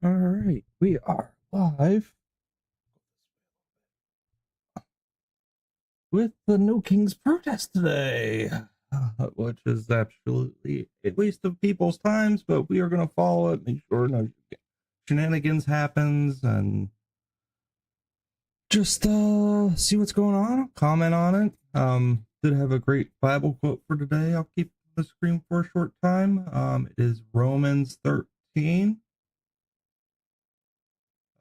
All right, we are live with the No Kings protest today, which is absolutely a waste of people's times, but we are going to follow it, make sure no shenanigans happens, and just see what's going on, comment on it. Did have a great Bible quote for today. I'll keep the screen for a short time. It is Romans 13.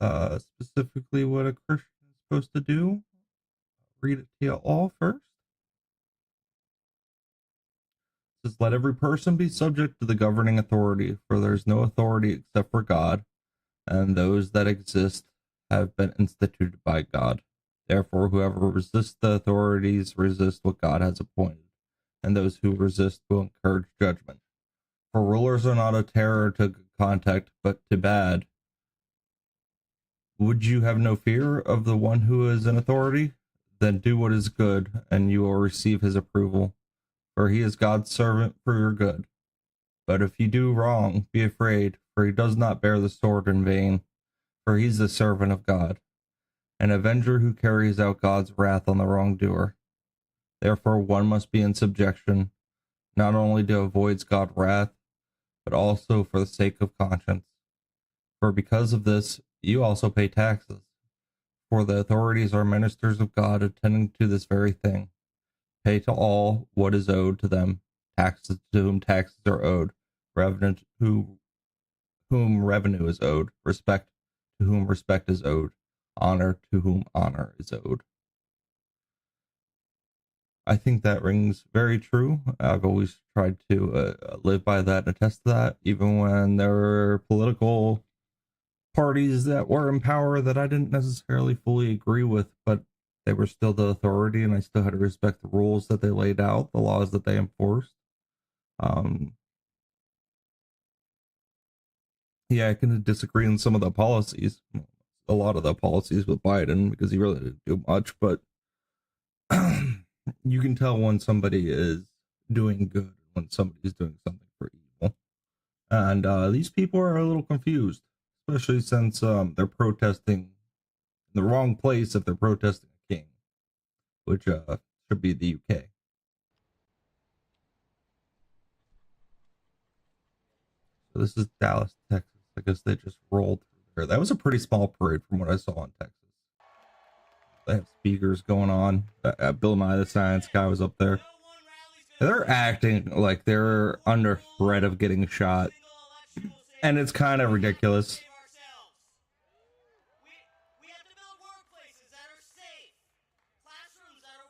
Specifically what a Christian is supposed to do. Read it to you all first. It says, let every person be subject to the governing authority, for there is no authority except for God, and those that exist have been instituted by God. Therefore, whoever resists the authorities resists what God has appointed, and those who resist will encourage judgment. For rulers are not a terror to good conduct, but to bad. Would you have no fear of the one who is in authority? Then do what is good, and you will receive his approval, for he is God's servant for your good. But if you do wrong, be afraid, for he does not bear the sword in vain, for he is the servant of God, an avenger who carries out God's wrath on the wrongdoer. Therefore one must be in subjection, not only to avoid God's wrath, but also for the sake of conscience. For because of this, you also pay taxes, for the authorities are ministers of God attending to this very thing. Pay to all what is owed to them, taxes to whom taxes are owed, revenue to whom revenue is owed, respect to whom respect is owed, honor to whom honor is owed. I think that rings very true. I've always tried to live by that and attest to that, even when there were political parties that were in power that I didn't necessarily fully agree with, but they were still the authority, and I still had to respect the rules that they laid out, the laws that they enforced. Um, yeah, I can disagree on some of the policies, a lot of the policies with Biden, because he really didn't do much, but you can tell when somebody is doing good, when somebody's doing something for evil. And these people are a little confused, especially since they're protesting in the wrong place if they're protesting a king, which should be the UK. So this is Dallas, Texas. I guess they just rolled through there. That was a pretty small parade from what I saw in Texas. They have speakers going on. Bill Nye the Science Guy was up there. They're acting like they're under threat of getting shot, and it's kind of ridiculous.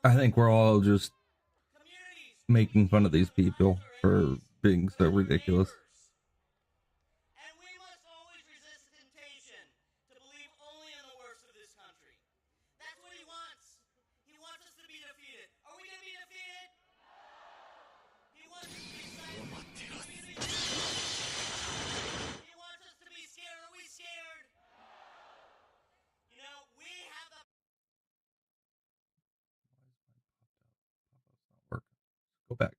I think we're all just making fun of these people for being so ridiculous. Go back.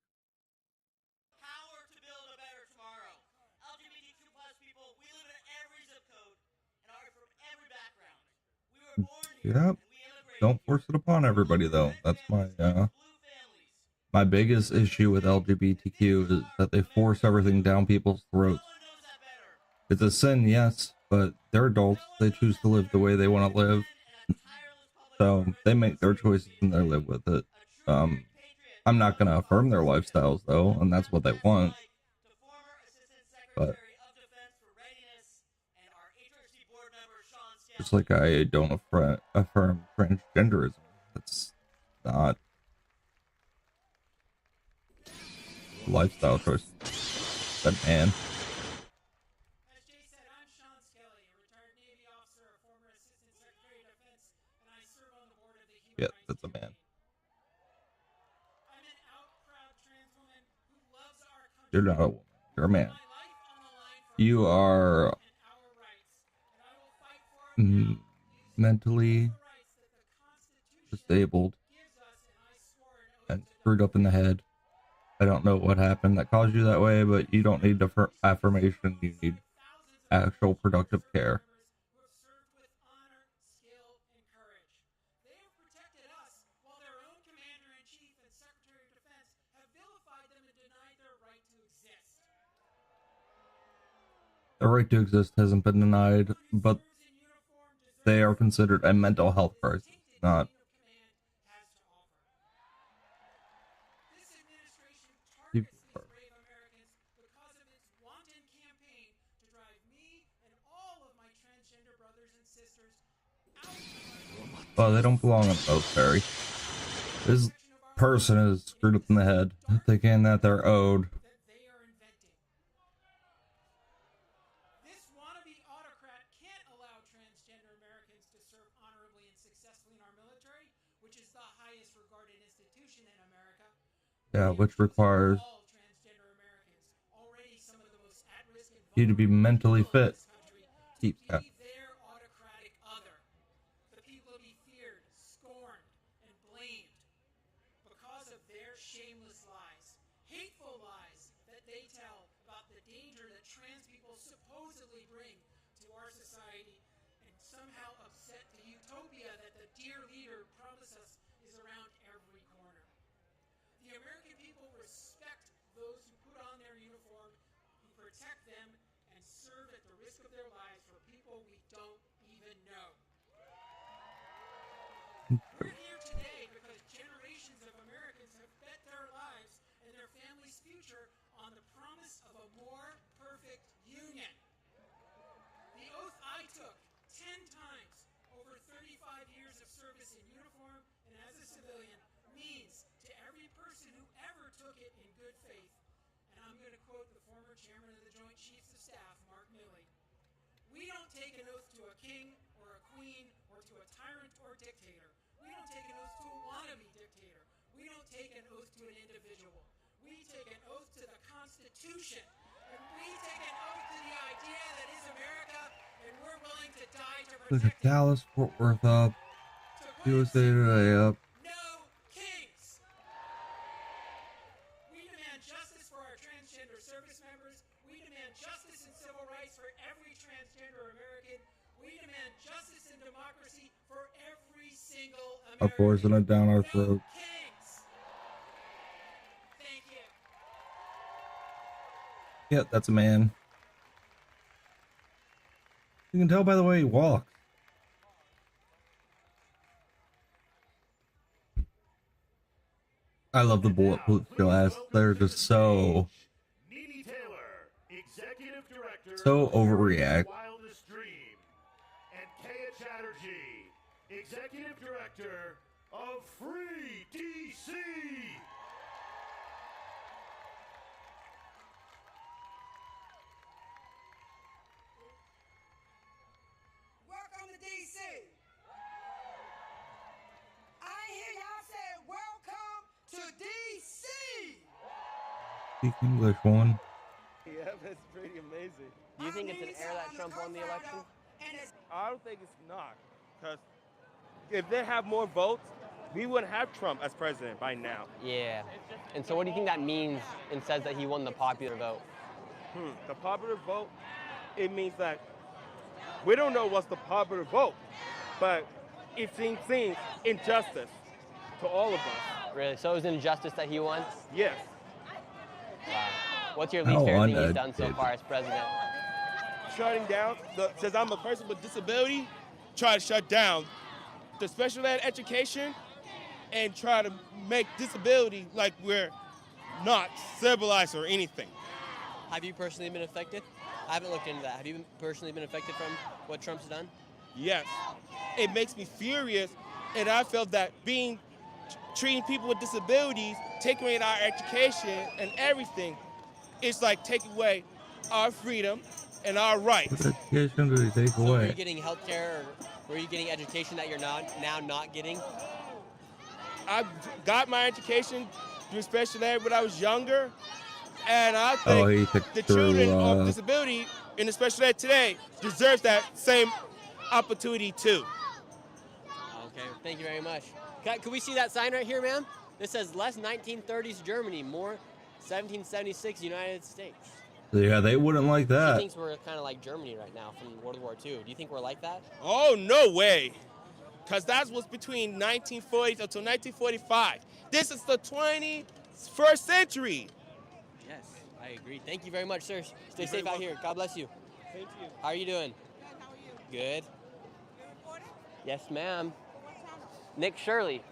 Yep. Don't force it upon everybody, though. That's my biggest issue with LGBTQ is that they force everything down people's throats. It's a sin, yes, but they're adults. They choose to live the way they want to live. So they make their choices and they live with it. I'm not going to affirm their lifestyles, though, and that's what they want. But just like I don't affirm transgenderism. That's not a lifestyle choice. That man. Yeah, that's a man. You're not a woman. You're a man. You are mentally disabled and screwed up in the head. I don't know what happened that caused you that way, but you don't need affirmation. You need actual productive care. Who have served with honor, skill, and courage. They have protected us while their own commander-in-chief and secretary of defense have vilified them and denied their right to exist. The right to exist hasn't been denied, but they are considered a mental health crisis, not. This administration targets these brave Americans because of its wanton campaign to drive me and all of my transgender brothers and sisters out of our Well, they don't belong in the military. This person is screwed up in the head, thinking that they're owed. that they are inventing. This wannabe autocrat can't allow transgender Americans to serve honorably and successfully in our military, which is the highest regarded institution in America. Yeah, which requires All transgender Americans, already some of the most at-risk and you to be vulnerable mentally people in fit. this country, to Keep be that. their autocratic other. The people to be feared, scorned, and blamed because of their shameless lies, hateful lies that they tell about the danger that trans people supposedly bring to our society, and somehow upset the utopia that the dear leader promised us is around every corner. The American people respect those who put on their uniform, who protect them, and serve at the risk of their lives for people we don't even know. We're here today because generations of Americans have bet their lives and their family's future on the promise of a more perfect union. The oath I took 10 times over 35 years of service in uniform and as a civilian means to every person who ever took it in good faith, and I'm going to quote the former chairman of the Joint Chiefs of Staff, Mark Milley, "We don't take an oath to a king or a queen or to a tyrant or dictator. We don't take an oath to a wannabe dictator. We don't take an oath to an individual. We take an oath to the Constitution. And we take an oath to the idea that is America, and we're willing to die to Look at protect it." Dallas, Fort Worth up, To put it USA simply, Today up. no kings. We demand justice for our transgender service members. We demand justice and civil rights for every transgender American. We demand justice and democracy for every single American. Are forcing it down our No throat. kings. Thank you. Yeah, that's a man. You can tell by the way he walks. I love the bulletproof glass. They're just so Nene Taylor, Executive Director So of overreact. Wildest Dream, and Kaya Chatterjee, Executive Director of Free DC. Welcome to DC. I hear y'all say welcome to DC. speak English one. Yeah, that's pretty amazing. Do you think it's an error that Trump won the election? I don't think it's not, because if they have more votes, we wouldn't have Trump as president by now. Yeah. And so what do you think that means and says that he won the popular vote? The popular vote, it means that we don't know what's the popular vote, but it seems injustice to all of us. Really? So it was injustice that he won? Yes. Wow. What's your least How favorite thing he's done so uneducated. far as president? Shutting down, since I'm a person with disability, try to shut down the special ed education and try to make disability like we're not civilized or anything. Have you personally been affected? I haven't looked into that. Have you personally been affected from what Trump's done? Yes, it makes me furious, and I felt that treating people with disabilities, taking away our education and everything, it's like taking away our freedom and our rights. What education do they take So were you away? getting health care or were you getting education that you're now not getting? I got my education through special ed when I was younger, and I Oh, he think took the through, children of disability in the special ed today deserves that same opportunity too. Okay, thank you very much. Can we see that sign right here, ma'am? This says less 1930s Germany, more 1776 United States. Yeah, they wouldn't like She that. thinks we're kind of like Germany right now from World War II. Do you think we're like that? Oh, no way. Because that was between 1940 until 1945. This is the 21st century. Yes, I agree. Thank you very much, sir. Stay You're safe very out here. God bless you. Thank you. How are you doing? Good, how are you? Good. You're reporting? Yes, ma'am. What channel? Nick Shirley.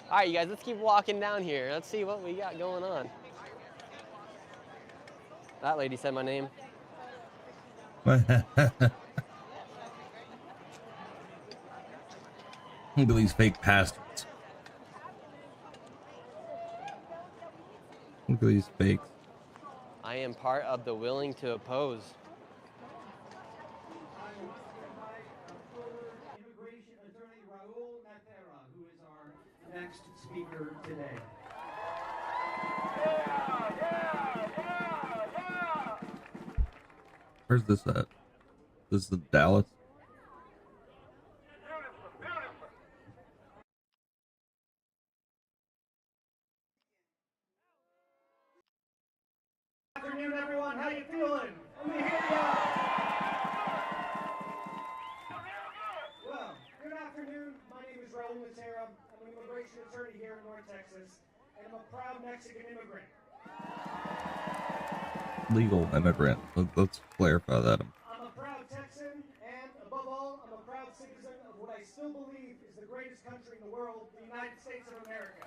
All right, you guys, let's keep walking down here. Let's see what we got going on. That lady said my name. Look at these fake pastors. Look at these fakes. I am part of the willing to oppose. Immigration attorney Raul Natera, who is our next speaker today. Where's this at? This is Dallas. Good afternoon, everyone. How you feeling? Let me hear ya. Well, good afternoon. My name is Raul Natera. I'm an immigration attorney here in North Texas, and I'm a proud Mexican immigrant. Legal immigrant. Let's clarify that. I'm a proud Texan, and above all, I'm a proud citizen of what I still believe is the greatest country in the world, the United States of America.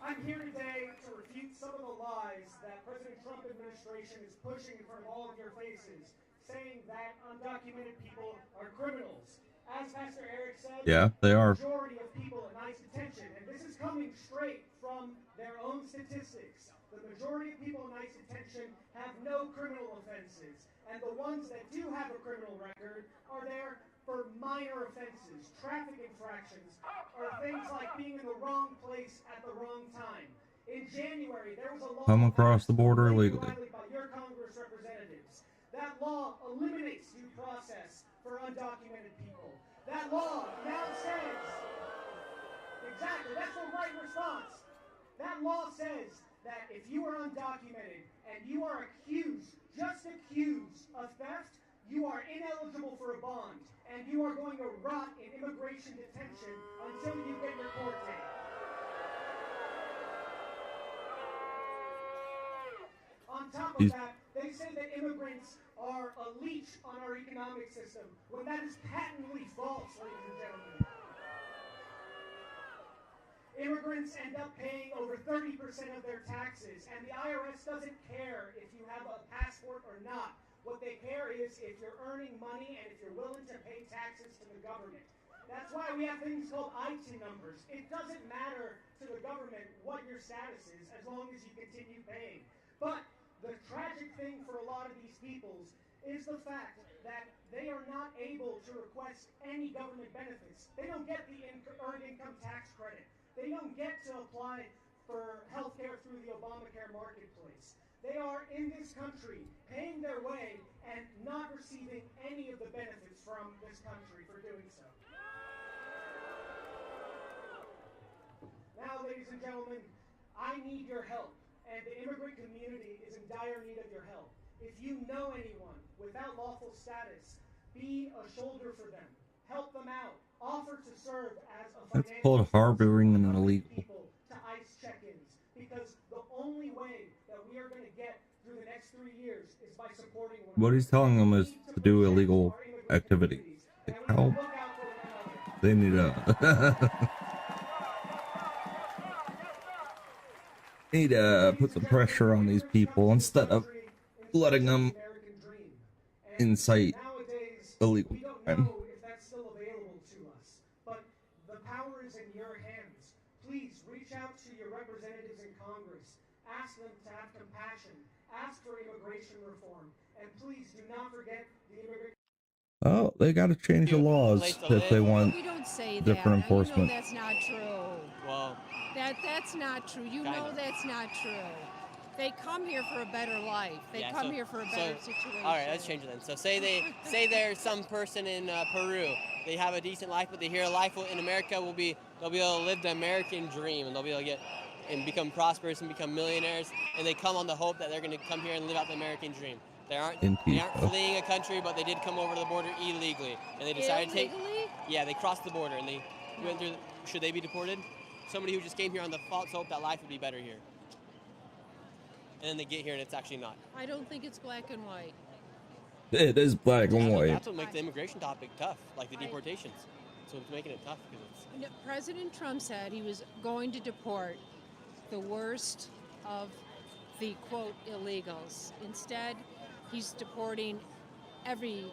I'm here today to refute some of the lies that President Trump administration is pushing in front of all of your faces, saying that undocumented people are criminals. As Pastor Eric said, Yeah, they are. the majority of people in ICE detention, and this is coming straight from their own statistics. The majority of people in ICE detention have no criminal offenses, and the ones that do have a criminal record are there for minor offenses, traffic infractions, or things like being in the wrong place at the wrong time. In January, there was a law Come across the border passed illegally. by your Congress representatives. That law eliminates due process for undocumented people. That law now says, exactly, that's the right response. That law says that if you are undocumented and you are accused, just accused of theft, you are ineligible for a bond, and you are going to rot in immigration detention until you get your court date. On top of that, they say that immigrants are a leech on our economic system, when that is patently false, ladies and gentlemen. Immigrants end up paying over 30% of their taxes, and the IRS doesn't care if you have a passport or not. What they care is if you're earning money and if you're willing to pay taxes to the government. That's why we have things called IT numbers. It doesn't matter to the government what your status is as long as you continue paying. But the tragic thing for a lot of these peoples is the fact that they are not able to request any government benefits. They don't get the earned income tax credit. They don't get to apply for health care through the Obamacare marketplace. They are in this country paying their way and not receiving any of the benefits from this country for doing so. Now, ladies and gentlemen, I need your help, and the immigrant community is in dire need of your help. If you know anyone without lawful status, be a shoulder for them. Help them out. Offer to serve as a That's financial called harboring an support illegal. people to ICE check-ins, because the only way that we are going to get through the next 3 years is by supporting one What he's telling them is to do illegal activity. Like how they need to put some pressure on these people instead of letting them incite illegal we don't crime. know if that's still available to us, but the power is in your hands. Please reach out to your representatives in Congress. Ask them to have compassion. Ask for immigration reform. And please do not forget the immigration. Oh, they got to change the laws if they want We don't say that. different enforcement. You know that's not true. Well, That's not true. You Kind know of. that's not true. They come here for a better life. They Yeah, come so- here for a so- better situation. All right, let's change it then. So say there's some person in Peru. They have a decent life, but they hear life in America they'll be able to live the American dream, and they'll be able to get and become prosperous and become millionaires. And they come on the hope that they're going to come here and live out the American dream. They aren't fleeing a country, but they did come over to the border illegally, and they decided to take. Illegally? Yeah, they crossed the border and they went through. Should they be deported? Somebody who just came here on the false hope that life would be better here. And then they get here and it's actually not. I don't think it's black and white. It is black and white. That's what makes the immigration topic tough, like the deportations. So it's making it tough because it's. No, President Trump said he was going to deport the worst of the, quote, illegals. Instead, he's deporting every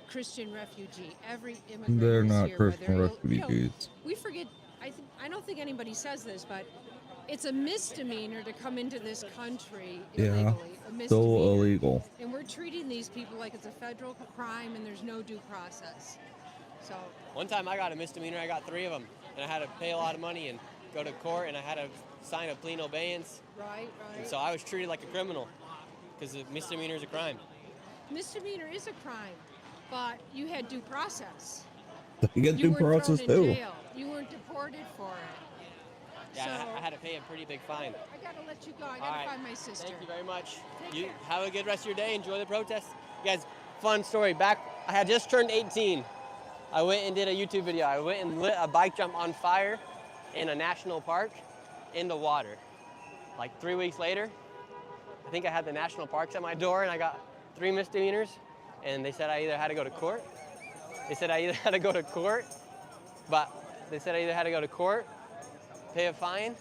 Christian refugee, every immigrant. They're who's not here, Christian whether- refugees. we forget, I don't think anybody says this, but it's a misdemeanor to come into this country illegally. A misdemeanor. Still illegal. And we're treating these people like it's a federal crime and there's no due process. So, One time I got a misdemeanor, I got 3 of them, and I had to pay a lot of money and go to court, and I had to sign a plea in abeyance. right. And so I was treated like a criminal because a misdemeanor is a crime. Misdemeanor is a crime, but you had due process. They get You due weren't process thrown in too. jail. You weren't deported for it. Yeah, So- I had to pay a pretty big fine. I gotta let you go. I All gotta right. find my sister. Thank you very much. Take You care. have a good rest of your day. Enjoy the protest. You guys, fun story. Back, I had just turned 18. I went and did a YouTube video. I went and lit a bike jump on fire in a national park in the water. Like 3 weeks later, I think I had the national parks at my door and I got 3 misdemeanors. And they said I either had to go to court. They said I either had to go to court, pay a fine,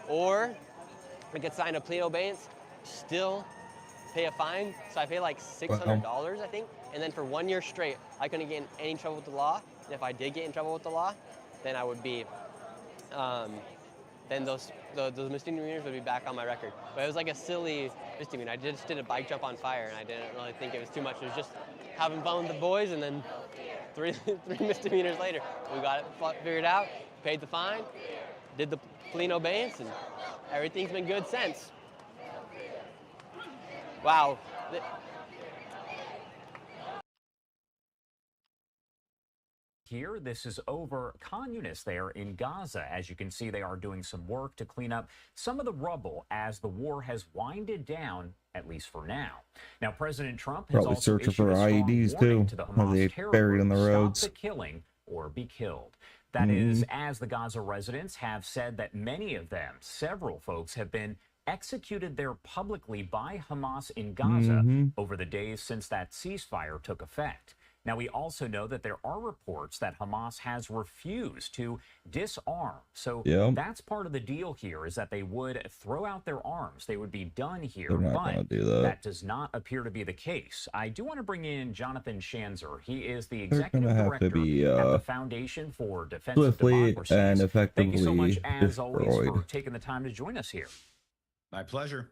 or I could sign a plea abeyance, still pay a fine. So I pay like $600, I think. And then for 1 year straight, I couldn't get in any trouble with the law. And if I did get in trouble with the law, then I would be, then those misdemeanors would be back on my record. But it was like a silly misdemeanor. I just did a bike jump on fire, and I didn't really think it was too much. It was just having fun with the boys, and then three misdemeanors later, we got it figured out, paid the fine, did the plea in abeyance, and everything's been good since. Wow. Here, this is over Khan Yunis there in Gaza. As you can see, they are doing some work to clean up some of the rubble as the war has winded down, at least for now. Now, President Trump has Probably also searching for issued a strong IEDs warning too. to the Are Hamas they terror buried in group, the "Stop roads?" the killing or be killed." That is, as the Gaza residents have said that many of them, several folks, have been executed there publicly by Hamas in Gaza over the days since that ceasefire took effect. Now, we also know that there are reports that Hamas has refused to disarm. So that's part of the deal here, is that they would throw out their arms. They would be done here. They're not But gonna do that. that does not appear to be the case. I do want to bring in Jonathan Shanzer. He is the They're executive gonna have to director be at the Foundation for Defense of swiftly Democracies. and Thank you so much, effectively as always, for destroyed. taking the time to join us here. My pleasure.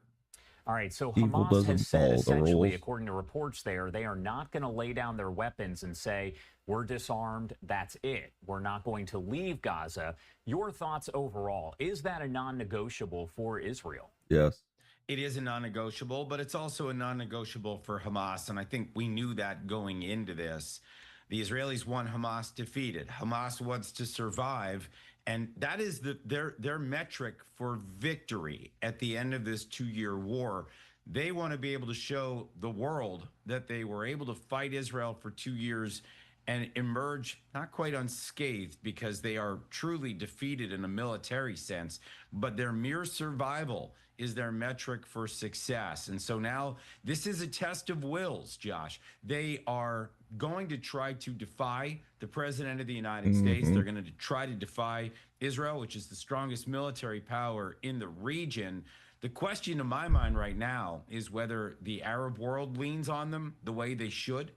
All right, so Evil Hamas doesn't has said follow the essentially, rules. according to reports there, they are not going to lay down their weapons and say, we're disarmed, that's it. We're not going to leave Gaza. Your thoughts overall, is that a non-negotiable for Israel? Yes. It is a non-negotiable, but it's also a non-negotiable for Hamas. And I think we knew that going into this. The Israelis want Hamas defeated. Hamas wants to survive. And that is their metric for victory at the end of this 2-year war. They want to be able to show the world that they were able to fight Israel for 2 years and emerge not quite unscathed, because they are truly defeated in a military sense, but their mere survival is their metric for success. And so now this is a test of wills, Josh. They are going to try to defy the president of the United States. They're going to try to defy Israel, which is the strongest military power in the region. The question in my mind right now is whether the Arab world leans on them the way they should.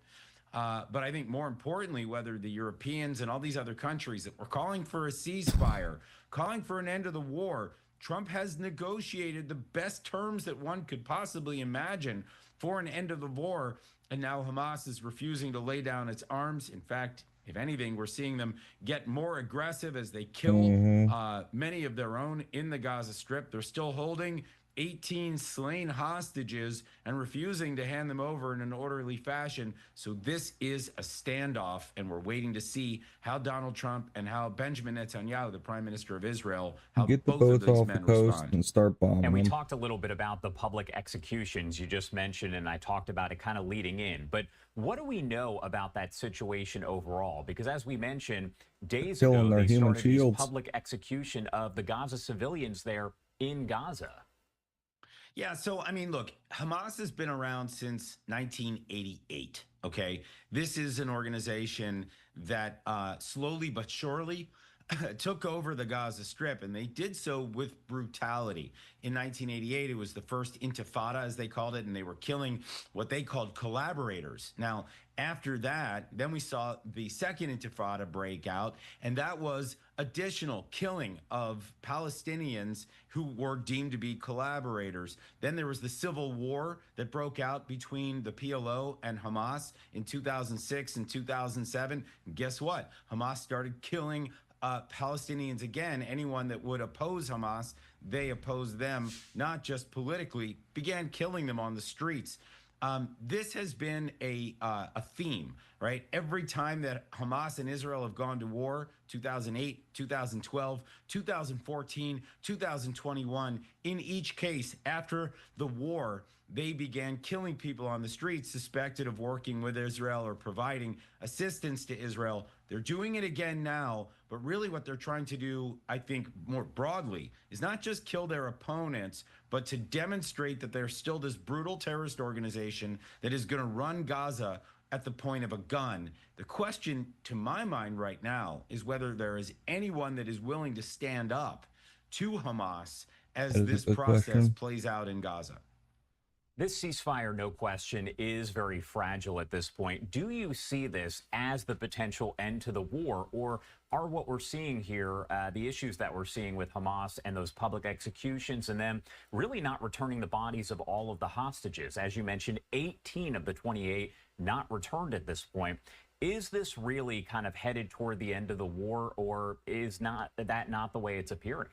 But I think more importantly, whether the Europeans and all these other countries that were calling for a ceasefire, calling for an end of the war, Trump has negotiated the best terms that one could possibly imagine for an end of the war. And now Hamas is refusing to lay down its arms. In fact, If anything, we're seeing them get more aggressive as they kill many of their own in the Gaza Strip. They're still holding 18 slain hostages and refusing to hand them over in an orderly fashion. So this is a standoff, and we're waiting to see how Donald Trump and how Benjamin Netanyahu, the Prime Minister of Israel, how Get the both of boats these off the men coast respond. and start bombing And we them. talked a little bit about the public executions you just mentioned, and I talked about it kind of leading in. But what do we know about that situation overall? Because as we mentioned, days Killing ago, their they human started these shields. public execution of the Gaza civilians there in Gaza. Yeah, so I mean, look, Hamas has been around since 1988. Okay, this is an organization that slowly but surely took over the Gaza Strip, and they did so with brutality. In 1988, it was the first intifada, as they called it, and they were killing what they called collaborators. Now, after that, then we saw the second intifada break out, and that was additional killing of Palestinians who were deemed to be collaborators. Then there was the civil war that broke out between the PLO and Hamas in 2006 and 2007. And guess what? Hamas started killing Palestinians again. Anyone that would oppose Hamas, they opposed them, not just politically, began killing them on the streets. This has been a theme, right? Every time that Hamas and Israel have gone to war, 2008, 2012, 2014, 2021, in each case, after the war, they began killing people on the streets suspected of working with Israel or providing assistance to Israel. They're doing it again now, but really what they're trying to do, I think, more broadly, is not just kill their opponents, but to demonstrate that they're still this brutal terrorist organization that is going to run Gaza at the point of a gun. The question, to my mind right now, is whether there is anyone that is willing to stand up to Hamas as That is a this good process question. plays out in Gaza. This ceasefire, no question, is very fragile at this point. Do you see this as the potential end to the war, or are what we're seeing here, the issues that we're seeing with Hamas and those public executions and them really not returning the bodies of all of the hostages? As you mentioned, 18 of the 28 not returned at this point. Is this really kind of headed toward the end of the war, or is that not the way it's appearing?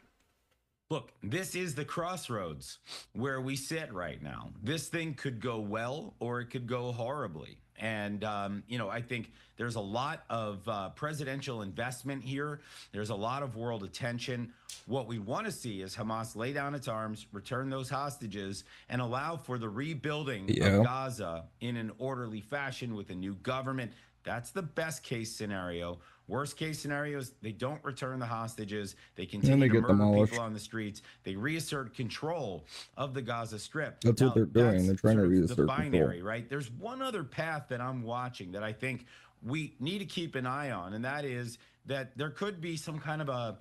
Look, this is the crossroads where we sit right now. This thing could go well or it could go horribly. And, I think there's a lot of presidential investment here. There's a lot of world attention. What we want to see is Hamas lay down its arms, return those hostages, and allow for the rebuilding of Gaza in an orderly fashion with a new government. That's the best case scenario. Worst case scenario is they don't return the hostages. They continue to get murder demolished. people on the streets. They reassert control of the Gaza Strip. That's what they're doing. They're trying to sort of reassert the control. binary, right? There's one other path that I'm watching that I think we need to keep an eye on, and that is that there could be some kind of a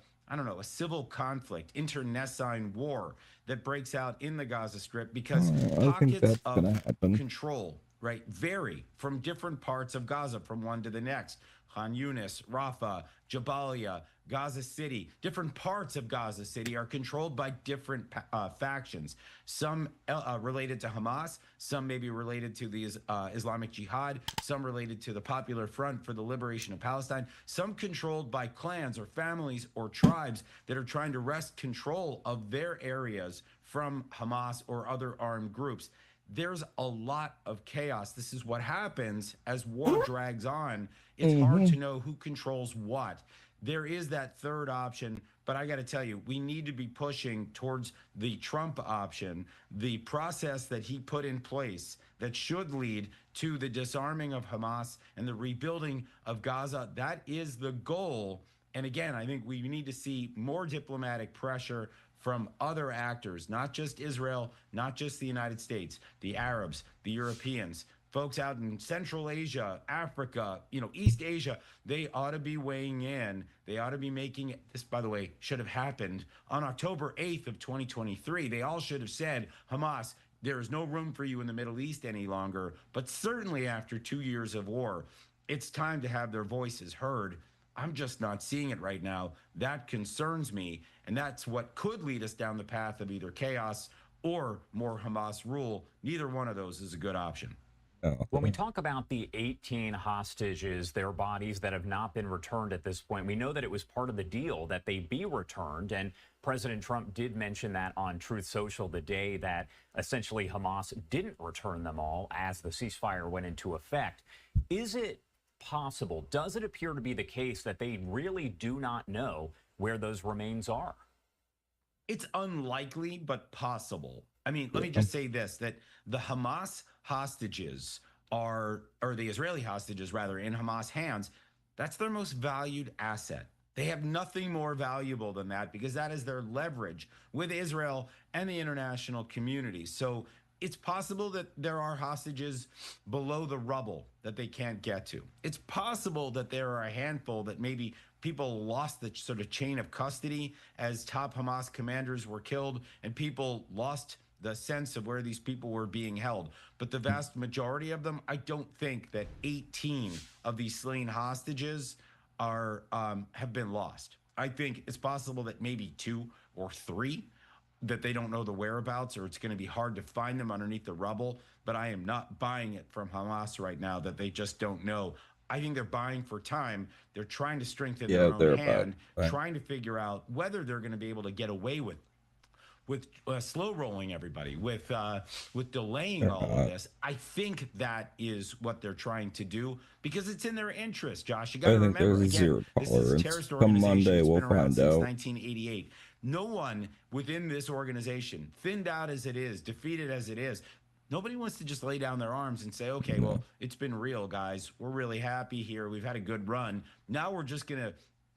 civil conflict, internecine war that breaks out in the Gaza Strip because I think pockets that's of gonna happen. control, right, vary from different parts of Gaza, from one to the next. Khan Yunis, Rafah, Jabalia, Gaza City, different parts of Gaza City are controlled by different factions. Some related to Hamas, some maybe related to the Islamic Jihad, some related to the Popular Front for the Liberation of Palestine, some controlled by clans or families or tribes that are trying to wrest control of their areas from Hamas or other armed groups. There's a lot of chaos. This is what happens as war drags on. It's hard to know who controls what. There is that third option, but I got to tell you, we need to be pushing towards the Trump option, the process that he put in place that should lead to the disarming of Hamas and the rebuilding of Gaza. That is the goal. And again, I think we need to see more diplomatic pressure from other actors, not just Israel, not just the United States, the Arabs, the Europeans, folks out in Central Asia, Africa, East Asia. They ought to be weighing in. They ought to be making this, by the way, should have happened on October 8th of 2023. They all should have said, Hamas, there is no room for you in the Middle East any longer. But certainly after 2 years of war, it's time to have their voices heard. I'm just not seeing it right now. That concerns me. And that's what could lead us down the path of either chaos or more Hamas rule. Neither one of those is a good option. When we talk about the 18 hostages, their bodies that have not been returned at this point, we know that it was part of the deal that they be returned. And President Trump did mention that on Truth Social the day that essentially Hamas didn't return them all as the ceasefire went into effect. Is it possible, does it appear to be the case that they really do not know where those remains are? It's unlikely, but possible. I mean, let me just say this, that the Hamas hostages or the Israeli hostages, rather, in Hamas hands, that's their most valued asset. They have nothing more valuable than that because that is their leverage with Israel and the international community. So it's possible that there are hostages below the rubble that they can't get to. It's possible that there are a handful that maybe people lost the sort of chain of custody as top Hamas commanders were killed and people lost the sense of where these people were being held. But the vast majority of them, I don't think that 18 of these slain hostages are have been lost. I think it's possible that maybe 2 or 3 that they don't know the whereabouts, or it's going to be hard to find them underneath the rubble. But I am not buying it from Hamas right now that they just don't know. I think they're buying for time. They're trying to strengthen their own hand, trying to figure out whether they're going to be able to get away with slow rolling everybody, with delaying all of this. I think that is what they're trying to do because it's in their interest. Josh, you got to remember again, this is a terrorist organization. Come Monday, we'll find out. Since 1988. No one within this organization, thinned out as it is, defeated as it is, nobody wants to just lay down their arms and say, okay, well, it's been real, guys. We're really happy here. We've had a good run. Now we're just going to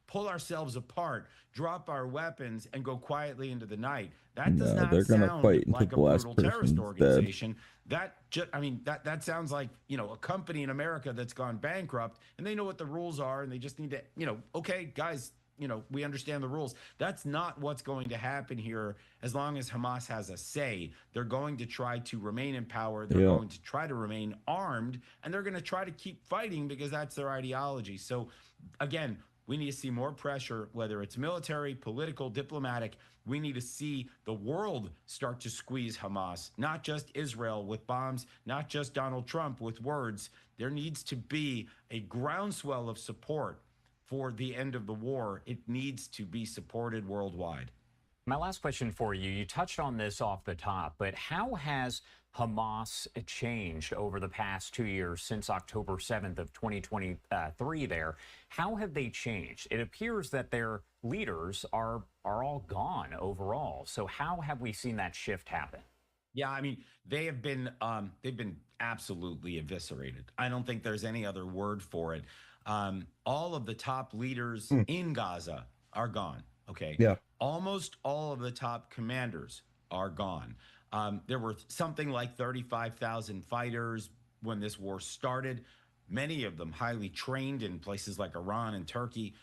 pull ourselves apart, drop our weapons, and go quietly into the night. That does not sound like a brutal terrorist organization. That sounds like, a company in America that's gone bankrupt, and they know what the rules are, and they just need to, okay, guys, we understand the rules. That's not what's going to happen here as long as Hamas has a say. They're going to try to remain in power. They're going to try to remain armed, and they're going to try to keep fighting because that's their ideology. So, again, we need to see more pressure, whether it's military, political, diplomatic. We need to see the world start to squeeze Hamas, not just Israel with bombs, not just Donald Trump with words. There needs to be a groundswell of support for the end of the war. It needs to be supported worldwide. My last question for you, you touched on this off the top, but how has Hamas changed over the past 2 years since October 7th of 2023 there? How have they changed? It appears that their leaders are all gone overall. So how have we seen that shift happen? Yeah, I mean, they've been absolutely eviscerated. I don't think there's any other word for it. All of the top leaders in Gaza are gone. Okay. Yeah. Almost all of the top commanders are gone. There were something like 35,000 fighters when this war started, many of them highly trained in places like Iran and Turkey.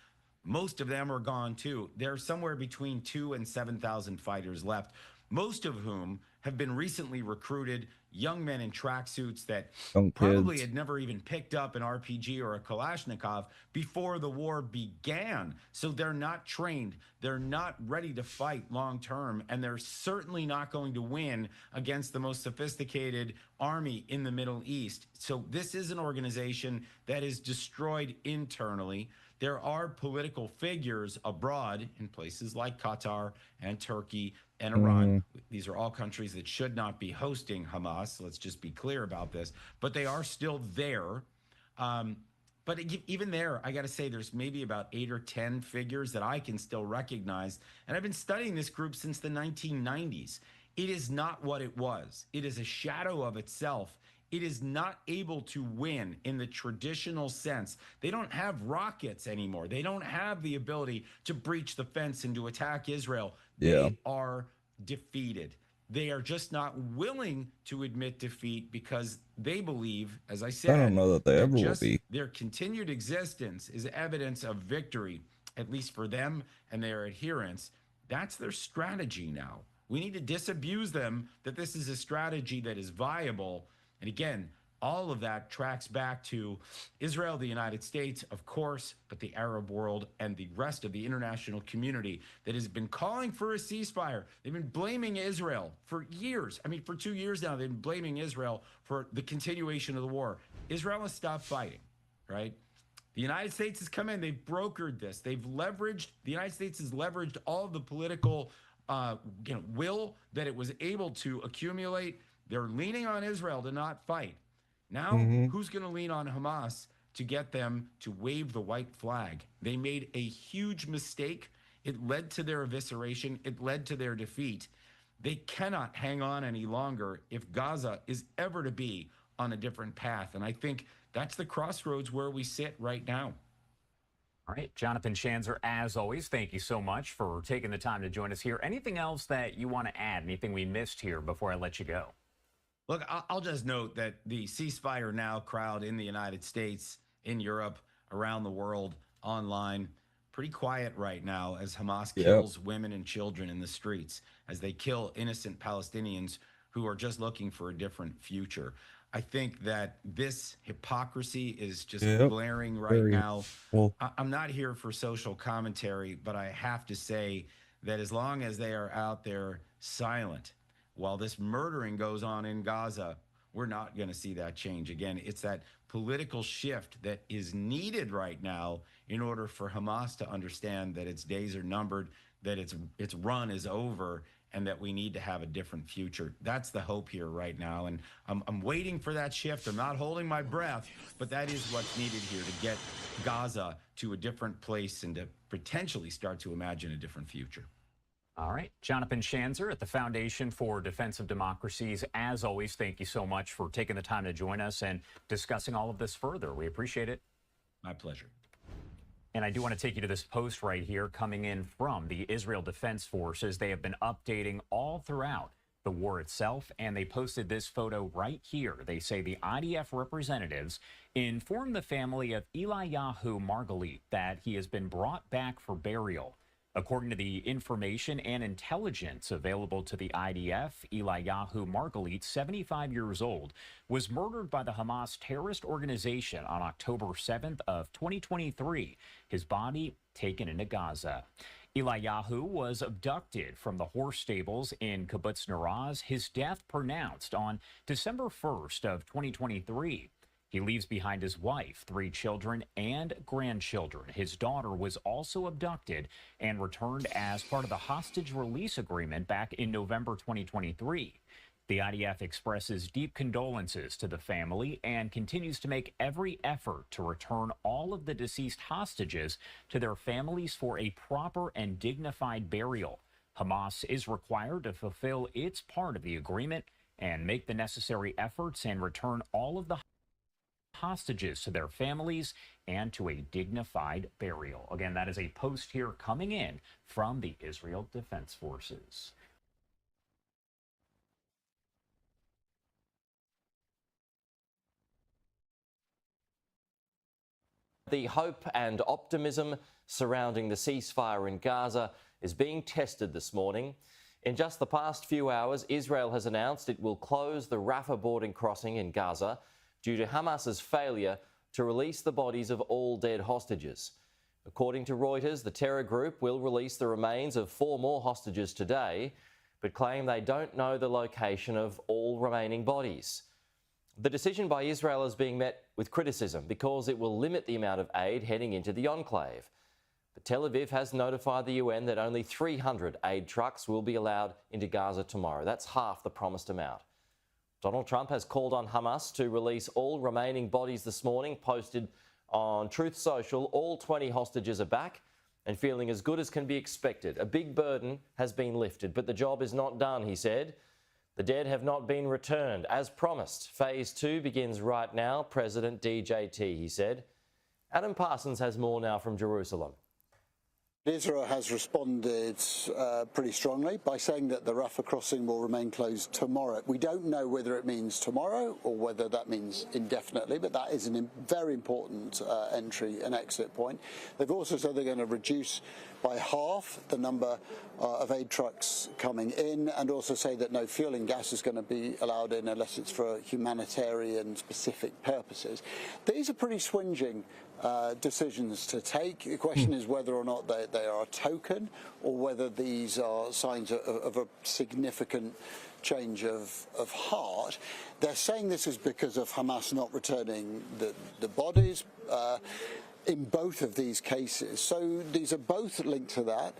Most of them are gone too. There are somewhere between 2,000 and 7,000 fighters left, most of whom have been recently recruited, young men in tracksuits that probably had never even picked up an RPG or a Kalashnikov before the war began. So they're not trained. They're not ready to fight long term, and they're certainly not going to win against the most sophisticated army in the Middle East. So this is an organization that is destroyed internally. There are political figures abroad in places like Qatar and Turkey and Iran. These are all countries that should not be hosting Hamas. Let's just be clear about this. But they are still there. But even there, I got to say, there's maybe about 8 or 10 figures that I can still recognize. And I've been studying this group since the 1990s. It is not what it was. It is a shadow of itself. It is not able to win in the traditional sense. They don't have rockets anymore. They don't have the ability to breach the fence and to attack Israel. They are defeated. They are just not willing to admit defeat because they believe, as I said, I don't know that they ever will be. Their continued existence is evidence of victory, at least for them and their adherents. That's their strategy now. We need to disabuse them that this is a strategy that is viable. And again, all of that tracks back to Israel, the United States, of course, but the Arab world and the rest of the international community that has been calling for a ceasefire. They've been blaming Israel for years. I mean, for 2 years now, they've been blaming Israel for the continuation of the war. Israel has stopped fighting, right? The United States has come in. They've brokered this. They've leveraged, the United States has leveraged all of the political will that it was able to accumulate. They're leaning on Israel to not fight. Now, who's going to lean on Hamas to get them to wave the white flag? They made a huge mistake. It led to their evisceration. It led to their defeat. They cannot hang on any longer if Gaza is ever to be on a different path. And I think that's the crossroads where we sit right now. All right, Jonathan Schanzer, as always, thank you so much for taking the time to join us here. Anything else that you want to add? Anything we missed here before I let you go? Look, I'll just note that the ceasefire now crowd in the United States, in Europe, around the world, online, pretty quiet right now as Hamas kills women and children in the streets, as they kill innocent Palestinians who are just looking for a different future. I think that this hypocrisy is just glaring right now. Well, I'm not here for social commentary, but I have to say that as long as they are out there silent while this murdering goes on in Gaza, we're not going to see that change. Again, it's that political shift that is needed right now in order for Hamas to understand that its days are numbered, that its run is over, and that we need to have a different future. That's the hope here right now. And I'm waiting for that shift. I'm not holding my breath, but that is what's needed here to get Gaza to a different place and to potentially start to imagine a different future. All right. Jonathan Schanzer at the Foundation for Defense of Democracies. As always, thank you so much for taking the time to join us and discussing all of this further. We appreciate it. My pleasure. And I do want to take you to this post right here coming in from the Israel Defense Forces. They have been updating all throughout the war itself, and they posted this photo right here. They say the IDF representatives informed the family of Eliyahu Margalit that he has been brought back for burial. According to the information and intelligence available to the IDF, Eliyahu Margalit, 75 years old, was murdered by the Hamas terrorist organization on October 7th of 2023. His body taken into Gaza. Eliyahu was abducted from the horse stables in Kibbutz Naraz. His death pronounced on December 1st of 2023. He leaves behind his wife, 3 children, and grandchildren. His daughter was also abducted and returned as part of the hostage release agreement back in November 2023. The IDF expresses deep condolences to the family and continues to make every effort to return all of the deceased hostages to their families for a proper and dignified burial. Hamas is required to fulfill its part of the agreement and make the necessary efforts and return all of the hostages to their families and to a dignified burial. Again, that is a post here coming in from the Israel Defense Forces. The hope and optimism surrounding the ceasefire in Gaza is being tested this morning. In just the past few hours, Israel has announced it will close the Rafah boarding crossing in Gaza due to Hamas's failure to release the bodies of all dead hostages. According to Reuters, the terror group will release the remains of 4 more hostages today, but claim they don't know the location of all remaining bodies. The decision by Israel is being met with criticism because it will limit the amount of aid heading into the enclave. But Tel Aviv has notified the UN that only 300 aid trucks will be allowed into Gaza tomorrow. That's half the promised amount. Donald Trump has called on Hamas to release all remaining bodies this morning. Posted on Truth Social, all 20 hostages are back and feeling as good as can be expected. A big burden has been lifted, but the job is not done, he said. The dead have not been returned. As promised, Phase 2 begins right now, President DJT, he said. Adam Parsons has more now from Jerusalem. Israel has responded pretty strongly by saying that the Rafah crossing will remain closed tomorrow. We don't know whether it means tomorrow or whether that means indefinitely, but that is a very important entry and exit point. They've also said they're going to reduce by half the number of aid trucks coming in, and also say that no fueling gas is going to be allowed in unless it's for humanitarian specific purposes. These are pretty swinging decisions to take. The question is whether or not they are a token, or whether these are signs of a significant change of heart. They're saying this is because of Hamas not returning the bodies in both of these cases. So these are both linked to that.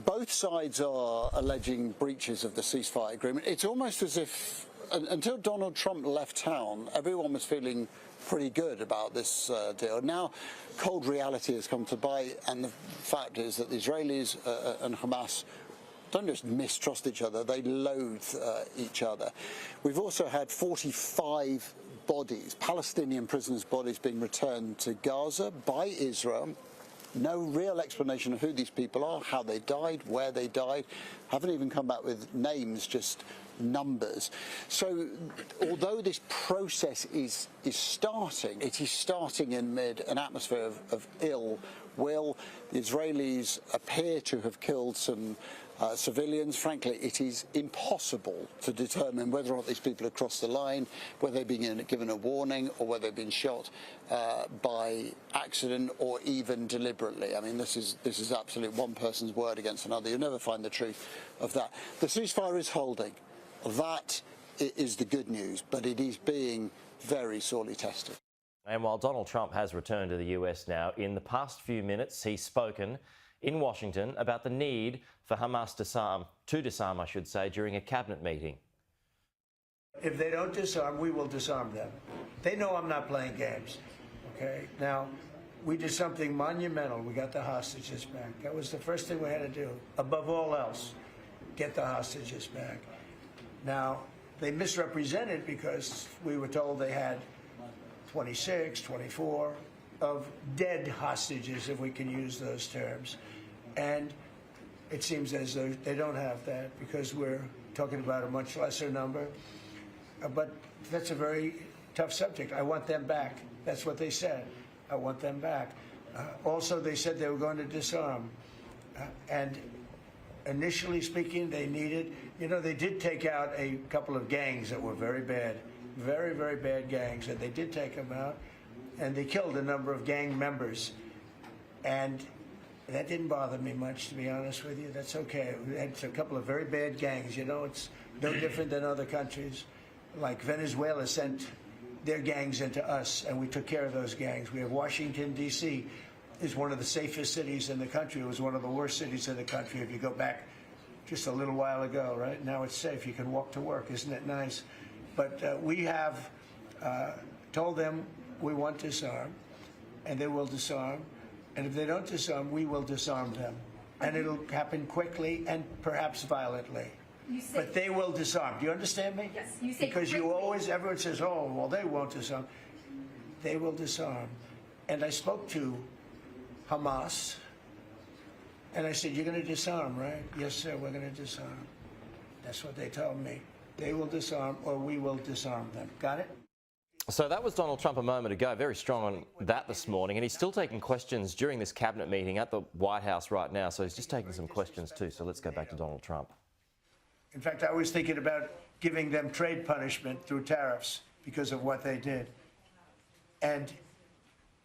Both sides are alleging breaches of the ceasefire agreement. It's almost as if until Donald Trump left town, everyone was feeling pretty good about this deal. Now, cold reality has come to bite, and the fact is that the Israelis and Hamas don't just mistrust each other, they loathe each other. We've also had 45 bodies, Palestinian prisoners' bodies, being returned to Gaza by Israel. No real explanation of who these people are, how they died, where they died. Haven't even come back with names, just numbers. So although this process is starting, it is starting amid an atmosphere of ill will. The Israelis appear to have killed some civilians. Frankly, it is impossible to determine whether or not these people have crossed the line, whether they've been given a warning, or whether they've been shot by accident or even deliberately. I mean, this is absolutely one person's word against another. You'll never find the truth of that. The ceasefire is holding. That is the good news, but it is being very sorely tested. And while Donald Trump has returned to the US now, in the past few minutes he's spoken in Washington about the need for Hamas to disarm, I should say, during a cabinet meeting. If they don't disarm, we will disarm them. They know I'm not playing games. Okay? Now, we did something monumental. We got the hostages back. That was the first thing we had to do. Above all else, get the hostages back. Now, they misrepresented because we were told they had 26, 24 of dead hostages, if we can use those terms. And it seems as though they don't have that because we're talking about a much lesser number. But that's a very tough subject. I want them back. That's what they said. I want them back. Also, they said they were going to disarm. And initially speaking, they needed, they did take out a couple of gangs that were very bad, very, very bad gangs, and they did take them out, and they killed a number of gang members. And that didn't bother me much, to be honest with you. That's okay. We had a couple of very bad gangs. It's no different than other countries. Like Venezuela sent their gangs into us, and we took care of those gangs. We have Washington, D.C., is one of the safest cities in the country. It was one of the worst cities in the country if you go back just a little while ago, right? Now it's safe. You can walk to work. Isn't it nice? But we have told them we want to disarm, and they will disarm. And if they don't disarm, we will disarm them. And it'll happen quickly and perhaps violently. But they will disarm. Do you understand me? Yes. You say because quickly. Everyone says, oh, well, they won't disarm. They will disarm. And I spoke to Hamas, and I said, you're going to disarm, right? Yes, sir, we're going to disarm. That's what they told me. They will disarm, or we will disarm them. Got it? So that was Donald Trump a moment ago, very strong on that this morning, and he's still taking questions during this cabinet meeting at the White House right now, so he's just taking some questions too. So let's go back to Donald Trump. In fact, I was thinking about giving them trade punishment through tariffs because of what they did. And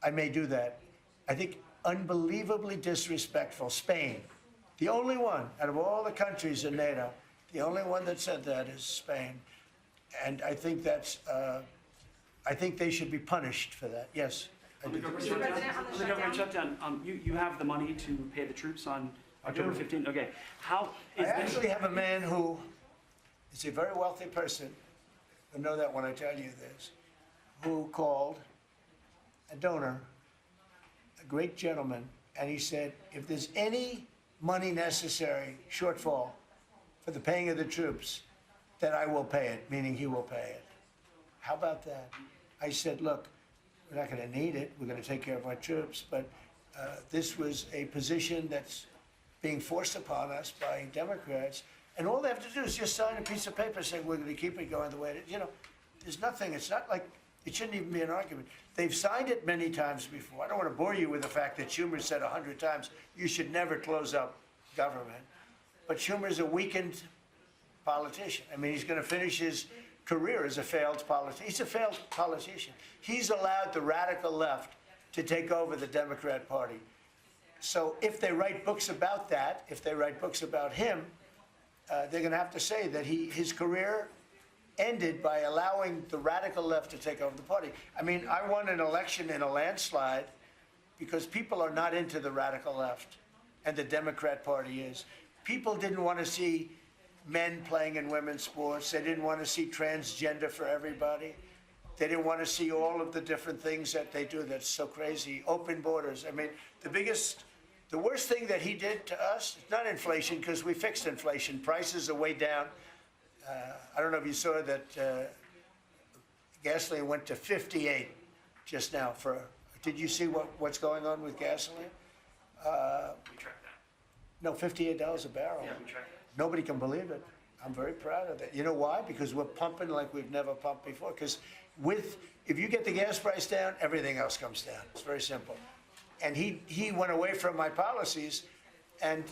I may do that. I think unbelievably disrespectful. Spain, the only one out of all the countries in NATO, the only one that said that is Spain. And I think that's, I think they should be punished for that. Yes. On the government shutdown, you have the money to pay the troops on October 15th? Okay. How is I actually have a man who is a very wealthy person, you'll know that when I tell you this, who called a donor, a great gentleman, and he said, if there's any money necessary, shortfall, for the paying of the troops, then I will pay it, meaning he will pay it. How about that? I said, look, we're not going to need it. We're going to take care of our troops, but This was a position that's being forced upon us by Democrats. And all they have to do is just sign a piece of paper saying we're going to keep it going the way it is. You know, there's nothing. It's not like it shouldn't even be an argument. They've signed it many times before. I don't want to bore you with the fact that Schumer said 100 times you should never close up government. But Schumer's a weakened politician. I mean, he's going to finish his career as a failed politician. He's a failed politician. He's allowed the radical left to take over the Democrat Party. So if they write books about that, if they write books about him, they're going to have to say that his career ended by allowing the radical left to take over the party. I mean, I won an election in a landslide because people are not into the radical left, and the Democrat Party is. People didn't want to see men playing in women's sports. They didn't want to see transgender for everybody. They didn't want to see all of the different things that they do that's so crazy. Open borders. I mean, the worst thing that he did to us, it's not inflation, because we fixed inflation. Prices are way down. I don't know if you saw that gasoline went to 58 just now. Did you see what's going on with gasoline? We track that. No, $58 a barrel. Yeah, we track that. Nobody can believe it. I'm very proud of that. You know why? Because we're pumping like we've never pumped before. Because if you get the gas price down, everything else comes down. It's very simple. And he went away from my policies, and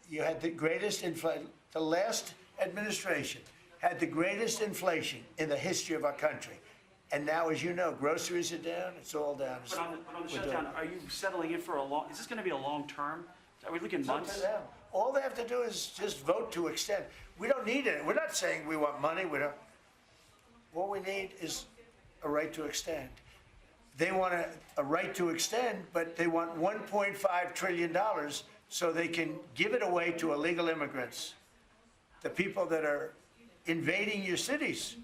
you had the greatest inflation. The last administration had the greatest inflation in the history of our country. And now, as you know, groceries are down. It's all down. But on the shutdown, are you settling in for is this going to be a long term? Are we looking months? It's up to them. All they have to do is just vote to extend. We don't need it. We're not saying we want money. We don't. What we need is a right to extend. They want a right to extend, but they want $1.5 trillion so they can give it away to illegal immigrants, the people that are invading your cities.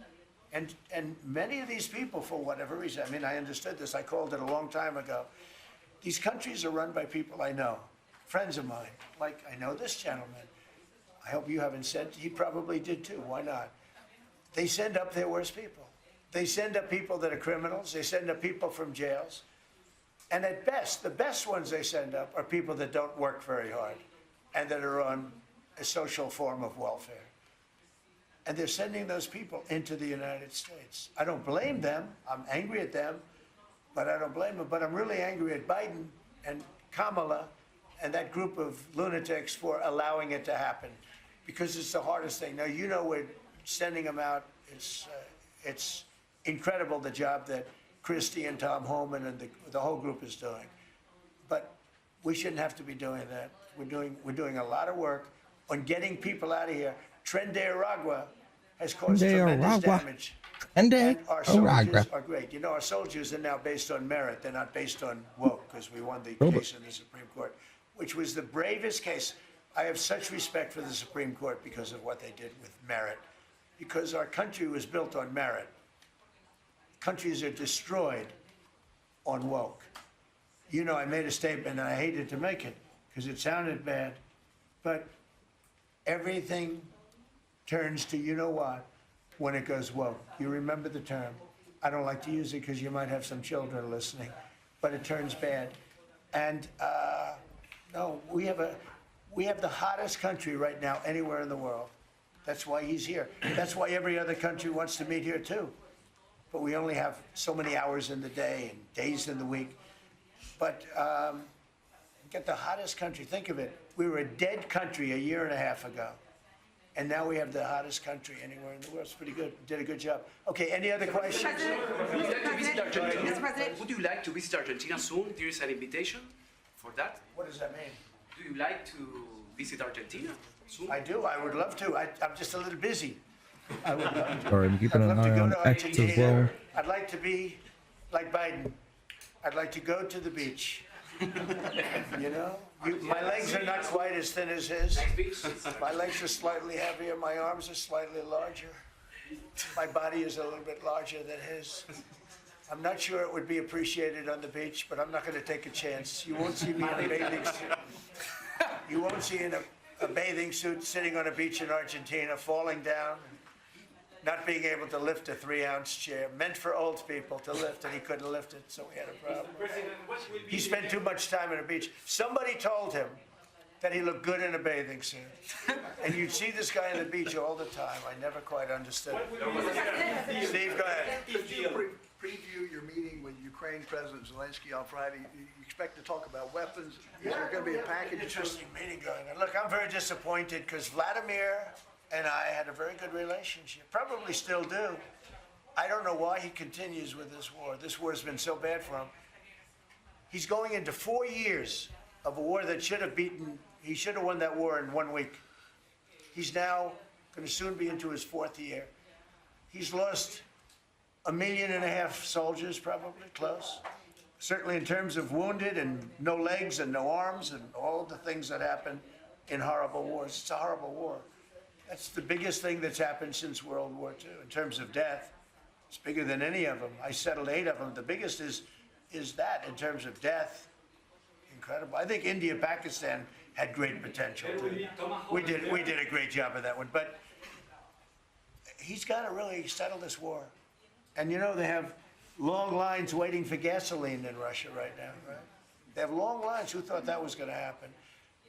And many of these people, for whatever reason, I mean, I understood this. I called it a long time ago. These countries are run by people I know, friends of mine. Like, I know this gentleman. I hope you haven't said, he probably did too. Why not? They send up their worst people. They send up people that are criminals. They send up people from jails. And at best, the best ones they send up are people that don't work very hard and that are on a social form of welfare. And they're sending those people into the United States. I don't blame them. I'm angry at them, but I don't blame them. But I'm really angry at Biden and Kamala and that group of lunatics for allowing it to happen, because it's the hardest thing. Now, you know, we're sending them out. It's incredible the job that Christie and Tom Homan and the whole group is doing. But we shouldn't have to be doing that. We're doing a lot of work on getting people out of here. Tren de Aragua has caused tremendous damage. And our soldiers are great. You know, our soldiers are now based on merit. They're not based on woke, because we won the case in the Supreme Court, which was the bravest case. I have such respect for the Supreme Court because of what they did with merit, because our country was built on merit. Countries are destroyed on woke. You know, I made a statement, and I hated to make it because it sounded bad, but everything turns to you know what when it goes woke. You remember the term. I don't like to use it because you might have some children listening, but it turns bad. And no, we have the hottest country right now anywhere in the world. That's why he's here. That's why every other country wants to meet here too. But we only have so many hours in the day and days in the week. But get the hottest country. Think of it. We were a dead country a year and a half ago. And now we have the hottest country anywhere in the world. It's pretty good. Did a good job. Okay, any other questions? Mr. President, would you like to visit Argentina soon? There is an invitation for that. What does that mean? Do you like to visit Argentina soon? I do. I would love to. I'm just a little busy. I would love to. Sorry, I'm keeping an eye on X as well. I'd like to be like Biden. I'd like to go to the beach. You know? My legs are not quite as thin as his. My legs are slightly heavier. My arms are slightly larger. My body is a little bit larger than his. I'm not sure it would be appreciated on the beach, but I'm not going to take a chance. You won't see me in a bathing suit. You won't see in a bathing suit sitting on a beach in Argentina, falling down. not being able to lift a 3-ounce chair, meant for old people to lift, and he couldn't lift it, so we had a problem. He spent too much time on the beach. Somebody told him that he looked good in a bathing suit. And you'd see this guy on the beach all the time. I never quite understood it. Steve, go ahead. Could you preview your meeting with Ukraine President Zelensky on Friday? You expect to talk about weapons? Is there going to be a package? Interesting meeting going on. Look, I'm very disappointed because Vladimir and I had a very good relationship. Probably still do. I don't know why he continues with this war. This war has been so bad for him. He's going into 4 years of a war that should have beaten. He should have won that war in 1 week. He's now going to soon be into his 4th year. He's lost 1.5 million soldiers, probably, close. Certainly in terms of wounded and no legs and no arms and all the things that happen in horrible wars. It's a horrible war. That's the biggest thing that's happened since World War II in terms of death. It's bigger than any of them. I settled 8 of them. The biggest is that in terms of death. Incredible. I think India, Pakistan had great potential too. We did a great job of that one, but he's got to really settle this war. And you know, they have long lines waiting for gasoline in Russia right now, right? They have long lines. Who thought that was going to happen?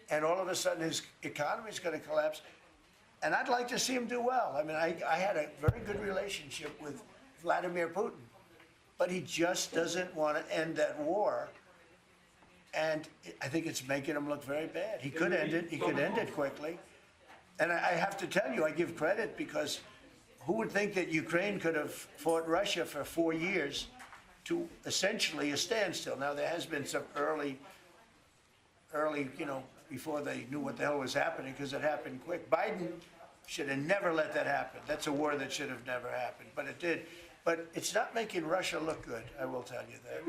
And all of a sudden his economy is going to collapse. And I'd like to see him do well. I mean, I had a very good relationship with Vladimir Putin, but he just doesn't want to end that war. And I think it's making him look very bad. He could end it. He could end it quickly. And I have to tell you, I give credit because who would think that Ukraine could have fought Russia for 4 years to essentially a standstill? Now, there has been some early, you know, before they knew what the hell was happening, because it happened quick. Biden should have never let that happen. That's a war that should have never happened, but it did. But it's not making Russia look good, I will tell you that.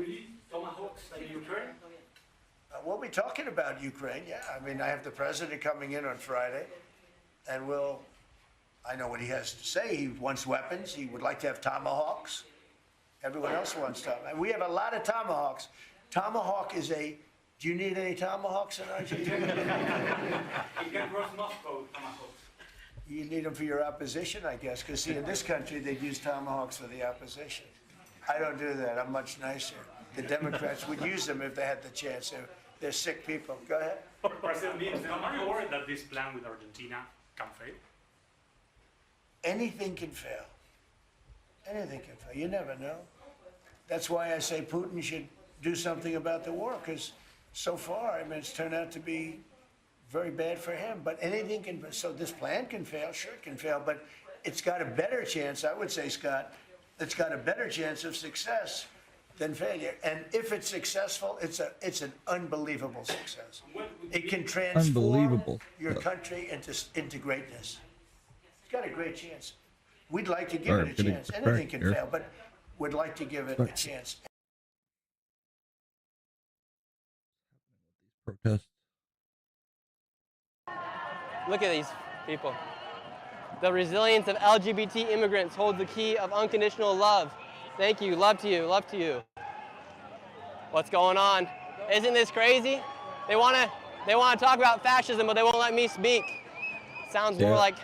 We'll be talking about Ukraine, yeah. I mean, I have the president coming in on Friday, and I know what he has to say. He wants weapons. He would like to have tomahawks. Everyone else wants tomahawks. We have a lot of tomahawks. Tomahawk is a, do you need any tomahawks in Argentina? You can cross Moscow with tomahawks. You need them for your opposition, I guess, because see, in this country, they'd use tomahawks for the opposition. I don't do that. I'm much nicer. The Democrats would use them if they had the chance. They're sick people. Go ahead. President, are you worried that this plan with Argentina can fail? Anything can fail. Anything can fail. You never know. That's why I say Putin should do something about the war, because so far, I mean, it's turned out to be very bad for him. But anything can, so this plan can fail, sure it can fail, but it's got a better chance, I would say, Scott, it's got a better chance of success than failure. And if it's successful, it's an unbelievable success. It can transform your country into greatness. It's got a great chance. We'd like to give it a chance. Anything can fail, but we'd like to give it a chance. Protests. Look at these people. The resilience of LGBT immigrants holds the key of unconditional love. Thank you. Love to you. Love to you. What's going on? Isn't this crazy? They want to talk about fascism, but they won't let me speak. Sounds more like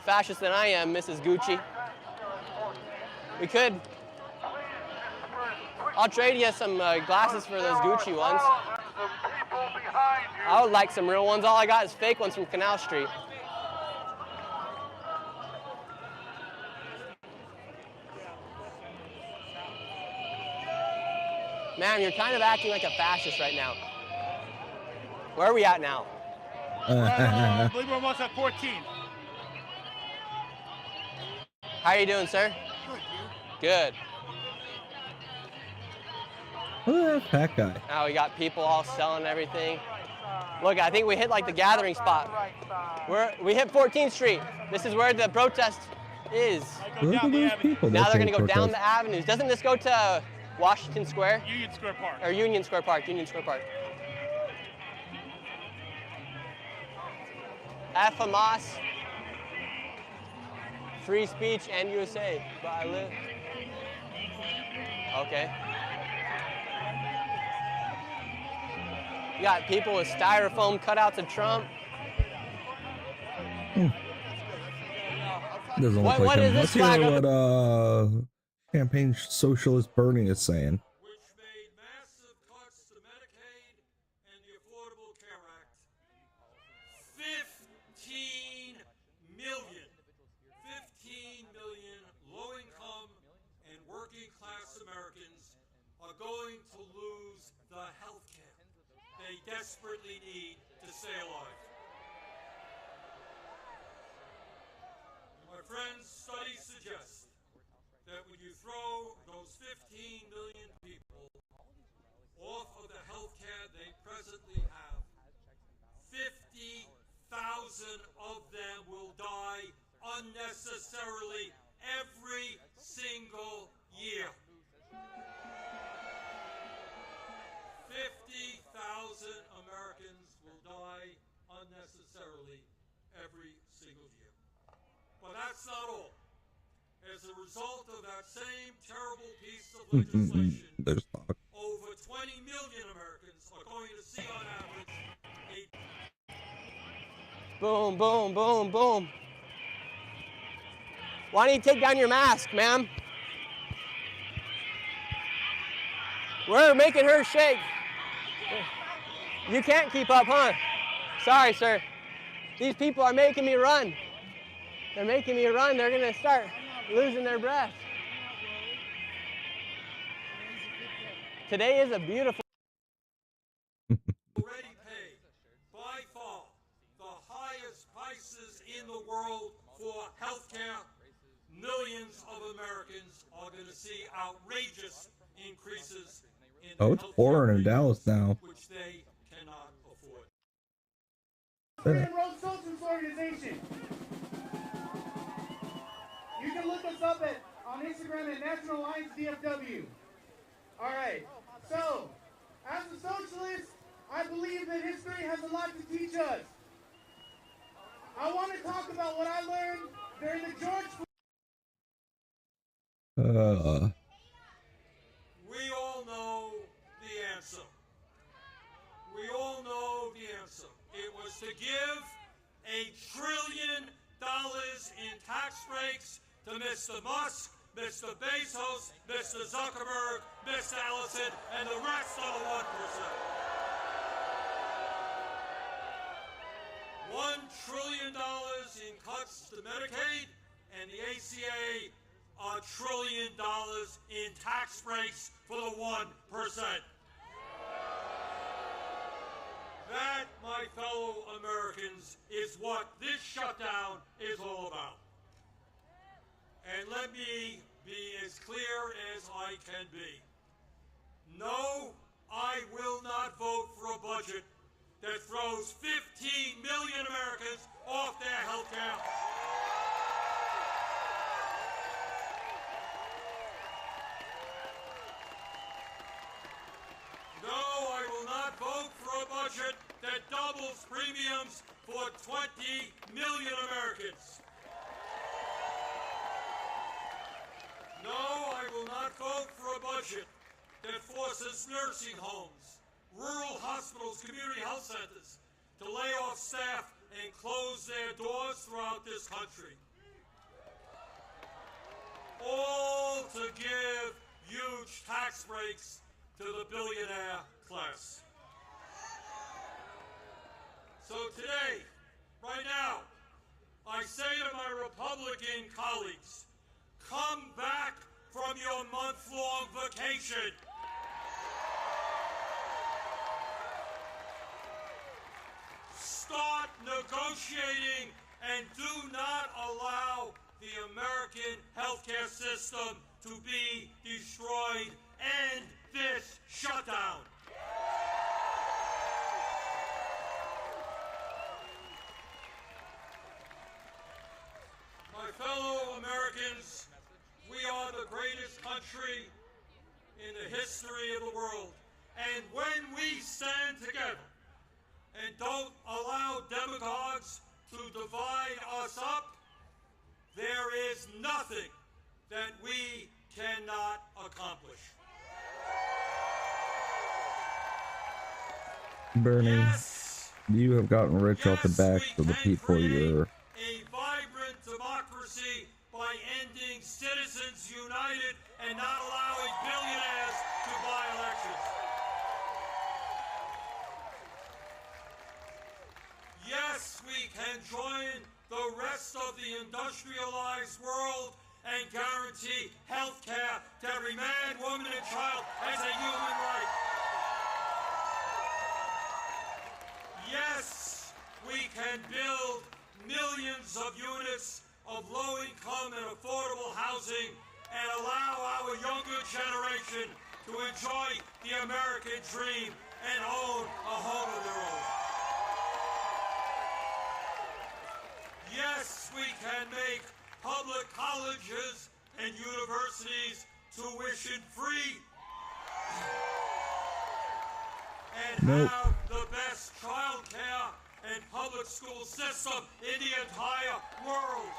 fascist than I am, Mrs. Gucci. We could. I'll trade you some glasses for those Gucci ones. I would like some real ones. All I got is fake ones from Canal Street. Ma'am, you're kind of acting like a fascist right now. Where are we at now? I believe we're almost at 14. How are you doing, sir? Good. Who's that guy? Now we got people all selling everything. Look, I think we hit like the gathering spot. We hit 14th Street. This is where the protest is. Look at those people. Now they're going to go down the avenues. Doesn't this go to Washington Square? Union Square Park. Or Union Square Park. Union Square Park. F Hamas. Free speech and USA. But I live. Okay. You got people with styrofoam cutouts of Trump. Doesn't look like him. Let's hear what campaign socialist Bernie is saying. Which made massive cuts to Medicaid and the Affordable Care Act. 15 million low-income and working-class Americans are going to lose the health care they desperately need to stay alive. My friends, studies suggest that when you throw those 15 million people off of the health care they presently have, 50,000 of them will die unnecessarily every single year. 50,000 Americans will die unnecessarily every single year. But that's not all. As a result of that same terrible piece of legislation, over 20 million Americans are going to see on average Boom, boom, boom, boom. Why don't you take down your mask, ma'am? We're making her shake. You can't keep up, huh? Sorry, sir. These people are making me run. They're making me run. They're going to start losing their breath. Today is a beautiful... already pay by far the highest prices in the world for health care. Millions of Americans are going to see outrageous increases in Oh, it's pouring in Dallas now. which they cannot afford. Free and Road Socialist Organization. You can look us up on Instagram at National Alliance DFW. All right. So, as a socialist, I believe that history has a lot to teach us. I want to talk about what I learned during the George. We all know the answer. We all know the answer. It was to give $1 trillion in tax breaks to Mr. Musk, Mr. Bezos, Mr. Zuckerberg, Mr. Ellison, and the rest of the 1%. $1 trillion in cuts to Medicaid, and the ACA $1 trillion in tax breaks for the 1%. That, my fellow Americans, is what this shutdown is all about. And let me be as clear as I can be. No, I will not vote for a budget that throws 15 million Americans off their health care. No, I will not vote for a budget that doubles premiums for 20 million Americans. No, I will not vote for a budget that forces nursing homes, rural hospitals, community health centers to lay off staff and close their doors throughout this country. All to give huge tax breaks to the billionaire class. So today, right now, I say to my Republican colleagues, come back from your month-long vacation. Start negotiating and do not allow the American healthcare system to be destroyed. End this shutdown. My fellow Americans, we are the greatest country in the history of the world. And when we stand together and don't allow demagogues to divide us up, there is nothing that we cannot accomplish. Bernie, Yes, you have gotten rich off the backs of the people you're a vibrant democracy Yes, we can join the rest of the industrialized world and guarantee health care to every man, woman, and child as a human right. Yes, we can build millions of units of low-income and affordable housing and allow our younger generation to enjoy the American dream and own a home of their own. Yes, we can make public colleges and universities tuition-free and have the best child care and public school system in the entire world.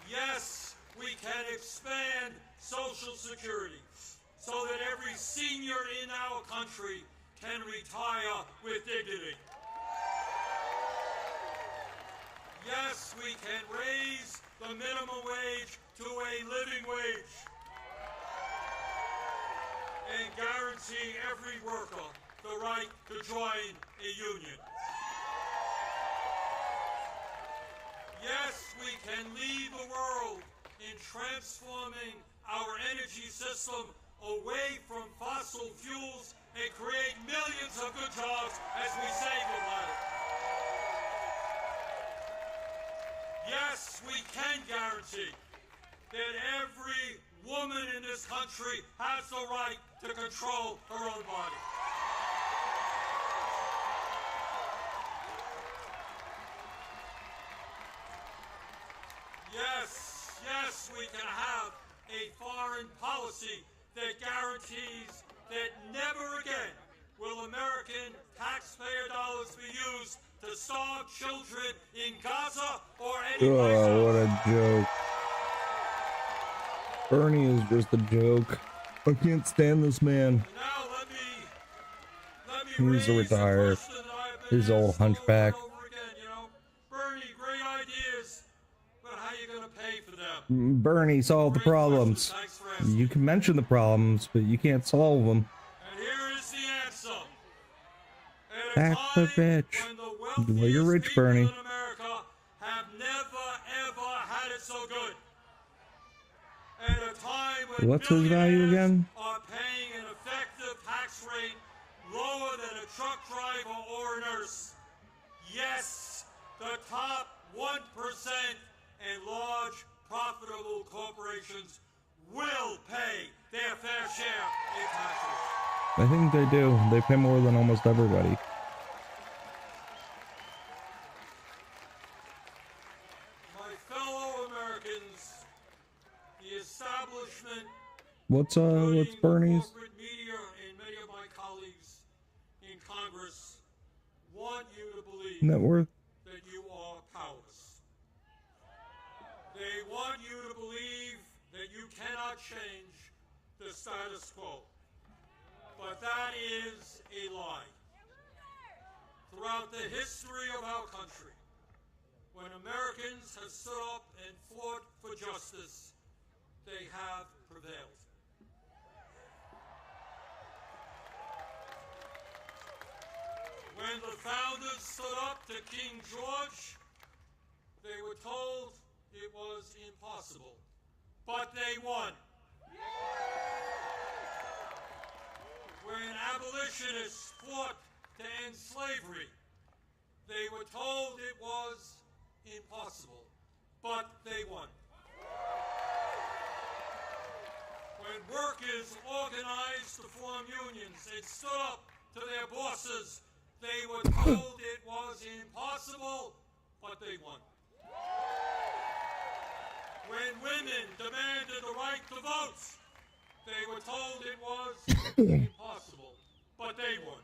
Yes, we can expand Social Security so that every senior in our country can retire with dignity. Yes, we can raise the minimum wage to a living wage and guarantee every worker the right to join a union. Yes, we can lead the world in transforming our energy system away from fossil fuels and create millions of good jobs as we save the planet. Yes, we can guarantee that every woman in this country has the right to control her own body. Yes, we can have a foreign policy that guarantees that never again will American taxpayer dollars be used to starve children in Gaza or anywhere else. Oh, what a joke. Bernie is just a joke. I can't stand this man. He needs to retire. His old hunchback. Bernie, solve the problems. You can mention the problems, but you can't solve them. Back the bitch. Well, you're rich, Bernie. Have never ever had it so good. At a time when What's his value again? are paying an effective tax rate lower than a truck driver or a nurse. Yes, the top 1% and large profitable corporations will pay their fair share in taxes. I think they do. They pay more than almost everybody. My fellow Americans, the establishment, What's Bernie's? corporate media, and many of my colleagues in Congress want you to believe Net worth? that you are powerless. They want you to believe that you cannot change the status quo. But that is a lie. Throughout the history of our country, when Americans have stood up and fought for justice, they have prevailed. When the founders stood up to King George, they were told it was impossible, but they won. When abolitionists fought to end slavery, they were told it was impossible, but they won. When workers organized to form unions and stood up to their bosses, they were told it was impossible, but they won. When women demanded the right to vote, they were told it was impossible, but they won.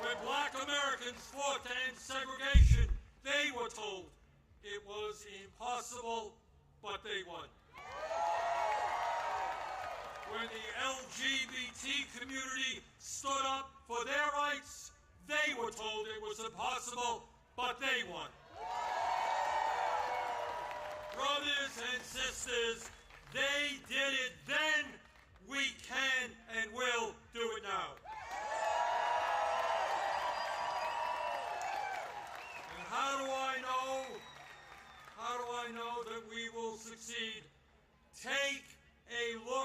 When black Americans fought to end segregation, they were told it was impossible, but they won. When the LGBT community stood up for their rights, they were told it was impossible, but they won. Brothers and sisters, they did it then, we can and will do it now.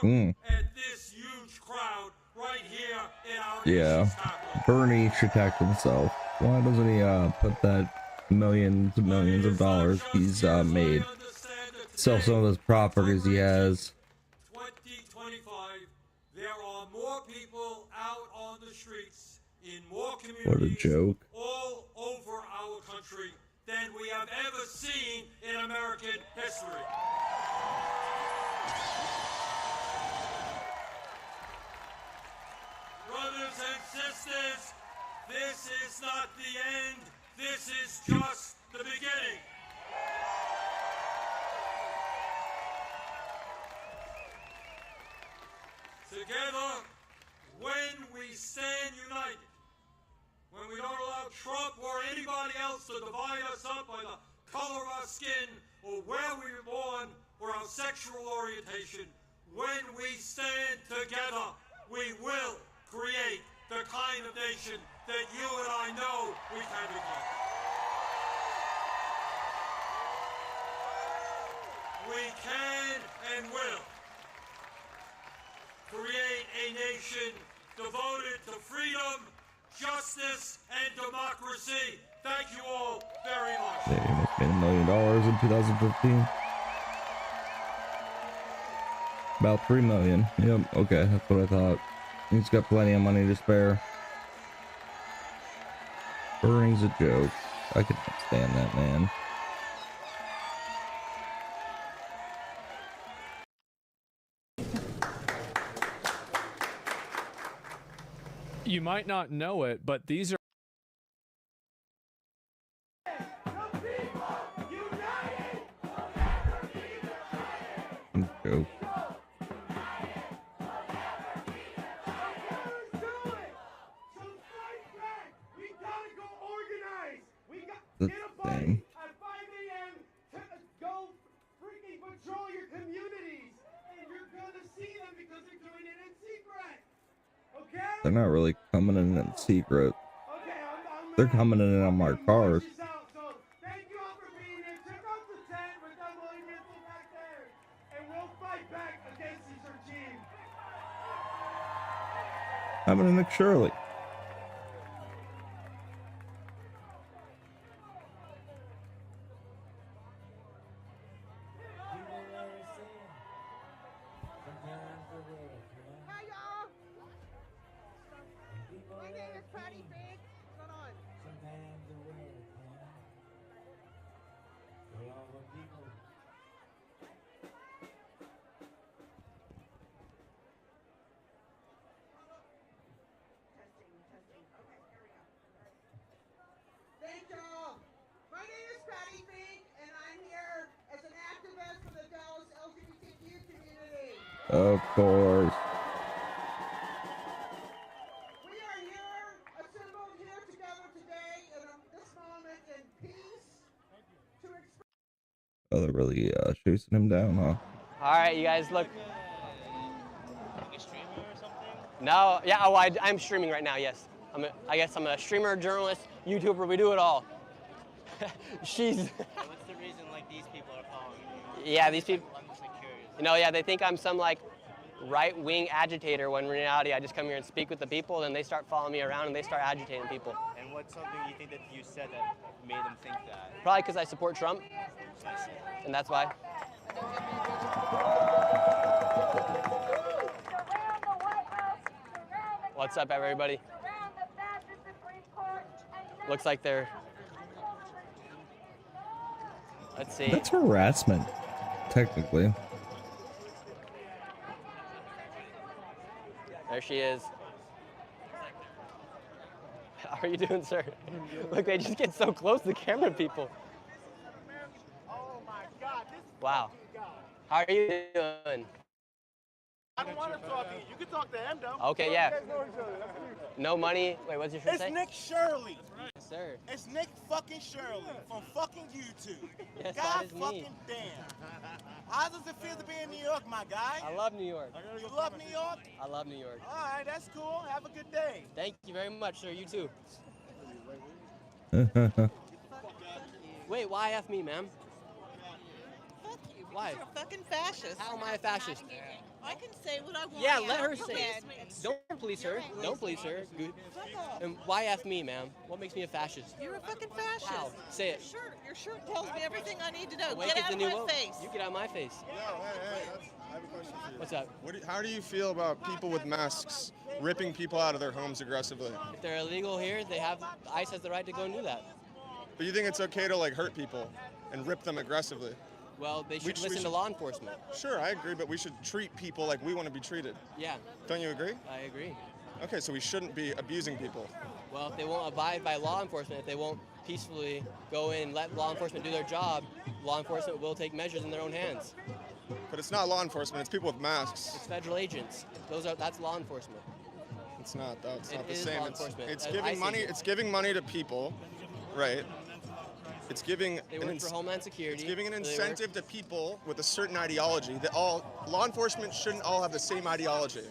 at this huge crowd right here in our Yeah, nation's capital. Bernie should tax himself. Why doesn't he put that millions and millions of dollars he's made, sell some of his properties he has? 2025, there are more people out on the streets in more What a communities joke. all over our country than we have ever seen in American history. Brothers and sisters, this is not the end. This is just the beginning. Together, when we stand united, when we don't allow Trump or anybody else to divide us up by the color of our skin or where we were born or our sexual orientation, when we stand together, we will create the kind of nation that you and I know we can become. We can and will create a nation devoted to freedom, justice, and democracy. Thank you all very much. They almost made $1 million in 2015. About $3 million. Yep. Okay, that's what I thought. He's got plenty of money to spare. Bernie's a joke. I could not stand that man. You might not know it, but these are Joke. That's the thing. At 5 a.m. Go freaking patrol your communities, and you're gonna see them because they're doing it in secret. Okay? They're not really coming in secret. They're coming in on my cars. Thank you all for being here. Check out the tent with that monumental back there, and we'll fight back against this regime. Coming in McShirley. Hi, y'all. My name is Patty Big. Hold on. Thank y'all. My name is Patty Big, and I'm here as an activist for the Dallas LGBTQ community. Of course. We are here, assembled here together today in this moment in peace to express. Oh, they're really chasing him down, huh? All right, you guys look. No, yeah, oh, I'm streaming right now, yes. I guess I'm a streamer, journalist, YouTuber, we do it all. She's. What's the reason like these people are following you? Yeah, these people. I'm just like curious. You know, yeah, they think I'm some like right-wing agitator when in reality I just come here and speak with the people, and they start following me around and they start agitating people. And what's something you think that you said that made them think that? Probably because I support Trump, I see. and that's why. What's up, everybody? Looks like they're. Let's see. That's harassment, technically. There she is. How are you doing, sir? Look, they just get so close to the camera people. Wow. How are you doing? I don't want to talk to you. You can talk to him, though. Okay, yeah. No money. Wait, what's your shirt It's say? Nick Shirley. Yes, sir. It's Nick fucking Shirley from fucking YouTube. Yes, God that is me. fucking damn. How does it feel to be in New York, my guy? I love New York. You love New York? I love New York. All right, that's cool. Have a good day. Thank you very much, sir. You too. Wait, why me, ma'am? Fuck you. Why? You're a fucking fascist. How am I a fascist? I can say what I want. Yeah, let her You say it. police me. Don't police her. Don't police her. Good. And why F me, ma'am? What makes me a fascist? You're a fucking fascist. How? Say it. Your shirt tells me everything I need to know. Awake Get is out the of new my woke. face. You get out of my face. I have a question for you. What's up? How do you feel about people with masks ripping people out of their homes aggressively? If they're illegal here, ICE has the right to go and do that. But you think it's okay to like hurt people and rip them aggressively? Well, they should listen to law enforcement. Sure, I agree, but we should treat people like we want to be treated. Yeah. Don't you agree? I agree. Okay, so we shouldn't be abusing people. Well, if they won't abide by law enforcement, if they won't peacefully go in and let law enforcement do their job, law enforcement will take measures in their own hands. But it's not law enforcement, it's people with masks. It's federal agents. That's law enforcement. It's not though, it's not the is same. law It's enforcement. giving money, it's giving money to people, right? It's giving They work for Homeland Security. It's giving an They work- incentive to people with a certain ideology. That all law enforcement shouldn't all have the same ideology.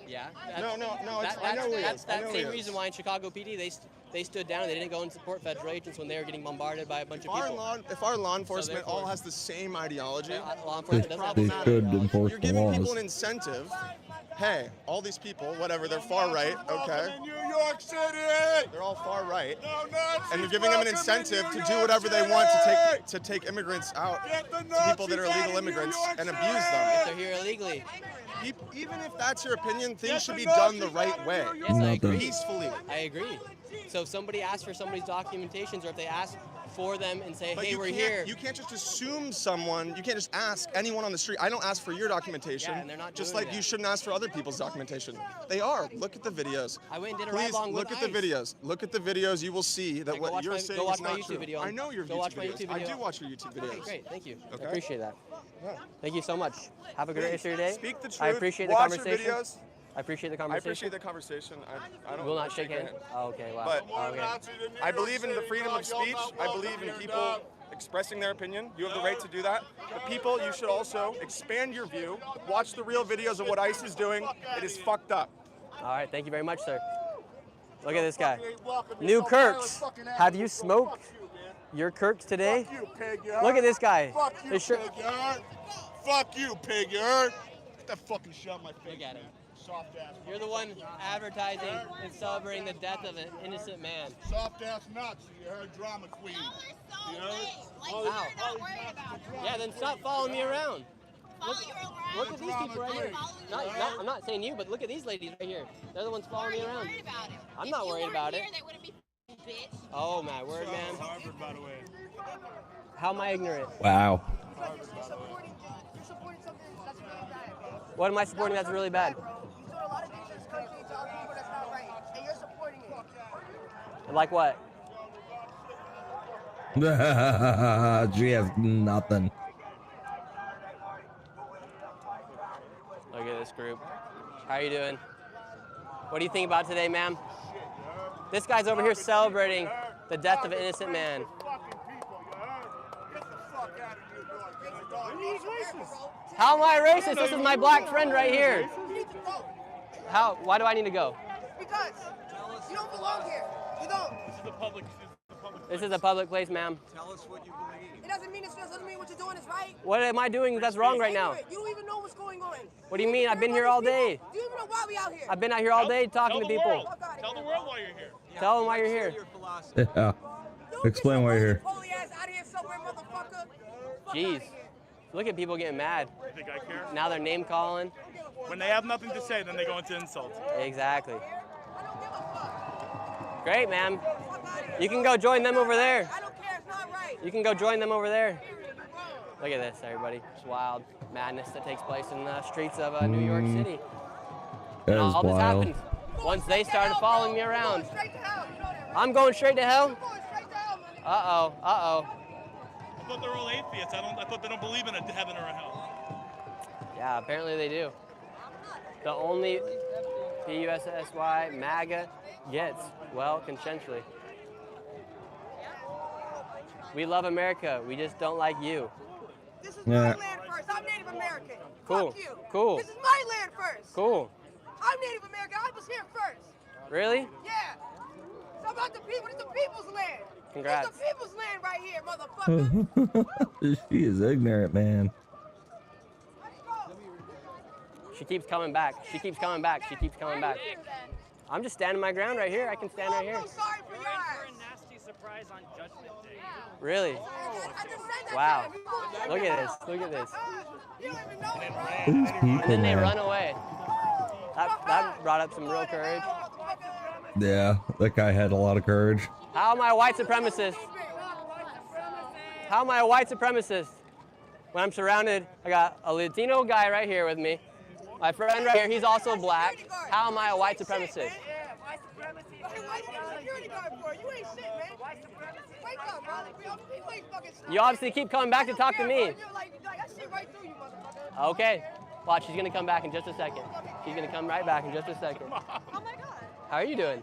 Yeah. No, it's, That, I know he that's is. I that know same he reason is. why in Chicago PD they stood down and they didn't go and support federal agents when they were getting bombarded by a bunch of people. If our law enforcement all has the same ideology, law enforcement doesn't have the They same should ideology. enforce you're the giving people laws. an incentive. Hey, all these people, whatever, they're far right, okay? New York City. They're all far right. No Nazis And you're giving them an welcome in incentive New to do York whatever they City. want to take immigrants out, Get the to people that are Nazis out illegal of New immigrants, York and City. abuse If them. they're here illegally. Even if that's your opinion, things Get should the be done the Nazis right out of way. New Yes, I agree. Peacefully. I agree. So if somebody asks for somebody's documentations, or if they ask for them and say, But "Hey, you we're can't, here," You can't just assume someone. You can't just ask anyone on the street. I don't ask for your documentation. Yeah, and they're not just doing like that. you shouldn't ask for other people's documentation. They are. Look at the videos. I went and did a Please ride-along look with at the ICE. videos. Look at the videos. You will see that Go what watch you're my- saying go watch is my not YouTube true. video. I know your Go YouTube watch my videos. YouTube I video. do watch your YouTube videos. Okay, great. Thank you. Okay. I appreciate that. Yeah. Thank you so much. Have a great Please, rest of your day. Speak the truth. I appreciate the Watch your conversation. videos. I appreciate the I conversation. appreciate the conversation. I don't Will not shake your hands. Oh, okay. Wow. But okay. I believe in the freedom of speech. I believe in people expressing their opinion. You have the right to do that. But people, you should also expand your view. Watch the real videos of what ICE is doing. It is fucked up. All right. Thank you very much, sir. Look at this guy. New Kirks. Have you smoked your Kirks today? Fuck you, pig, you Look heard? at this guy. Fuck you, His shirt- pig, you heard? Fuck you, pig, you heard? Get that fucking shit out my face. Look at him. Soft ass. You're the one advertising and celebrating the death of an innocent man. Soft ass nuts. You heard? Drama queen. You heard? Wow. Yeah, then stop following me around. Look at these people right here. I'm not saying you, but look at these ladies right here. They're the ones following me around. I'm not worried about it. Oh my word, man. Harvard, by the way. How am I ignorant? Wow. What am I supporting that's really bad? Like what? She has nothing. Look at this group. How are you doing? What do you think about today, ma'am? This guy's over here celebrating the death of an innocent man. How am I racist? This is my black friend right here. How? Why do I need to go? Because you don't belong here. You don't. This is a public place, ma'am. Tell us what you believe. It doesn't mean what you're doing is right. What am I doing that's wrong right now? You don't even know what's going on. What do you mean? I've been here all day. Do you even know why we out here? I've been out here all day talking to people. Tell the world why you're here. Tell them why you're here. Yeah. Explain why you're here. Holy ass out here somewhere, motherfucker. Jeez. Look at people getting mad. You think I care? Now they're name calling. When they have nothing to say, then they go into insults. Exactly. Great, ma'am. You can go join them over there. I don't care. It's not right. You can go join them over there. Look at this, everybody. It's wild madness that takes place in the streets of New York City. That And is all this wild. happened once they started following me around. I'm going straight to hell. Uh-oh, uh-oh. I thought they're all atheists. I thought they don't believe in a heaven or a hell. Yeah, apparently they do. The only PUSSY MAGA gets, well, consensually. We love America. We just don't like you. This is Yeah. my land first. I'm Native American. Cool. Fuck you. Cool. This is my land first. Cool. I'm Native American. I was here first. Really? Yeah. It's about the people. It's the people's land. Congrats. It's the people's land right here, motherfucker. She is ignorant, man. She keeps coming back. She keeps coming back. She keeps coming back. I'm just standing my ground right here. I can stand right here. You're in for a nasty surprise on Judgment Day. Really? Wow. Look at this. Look at this. These people, And then they man. run away. That brought up some real courage. Yeah, that guy had a lot of courage. How am I a white supremacist? How am I a white supremacist? When I'm surrounded, I got a Latino guy right here with me. My friend right here, he's also black. How am I a white supremacist? You obviously keep coming back to talk to me. Okay. Watch, she's gonna come back in just a second. She's gonna come right back in just a second. How are you doing?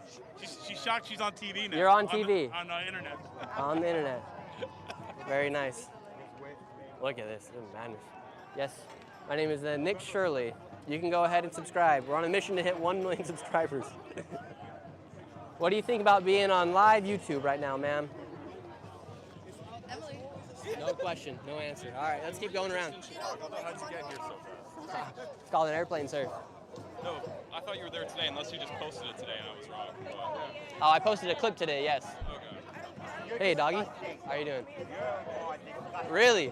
She's shocked she's on TV now. You're on TV. On the internet. On the internet. Very nice. Look at this. This is madness. Yes, my name is Nick Shirley. You can go ahead and subscribe. We're on a mission to hit 1 million subscribers. What do you think about being on live YouTube right now, ma'am? Emily. No question, no answer. All right, let's keep going around. How'd you get here so fast? It's called an airplane, sir. No, I thought you were there today, unless you just posted it today and I was wrong. But, Oh, I posted a clip today, yes. okay. Hey, doggy. How are you doing? Really?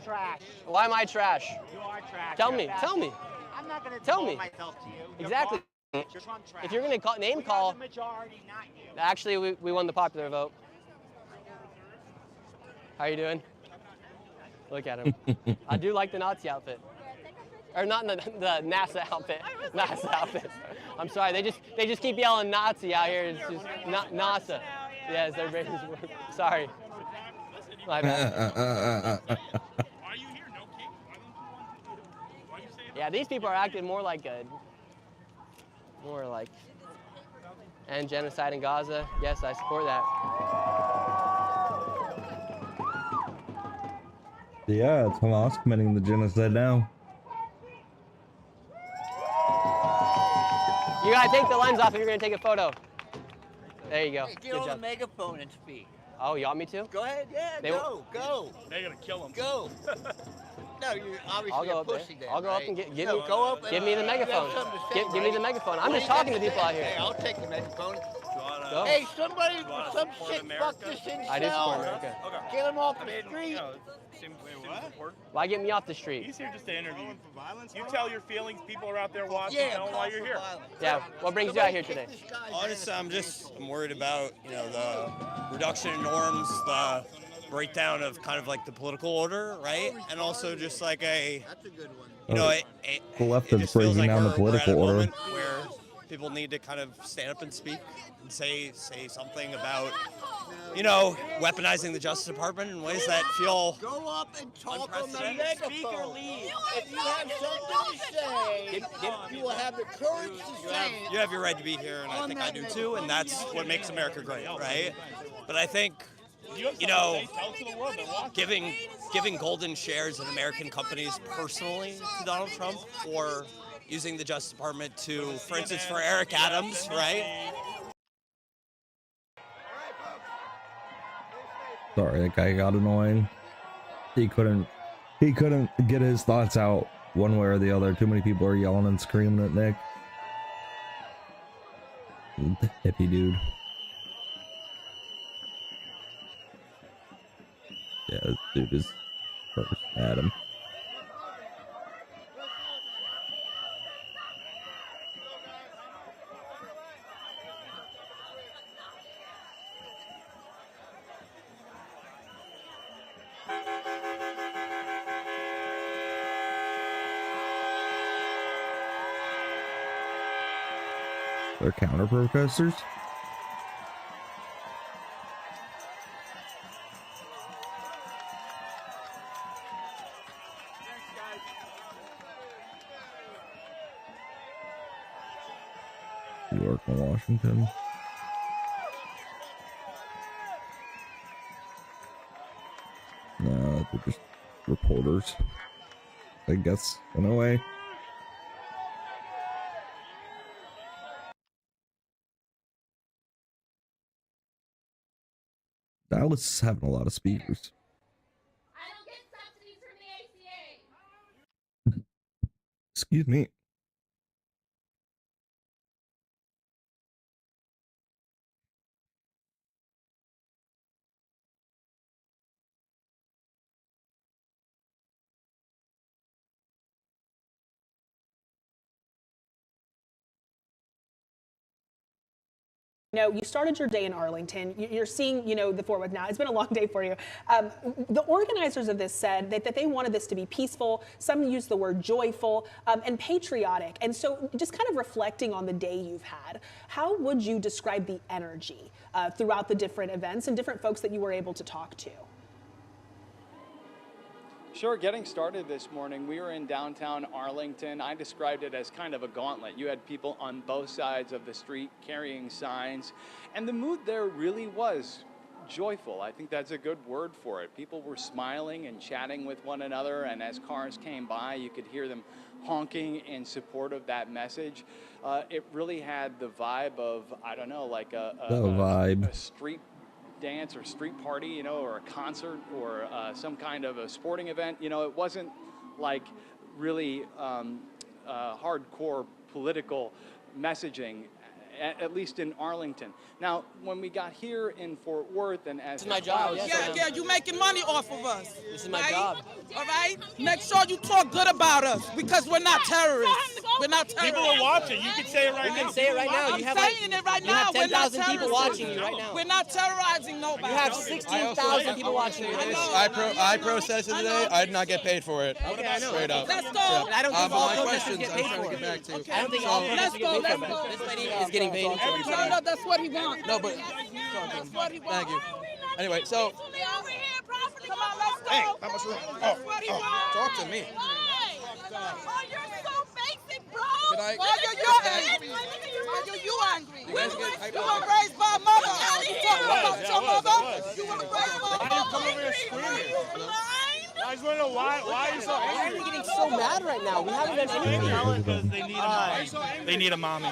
Trash. Why am I trash? You are trash. Tell You're me, trash. tell me. I'm not going to Tell tell me. myself to you. You're Exactly. garbage. You're trash. If you're going to name We call, got the majority, not you. actually, we won the popular vote. How you doing? Look at him. I do like the Nazi outfit. Or not the NASA outfit. NASA outfit. I'm sorry, they just keep yelling Nazi out here. It's just NASA. Yes, everybody's sorry. My bad. Yeah, these people are acting more like and genocide in Gaza. Yes, I support that. Yeah, it's Hamas committing the genocide now. You gotta take the lens off if you're gonna take a photo. There you go. Hey, Good get on the job. megaphone and speak. Oh, you want me to? Go ahead, yeah, They go. They're gonna kill him. Go. No, you're I'll obviously go a up there. pussy then, I'll go up right? and give No, me go up give me the you have megaphone. something to say, Give me right? the megaphone. I'm What just do you talking to got people out say? here. Hey, I'll take the megaphone. Go. Hey, somebody, wanna some support shit America? fucked this in I do support cell. America. Get him off the street. Seems important. Why get me off the street? He's here just to interview. You tell your feelings. People are out there watching. Yeah, Tell them why you're here. Yeah. What brings you out here today? Honestly, I'm worried about, the reduction in norms, the breakdown of kind of like the political order, right? And also just like That's a good one. The left is just feels breaking like down the we're at a political order. moment where people need to kind of stand up and speak and say something about, weaponizing the Justice Department in ways that feel Go up and talk on the unprecedented. megaphone. If you have something to say, you will have the courage to say it. You have your right to be here, and I think I do too, and that's what makes America great, right? But I think, giving golden shares in American companies personally to Donald Trump, or using the Justice Department to, for instance, for Eric Adams, right? Sorry, that guy got annoying. He couldn't get his thoughts out one way or the other. Too many people are yelling and screaming at Nick. The hippie dude. Yeah, this dude is first Adam. They're counter protesters. New York and Washington. No, they're just reporters, I guess, in a way. Dallas is having a lot of speakers. Excuse me. You know, you started your day in Arlington. You're seeing, you know, the Fort Worth now. It's been a long day for you. The organizers of this said that they wanted this to be peaceful. Some used the word joyful and patriotic. And so just kind of reflecting on the day you've had, how would you describe the energy throughout the different events and different folks that you were able to talk to? Sure, getting started this morning, we were in downtown Arlington. I described it as kind of a gauntlet. You had people on both sides of the street carrying signs, and the mood there really was joyful. I think that's a good word for it. People were smiling and chatting with one another, and as cars came by, you could hear them honking in support of that message. It really had the vibe of, I don't know, like a street dance or street party, you know, or a concert or some kind of a sporting event. You know, it wasn't like really hardcore political messaging, at least in Arlington. Now, when we got here in Fort Worth, and as this is my job. Yeah, you making money off of us. This is my job. All right? Make sure you talk good about us because we're not terrorists. We're not terrorists. People are watching. You can say it right now. You can say it right now. I'm saying it right now. You have 10,000 people watching you right now. We're not terrorizing nobody. You have 16,000 people watching you. I protested today. I did not get paid for it. Okay, I know. Straight up. Let's go. I don't think all my protesters questions, get I'm paid trying to for get back to. it. I don't think all protesters get paid for it. This lady is getting paid. No, that's what he wants. No, but That's what he wants. thank you. Anyway, so Come on, let's go. hey, how much room? Talk to me. Oh, you're so basic, bro. Can I- Why are you angry? Why are you angry? You guys get- You were raised by a mother. You talking about your mother? You were raised by a mother. I didn't come over here screaming. I just want to know why are you so Why are angry? you getting so mad right now? We haven't done anything. Because they need a mommy. They need a mommy.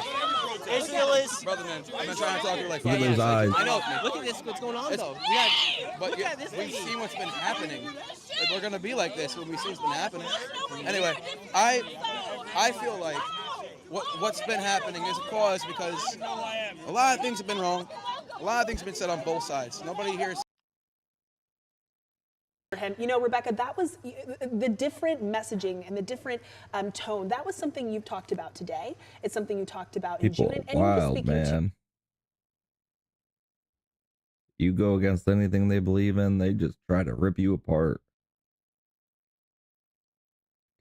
Israel is. Brother, man, I've been trying to talk to you like Look at 5 those minutes. eyes. I know. Look at this. What's going on though? We had, but Look at this we've lady. seen what's been happening. Like, we're gonna be like this when we see what's been happening. Anyway, I feel like what's been happening is a cause because a lot of things have been wrong. A lot of things have been said on both sides. Nobody here is. Him. You know, Rebecca, that was the different messaging and the different tone. That was something you've talked about today. It's something you talked about in People June. are And you were wild, speaking to man. You go against anything they believe in, they just try to rip you apart.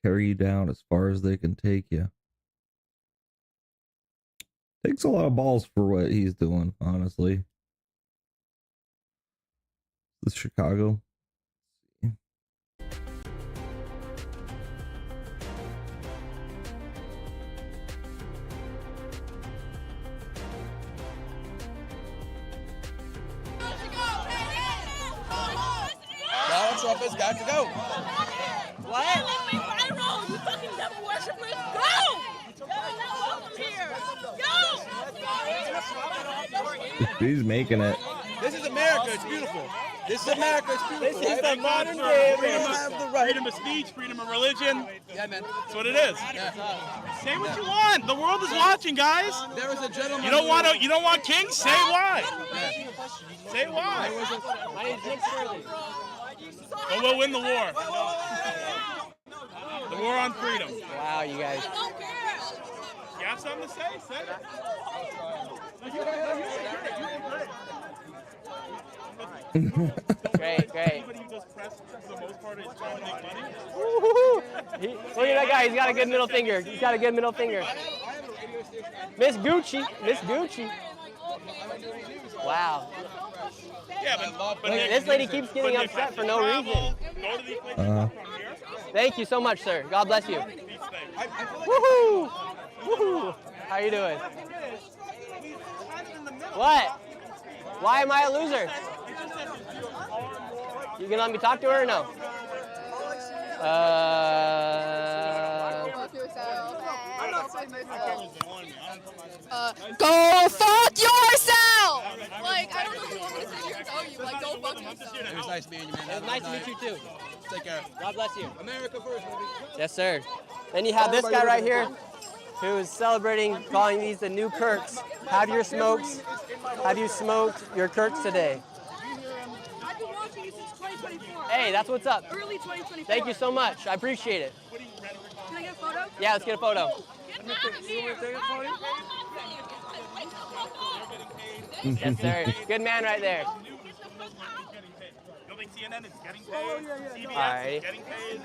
Carry you down as far as they can take you. Takes a lot of balls for what he's doing, honestly. This is Chicago. Donald Trump has got to go. What? You fucking devil worshippers. Go! Welcome here. Go! He's making it. This is America. It's beautiful. This is America. It's beautiful. This is the modern day America. Freedom of speech, freedom of religion. Yeah, man. That's what it is. Yeah. Say what you want. The world is watching, guys. There was a gentleman. You don't want kings? Say why. Say why. My name's Nick Shirley. But we'll win the war. The war on freedom. Wow, you guys. You have something to say? Say it. Great. Anybody who does press, for the most part, is trying to make money. Look at that guy. He's got a good middle finger. Miss Gucci. Wow. Yeah, but Look, this lady keeps getting upset for no reason. Go to these places from here. Thank you so much, sir. God bless you. Woohoo! Woohoo! How you doing? What? Why am I a loser? You gonna let me talk to her or no? Go fuck yourself! Like, I don't know what you want me to sit here and tell you. Like, go fuck It was nice meeting you, man. It was nice to meet you too. Take care. God bless you. America first, baby. Yes, sir. Then you have this guy right here who is celebrating, calling these the new Kirks. Have your smokes. Have you smoked your Kirks today? I've been watching you since 2024. Hey, that's what's up. Early 2024. Thank you so much. I appreciate it. Can I get a photo? Yeah, let's get a photo. Yes, sir. Good man right there. CNN is getting paid. CBS Alright. is getting paid.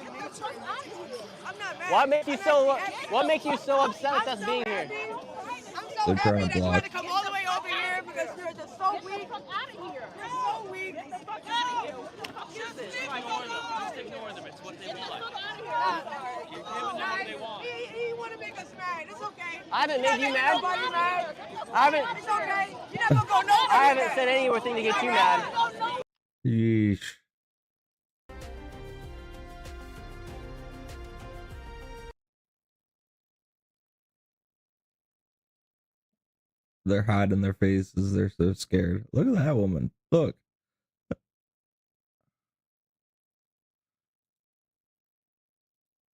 I'm not mad. What makes you so upset with us being here? They're trying to That you had block. to come all the way over here because you're just so weak. You're so weak. Get the fuck out of here. Just ignore them. It's what they want. You're giving them what they want. He want to make us mad. It's okay. I haven't made you mad. Nobody mad. I haven't. It's okay. You're not gonna go nowhere. I haven't said anything to get you mad. Yeesh. They're hiding their faces. They're so scared. Look at that woman. Look.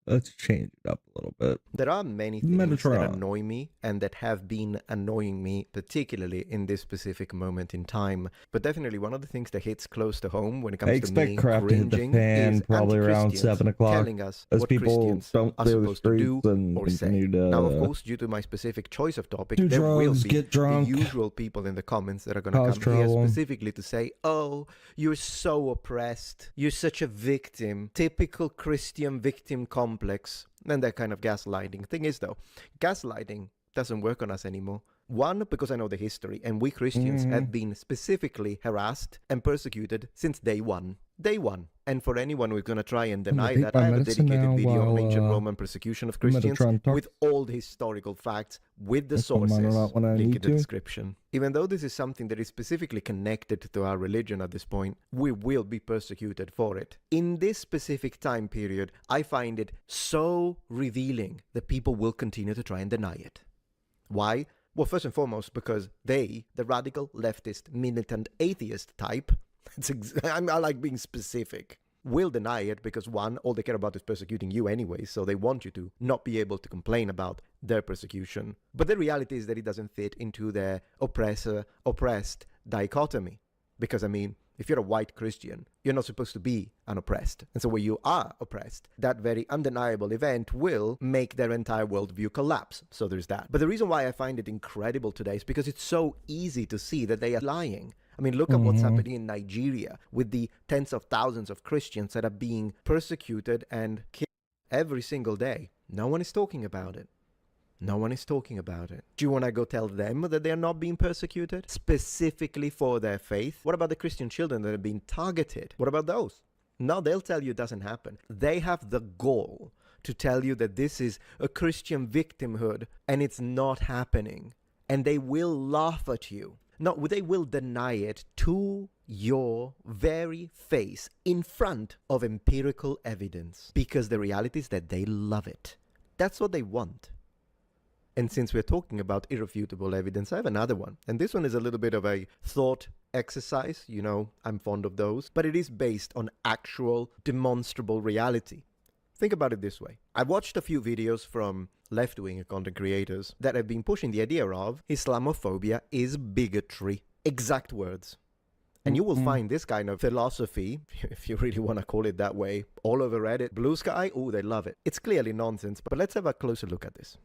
Let's change it up a little bit. There are many things that Metatron. annoy me and that have been annoying me, particularly in this specific moment in time. But definitely one of the things that hits close to home when it comes I to expect me Kraft to hit the cringing fan is probably around anti-Christians 7 o'clock telling us as what people Christians don't are clear the supposed to do streets and or say. continue to Now, of course, due to my specific choice of topic, do there will drugs, be get drunk, the usual people in the comments that are going to cause come here trouble. specifically to say, oh, you're so oppressed, you're such a victim, typical Christian victim complex, and that kind of gaslighting. Thing is, though, gaslighting doesn't work on us anymore. One, because I know the history, and we Christians have been specifically harassed and persecuted since day one. Day one. And for anyone who's going to try and deny take that, my I have a medicine dedicated now video on while, ancient Roman persecution of Christians Metatron talks. with all the historical facts, with the If I'm on sources, or not when I link need in the to. description. Even though this is something that is specifically connected to our religion at this point, we will be persecuted for it. In this specific time period, I find it so revealing that people will continue to try and deny it. Why? Well, first and foremost, because they, the radical, leftist, militant, atheist type, I like being specific, will deny it because, one, all they care about is persecuting you anyway, so they want you to not be able to complain about their persecution. But the reality is that it doesn't fit into their oppressor-oppressed dichotomy. Because, I mean, if you're a white Christian, you're not supposed to be unoppressed. And so when you are oppressed, that very undeniable event will make their entire worldview collapse. So there's that. But the reason why I find it incredible today is because it's so easy to see that they are lying. I mean, look at what's happening in Nigeria with the tens of thousands of Christians that are being persecuted and killed every single day. No one is talking about it. No one is talking about it. Do you want to go tell them that they're not being persecuted specifically for their faith? What about the Christian children that are being targeted? What about those? No, they'll tell you it doesn't happen. They have the goal to tell you that this is a Christian victimhood and it's not happening. And they will laugh at you. No, they will deny it to your very face in front of empirical evidence. Because the reality is that they love it. That's what they want. And since we're talking about irrefutable evidence, I have another one. And this one is a little bit of a thought exercise. You know, I'm fond of those. But it is based on actual demonstrable reality. Think about it this way. I watched a few videos from left-wing content creators that have been pushing the idea of Islamophobia is bigotry. Exact words. And you will find this kind of philosophy, if you really want to call it that way, all over Reddit. Blue Sky, oh, they love it. It's clearly nonsense, but let's have a closer look at this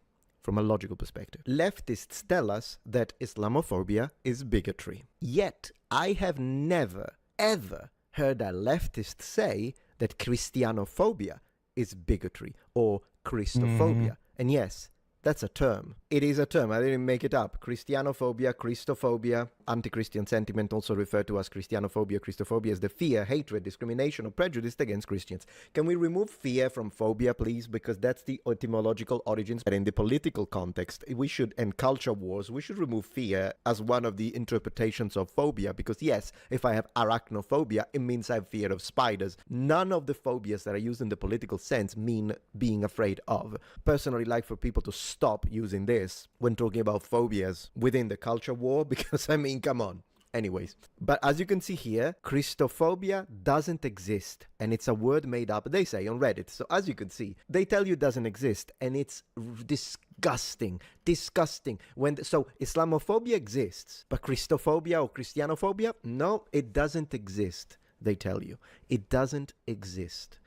from a logical perspective. Leftists tell us that Islamophobia is bigotry. Yet, I have never, ever heard a leftist say that Christianophobia is bigotry or Christophobia. And yes, that's a term. It is a term. I didn't make it up. Christianophobia, Christophobia, anti-Christian sentiment, also referred to as Christianophobia. Christophobia is the fear, hatred, discrimination, or prejudice against Christians. Can we remove fear from phobia, please? Because that's the etymological origins. But in the political context, we should, and culture wars, we should remove fear as one of the interpretations of phobia. Because yes, if I have arachnophobia, it means I have fear of spiders. None of the phobias that are used in the political sense mean being afraid of. Personally, like for people to stop using this when talking about phobias within the culture war, because I mean, come on. Anyways, but as you can see here, Christophobia doesn't exist, and it's a word made up, they say, on Reddit. So as you can see, they tell you it doesn't exist, and it's disgusting. So Islamophobia exists, but Christophobia or Christianophobia, no, it doesn't exist, they tell you. It doesn't exist.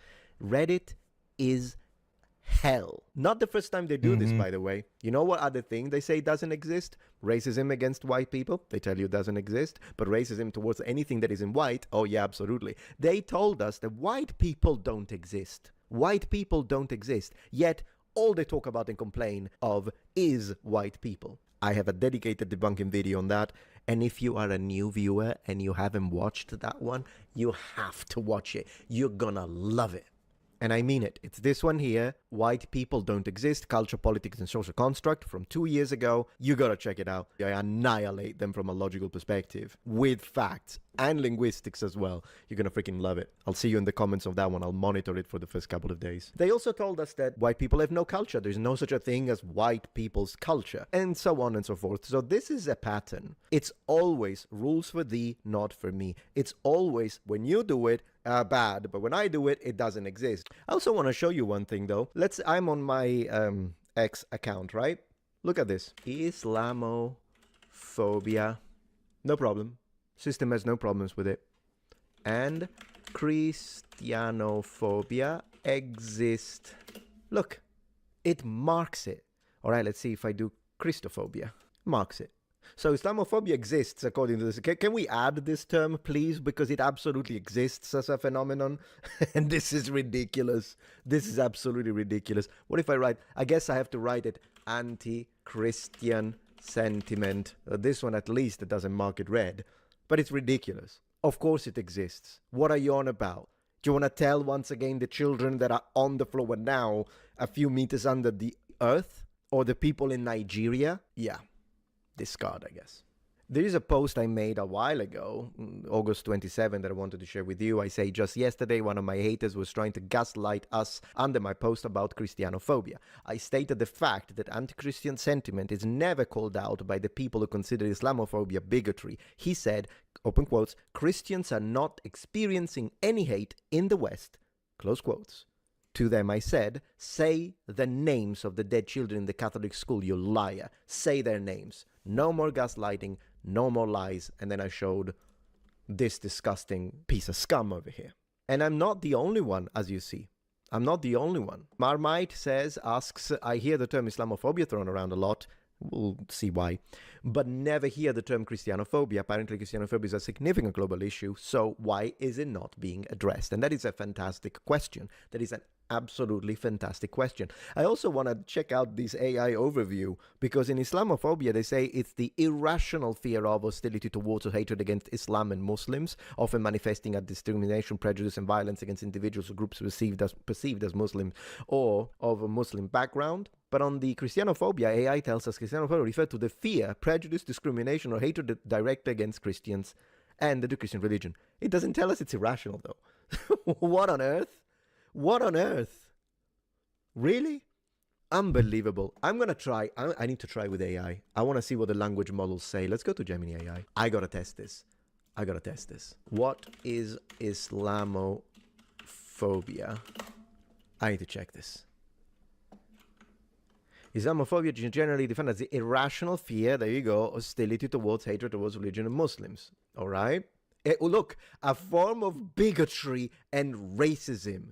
Reddit is hell. Not the first time they do this, by the way. You know what other thing they say doesn't exist? Racism against white people. They tell you it doesn't exist. But racism towards anything that isn't white, oh yeah, absolutely. They told us that white people don't exist. White people don't exist. Yet, all they talk about and complain of is white people. I have a dedicated debunking video on that. And if you are a new viewer and you haven't watched that one, you have to watch it. You're gonna love it. And I mean it. It's this one here. White people don't exist. Culture, politics, and social construct from 2 years ago. You gotta check it out. I annihilate them from a logical perspective with facts and linguistics as well. You're gonna freaking love it. I'll see you in the comments of that one. I'll monitor it for the first couple of days. They also told us that white people have no culture. There's no such a thing as white people's culture, and so on and so forth. So this is a pattern. It's always rules for thee, not for me. It's always when you do it, bad, but when I do it, it doesn't exist. I also want to show you one thing though. I'm on my X account, right? Look at this. Islamophobia. No problem. System has no problems with it. And Christianophobia exist. Look, it marks it. All right, let's see if I do Christophobia. Marks it. So Islamophobia exists according to this. Can we add this term, please? Because it absolutely exists as a phenomenon. And this is ridiculous. This is absolutely ridiculous. What if I write, I guess I have to write it, anti-Christian sentiment. This one at least it doesn't mark it red. But it's ridiculous. Of course it exists. What are you on about? Do you want to tell once again the children that are on the floor now, a few meters under the earth? Or the people in Nigeria? Yeah. Discard, I guess. There is a post I made a while ago, August 27, that I wanted to share with you. I say just yesterday one of my haters was trying to gaslight us under my post about Christianophobia. I stated the fact that anti-Christian sentiment is never called out by the people who consider Islamophobia bigotry. He said, open quotes, Christians are not experiencing any hate in the West, close quotes. To them I said, say the names of the dead children in the Catholic school, you liar. Say their names. No more gaslighting, no more lies. And then I showed this disgusting piece of scum over here. And I'm not the only one, as you see. I'm not the only one. Marmite asks, I hear the term Islamophobia thrown around a lot. We'll see why. But never hear the term Christianophobia. Apparently Christianophobia is a significant global issue. So why is it not being addressed? And that is a fantastic question. That is an absolutely fantastic question. I also want to check out this AI overview, because in Islamophobia they say it's the irrational fear of hostility towards or hatred against Islam and Muslims, often manifesting as discrimination, prejudice, and violence against individuals or groups perceived as Muslims or of a Muslim background. But on the Christianophobia, AI tells us Christianophobia refers to the fear, prejudice, discrimination, or hatred directed against Christians and the Christian religion. It doesn't tell us it's irrational, though. What on earth? What on earth? Really? Unbelievable. I'm going to try. I need to try with AI. I want to see what the language models say. Let's go to Gemini AI. I got to test this. What is Islamophobia? I need to check this. Islamophobia is generally defined as the irrational fear, there you go, hostility towards, hatred towards religion and Muslims. All right? Look, a form of bigotry and racism.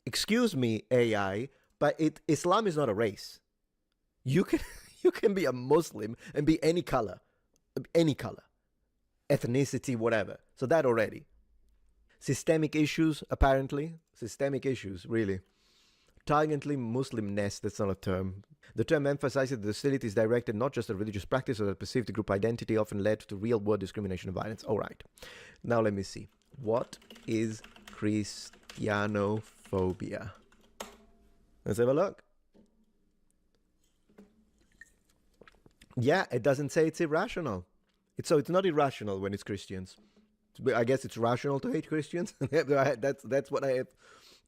Excuse me, AI, but Islam is not a race. You can be a Muslim and be any color, ethnicity, whatever. So that already. Systemic issues, apparently. Systemic issues, really. Targetly Muslimness, that's not a term. The term emphasizes that hostility is directed not just at religious practice or at perceived group identity, often led to real-world discrimination and violence. All right. Now let me see. What is Christianophobia? Let's have a look. Yeah, it doesn't say it's irrational. It's not irrational when it's Christians. I guess it's rational to hate Christians. That's what I have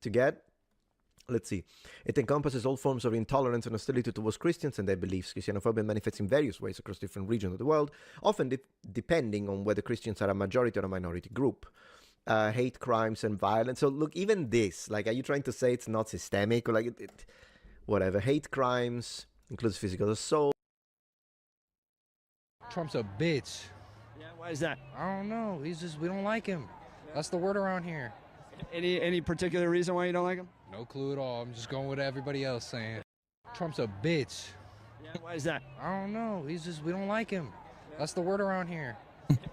to get. Let's see. It encompasses all forms of intolerance and hostility towards Christians and their beliefs. Christianophobia manifests in various ways across different regions of the world, often depending on whether Christians are a majority or a minority group. Hate crimes and violence. So look, even this, like, are you trying to say it's not systemic? Or like, whatever. Hate crimes includes physical assault. Trump's a bitch. Yeah, why is that? I don't know. We don't like him. That's the word around here. Any particular reason why you don't like him? No clue at all. I'm just going with everybody else saying. Trump's a bitch. Yeah, why is that? I don't know. We don't like him. That's the word around here.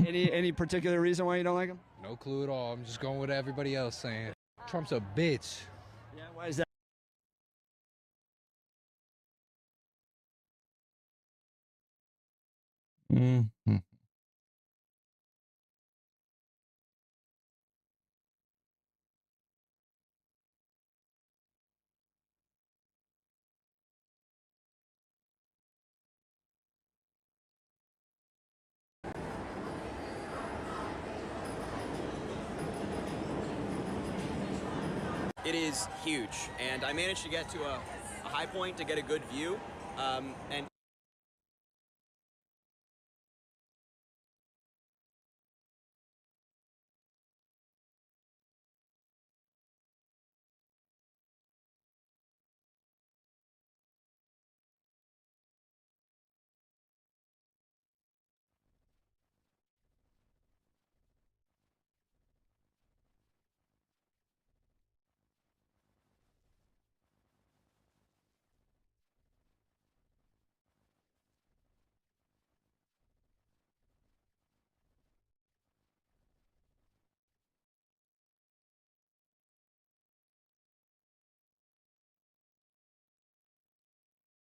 Any particular reason why you don't like him? No clue at all. I'm just going with everybody else saying. Trump's a bitch. Yeah, why is that? Mm-hmm. It is huge, and I managed to get to a high point to get a good view, and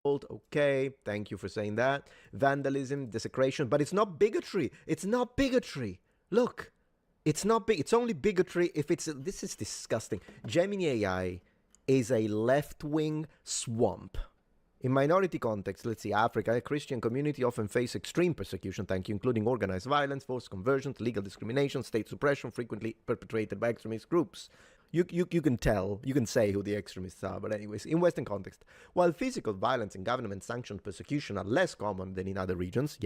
Okay, thank you for saying that. Vandalism, desecration, but it's not bigotry. It's not bigotry. Look, it's not big. It's only bigotry if it's. This is disgusting. Gemini AI is a left-wing swamp. In minority contexts, let's see, Africa, a Christian community often face extreme persecution, thank you, including organized violence, forced conversions, legal discrimination, state suppression, frequently perpetrated by extremist groups. You can tell, you can say who the extremists are, but anyways, in Western context, while physical violence and government-sanctioned persecution are less common than in other regions,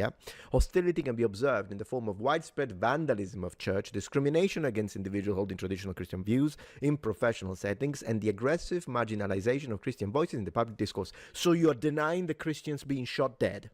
hostility can be observed in the form of widespread vandalism of church, discrimination against individuals holding traditional Christian views in professional settings, and the aggressive marginalization of Christian voices in the public discourse. So you're denying the Christians being shot dead?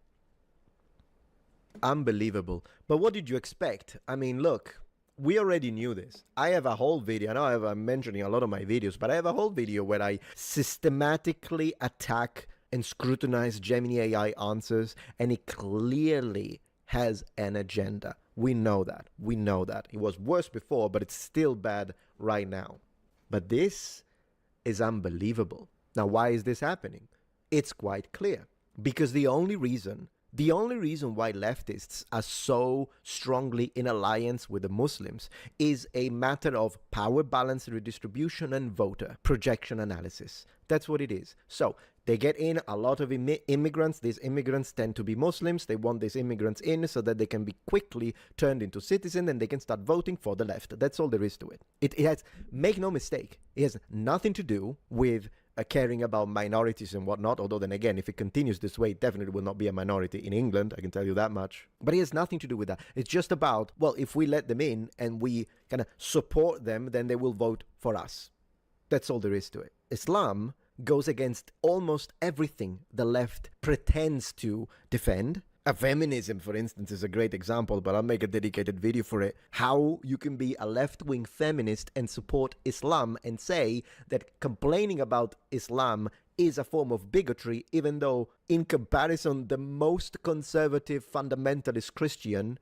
Unbelievable. But what did you expect? I mean, look, we already knew this. I have a whole video. I know I'm mentioning a lot of my videos, but I have a whole video where I systematically attack and scrutinize Gemini AI answers, and it clearly has an agenda. We know that. We know that. It was worse before, but it's still bad right now. But this is unbelievable. Now, why is this happening? It's quite clear. Because the only reason why leftists are so strongly in alliance with the Muslims is a matter of power balance redistribution and voter projection analysis. That's what it is. So they get in a lot of immigrants. These immigrants tend to be Muslims. They want these immigrants in so that they can be quickly turned into citizens and they can start voting for the left. That's all there is to it. It has, make no mistake, it has nothing to do with caring about minorities and whatnot, although then again, if it continues this way, it definitely will not be a minority in England, I can tell you that much. But it has nothing to do with that. It's just about, well, if we let them in and we kind of support them, then they will vote for us. That's all there is to it. Islam goes against almost everything the left pretends to defend. Feminism, for instance, is a great example, but I'll make a dedicated video for it. How you can be a left-wing feminist and support Islam and say that complaining about Islam is a form of bigotry, even though, in comparison, the most conservative fundamentalist Christian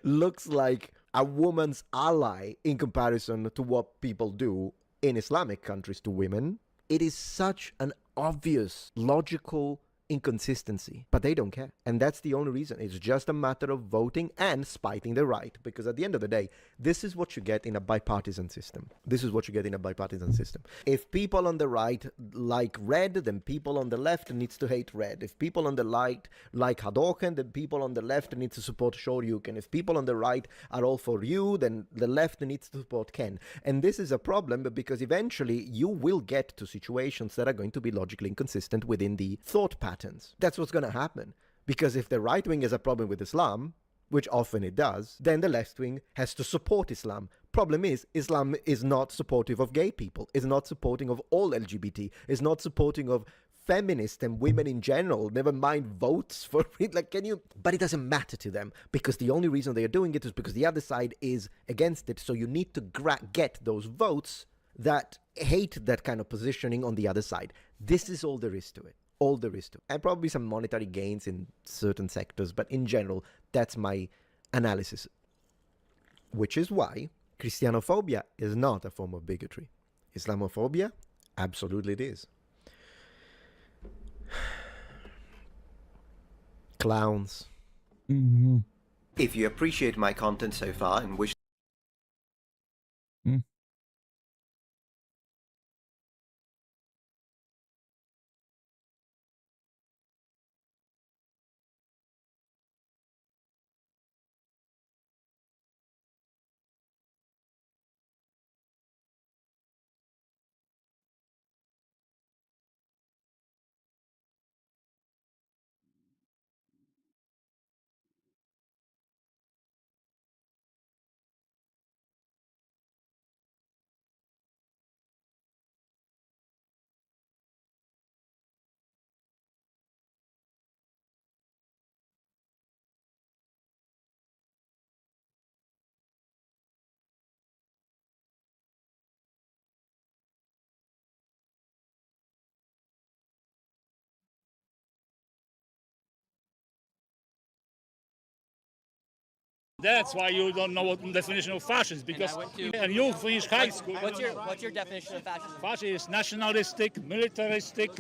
looks like a woman's ally in comparison to what people do in Islamic countries to women. It is such an obvious, logical inconsistency, but they don't care. And that's the only reason. It's just a matter of voting and spiting the right, because at the end of the day, this is what you get in a bipartisan system. This is what you get in a bipartisan system. If people on the right like red, then people on the left needs to hate red. If people on the right like Hadouken, then people on the left need to support Shoryuken. If people on the right are all for you, then the left needs to support Ken. And this is a problem because eventually you will get to situations that are going to be logically inconsistent within the thought patterns. That's what's going to happen. Because if the right wing has a problem with Islam, which often it does, then the left wing has to support Islam. Problem is, Islam is not supportive of gay people, is not supporting of all LGBT, is not supporting of feminists and women in general, never mind votes for it. Like, but it doesn't matter to them, because the only reason they are doing it is because the other side is against it. So you need to get those votes that hate that kind of positioning on the other side. This is all there is to it. All there is to it. And probably some monetary gains in certain sectors, but in general, that's my analysis. Which is why Christianophobia is not a form of bigotry. Islamophobia, absolutely it is. Clowns. Mm-hmm. If you appreciate my content so far and wish That's why you don't know what the definition of fascism, because and you finish high school. What's your definition of fascism? Fascism is nationalistic, militaristic,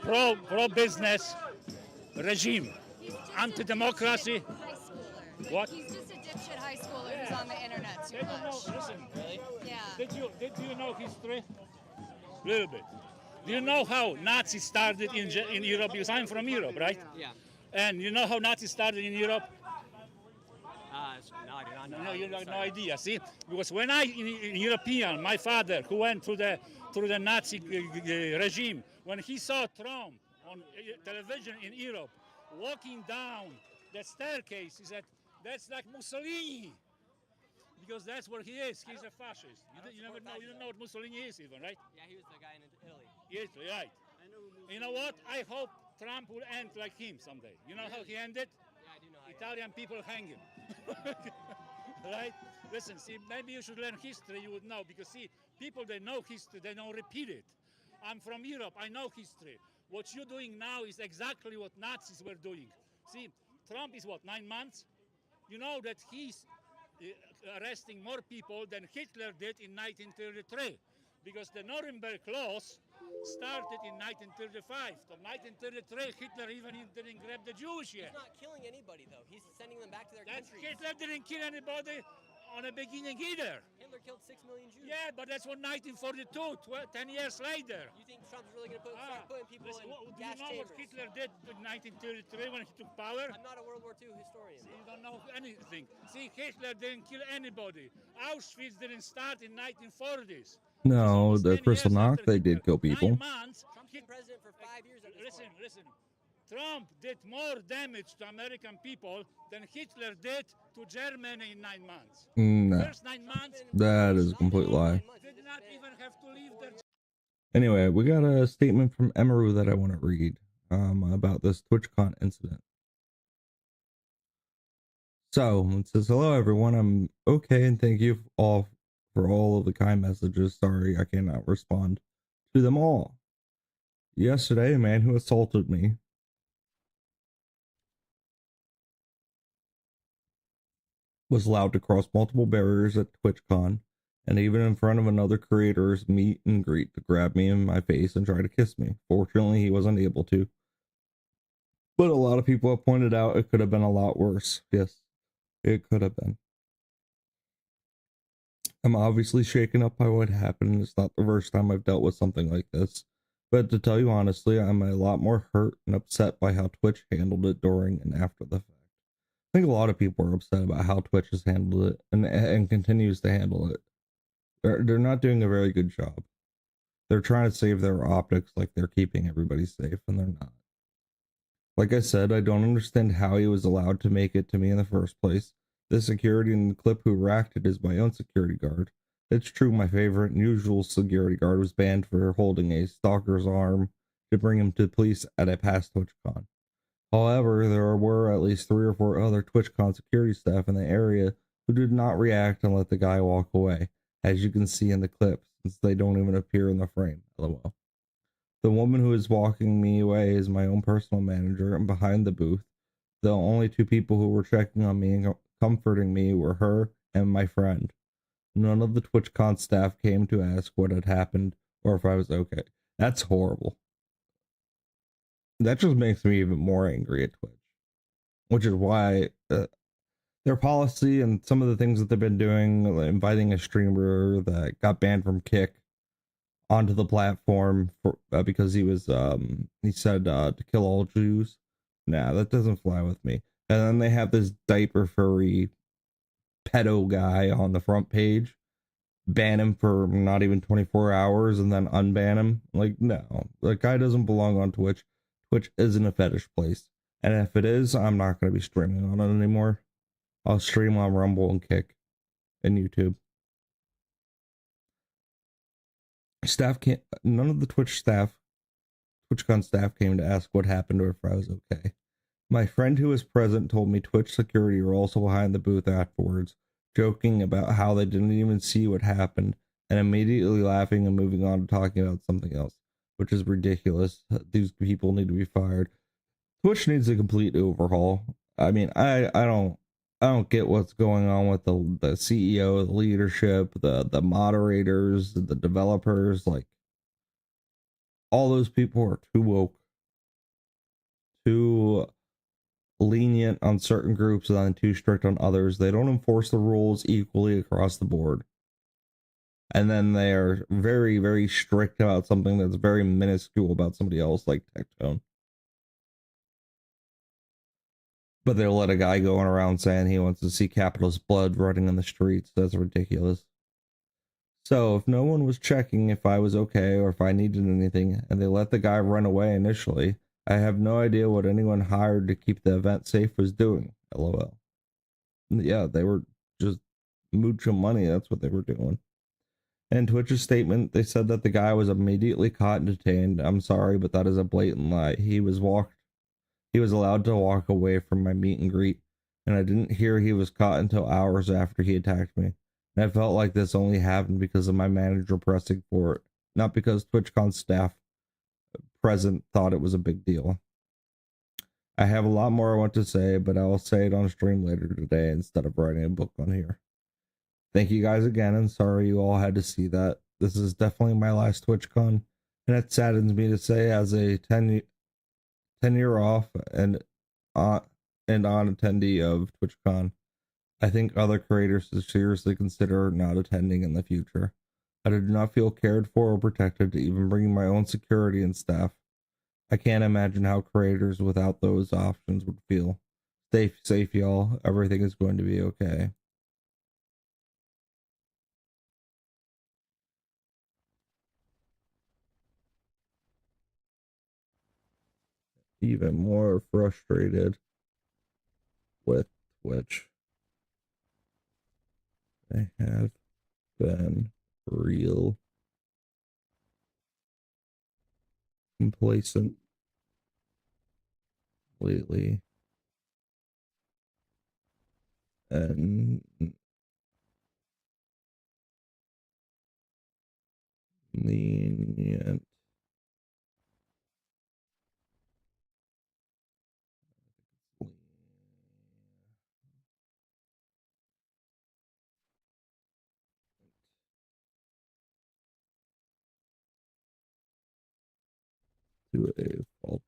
pro business regime, anti-democracy. What? He's just a dipshit high schooler who's on the internet too much. Listen, Really? Yeah. Did you know history? A little bit. Do you know how Nazis started in Europe? Because I'm from Europe, right? Yeah. And you know how Nazis started in Europe? No, I do not know. No, you have no idea. See, because when in European, my father, who went through the Nazi regime, when he saw Trump on television in Europe, walking down the staircase, he said, "That's like Mussolini," because that's where he is. He's a fascist. You never know. You don't know what Mussolini is, even, right? Yeah, he was the guy in Italy. Italy, right? You know what? I hope Trump will end like him someday. You know how he ended? Yeah, I do know how. Italian people hang him. Right? Listen, see, maybe you should learn history, you would know, because see, people, they know history, they don't repeat it. I'm from Europe, I know history. What you're doing now is exactly what Nazis were doing. See, Trump is what, 9 months? You know that he's arresting more people than Hitler did in 1933, because the Nuremberg laws started in 1935. So 1933, Hitler even didn't grab the Jews yet. He's not killing anybody, though. He's sending them back to their countries. Hitler didn't kill anybody on the beginning either. Hitler killed 6 million Jews. Yeah, but that's what 1942, 10 years later. You think Trump's really going to start putting people listen, in gas do you know chambers? what Hitler did in 1933 when he took power? I'm not a World War II historian. See, you don't know anything. See, Hitler didn't kill anybody. Auschwitz didn't start in 1940s. No, the Kristallnacht, they did kill people. 9 months. Trump's been president for 5 years at this point. Listen. Trump did more damage to American people than Hitler did to Germany in 9 months. No. First 9 months. That is a complete lie. Did not even have to leave their. Anyway, we got a statement from Emaru that I want to read about this TwitchCon incident. So it says, "Hello everyone, I'm okay and thank you all for all of the kind messages. Sorry I cannot respond to them all. Yesterday, a man who assaulted me was allowed to cross multiple barriers at TwitchCon and even in front of another creator's meet and greet to grab me in my face and try to kiss me. Fortunately, he was unable to, But a lot of people have pointed out it could have been a lot worse. Yes, it could have been. I'm obviously shaken up by what happened. It's not the first time I've dealt with something like this. But to tell you honestly, I'm a lot more hurt and upset by how Twitch handled it during and after the fact. I think a lot of people are upset about how Twitch has handled it and continues to handle it. They're not doing a very good job. They're trying to save their optics like they're keeping everybody safe, and they're not. Like I said, I don't understand how he was allowed to make it to me in the first place. The security in the clip who racked it is my own security guard. It's true my favorite and usual security guard was banned for holding a stalker's arm to bring him to the police at a past TwitchCon. However, there were at least 3 or 4 other TwitchCon security staff in the area who did not react and let the guy walk away, as you can see in the clip, since they don't even appear in the frame. LOL. The woman who is walking me away is my own personal manager, and behind the booth, the only 2 people who were checking on me and comforting me were her and my friend. None of the TwitchCon staff came to ask what had happened or if I was okay. That's horrible. That just makes me even more angry at Twitch, which is why their policy and some of the things that they've been doing, like inviting a streamer that got banned from Kick onto the platform for because he was he said to kill all Jews. Nah, that doesn't fly with me. And then they have this diaper furry pedo guy on the front page, ban him for not even 24 hours and then unban him. Like, no, the guy doesn't belong on Twitch. Twitch isn't a fetish place, and if it is, I'm not going to be streaming on it anymore. I'll stream on Rumble and Kick and YouTube. Staff can't, none of the TwitchCon staff came to ask what happened or if I was okay. My friend who was present told me Twitch security were also behind the booth afterwards, joking about how they didn't even see what happened, and immediately laughing and moving on to talking about something else, which is ridiculous. These people need to be fired. Twitch needs a complete overhaul. I mean, I don't get what's going on with the CEO, the leadership, the moderators, the developers. Like, all those people are too woke, too lenient on certain groups and then too strict on others. They don't enforce the rules equally across the board. And then they are very, very strict about something that's very minuscule about somebody else, like Tectone. But they'll let a guy going around saying he wants to see capitalist blood running in the streets. That's ridiculous. So if no one was checking if I was okay or if I needed anything, and they let the guy run away initially, I have no idea what anyone hired to keep the event safe was doing. LOL. Yeah, they were just mooching money. That's what they were doing. In Twitch's statement, they said that the guy was immediately caught and detained. I'm sorry, but that is a blatant lie. He was allowed to walk away from my meet and greet, and I didn't hear he was caught until hours after he attacked me. And I felt like this only happened because of my manager pressing for it, not because TwitchCon staff present thought it was a big deal. I have a lot more I want to say, but I will say it on stream later today instead of writing a book on here. Thank you guys again, and sorry you all had to see that. This is definitely my last TwitchCon, and it saddens me to say, as a 10-year off and on attendee of TwitchCon, I think other creators should seriously consider not attending in the future. I do not feel cared for or protected to even bring my own security and staff. I can't imagine how creators without those options would feel. Stay safe, y'all. Everything is going to be okay. Even more frustrated with Twitch. I have been real complacent lately and lenient to a fault.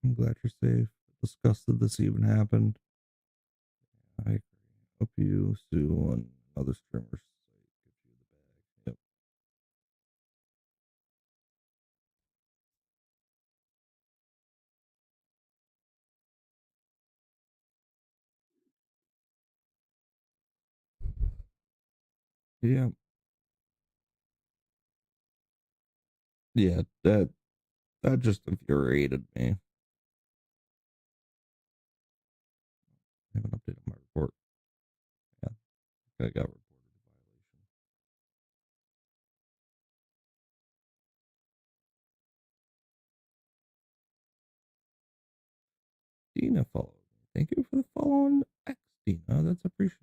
I'm glad you're safe. Disgusted this even happened. I agree. Hope you sue on other streamers. Yep. Yeah. Yeah, that just infuriated me. I haven't updated my report. Yeah, I got reported a violation. Dina followed me. Thank you for the follow on X, Dina. That's appreciated.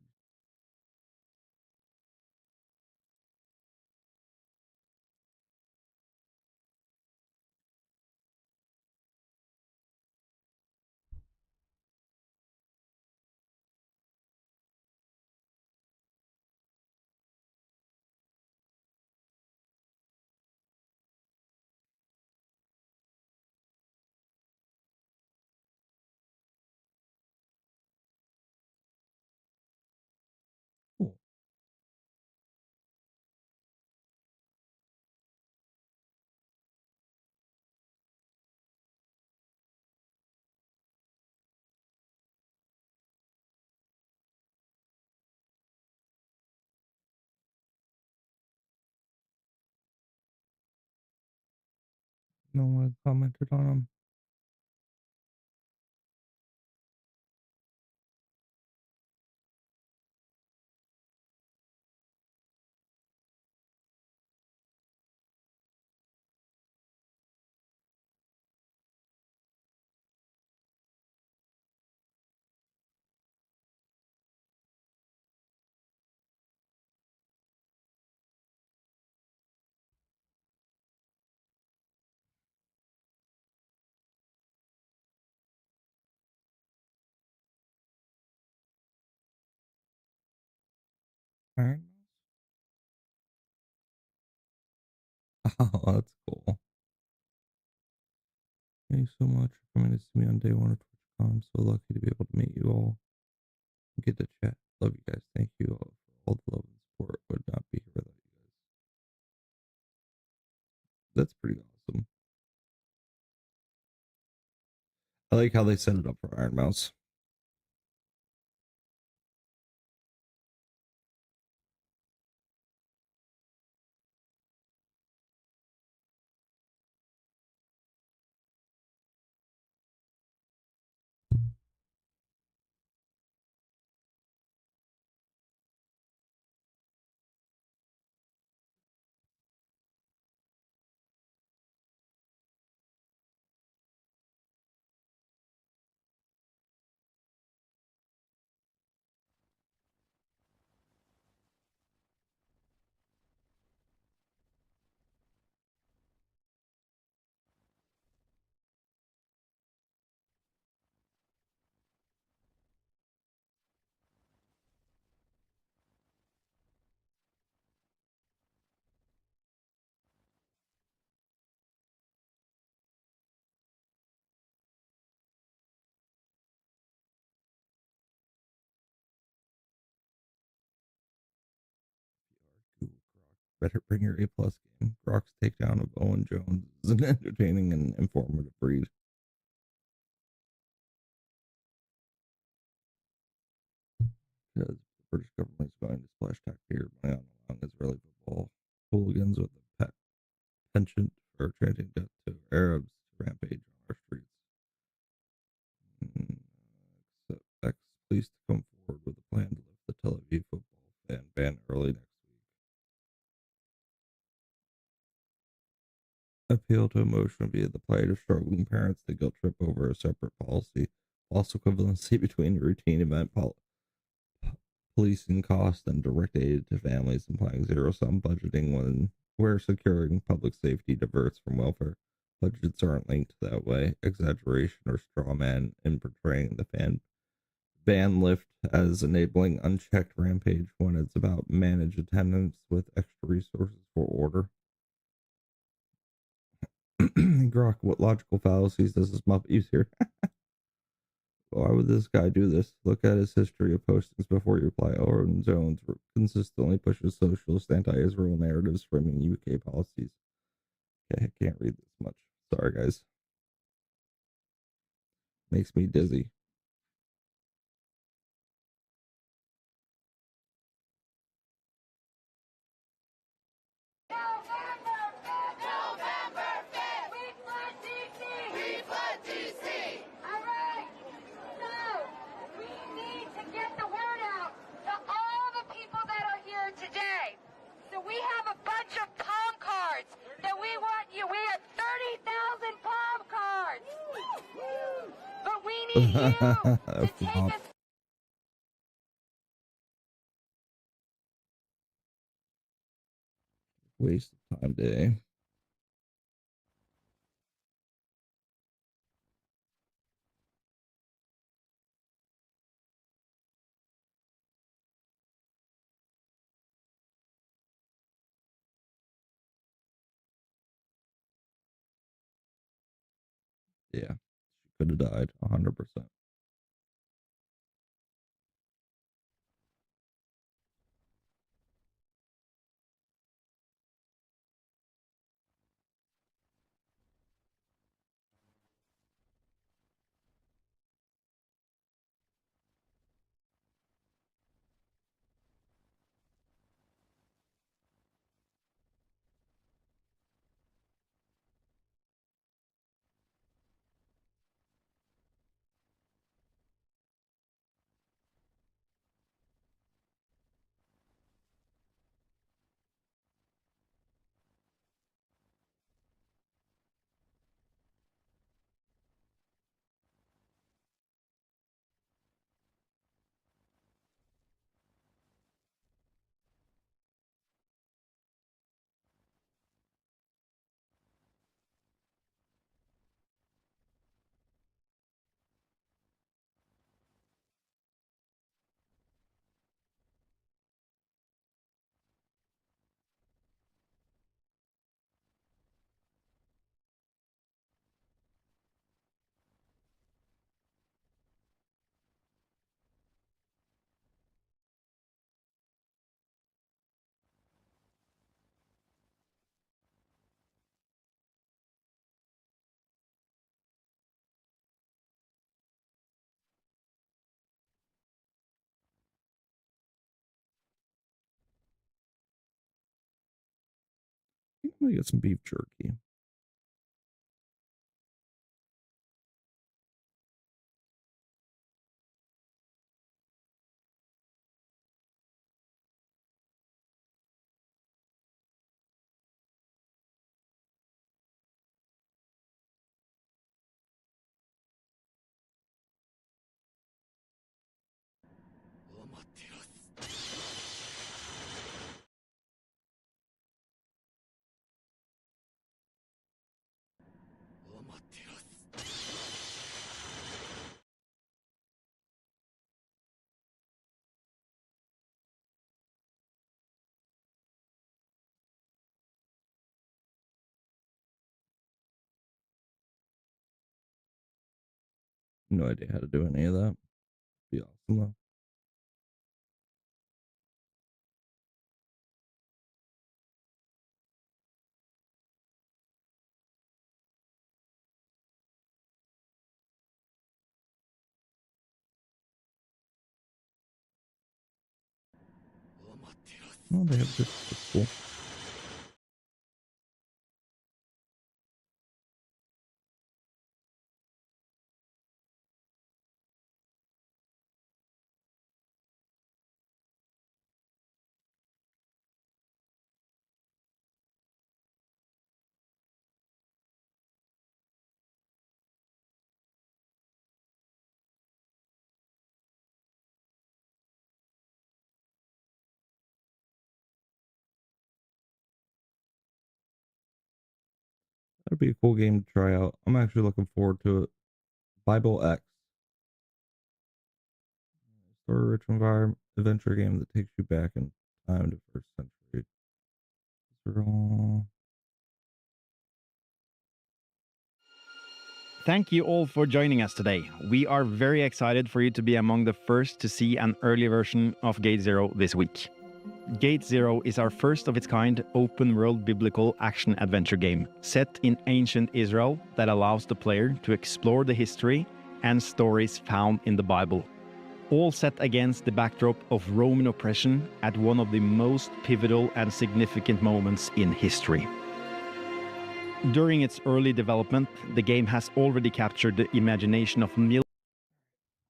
Cool. No one commented on them. Alright. Oh, that's cool. Thank you so much for coming to see me on day one of TwitchCon. I'm so lucky to be able to meet you all and get to chat. Love you guys. Thank you all for all the love and support. Would not be here without you guys. That's pretty awesome. I like how they set it up for Iron Mouse. Better bring your A+ game. Brock's takedown of Owen Jones is an entertaining and informative read. Because the British government is going to splash taxpayer money on the long Israeli football hooligans with a penchant for chanting death to Arabs to rampage on our streets. Expect police to come forward with a plan to lift the Tel Aviv football fan ban early next week. Appeal to emotion via the plight of struggling parents to guilt trip over a separate policy. False equivalency between routine event policing cost and direct aid to families, implying zero-sum budgeting where securing public safety diverts from welfare. Budgets aren't linked that way. Exaggeration or straw man in portraying the ban lift as enabling unchecked rampage when it's about managed attendance with extra resources for order. Rock, what logical fallacies does this Muppet use here? Why would this guy do this? Look at his history of postings before you reply. Owen Jones consistently pushes socialist anti-Israel narratives framing UK policies. Okay, I can't read this much. Sorry, guys. Makes me dizzy. We have a bunch of palm cards that we want you. We have 30,000 palm cards. But we need you to take us. Waste of time day. Yeah, she could have died 100%. I'm gonna get some beef jerky. No idea how to do any of that. Be awesome though. Oh, they have this. That's cool. That'd be a cool game to try out. I'm actually looking forward to it. Bible X. Story-rich environment adventure game that takes you back in time to first century. Israel. Thank you all for joining us today. We are very excited for you to be among the first to see an early version of Gate Zero this week. Gate Zero is our first of its kind open-world biblical action-adventure game set in ancient Israel that allows the player to explore the history and stories found in the Bible, all set against the backdrop of Roman oppression at one of the most pivotal and significant moments in history. During its early development, the game has already captured the imagination of millions.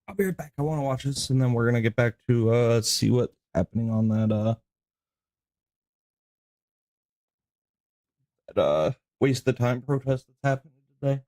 I'll be right back. I want to watch this, and then we're gonna get back to see what's happening on that waste the time protest that's happening today.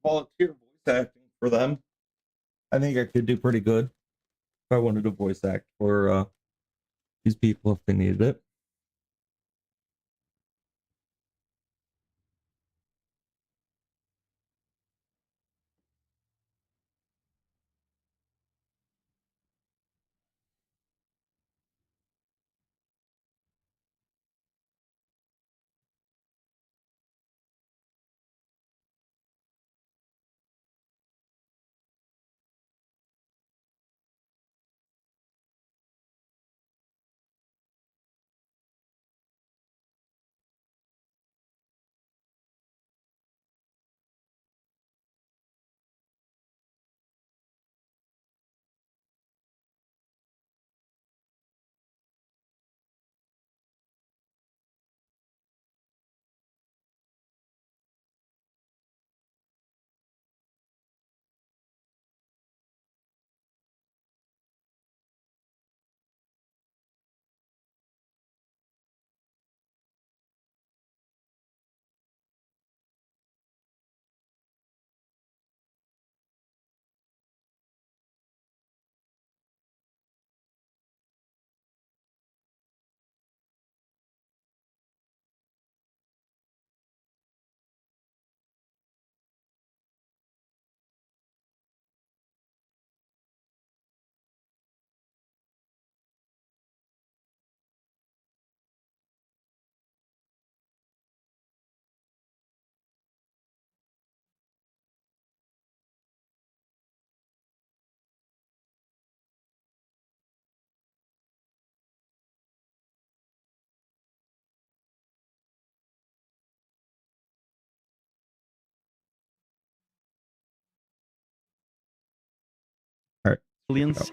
Volunteer voice acting for them. I think I could do pretty good if I wanted to voice act for these people if they needed it.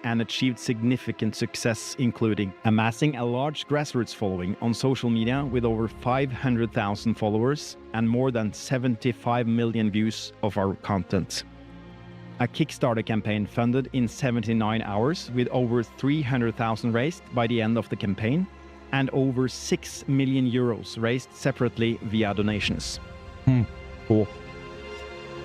And achieved significant success, including amassing a large grassroots following on social media with over 500,000 followers and more than 75 million views of our content. A Kickstarter campaign funded in 79 hours with over 300,000 raised by the end of the campaign and over 6 million euros raised separately via donations. Cool.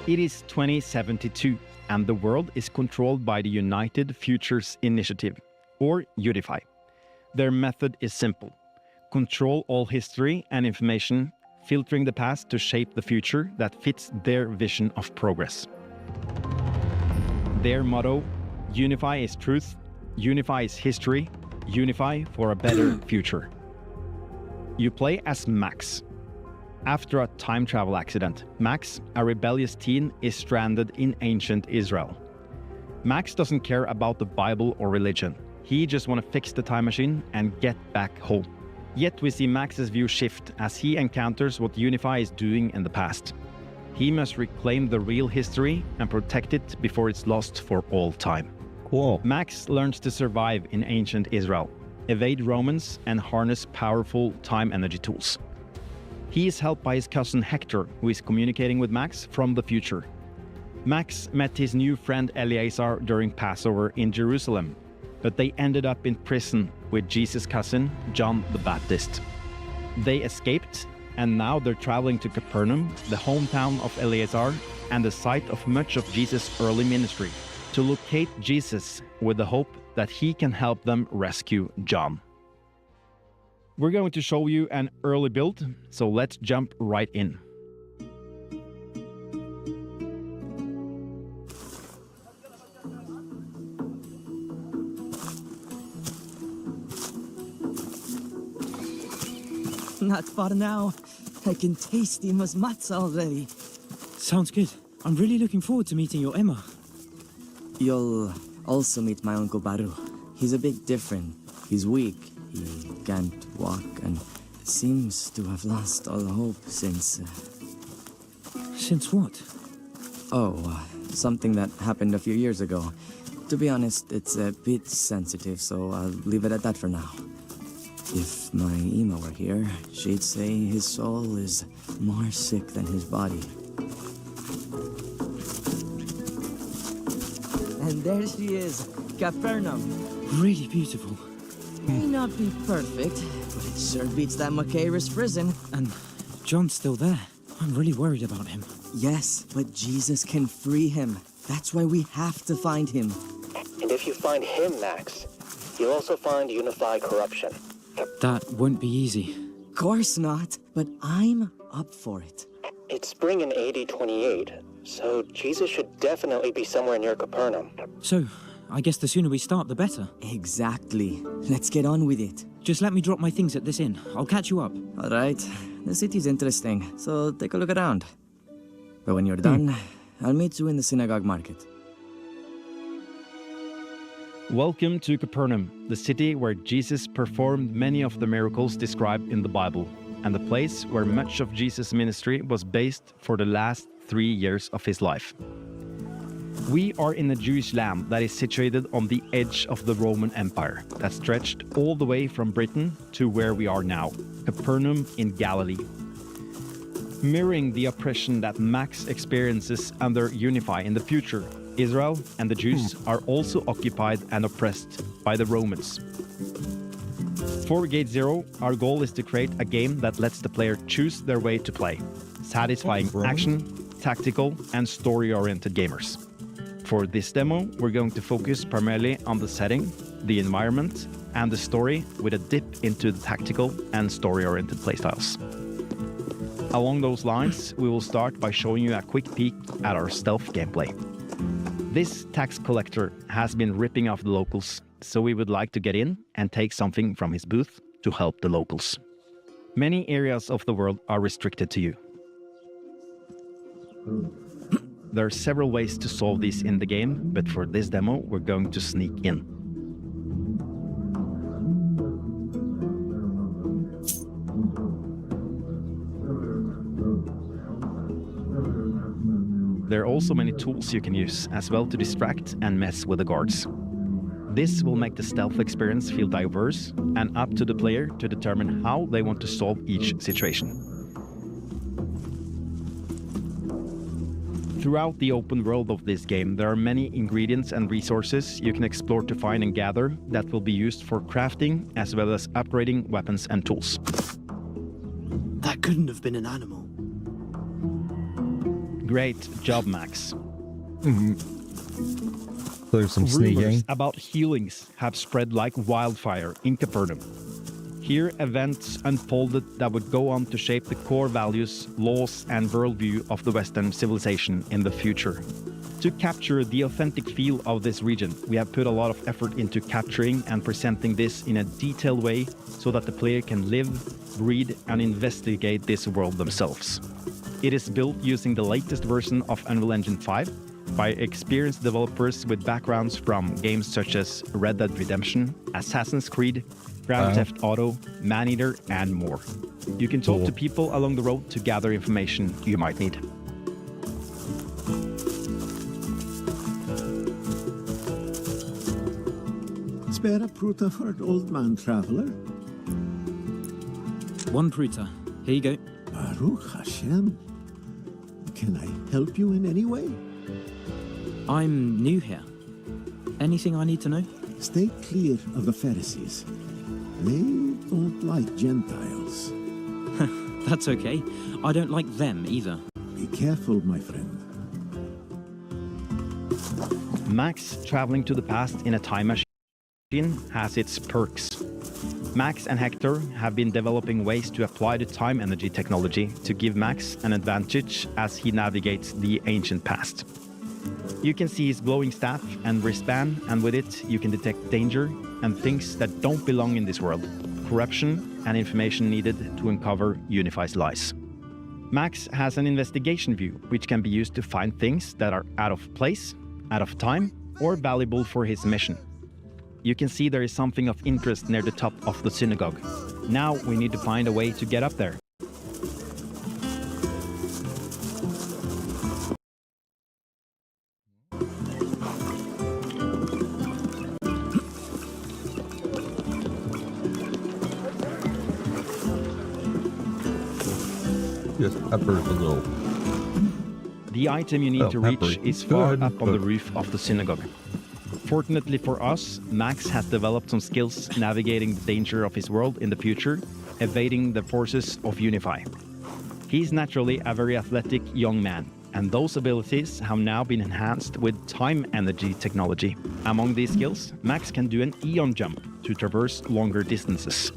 It is 2072. And the world is controlled by the United Futures Initiative, or UNIFY. Their method is simple. Control all history and information, filtering the past to shape the future that fits their vision of progress. Their motto, Unify is truth, Unify is history, Unify for a better future. You play as Max. After a time travel accident, Max, a rebellious teen, is stranded in ancient Israel. Max doesn't care about the Bible or religion. He just wants to fix the time machine and get back home. Yet we see Max's view shift as he encounters what Unify is doing in the past. He must reclaim the real history and protect it before it's lost for all time. Cool. Max learns to survive in ancient Israel, evade Romans, and harness powerful time energy tools. He is helped by his cousin Hector, who is communicating with Max from the future. Max met his new friend Eleazar during Passover in Jerusalem, but they ended up in prison with Jesus' cousin, John the Baptist. They escaped, and now they're traveling to Capernaum, the hometown of Eleazar, and the site of much of Jesus' early ministry, to locate Jesus with the hope that he can help them rescue John. We're going to show you an early build, so let's jump right in. Not far now. I can taste the matzah already. Sounds good. I'm really looking forward to meeting your Emma. You'll also meet my Uncle Baru. He's a bit different. He's weak. He can't walk and seems to have lost all hope since... Since what? Something that happened a few years ago. To be honest, it's a bit sensitive, so I'll leave it at that for now. If my Ema were here, she'd say his soul is more sick than his body. And there she is, Capernaum. Really beautiful. May not be perfect, but it sure beats that Machaerus prison. And John's still there. I'm really worried about him. Yes, but Jesus can free him. That's why we have to find him. And if you find him, Max, you'll also find unified corruption. That won't be easy. Course not, but I'm up for it. It's spring in AD 28, so Jesus should definitely be somewhere near Capernaum. So, I guess the sooner we start, the better. Exactly. Let's get on with it. Just let me drop my things at this inn. I'll catch you up. All right. The city's interesting, so take a look around. But when you're done, I'll meet you in the synagogue market. Welcome to Capernaum, the city where Jesus performed many of the miracles described in the Bible, and the place where much of Jesus' ministry was based for the last 3 years of his life. We are in a Jewish land that is situated on the edge of the Roman Empire that stretched all the way from Britain to where we are now, Capernaum in Galilee. Mirroring the oppression that Max experiences under Unify in the future, Israel and the Jews are also occupied and oppressed by the Romans. For Gate Zero, our goal is to create a game that lets the player choose their way to play, satisfying action, tactical, and story-oriented gamers. For this demo, we're going to focus primarily on the setting, the environment, and the story with a dip into the tactical and story-oriented playstyles. Along those lines, we will start by showing you a quick peek at our stealth gameplay. This tax collector has been ripping off the locals, so we would like to get in and take something from his booth to help the locals. Many areas of the world are restricted to you. There are several ways to solve this in the game, but for this demo, we're going to sneak in. There are also many tools you can use as well to distract and mess with the guards. This will make the stealth experience feel diverse and up to the player to determine how they want to solve each situation. Throughout the open world of this game, there are many ingredients and resources you can explore to find and gather that will be used for crafting as well as upgrading weapons and tools. That couldn't have been an animal. Great job, Max. There's some sneaking. Rumors about healings have spread like wildfire in Capernaum. Here, events unfolded that would go on to shape the core values, laws, and worldview of the Western civilization in the future. To capture the authentic feel of this region, we have put a lot of effort into capturing and presenting this in a detailed way so that the player can live, breathe, and investigate this world themselves. It is built using the latest version of Unreal Engine 5 by experienced developers with backgrounds from games such as Red Dead Redemption, Assassin's Creed, Grand Theft Auto, Maneater, and more. You can talk to people along the road to gather information you might need. Spare a pruta for an old man traveler? 1 pruta. Here you go. Baruch Hashem. Can I help you in any way? I'm new here. Anything I need to know? Stay clear of the Pharisees. They don't like Gentiles. That's okay. I don't like them either. Be careful, my friend. Max traveling to the past in a time machine has its perks. Max and Hector have been developing ways to apply the time energy technology to give Max an advantage as he navigates the ancient past. You can see his glowing staff and wristband, and with it you can detect danger and things that don't belong in this world, corruption and information needed to uncover Unify's lies. Max has an investigation view, which can be used to find things that are out of place, out of time, or valuable for his mission. You can see there is something of interest near the top of the synagogue. Now we need to find a way to get up there. Yes, peppers a little. The item you need to reach peppery. is far Good, up on the but- roof of the synagogue. Fortunately for us, Max has developed some skills navigating the danger of his world in the future, evading the forces of Unify. He's naturally a very athletic young man, and those abilities have now been enhanced with time energy technology. Among these skills, Max can do an Eon jump to traverse longer distances.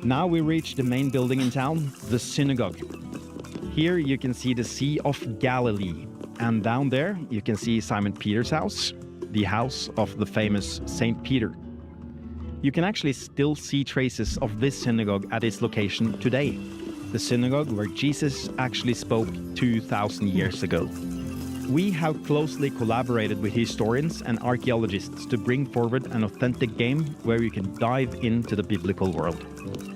Now we reach the main building in town, the synagogue. Here you can see the Sea of Galilee, and down there you can see Simon Peter's house, the house of the famous Saint Peter. You can actually still see traces of this synagogue at its location today, the synagogue where Jesus actually spoke 2,000 years ago. We have closely collaborated with historians and archaeologists to bring forward an authentic game where you can dive into the biblical world.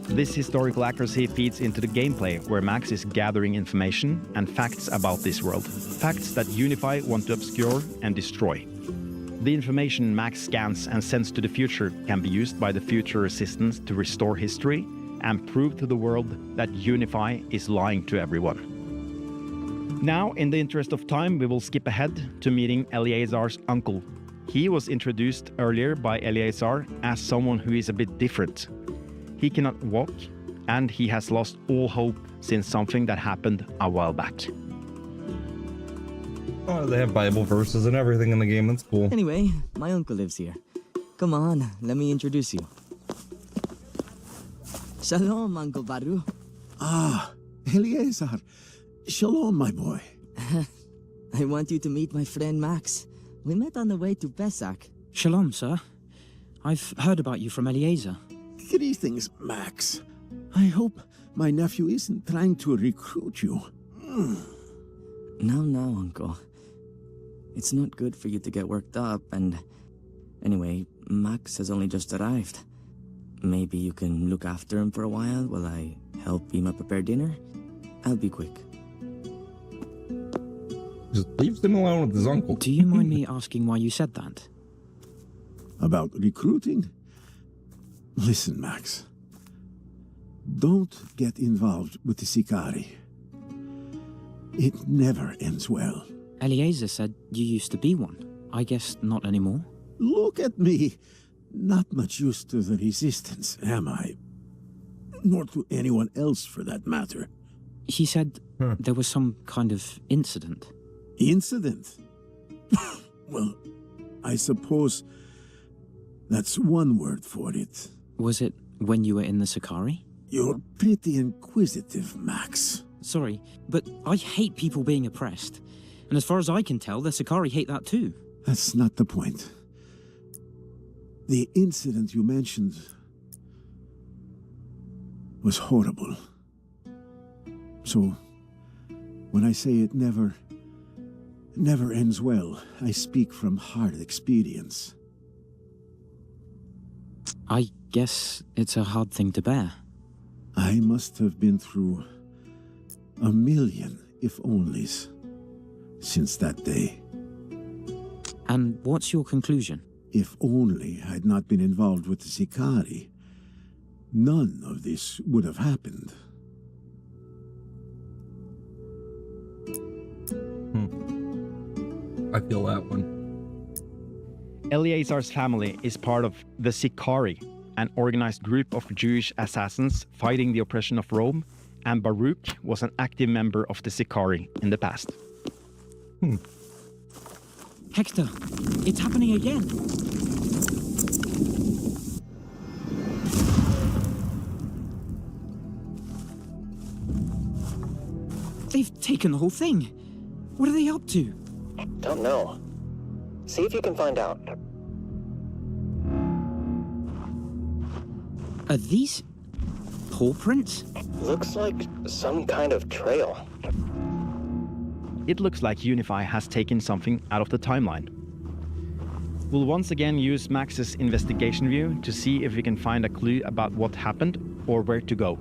This historical accuracy feeds into the gameplay, where Max is gathering information and facts about this world. Facts that Unify want to obscure and destroy. The information Max scans and sends to the future can be used by the future assistants to restore history and prove to the world that Unify is lying to everyone. Now, in the interest of time, we will skip ahead to meeting Eleazar's uncle. He was introduced earlier by Eleazar as someone who is a bit different. He cannot walk, and he has lost all hope since something that happened a while back. Oh, they have Bible verses and everything in the game. That's cool. Anyway, my uncle lives here. Come on, let me introduce you. Shalom, Uncle Baru. Ah, Eleazar. Shalom, my boy. I want you to meet my friend Max. We met on the way to Pesach. Shalom, sir. I've heard about you from Eliezer. Greetings, Max. I hope my nephew isn't trying to recruit you. No, Uncle. It's not good for you to get worked up, and... Anyway, Max has only just arrived. Maybe you can look after him for a while I help Ima prepare dinner? I'll be quick. Just leaves him alone with his uncle. Do you mind me asking why you said that? About recruiting? Listen, Max. Don't get involved with the Sicari. It never ends well. Eliezer said you used to be one. I guess not anymore. Look at me. Not much used to the resistance, am I? Nor to anyone else, for that matter. He said there was some kind of incident. Incident? Well, I suppose that's one word for it. Was it when you were in the Sicari? You're pretty inquisitive, Max. Sorry, but I hate people being oppressed. And as far as I can tell, the Sicarii hate that too. That's not the point. The incident you mentioned was horrible. So, when I say it never ends well, I speak from hard experience. I guess it's a hard thing to bear. I must have been through a million if-onlys since that day. And what's your conclusion? If only I'd not been involved with the Sicarii, none of this would have happened. I feel that one. Eleazar's family is part of the Sicarii, an organized group of Jewish assassins fighting the oppression of Rome, and Baruch was an active member of the Sicarii in the past. Hector, it's happening again. They've taken the whole thing. What are they up to? Don't know. See if you can find out. Are these paw prints? Looks like some kind of trail. It looks like Unify has taken something out of the timeline. We'll once again use Max's investigation view to see if we can find a clue about what happened or where to go.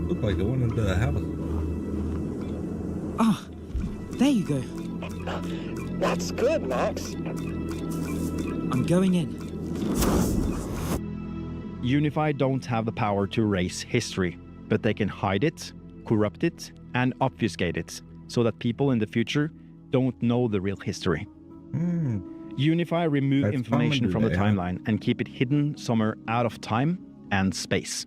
Looked like it went into the house. Ah, there you go. That's good, Max. I'm going in. Unify don't have the power to erase history, but they can hide it, corrupt it, and obfuscate it, so that people in the future don't know the real history. Unify remove That's information from the yeah. timeline and keep it hidden somewhere out of time and space.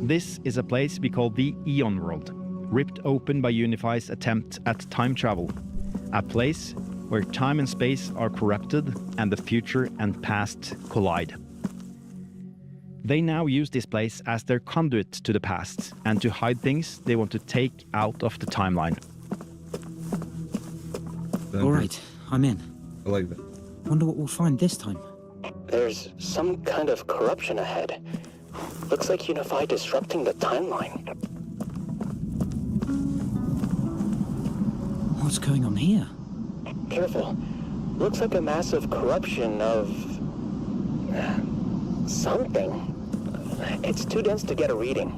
This is a place we call the Eon World, ripped open by Unify's attempt at time travel. A place where time and space are corrupted and the future and past collide. They now use this place as their conduit to the past and to hide things they want to take out of the timeline. All right, I'm in. I like that. Wonder what we'll find this time. There's some kind of corruption ahead. Looks like Unify disrupting the timeline. What's going on here? Careful. Looks like a massive corruption of something. It's too dense to get a reading.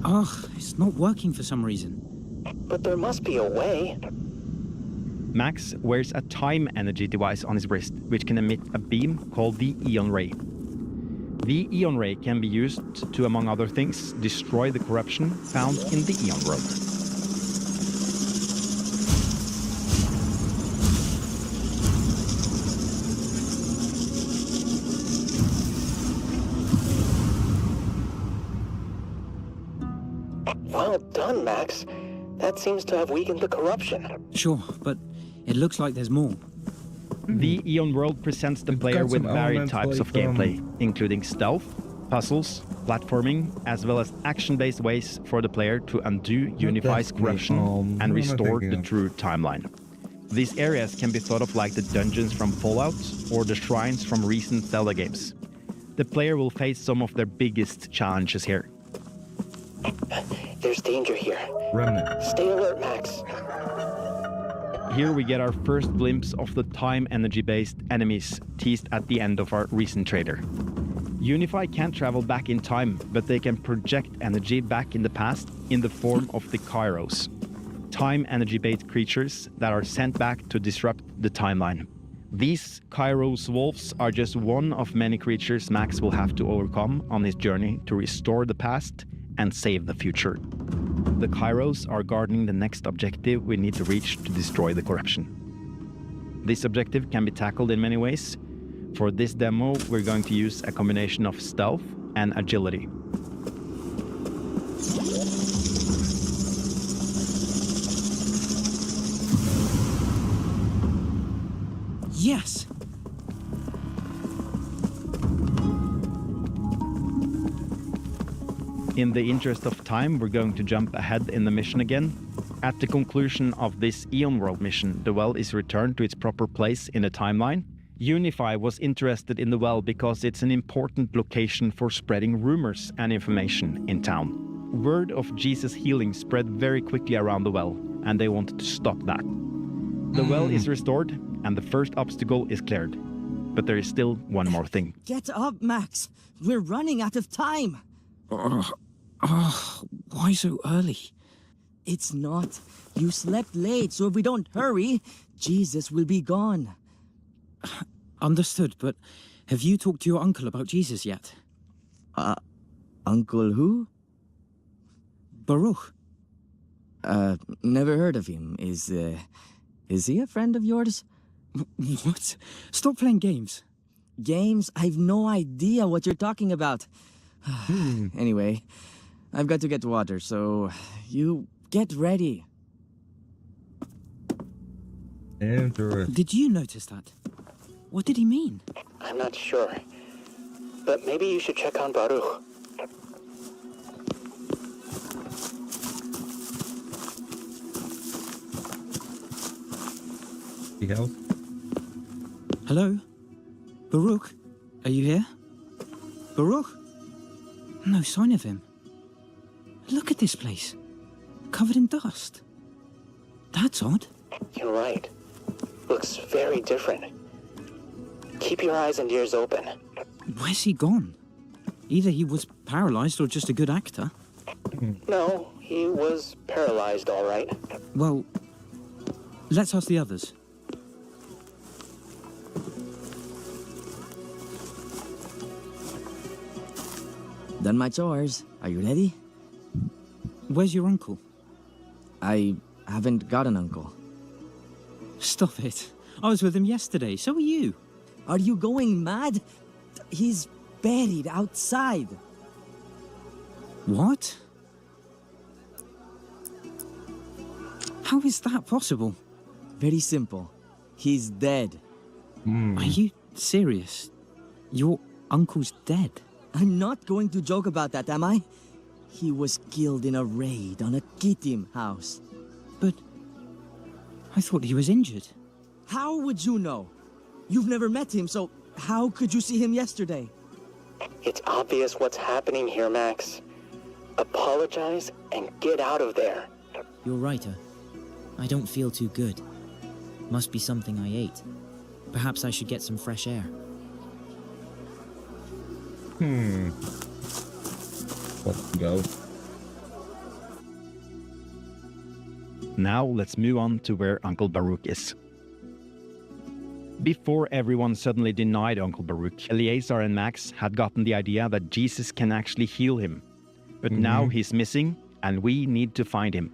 Ugh, it's not working for some reason. But there must be a way. Max wears a time energy device on his wrist, which can emit a beam called the Eon Ray. The Eon Ray can be used to, among other things, destroy the corruption found in the Eon World. Well done, Max. That seems to have weakened the corruption. Sure, but it looks like there's more. The Eon World presents the player got with some varied elements types of like, gameplay, including stealth, puzzles, platforming, as well as action-based ways for the player to undo Unify's Destiny, corruption what and am I restore thinking the of? true timeline. These areas can be thought of like the dungeons from Fallout or the shrines from recent Zelda games. The player will face some of their biggest challenges here. There's danger here. Remnant. Stay alert, Max. Here we get our first glimpse of the time energy-based enemies teased at the end of our recent trailer. Unify can't travel back in time, but they can project energy back in the past in the form of the Kairos, time energy-based creatures that are sent back to disrupt the timeline. These Kairos wolves are just one of many creatures Max will have to overcome on his journey to restore the past and save the future. The Kairos are guarding the next objective we need to reach to destroy the corruption. This objective can be tackled in many ways. For this demo, we're going to use a combination of stealth and agility. Yes! In the interest of time, we're going to jump ahead in the mission again. At the conclusion of this Eon World mission, the well is returned to its proper place in the timeline. Unify was interested in the well because it's an important location for spreading rumors and information in town. Word of Jesus' healing spread very quickly around the well, and they wanted to stop that. The well is restored, and the first obstacle is cleared. But there is still one more thing. Get up, Max. We're running out of time. Why so early? It's not. You slept late, so if we don't hurry, Jesus will be gone. Understood, but have you talked to your uncle about Jesus yet? Uncle who? Baruch. Never heard of him. Is he a friend of yours? What? Stop playing games. Games? I've no idea what you're talking about. Anyway, I've got to get water, so you get ready. Interesting. Did you notice that? What did he mean? I'm not sure. But maybe you should check on Baruch. Hello? Baruch? Are you here? Baruch? No sign of him. Look at this place. Covered in dust. That's odd. You're right. Looks very different. Keep your eyes and ears open. Where's he gone? Either he was paralyzed or just a good actor. No, he was paralyzed, all right. Well, let's ask the others. Done my chores. Are you ready? Where's your uncle? I haven't got an uncle. Stop it. I was with him yesterday. So are you. Are you going mad? He's buried outside. What? How is that possible? Very simple. He's dead. Are you serious? Your uncle's dead? I'm not going to joke about that, am I? He was killed in a raid on a Kittim house. But I thought he was injured. How would you know? You've never met him, so how could you see him yesterday? It's obvious what's happening here, Max. Apologize and get out of there. You're right, I don't feel too good. Must be something I ate. Perhaps I should get some fresh air. Let's go. Now let's move on to where Uncle Baruch is. Before everyone suddenly denied Uncle Baruch, Eleazar and Max had gotten the idea that Jesus can actually heal him. But now he's missing, and we need to find him.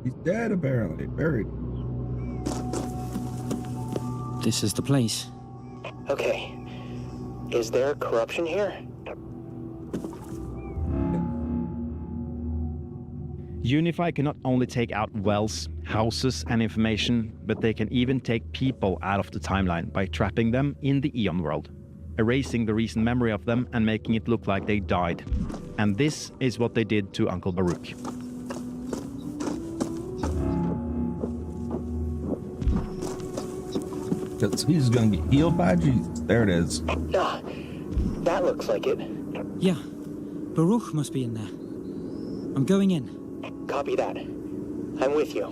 He's dead, apparently. Buried. This is the place. Okay. Is there corruption here? Unify can not only take out wells, houses, and information, but they can even take people out of the timeline by trapping them in the Eon world, erasing the recent memory of them and making it look like they died. And this is what they did to Uncle Baruch. Because he's going to get healed by Jesus. There it is. Ah, that looks like it. Yeah, Baruch must be in there. I'm going in. Copy that. I'm with you.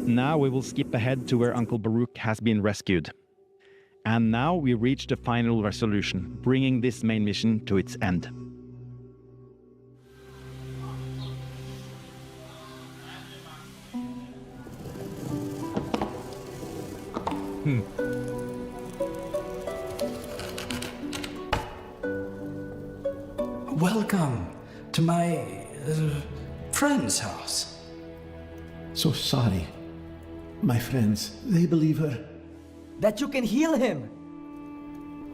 Now we will skip ahead to where Uncle Baruch has been rescued. And now we reach the final resolution, bringing this main mission to its end. Welcome to my friend's house. So sorry. My friends, they believe her. That you can heal him.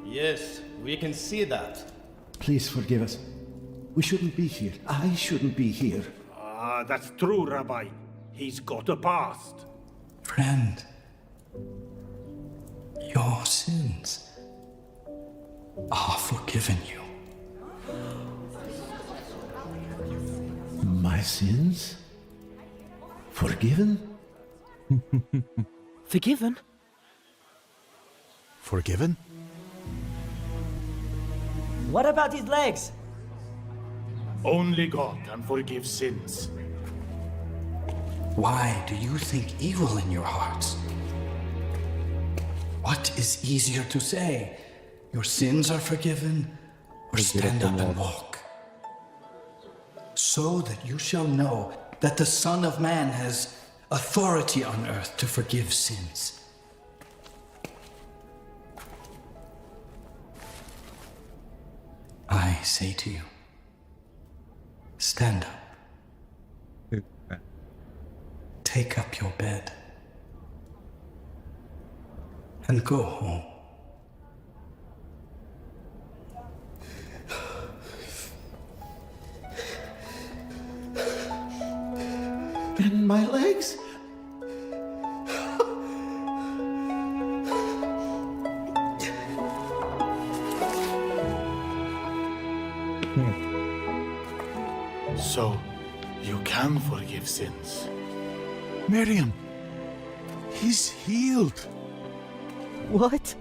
Yes, we can see that. Please forgive us. We shouldn't be here. I shouldn't be here. That's true, Rabbi. He's got a past. Friend, your sins are forgiven you. My sins? Forgiven? Forgiven? Forgiven? What about his legs? Only God can forgive sins. Why do you think evil in your hearts? What is easier to say? Your sins are forgiven, or stand up and walk? So that you shall know that the Son of Man has authority on earth to forgive sins. I say to you, stand up. Take up your bed and go home. And my legs? So, you can forgive sins. Miriam, he's healed. What?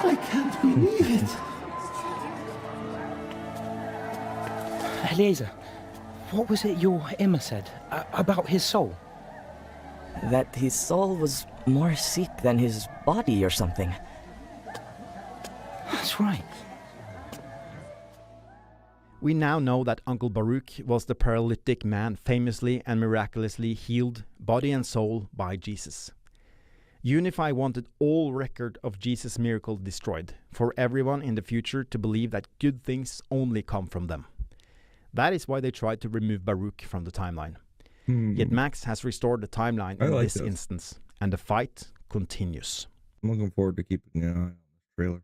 I can't believe it. Eliezer, what was it your Emma said about his soul? That his soul was more sick than his body or something. That's right. We now know that Uncle Baruch was the paralytic man famously and miraculously healed, body and soul, by Jesus. Unify wanted all record of Jesus' miracle destroyed, for everyone in the future to believe that good things only come from them. That is why they tried to remove Baruch from the timeline. Yet Max has restored the timeline in this instance, and the fight continues. I'm looking forward to keeping an eye on this trailer.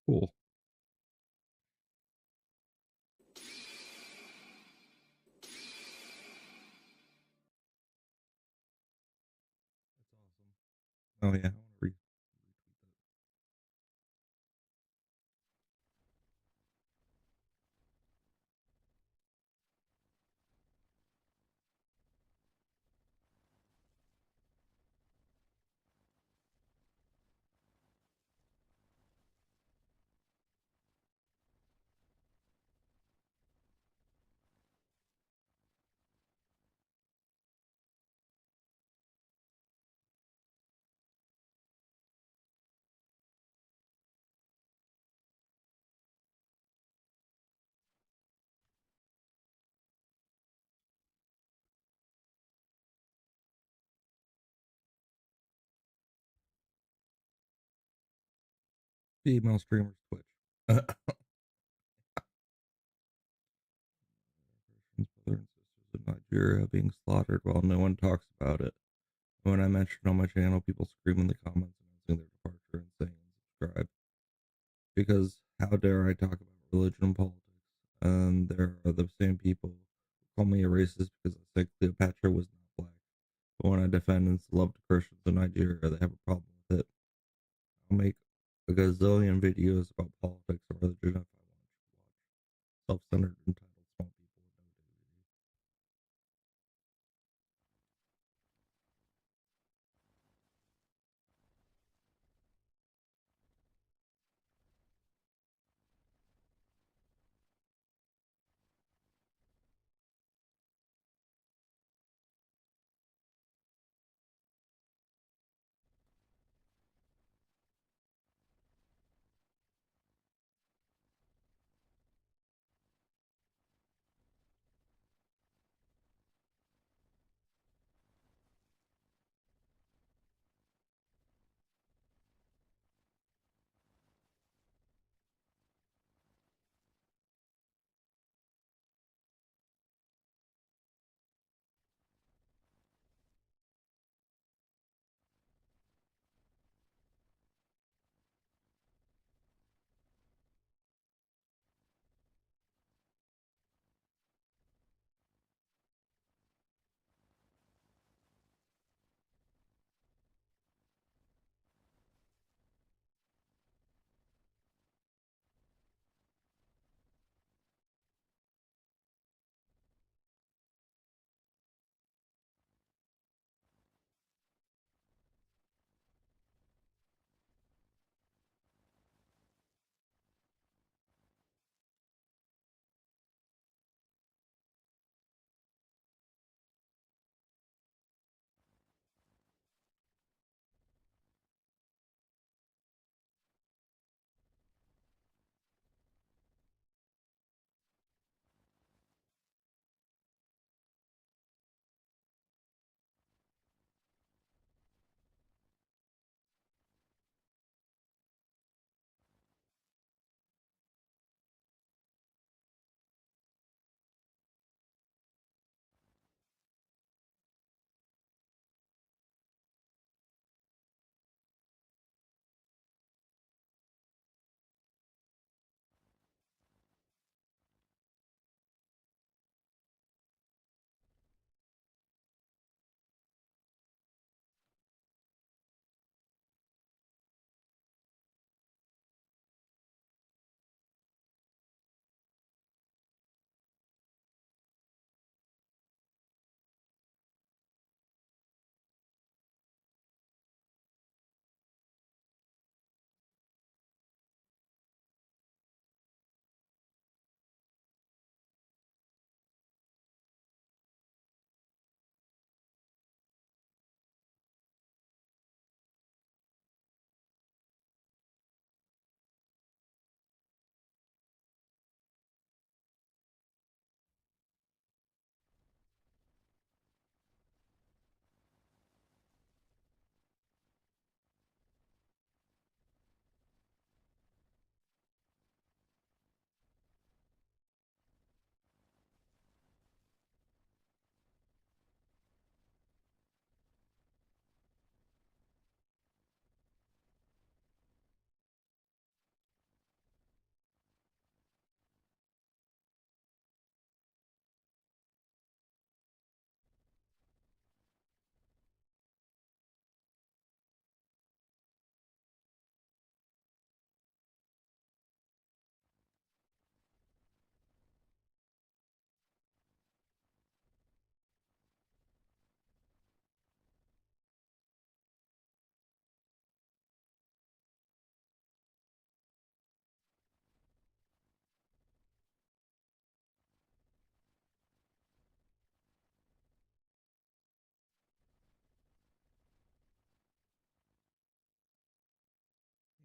Cool. Oh yeah. Female streamers Twitch. Brothers and sisters in Nigeria being slaughtered while no one talks about it. When I mentioned on my channel, people scream in the comments announcing their departure and saying unsubscribe. Because how dare I talk about religion and politics? And there are the same people who call me a racist because I said Cleopatra was not black. But when I defend and love the Christians in Nigeria, they have a problem with it. I'll make a gazillion videos about politics or religion if I want to watch. Self-centered, entitled small people with no dignity.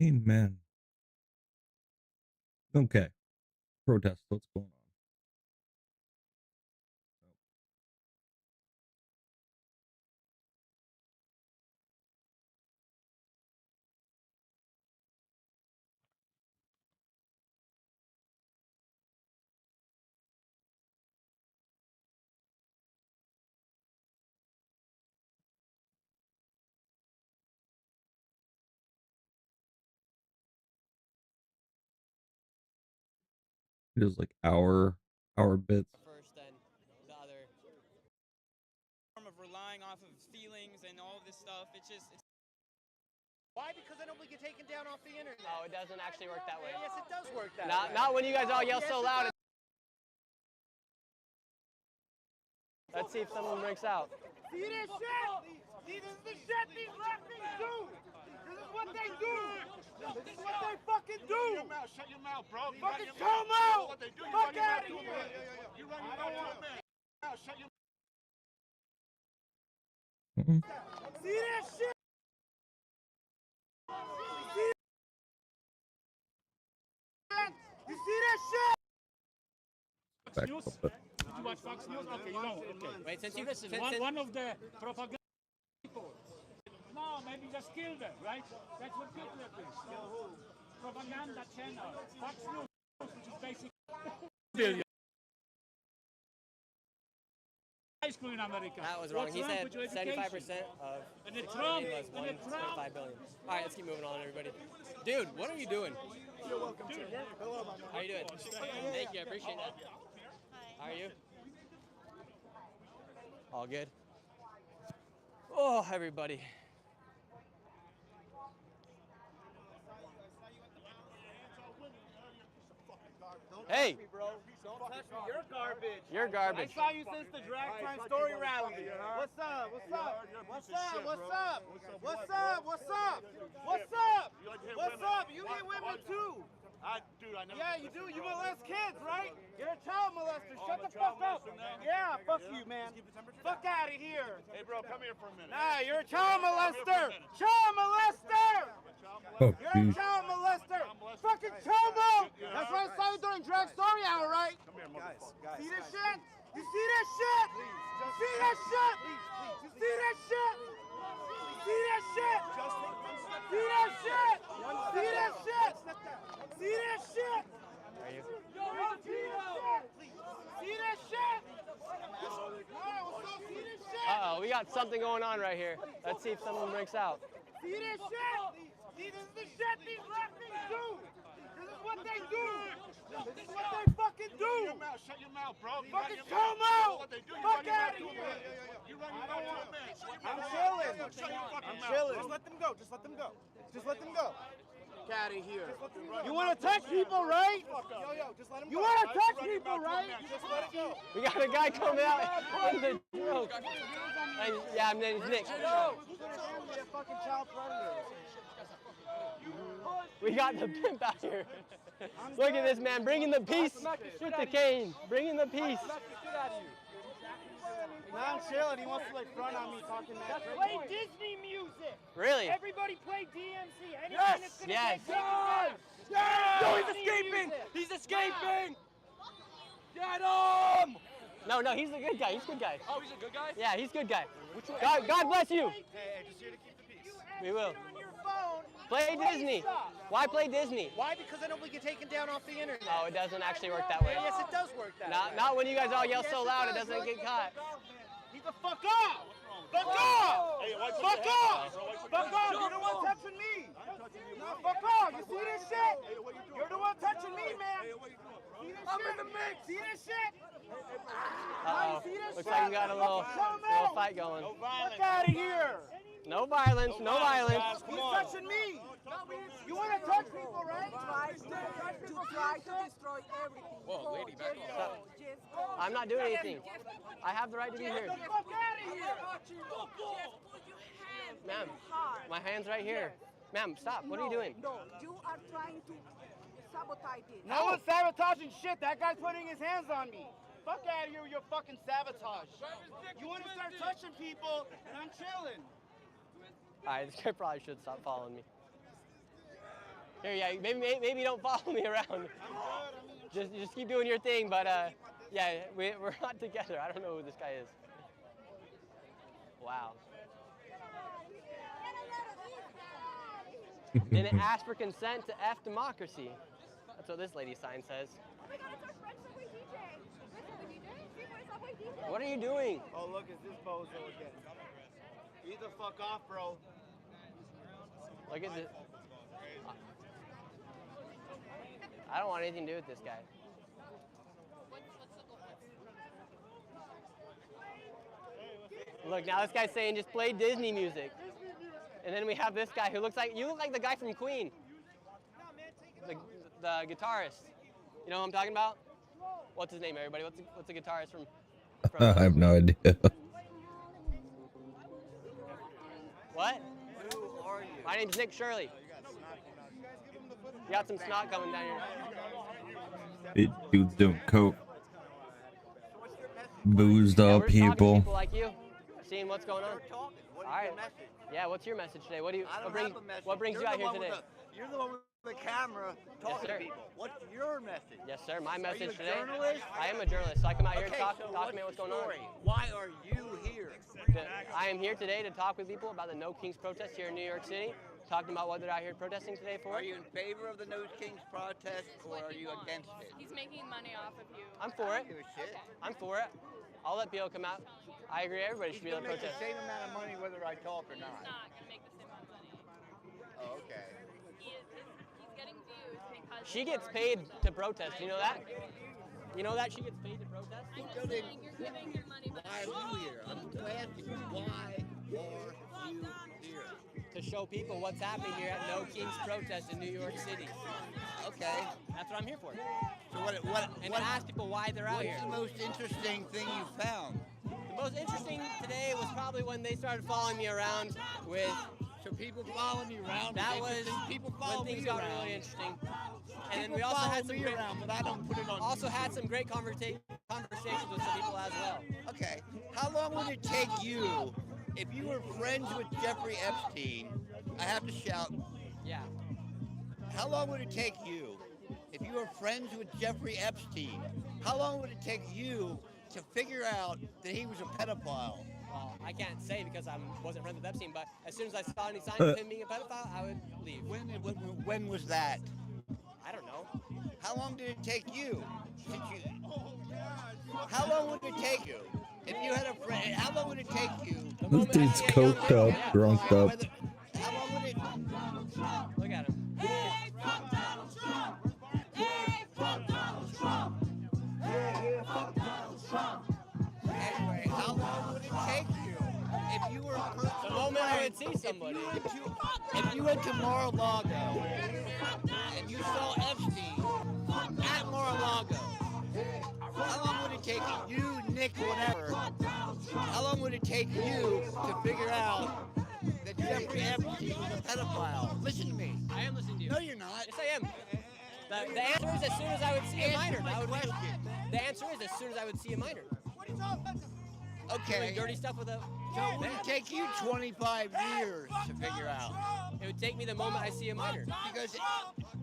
Amen. Okay. Protest. What's going on? It was like hour bits. First, then the other. Form of relying off of feelings and all of this stuff. It's just. Why? Because I don't get taken down off the internet. Oh, it doesn't actually work that way. Yes, it does work that Not way. not when you guys all yell Yes, so it loud. does. Let's see if someone breaks out. See this shit? See, this is the shit these lefties do. This is what they do. This is what they fucking do. Shut your mouth, bro. Fucking come out. Fuck out of here. You run your mouth to a man. Shut your See that shit? You see that shit? Back News? up it. Did you watch Fox News? Okay, you know. Okay. Wait, since you Listen, one of the propaganda people. No, maybe just kill them, right? That's what Hitler is. Propaganda channel. Fox News, which is basically billion. High school in America. That was wrong. What's He wrong said with your 75% education? of And the Trump, was and the Trump. 1.5 billion. All right, let's keep moving on, everybody. Dude, what are you doing? You're welcome, sir. Hello, my How are you doing? Thank you, I appreciate that. How are you? All good? Oh, everybody. Hey! Don't touch me. You're garbage. You're garbage. I saw you since the drag time story rally. What's up? What's up? What's up? What's up? What's up? What's up? What's up? What's up? You hit women too. Dude, I never. Yeah, you do. You molest kids, right? You're a child molester. Shut the fuck up. Yeah, fuck you, man. Fuck out of here. Hey, bro, come here for a minute. Nah, you're a child molester. Child molester. Oh, You're a geez. child molester. Fucking chomo. That's why I saw you during drag story hour, right? Come here, guys. See this shit? You see that shit? You see that shit? You see that shit? You see that shit? See that shit? See that shit? See that shit? Are you? Yo, see that shit? See that shit? Alright, what's up? See this shit? Uh-oh, we got something going on right here. Let's see if someone breaks out. See this shit? See, this is the shit these lefties do. This is what they do. This is what they fucking do. Shut your mouth, bro. Fucking come out. Fuck out of here. You run your mouth to a man. I'm chilling. Shut your fucking I'm mouth. chilling. Just let them go. Just let them go. Just let them go. Get out of here. You want to touch people, right? Yo, just let them go. You want to touch people, right? Just let it go. We got a guy coming out in the joke. Hey, yeah, my name's Nick. We got the pimp out here. Look at this man, bringing the peace with the cane. Bringing the peace. Now I'm chilling. He wants to like front on me talking that crazy. Play Disney music. Really? Everybody play DMC. Anything Yes! that's gonna Yes! play DMC. Yes! No, he's escaping! He's escaping! Get him! No, he's a good guy. He's a good guy. Oh, he's a good guy? Yeah, he's a good guy. God bless you. Hey, just here to keep the peace. We will. On your phone. Play Disney. Why play Disney? Why? Because I don't get taken down off the internet. Oh, it doesn't actually work that way. Yes, it does work that way. Not when you guys all yell Yes, so it loud it does. doesn't get caught. Need to fuck off! Fuck off! Hey, why put Fuck your hands off! down, bro? Why put Fuck your off! hands You're the one touching me! No, fuck off! You see this shit? You're the one touching me, man! See this shit? In the mix! See this shit? Uh-oh. See this Looks shit? like we got a little fight going. Fuck out of here! No violence, no violence. Who's touching me? You want to touch people, right? Try to destroy everything. Whoa, lady, back off. I'm not doing anything. I have the right to be here. Get the fuck out of here! Ma'am, my hand's right here. Ma'am, stop. What are you doing? No, you are trying to sabotage it. No one's sabotaging shit. That guy's putting his hands on me. Fuck out of here with your fucking sabotage. You want to start touching people, and I'm chilling. All right, this guy probably should stop following me. Here, yeah, maybe don't follow me around. Just keep doing your thing, but yeah, we're not together. I don't know who this guy is. Wow. Didn't ask for consent to F democracy. That's what this lady's sign says. What are you doing? Oh, look, it's this bozo again. Get the fuck off, bro. Look at this. I don't want anything to do with this guy. Look, now this guy's saying just play Disney music. And then we have this guy who looks like, you look like the guy from Queen. The guitarist. You know who I'm talking about? What's his name, everybody? What's the guitarist from I have no idea. What? My name's Nick Shirley. You got some snot coming down here. Dude's doing coke. Boozed Yeah, up we're talking to people. people like you, seeing what's going on. All right. Yeah, what's your message today? What brings you out here today? You're the one with the camera talking sir. to people. What's your message? Yes, sir. My message Are you a today. journalist? I am a journalist, so I come out here to Okay, talk, so document what's going on. Why are you here? I am here today to talk with people about the No Kings protest here in New York City. Talking about what they're out here protesting today for. Are you in favor of the No Kings protest or are you against it? He's making money off of you. I'm for it. Give a shit. I'm for it. I'll let Bill come out. I agree. Everybody should be He's able gonna to make the protest. same amount of money whether I talk or He's not. not gonna make the same amount of money. Oh, okay. He's getting views because She gets paid to protest. You know that? You know that she gets paid to protest? I'm just saying you're giving your money back. Why are you here? I'm just asking you, why are you here? To show people what's happening here at No Kings protest in New York City. Okay. That's what I'm here for. So And to ask people why they're out what's here. the most interesting thing you found? The most interesting today was probably when they started following me around with. So people following me around. That was people follow when things me got around. really interesting. And then People we also follow had some me great, around, but I don't put it on. also had some great conversations with some people as well. Okay. How long would it take you if you were friends with Jeffrey Epstein? I have to shout. Yeah. How long would it take you if you were friends with Jeffrey Epstein? How long would it take you to figure out that he was a pedophile? Well, I can't say because I wasn't friends with Epstein, but as soon as I saw any signs of him being a pedophile, I would leave. When was that? I don't know. How long did it take you? How long would it take you if you had a friend? How long would it take you? This dude's coked up, drunked up. How long would it? Look at him. Anyway, how long would it take you if you were a person? The moment I would see somebody. If you went to Mar-a-Lago and you saw Epstein at Mar-a-Lago, how long would it take you, Nick, whatever? How long would it take you to figure out that Jeffrey Epstein was a pedophile? Listen to me. I am listening to you. No, you're not. Yes, I am. The answer is as soon as I would see a minor. That would be, the answer is as soon as I would see a minor. Okay. Doing dirty stuff with a So it would take you 25 years to figure out. It would take me the moment I see a minor. Because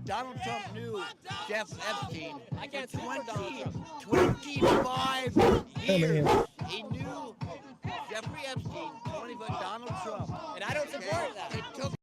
Donald Trump knew Jeff Epstein I can't for speak for Donald Trump. 25 years. He knew Jeffrey Epstein, 25 Donald Trump. And I don't support that. It took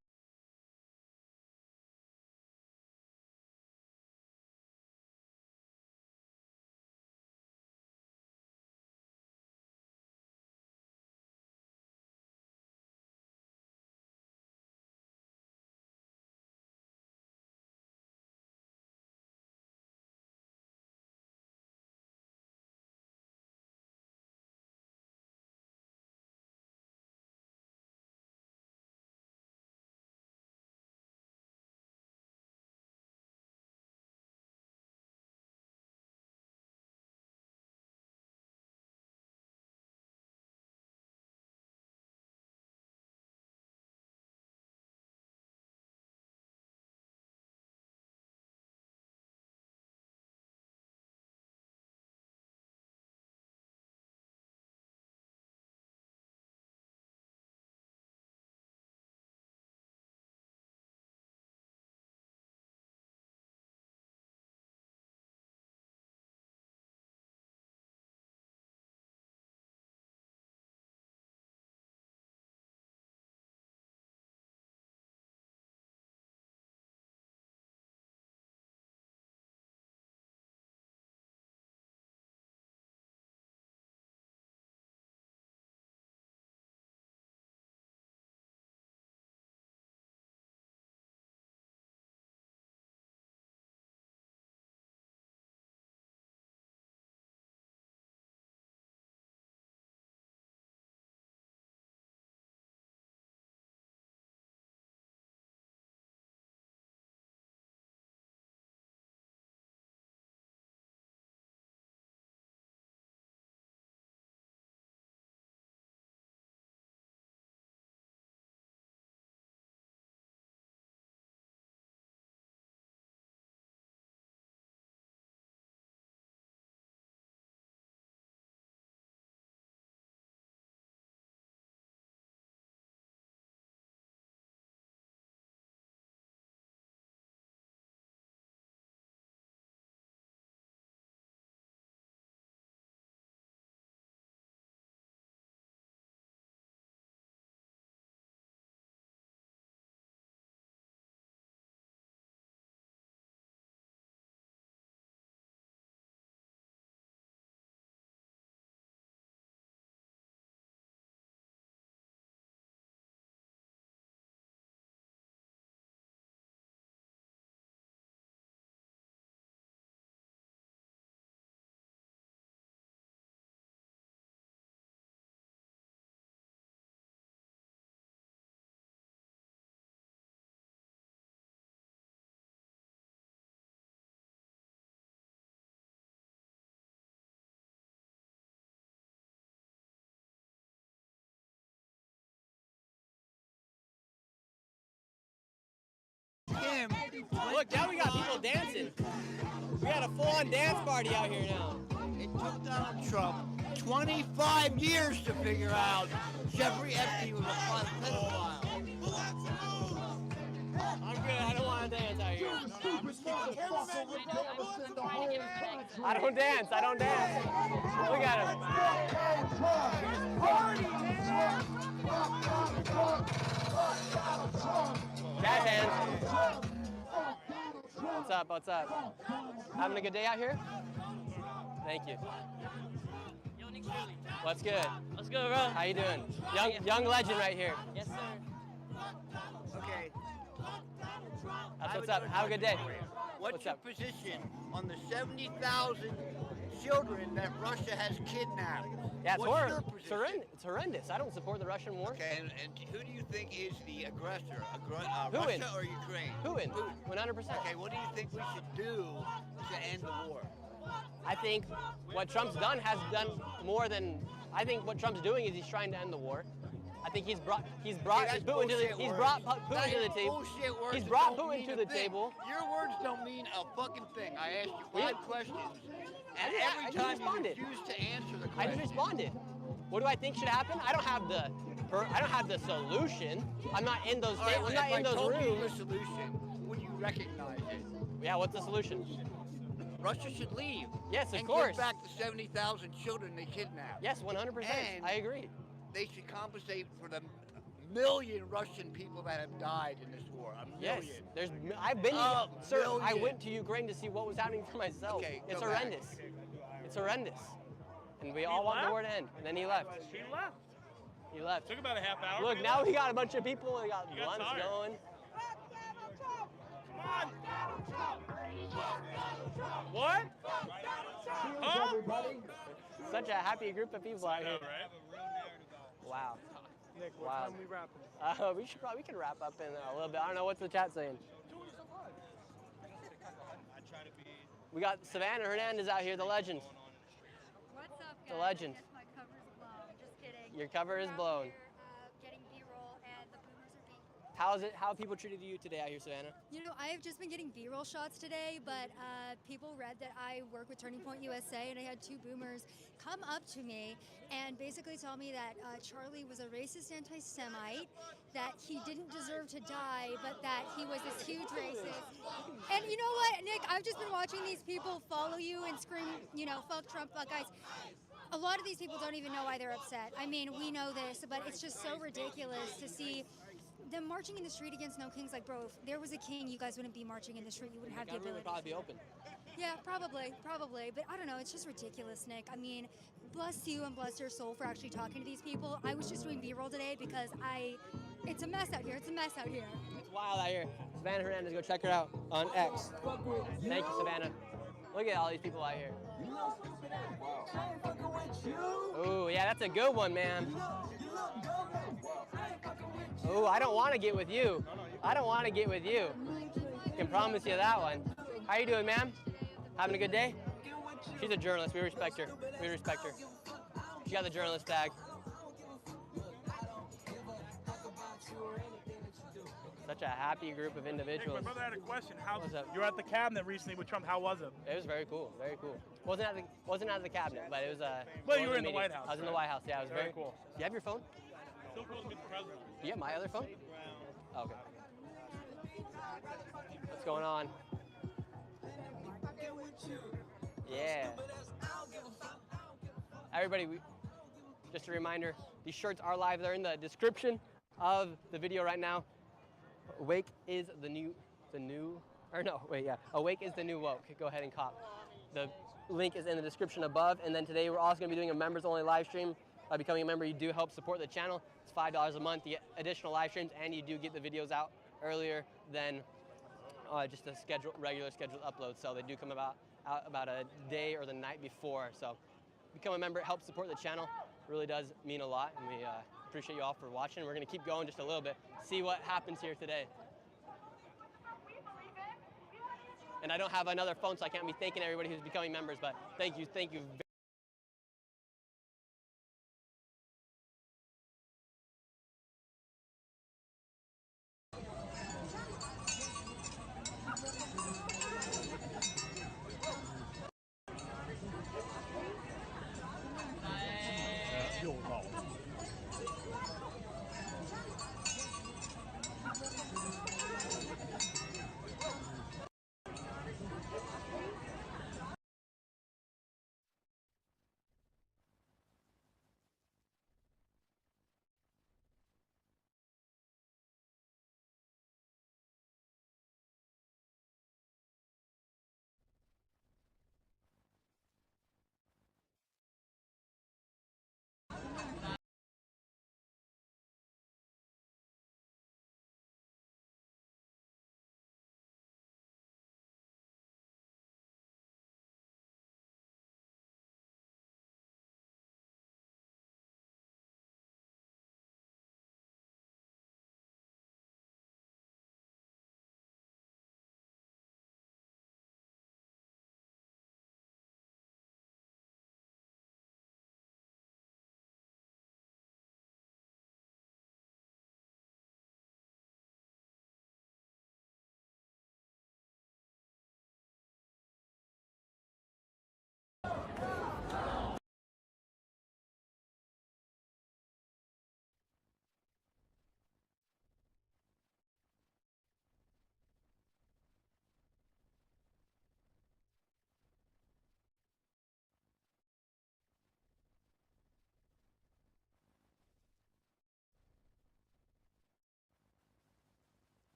him. Look, now we got people dancing. We got a full-on dance party out here now. It took Donald Trump 25 years to figure out Jeffrey Epstein was a pedophile. I'm good. I don't want to dance out here. I don't dance. I don't dance. Look at him. Jazz hands. What's up? What's up? Having a good day out here? Thank you. What's good? What's good, bro? How you doing? Young legend right here. Yes, sir. Okay. That's what's up. Have a good day. What's your position on the 70,000 children that Russia has kidnapped? Yeah, it's What's horrible. your It's position? horrendous. It's horrendous. I don't support the Russian war. Okay, and who do you think is the aggressor? Putin. Russia or Ukraine? Putin. 100%. Okay, what do you think we should do to end the war? I think what Trump's done has done more than. I think what Trump's doing is he's trying to end the war. I think he's brought that's Putin to the bullshit he's words. brought That Putin to is the table. bullshit words He's that brought don't Putin mean to a the thing. table. Your words don't mean a fucking thing. I asked you Well, 5 questions, and I every just time you responded. refuse to answer the I question. just responded. What do I think should happen? I don't have the solution. I'm not in those. All right, I'm not if in I those told you rooms. the solution, would you recognize it? Yeah, what's the solution? Russia should leave. Yes, of and course. give back the 70,000 children they kidnapped. Yes, 100%. And I agree. They should compensate for the million Russian people that have died in this war. A Yes, million. I've been, A sir. I million. went to Ukraine to see what was happening for myself. Okay, It's go back. horrendous. It's horrendous. And we all want the war to end. And then he left. He left. He left. Took about a half hour. Look, now we got a bunch of people. We got You got lunch tired. going. What? Huh? Such a happy group of people out here. Wow. Nick, what time we wrapping? We can wrap up in a little bit. I don't know what's the chat saying. We got Savannah Hernandez out here, the legend. What's up, guys? The legend. Yes, my cover's blown. Just kidding. Your cover is We're out blown. here, getting B-roll, and the boomers are being. How have people treated you today out here, Savannah? You know, I have just been getting B-roll shots today, but people read that I work with Turning Point USA, and I had 2 boomers come up to me and basically tell me that Charlie was a racist anti-Semite, that he didn't deserve to die, but that he was this huge racist. And you know what, Nick? I've just been watching these people follow you and scream, you know, fuck Trump, fuck guys. A lot of these people don't even know why they're upset. I mean, we know this, but it's just so ridiculous to see them marching in the street against no kings. Like, bro, if there was a king, you guys wouldn't be marching in the street. You wouldn't have the Government ability. would probably be open. Yeah, probably. But I don't know. It's just ridiculous, Nick. I mean, bless you and bless your soul for actually talking to these people. I was just doing B-roll today because it's a mess out here. It's a mess out here. It's wild out here. Savannah Hernandez, go check her out on X. Thank you, Savannah. Look at all these people out here. Ooh, yeah, that's a good one, man. Ooh, I don't want to get with you. I don't want to get with you. I can promise you that one. How you doing, ma'am? Having a good day? She's a journalist. We respect her. We respect her. She got the journalist tag. Such a happy group of Nick, individuals. my brother had a question. How What's up? you were at the cabinet recently with Trump? How was it? It was very cool, very cool. Wasn't at the cabinet, but it was Well, it you was were a in the meeting. White House, I was in the right? White House. Yeah, it was very, Very cool. Do you have your phone? Still cool to meet the president. Do you have my other phone? Oh, okay. What's going on? Yeah. Everybody, just a reminder, these shirts are live. They're in the description of the video right now. Awake is the new, Awake is the new woke. Go ahead and cop. The link is in the description above. And then today we're also going to be doing a members only live stream. By becoming a member, you do help support the channel. It's $5 a month. You get additional live streams, and you do get the videos out earlier than just the regular scheduled upload. So they do come out about a day or the night before. So become a member, help support the channel. It really does mean a lot, and we appreciate you all for watching. We're going to keep going just a little bit, see what happens here today. And I don't have another phone, so I can't be thanking everybody who's becoming members, but thank you very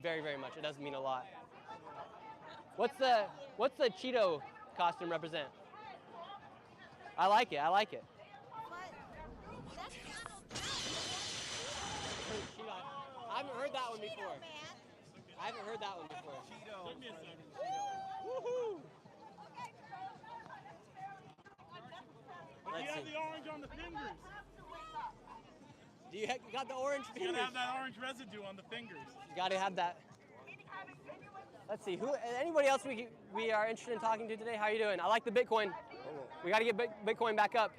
Very, very much. It does mean a lot. What's the Cheeto costume represent? I like it. I like it. I haven't heard that one before. I haven't heard that one before. Woohoo! But you have the orange on the fingers. You got the orange fingers. You gotta have that orange residue on the fingers. You gotta have that. Let's see. Anybody else we are interested in talking to today? How are you doing? I like the Bitcoin. We gotta get Bitcoin back up.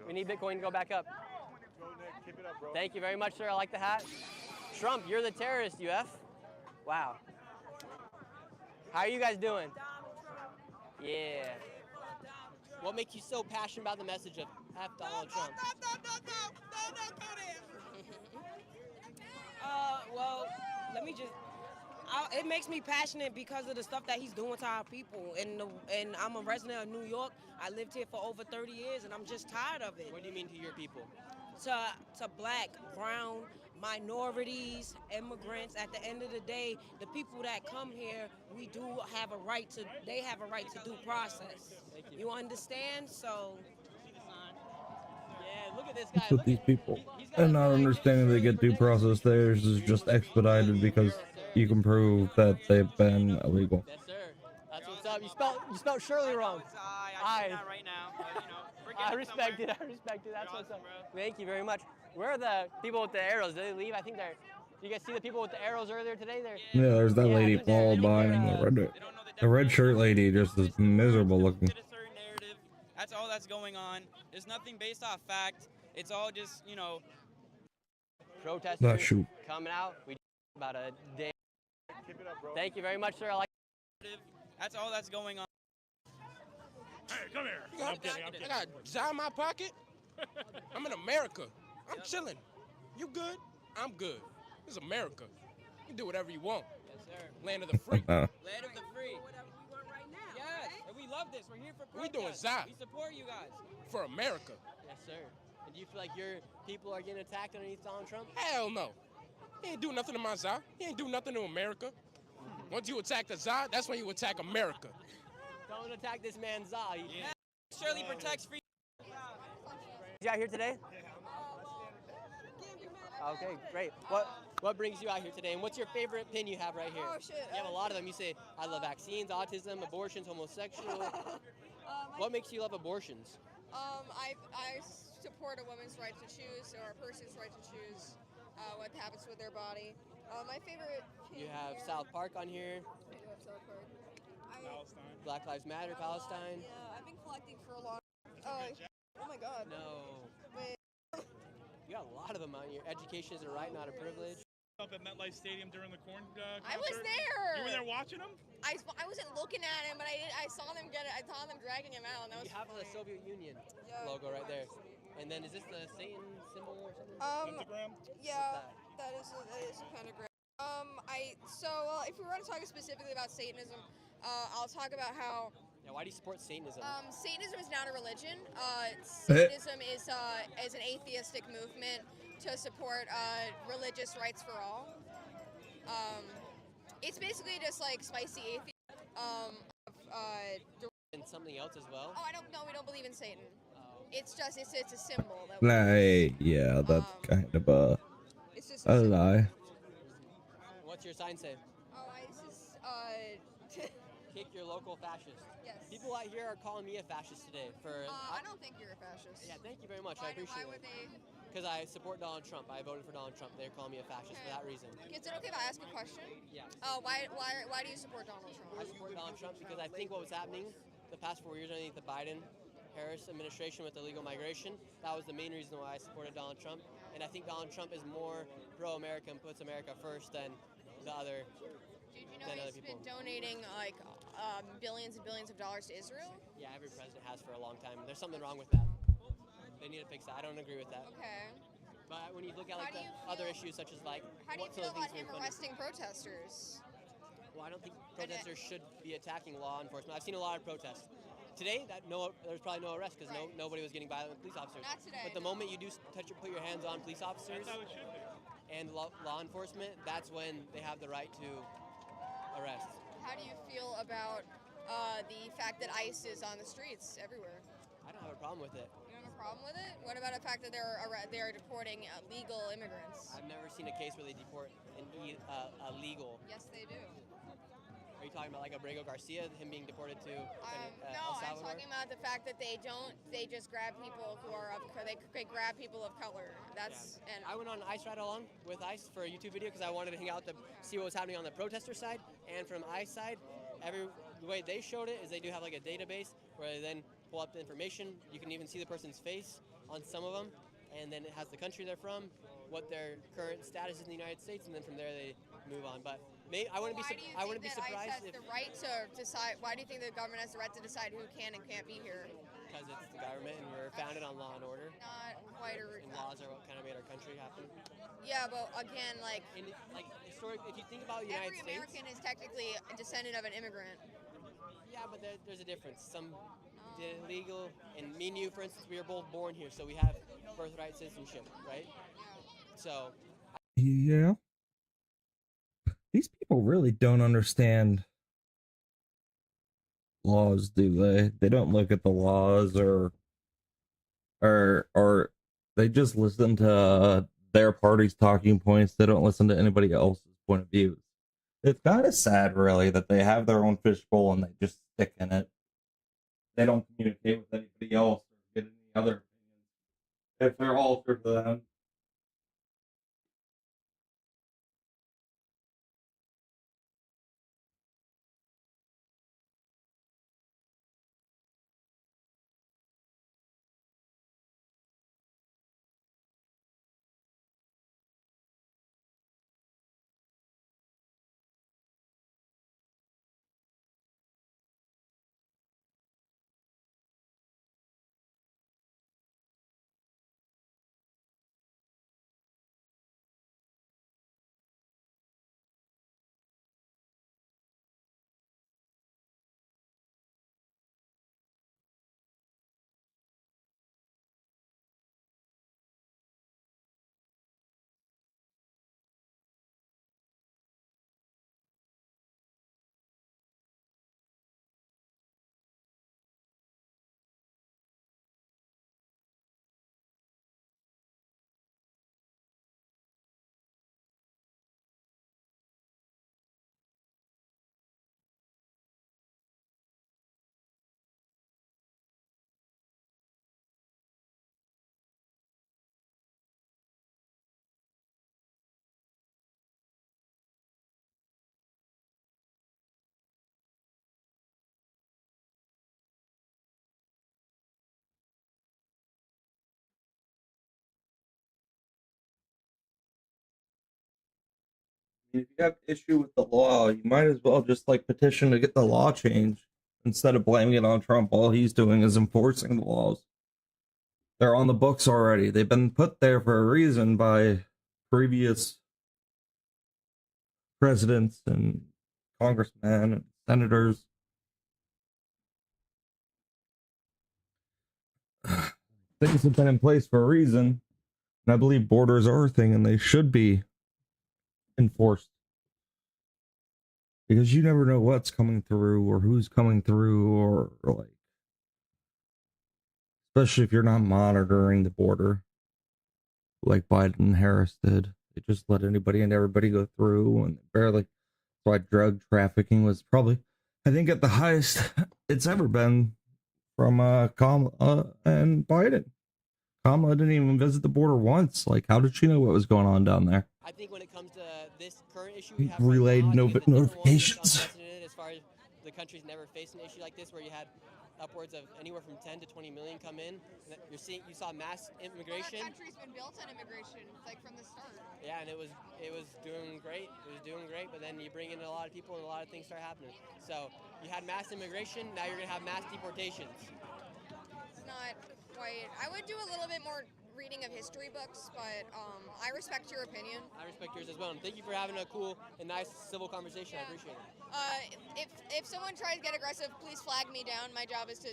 We need Bitcoin to go back up. Go, Nick. Keep it up, bro. Thank you very much, sir. I like the hat. Trump, you're the terrorist, UF. Wow. How are you guys doing? Yeah. What makes you so passionate about the message of F Donald Trump? Well, let me just. It makes me passionate because of the stuff that he's doing to our people. And I'm a resident of New York. I lived here for over 30 years, and I'm just tired of it. What do you mean to your people? To black, brown, minorities, immigrants. At the end of the day, the people that come here, we do have a right to. They have a right to due process. Thank you. You understand? So. Yeah, look at this guy. With these people, and not understanding they get due process. Theirs is just expedited because you can prove that they've been illegal. Yes, sir. That's what's up. You spelled Shirley wrong. I not right now, but you know. I respect it. I respect it. That's what's up. Thank you very much. Where are the people with the arrows? Did they leave? I think they're. You guys see the people with the arrows earlier today? Yeah, there's that lady Paul behind him. The red shirt lady just is miserable looking. That's all that's going on. There's nothing based off fact. It's all just, you know. Protesters shoot. coming out. We about a day. Keep it up, bro. Thank you very much, sir. I like. That's all that's going on. Hey, come here. I'm kidding. I got Zah in my pocket. I'm in America. I'm chilling. You good? I'm good. This is America. You can do whatever you want. Yes, sir. Land of the free. Land of the free. Yes, and we love this. We're here for We protest. doing Zah. We support you guys. For America. Yes, sir. And do you feel like your people are getting attacked underneath Donald Trump? Hell no. He ain't do nothing to my Zah. He ain't do nothing to America. Once you attack the Zah, that's when you attack America. Don't attack this man, Zah. Shirley protects free. You out here today? Okay, great. What brings you out here today, and what's your favorite pin you have right here? Oh, shit. You have a lot of them. You say, I love vaccines, autism, abortions, homosexual. What makes you love abortions? I support a woman's right to choose, or a person's right to choose what happens with their body. My favorite pin You have here- South Park on here, I do have South Park. Black Lives Matter, Palestine. Yeah, I've been collecting for a long. Oh my God. No. Wait. You got a lot of them on here. Education is a right, not a privilege. Up at MetLife Stadium during the corn concert. I was there. You were there watching them? I wasn't looking at him, but I saw them get it. I saw them dragging him out, and that was. You have the Soviet Union logo right there. And then is this the Satan symbol or something? Yeah, that is a pentagram. If we were to talk specifically about Satanism, I'll talk about how Yeah, why do you support Satanism? Satanism is not a religion. Satanism is an atheistic movement to support religious rights for all. It's basically just like spicy atheism. And something else as well? Oh, I don't know. We don't believe in Satan. It's just it's a symbol. That Like, yeah, that's kind of It's just a lie. What's your sign say? This is Kick your local fascist. Yes. People out here are calling me a fascist today for. I don't think you're a fascist. Yeah, thank you very much. I appreciate Why would they? Because I support Donald Trump. I voted for Donald Trump. They're calling me a fascist for that reason. Is it okay if I ask a question? Yeah. Why do you support Donald Trump? I support Donald Trump because I think what was happening the past 4 years underneath the Biden-Harris administration with illegal migration, that was the main reason why I supported Donald Trump. And I think Donald Trump is more pro-America and puts America first than the other. Did you know he's been donating like billions and billions of dollars to Israel? Yeah, every president has for a long time. There's something wrong with that. They need to fix that. I don't agree with that. Okay. But when you look at like the other issues such as like How do you what feel sort of about things him we're funding. arresting protesters? Well, I don't think protesters should be attacking law enforcement. I've seen a lot of protests. Today, there's probably no arrest because nobody was getting violent with police officers. Not today, But the moment you do put your hands on police officers, That's how it should be. and law enforcement, that's when they have the right to arrest. How do you feel about the fact that ICE is on the streets everywhere? I don't have a problem with it. You don't have a problem with it? What about the fact that they're deporting illegal immigrants? I've never seen a case where they deport an illegal. Yes, they do. Are you talking about like Abrego Garcia, him being deported to No, El I'm Salvador? talking about the fact that they just grab people who are they grab people of color. That's and I went on ICE ride along with ICE for a YouTube video because I wanted to hang out to see what was happening on the protester side, and from ICE side, the way they showed it is they do have like a database where they then pull up the information. You can even see the person's face on some of them, and then it has the country they're from, what their current status is in the United States, and then from there they move on. But I wouldn't be surprised ICE has if the right to decide. Why do you think the government has the right to decide who can and can't be here? because it's the government and we're founded on law and order. Not quite a. And laws are what kind of made our country happen. Yeah, but again, like if you think about the United every States, American is technically a descendant of an immigrant. yeah, but there's a difference. Some did it illegal, and me and you, for instance, we were both born here, so we have birthright citizenship, right? So. Yeah. These people really don't understand laws, do they? They don't look at the laws or they just listen to their party's talking points. They don't listen to anybody else's point of view. It's kind of sad, really, that they have their own fishbowl and they just stick in it. They don't communicate with anybody else or get any other opinions if they're altered to them. If you have issue with the law, you might as well just petition to get the law changed instead of blaming it on Trump. All he's doing is enforcing the laws. They're on the books already. They've been put there for a reason by previous presidents and congressmen and senators. Things have been in place for a reason, and I believe borders are a thing, and they should be enforced, because you never know what's coming through or who's coming through, or especially if you're not monitoring the border like Biden and Harris did. They just let anybody and everybody go through, and barely. That's why drug trafficking was probably, I think, at the highest it's ever been from Kamala and Biden. Kamala didn't even visit the border once. How did she know what was going on down there? I think when it comes to this current issue, we have Relayed notifications. as far as the country's never faced an issue like this, where you had upwards of anywhere from 10 to 20 million come in. You saw mass immigration. Well, our country's been built on immigration, from the start. Yeah, and it was doing great. It was doing great, but then you bring in a lot of people and a lot of things start happening. So you had mass immigration. Now you're gonna have mass deportations. It's not quite. I would do a little bit more reading of history books, but I respect your opinion. I respect yours as well. And thank you for having a cool and nice civil conversation. I appreciate it. If someone tries to get aggressive, please flag me down. My job is to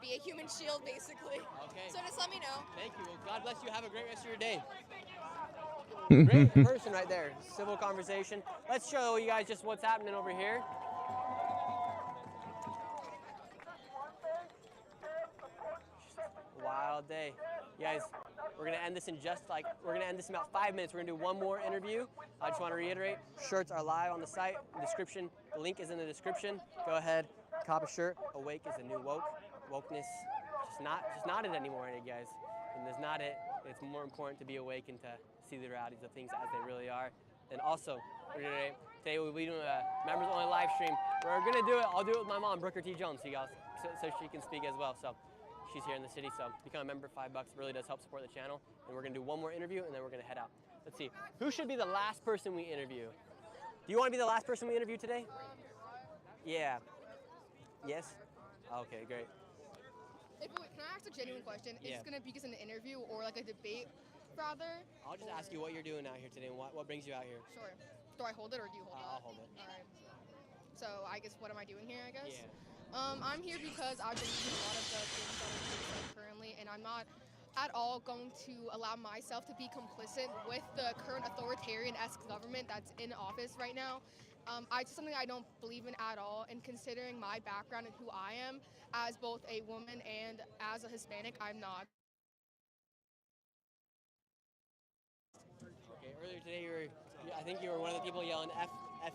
be a human shield, basically. Okay. So just let me know. Thank you. Well, God bless you. Have a great rest of your day. Great person right there. Civil conversation. Let's show you guys just what's happening over here. Wild day. You guys, we're gonna end this in about 5 minutes. We're gonna do one more interview. I just want to reiterate, shirts are live on the site. Description, the link is in the description. Go ahead, cop a shirt. Awake is the new woke. Wokeness, just not it anymore, you guys. And there's not it. It's more important to be awake and to see the realities of things as they really are. And also, today we'll be doing a members only live stream. We're gonna do it. I'll do it with my mom, Brooker T. Jones, so she can speak as well. So she's here in the city, so become a member. $5 really does help support the channel. And we're gonna do one more interview, and then we're gonna head out. Let's see, who should be the last person we interview? Do you want to be the last person we interview today? Yeah. Yes. Okay, great. Can I ask a genuine question? Is this going to be just an interview or like a debate, rather? I'll just ask you what you're doing out here today and what brings you out here. Sure. Do I hold it or do you hold it? I'll hold it. All right. So I guess what am I doing here, I guess? Yeah. I'm here because I've been using a lot of the things that are being currently, and I'm not at all going to allow myself to be complicit with the current authoritarian-esque government that's in office right now. It's something I don't believe in at all, and considering my background and who I am as both a woman and as a Hispanic, I'm not. Okay, earlier today I think you were one of the people yelling F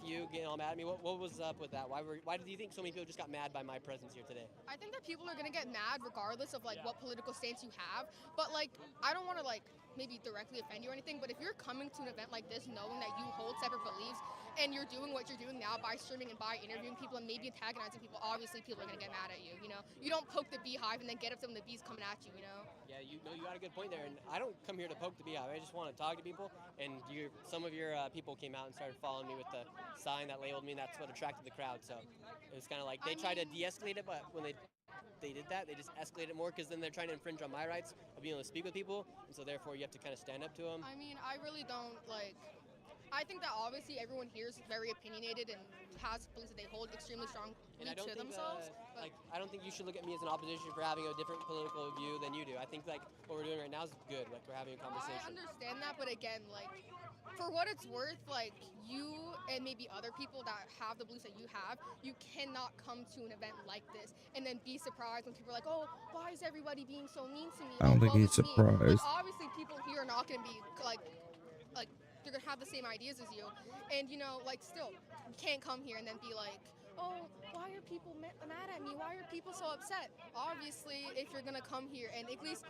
you, getting all mad at me. What was up with that? Why do you think so many people just got mad by my presence here today? I think that people are gonna get mad regardless of like what political stance you have, but like I don't want to like maybe directly offend you or anything, but if you're coming to an event like this knowing that you hold separate beliefs and you're doing what you're doing now by streaming and by interviewing people and maybe antagonizing people, obviously people are gonna get mad at you, you know? You don't poke the beehive and then get upset when the bee's coming at you, you know? Yeah, you got a good point there, and I don't come here to poke the beehive. I just want to talk to people, and some of your people came out and started following me with the sign that labeled me, and that's what attracted the crowd. So it was kind of like they tried to de-escalate it, but when they did that, they just escalated it more because then they're trying to infringe on my rights of being able to speak with people, and so therefore you have to kind of stand up to them. I mean, I really don't like. I think that obviously everyone here is very opinionated and has beliefs that they hold extremely strongly to themselves. I don't think you should look at me as an opposition for having a different political view than you do. I think like what we're doing right now is good. Like we're having a conversation. I understand that, but again, like for what it's worth, like you and maybe other people that have the beliefs that you have, you cannot come to an event like this and then be surprised when people are like, "Oh, why is everybody being so mean to me?" I don't think he's surprised. Like, obviously, people here are not going to be like they're gonna have the same ideas as you, and you know, like still, you can't come here and then be like, oh, why are people mad at me? Why are people so upset? Obviously, if you're gonna come here and at least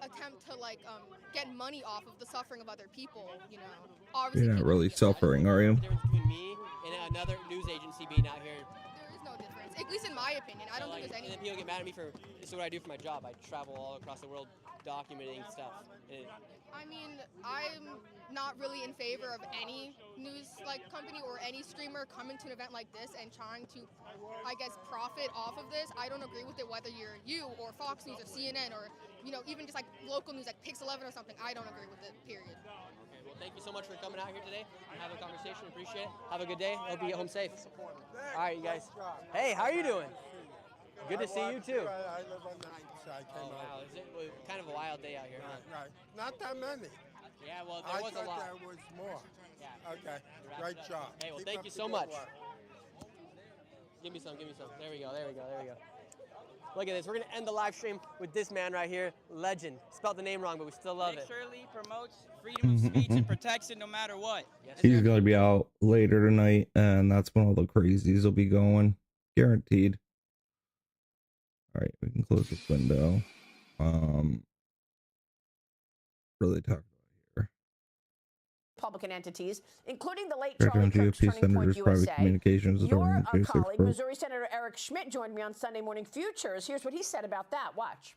attempt to like get money off of the suffering of other people, you know, obviously You're not really suffering, are you? The difference between me and another news agency being out here. There is no difference, at least in my opinion. I don't think there's any. And then people get mad at me for this is what I do for my job. I travel all across the world documenting stuff. I mean, I'm not really in favor of any news company or any streamer coming to an event like this and trying to, I guess, profit off of this. I don't agree with it whether you're you or Fox News or CNN or, you know, even just like local news like Pix 11 or something. I don't agree with it, period. Okay, well, thank you so much for coming out here today and having a conversation. Appreciate it. Have a good day. Hope you get home safe. All right, you guys. Hey, how are you doing? Good to see you too. I live on the side. Oh, wow. Is it kind of a wild day out here, huh? Right. Not that many. Yeah, well, there was a lot. I thought there was more. Yeah. Okay. Great job. Hey, well, Keep thank up you the so good much. work. Give me some. There we go. Look at this. We're going to end the live stream with this man right here, legend. Spelled the name wrong, but we still love Nick it. Shirley promotes freedom of speech and protects it no matter what. Yes, He's going to be out later tonight, and that's when all the crazies will be going. Guaranteed. All right, we can close this window. Really talk about here. Republican entities, including the late Background Charlie Kirk, GOP Turning Point Senators Private USA. Communications Your Authority colleague, Missouri Senator Eric Schmidt, joined me on Sunday Morning Futures. Here's what he said about that. Watch.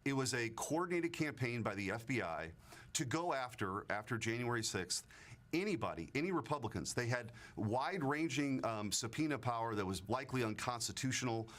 It was a coordinated campaign by the FBI to go after January 6th, anybody, any Republicans. They had wide-ranging subpoena power that was likely unconstitutional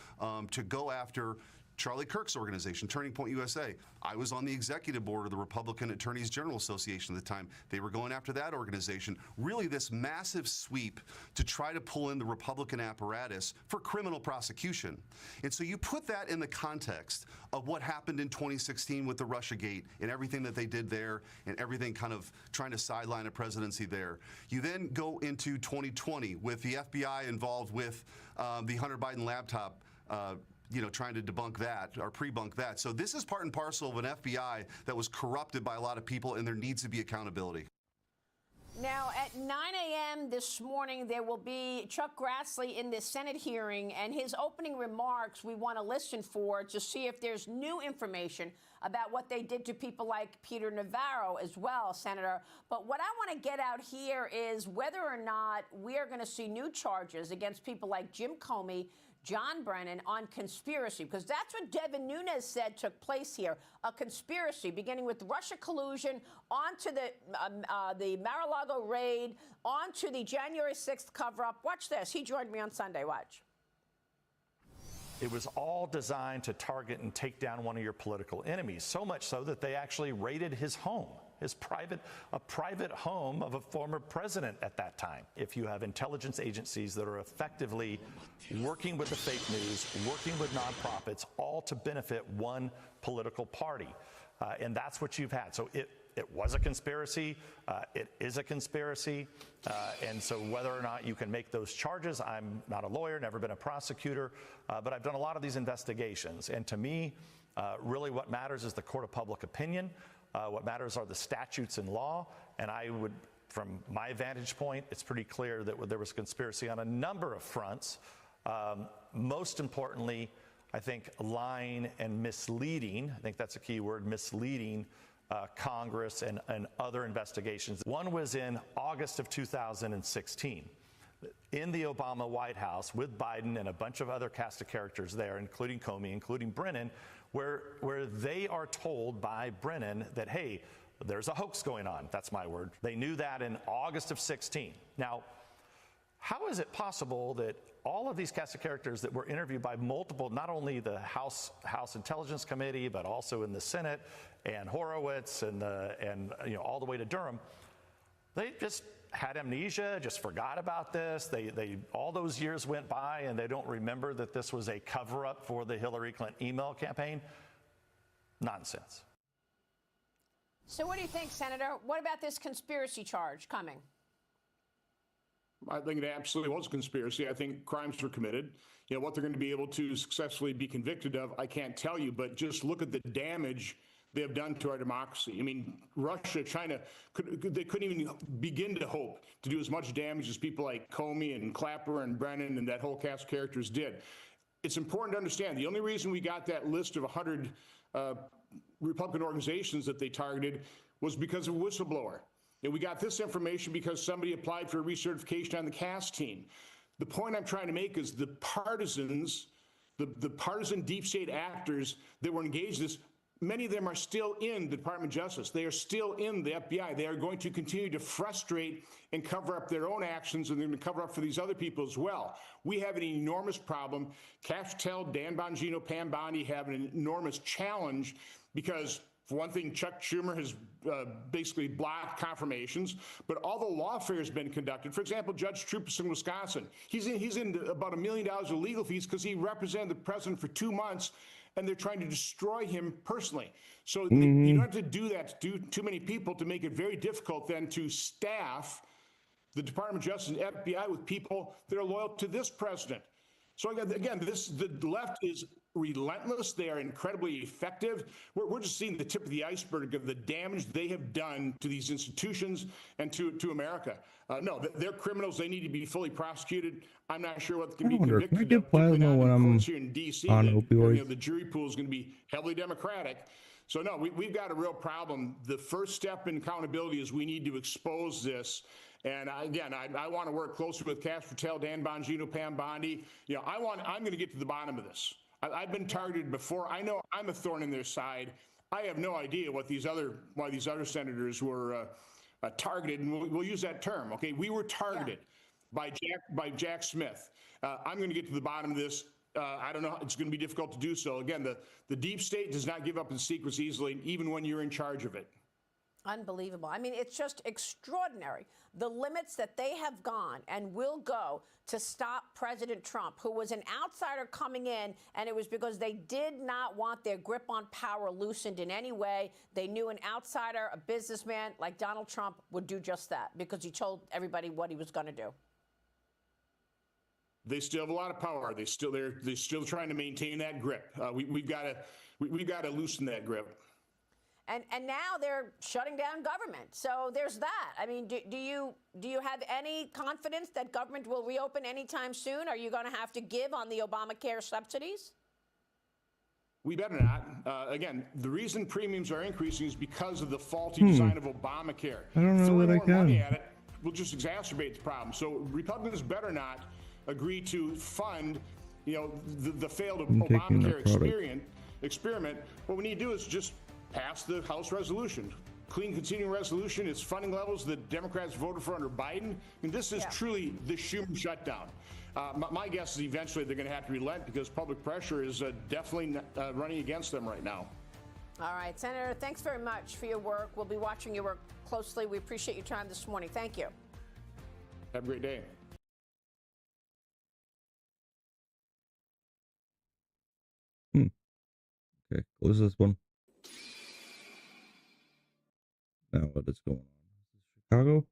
to go after Charlie Kirk's organization, Turning Point USA. I was on the executive board of the Republican Attorneys General Association at the time. They were going after that organization. Really this massive sweep to try to pull in the Republican apparatus for criminal prosecution. And so you put that in the context of what happened in 2016 with the Russiagate and everything that they did there and everything kind of trying to sideline a presidency there. You then go into 2020 with the FBI involved with the Hunter Biden laptop, trying to debunk that or pre-bunk that. So this is part and parcel of an FBI that was corrupted by a lot of people, and there needs to be accountability. Now, at 9 a.m. this morning, there will be Chuck Grassley in the Senate hearing, and his opening remarks we want to listen for to see if there's new information about what they did to people like Peter Navarro as well, Senator. But what I want to get out here is whether or not we are going to see new charges against people like Jim Comey, John Brennan on conspiracy, because that's what Devin Nunes said took place here, a conspiracy beginning with Russia collusion onto the Mar-a-Lago raid, onto the January 6th cover-up. Watch this. He joined me on Sunday. Watch. It was all designed to target and take down one of your political enemies, so much so that they actually raided his home. A private home of a former president at that time. If you have intelligence agencies that are effectively working with the fake news, working with nonprofits, all to benefit one political party. And that's what you've had. So it was a conspiracy. It is a conspiracy. And so whether or not you can make those charges, I'm not a lawyer, never been a prosecutor, but I've done a lot of these investigations. And to me, really what matters is the court of public opinion. What matters are the statutes and law, and I would, from my vantage point, it's pretty clear that there was conspiracy on a number of fronts. Most importantly, I think lying and misleading, I think that's a key word, misleading Congress and other investigations. One was in August of 2016. In the Obama White House with Biden and a bunch of other cast of characters there, including Comey, including Brennan, where they are told by Brennan that, hey, there's a hoax going on. That's my word. They knew that in August of 16. Now, how is it possible that all of these cast of characters that were interviewed by multiple, not only the House Intelligence Committee, but also in the Senate and Horowitz and all the way to Durham, they just had amnesia, just forgot about this. They all those years went by and they don't remember that this was a cover-up for the Hillary Clinton email campaign. Nonsense. So what do you think, Senator? What about this conspiracy charge coming? I think it absolutely was a conspiracy. I think crimes were committed. What they're going to be able to successfully be convicted of, I can't tell you, but just look at the damage they have done to our democracy. I mean, Russia, China, they couldn't even begin to hope to do as much damage as people like Comey and Clapper and Brennan and that whole cast of characters did. It's important to understand the only reason we got that list of 100 Republican organizations that they targeted was because of a whistleblower. And we got this information because somebody applied for a recertification on the CAST team. The point I'm trying to make is the partisans, the partisan deep state actors that were engaged in this, many of them are still in the Department of Justice. They are still in the FBI. They are going to continue to frustrate and cover up their own actions, and they're going to cover up for these other people as well. We have an enormous problem. Kash Patel, Dan Bongino, Pam Bondi have an enormous challenge because, for one thing, Chuck Schumer has basically blocked confirmations, but all the lawfare has been conducted. For example, Judge Troupas in Wisconsin, he's in about $1 million of legal fees because he represented the president for 2 months, and they're trying to destroy him personally. So you don't have to do that to too many people to make it very difficult then to staff the Department of Justice and FBI with people that are loyal to this president. So again, the left is relentless. They are incredibly effective. We're just seeing the tip of the iceberg of the damage they have done to these institutions and to America. No, they're criminals. They need to be fully prosecuted. I'm not sure what can be convicted can I get plasma when I'm here in DC. on opioids? The jury pool is going to be heavily Democratic. So no, we've got a real problem. The first step in accountability is we need to expose this. And again, I want to work closely with Kash Patel, Dan Bongino, Pam Bondi. I'm going to get to the bottom of this. I've been targeted before. I know I'm a thorn in their side. I have no idea why these other senators were targeted, and we'll use that term. Okay, we were targeted by Jack Smith. I'm going to get to the bottom of this. I don't know. It's going to be difficult to do so. Again, the deep state does not give up its secrets easily, even when you're in charge of it. Unbelievable. I mean, it's just extraordinary. The limits that they have gone and will go to stop President Trump, who was an outsider coming in, and it was because they did not want their grip on power loosened in any way. They knew an outsider, a businessman like Donald Trump, would do just that because he told everybody what he was going to do. They still have a lot of power. They're still trying to maintain that grip. We've got to loosen that grip. And now they're shutting down government. So there's that. I mean, do you have any confidence that government will reopen anytime soon? Are you going to have to give on the Obamacare subsidies? We better not. Again, the reason premiums are increasing is because of the faulty design of Obamacare. I don't know Throwing that I more money can. at it will just exacerbate the problem. So Republicans better not agree to fund, the failed I'm taking the Obamacare product. experiment. What we need to do is just pass the House resolution. Clean continuing resolution is funding levels that Democrats voted for under Biden. I mean, this is truly the Schumer shutdown. My guess is eventually they're going to have to relent because public pressure is definitely running against them right now. All right, Senator, thanks very much for your work. We'll be watching your work closely. We appreciate your time this morning. Thank you. Have a great day. Okay, close this one. Now what is going on? Chicago?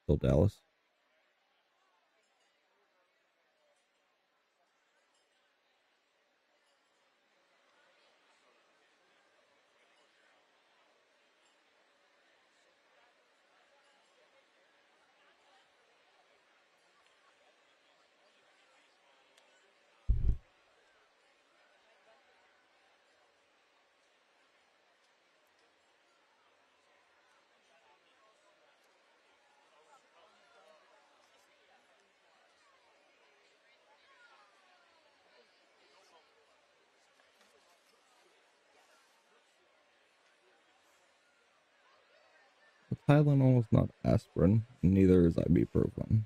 Still Dallas. Tylenol is not aspirin, and neither is ibuprofen.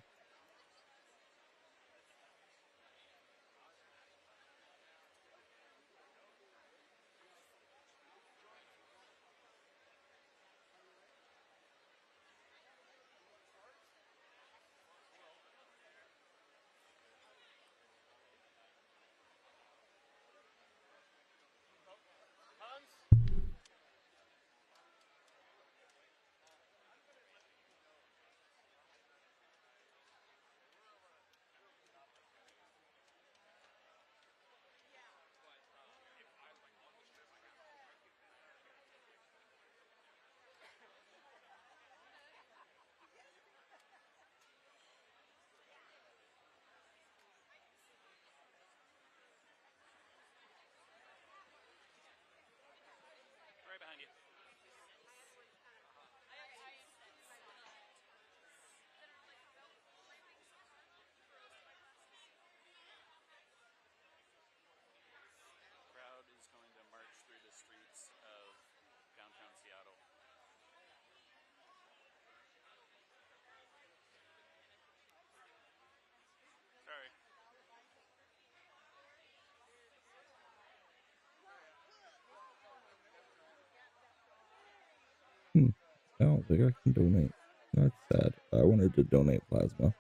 I don't think I can donate. That's sad. I wanted to donate plasma.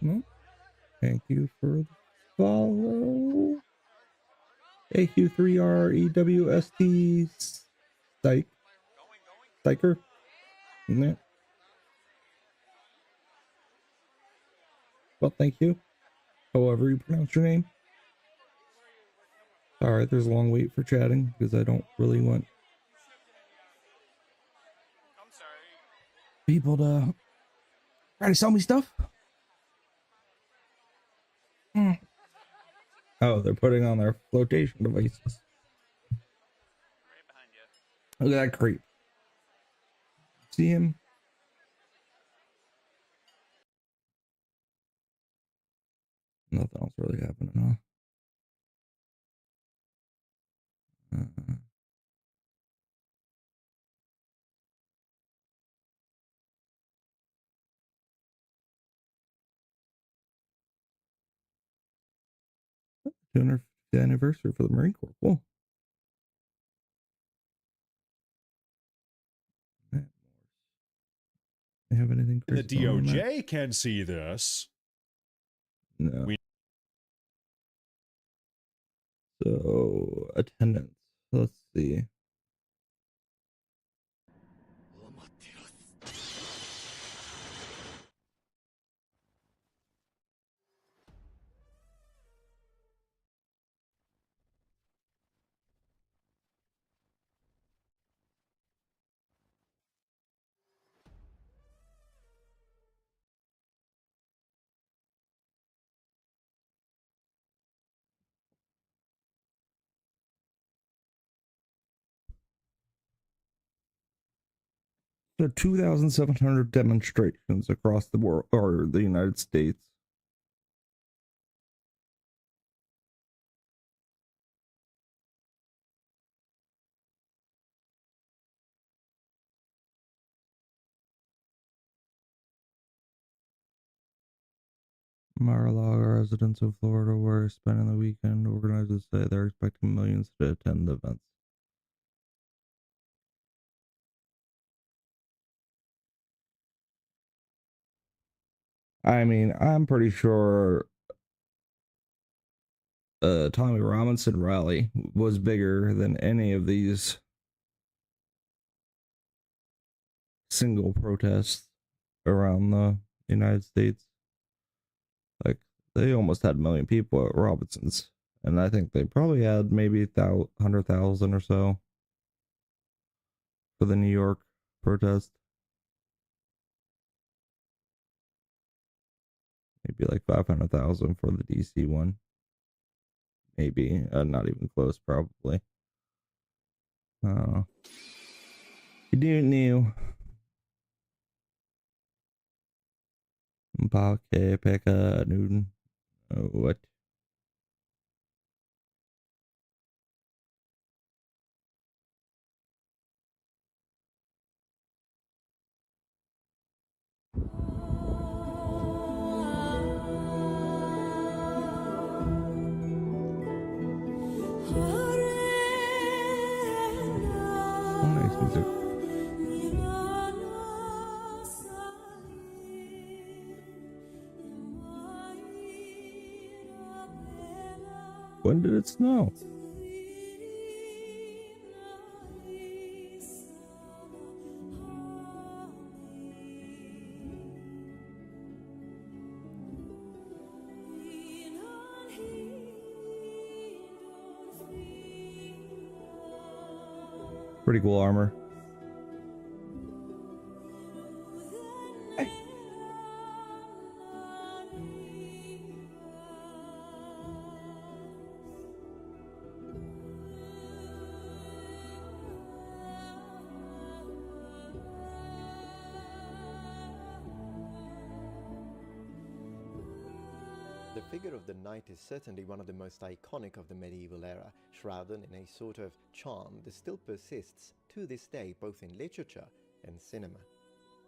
Well, thank you for the follow. AQ3REWST Stiker. Isn't it? Well, thank you. However you pronounce your name. Alright, there's a long wait for chatting because I don't really want people to try to sell me stuff. Oh, they're putting on their flotation devices. Look at that creep. See him? Nothing else really happening, huh? 250th anniversary for the Marine Corps. Cool. They have anything The crazy going on there? DOJ can see this. No. So, attendance. Let's see. So 2,700 demonstrations across the world or the United States. Mar-a-Lago residents of Florida were spending the weekend. Organizers say they're expecting millions to attend the events. I mean, I'm pretty sure Tommy Robinson rally was bigger than any of these single protests around the United States. Like, they almost had 1 million people at Robinson's, and I think they probably had maybe 100,000 or so for the New York protest. Maybe like 500,000 for the DC one. Maybe, not even close, probably. You don't know. Mpake Pekka Newton. Oh, what? Oh, nice music. When did it snow? Pretty cool armor. The figure of the knight is certainly one of the most iconic of the medieval era, shrouded in a sort of charm that still persists to this day both in literature and cinema.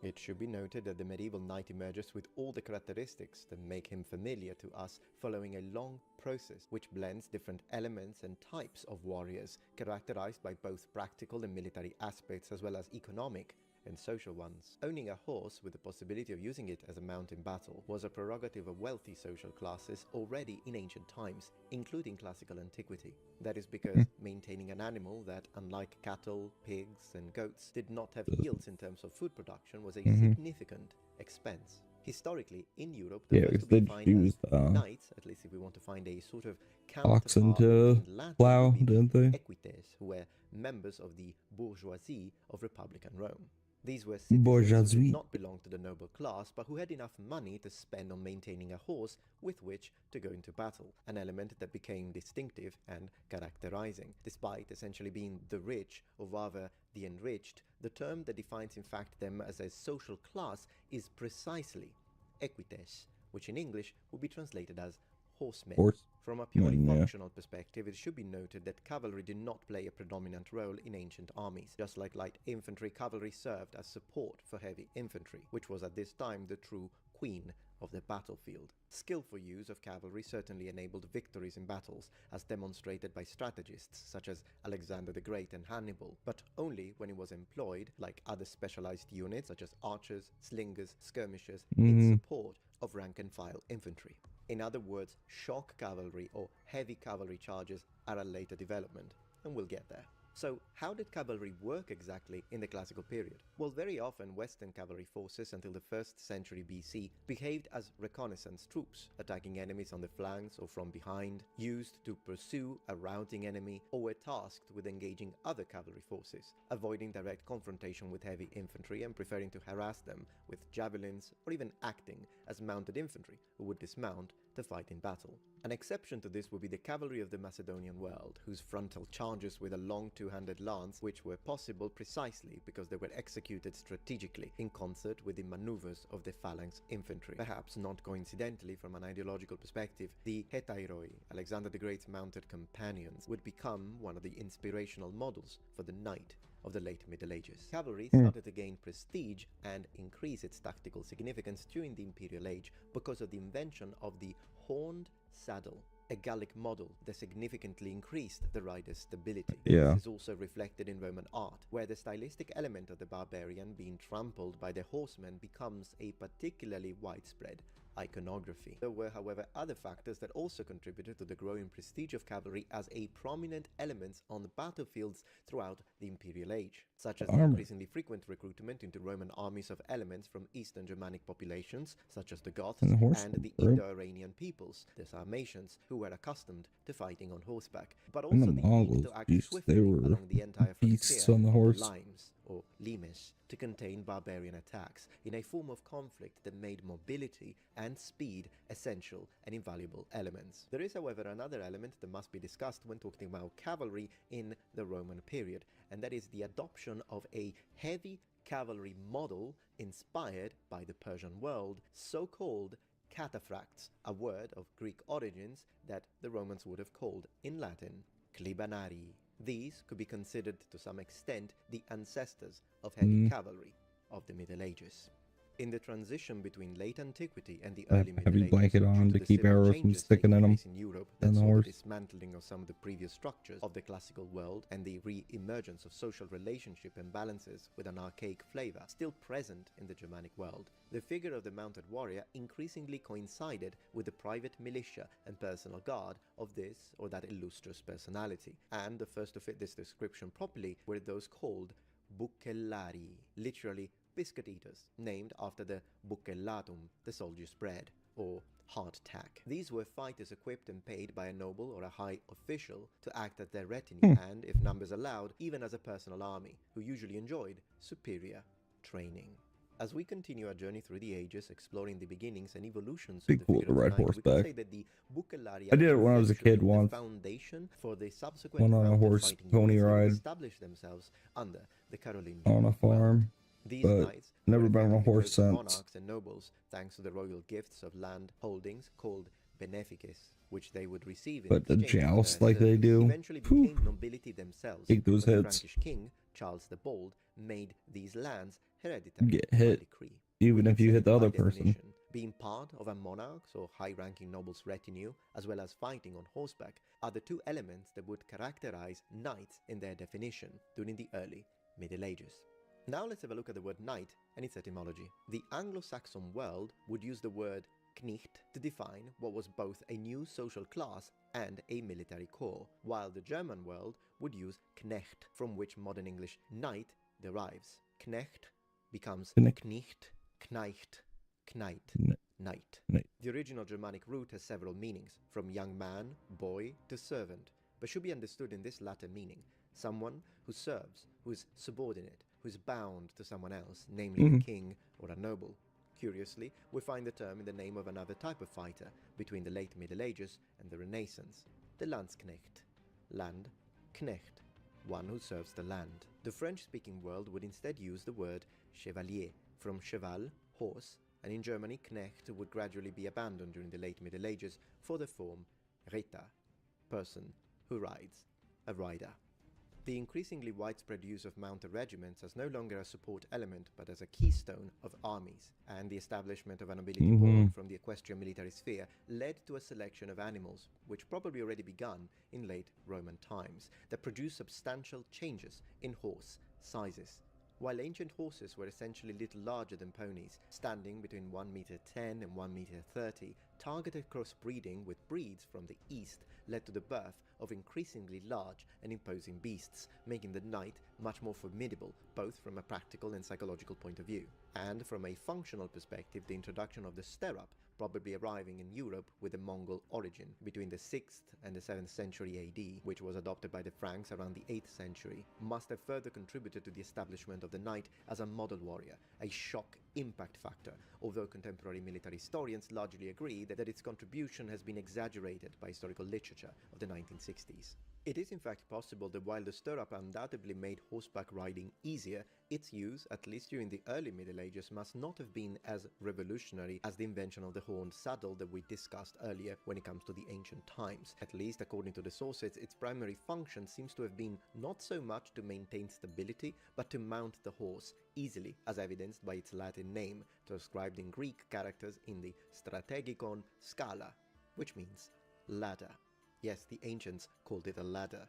It should be noted that the medieval knight emerges with all the characteristics that make him familiar to us, following a long process which blends different elements and types of warriors, characterized by both practical and military aspects as well as economic and social ones. Owning a horse with the possibility of using it as a mount in battle was a prerogative of wealthy social classes already in ancient times, including classical antiquity. That is because maintaining an animal that, unlike cattle, pigs and goats, did not have yields in terms of food production was a significant expense. Historically, in Europe, the Yeah, first because to be they defined used as knights, at least if we want to find a sort of oxen counterpart to in Latin, plow, would be didn't the they? equites, who were members of the bourgeoisie of Republican Rome. These were citizens who Bourgeoisie. did not belong to the noble class, but who had enough money to spend on maintaining a horse with which to go into battle, an element that became distinctive and characterizing. Despite essentially being the rich, or rather the enriched, the term that defines in fact them as a social class is precisely equites, which in English would be translated as horsemen. Horse. From a purely Yeah. functional perspective, it should be noted that cavalry did not play a predominant role in ancient armies. Just like light infantry, cavalry served as support for heavy infantry, which was at this time the true queen of the battlefield. Skillful use of cavalry certainly enabled victories in battles, as demonstrated by strategists such as Alexander the Great and Hannibal, but only when it was employed, like other specialized units such as archers, slingers, skirmishers, in support of rank-and-file infantry. In other words, shock cavalry or heavy cavalry charges are a later development, and we'll get there. So, how did cavalry work exactly in the classical period? Well, very often Western cavalry forces until the 1st century BC behaved as reconnaissance troops, attacking enemies on the flanks or from behind, used to pursue a routing enemy, or were tasked with engaging other cavalry forces, avoiding direct confrontation with heavy infantry and preferring to harass them with javelins, or even acting as mounted infantry who would dismount to fight in battle. An exception to this would be the cavalry of the Macedonian world, whose frontal charges with a long two-handed lance, which were possible precisely because they were executed strategically in concert with the maneuvers of the phalanx infantry. Perhaps not coincidentally, from an ideological perspective, the hetairoi, Alexander the Great's mounted companions, would become one of the inspirational models for the knight of the late Middle Ages. Cavalry started to gain prestige and increase its tactical significance during the Imperial Age because of the invention of the horned saddle, a Gallic model that significantly increased the rider's stability. Yeah. This is also reflected in Roman art, where the stylistic element of the barbarian being trampled by the horseman becomes a particularly widespread iconography. There were, however, other factors that also contributed to the growing prestige of cavalry as a prominent element on the battlefields throughout the Imperial Age, such as the increasingly frequent recruitment into Roman armies of elements from Eastern Germanic populations, such as the Goths And the horse and the group. Indo-Iranian peoples, the Sarmatians, who were accustomed to fighting on horseback, but And also the the need Mongols, to act jeez, swiftly they were along the entire beasts frontier, on the horse. limes or limes, to contain barbarian attacks in a form of conflict that made mobility and speed essential and invaluable elements. There is, however, another element that must be discussed when talking about cavalry in the Roman period, and that is the adoption of a heavy cavalry model inspired by the Persian world, so-called cataphracts, a word of Greek origins that the Romans would have called in Latin clibanari. These could be considered to some extent the ancestors of heavy cavalry of the Middle Ages. In the transition between late antiquity and the A early Middle heavy Ages, blanket on due to the keep civil arrows from changes sticking in taking 'em, place in Europe that and the saw the horse. dismantling of some of the previous structures of the classical world and the re-emergence of social relationship imbalances with an archaic flavor still present in the Germanic world, the figure of the mounted warrior increasingly coincided with the private militia and personal guard of this or that illustrious personality, and the first to fit this description properly were those called bucellari, literally biscuit eaters, named after the bucellatum, the soldier's bread, or hardtack. These were fighters equipped and paid by a noble or a high official to act as their retinue and, if numbers allowed, even as a personal army, who usually enjoyed superior training. As we continue our journey through the ages, exploring the beginnings and evolutions Be of the cool figure to of the ride knight, we can horseback. say that the bucellari I did it when I was a eventually kid the once. foundation for the subsequent Went on a mounted horse fighting pony units that would ride establish themselves under the Carolingian on a farm, These but knights never were been on a effectively horse chosen since. monarchs and nobles thanks to the royal gifts of land holdings called benefices, which they would receive in But to exchange for joust their like they service. do, Eventually became nobility themselves. take those when the hits. Frankish king Charles the Bold made these lands hereditary Get by hit, decree. even We if can you say hit the that by other person. definition, being part of a monarch's or high-ranking noble's retinue, as well as fighting on horseback, are the two elements that would characterize knights in their definition during the early Middle Ages. Now let's have a look at the word knight and its etymology. The Anglo-Saxon world would use the word Knecht to define what was both a new social class and a military corps, while the German world would use Knecht, from which modern English knight derives. Knecht becomes Knecht. Knecht, Kneicht, Knight, knight. Knight. The original Germanic root has several meanings, from young man, boy, to servant, but should be understood in this latter meaning: someone who serves, who is subordinate, who is bound to someone else, namely a king or a noble. Curiously, we find the term in the name of another type of fighter between the late Middle Ages and the Renaissance, the Landsknecht. Land, Knecht, one who serves the land. The French-speaking world would instead use the word chevalier, from cheval, horse, and in Germany, Knecht would gradually be abandoned during the late Middle Ages for the form Ritter, person who rides, a rider. The increasingly widespread use of mounted regiments as no longer a support element but as a keystone of armies, and the establishment of a nobility born from the equestrian military sphere led to a selection of animals, which probably already begun in late Roman times, that produced substantial changes in horse sizes. While ancient horses were essentially little larger than ponies, standing between 1 meter 10 and 1 meter 30, targeted crossbreeding with breeds from the east led to the birth of increasingly large and imposing beasts, making the knight much more formidable, both from a practical and psychological point of view. And from a functional perspective, the introduction of the stirrup, probably arriving in Europe with a Mongol origin between the 6th and the 7th century AD, which was adopted by the Franks around the 8th century, must have further contributed to the establishment of the knight as a model warrior, a shock impact factor, although contemporary military historians largely agree that its contribution has been exaggerated by historical literature of the 1960s. It is in fact possible that while the stirrup undoubtedly made horseback riding easier, its use, at least during the early Middle Ages, must not have been as revolutionary as the invention of the horned saddle that we discussed earlier when it comes to the ancient times. At least according to the sources, its primary function seems to have been not so much to maintain stability, but to mount the horse easily, as evidenced by its Latin name, transcribed in Greek characters in the strategikon scala, which means ladder. Yes, the ancients called it a ladder.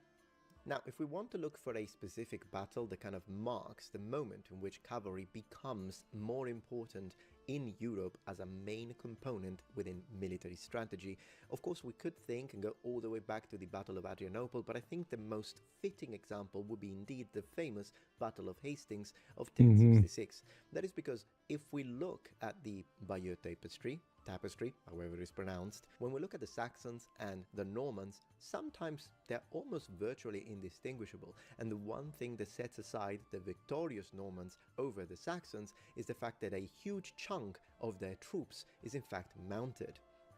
Now, if we want to look for a specific battle that kind of marks the moment in which cavalry becomes more important in Europe as a main component within military strategy, of course we could think and go all the way back to the Battle of Adrianople, but I think the most fitting example would be indeed the famous Battle of Hastings of 1066. That is because if we look at the Bayeux tapestry, however it's pronounced, when we look at the Saxons and the Normans, sometimes they're almost virtually indistinguishable, and the one thing that sets aside the victorious Normans over the Saxons is the fact that a huge chunk of their troops is in fact mounted.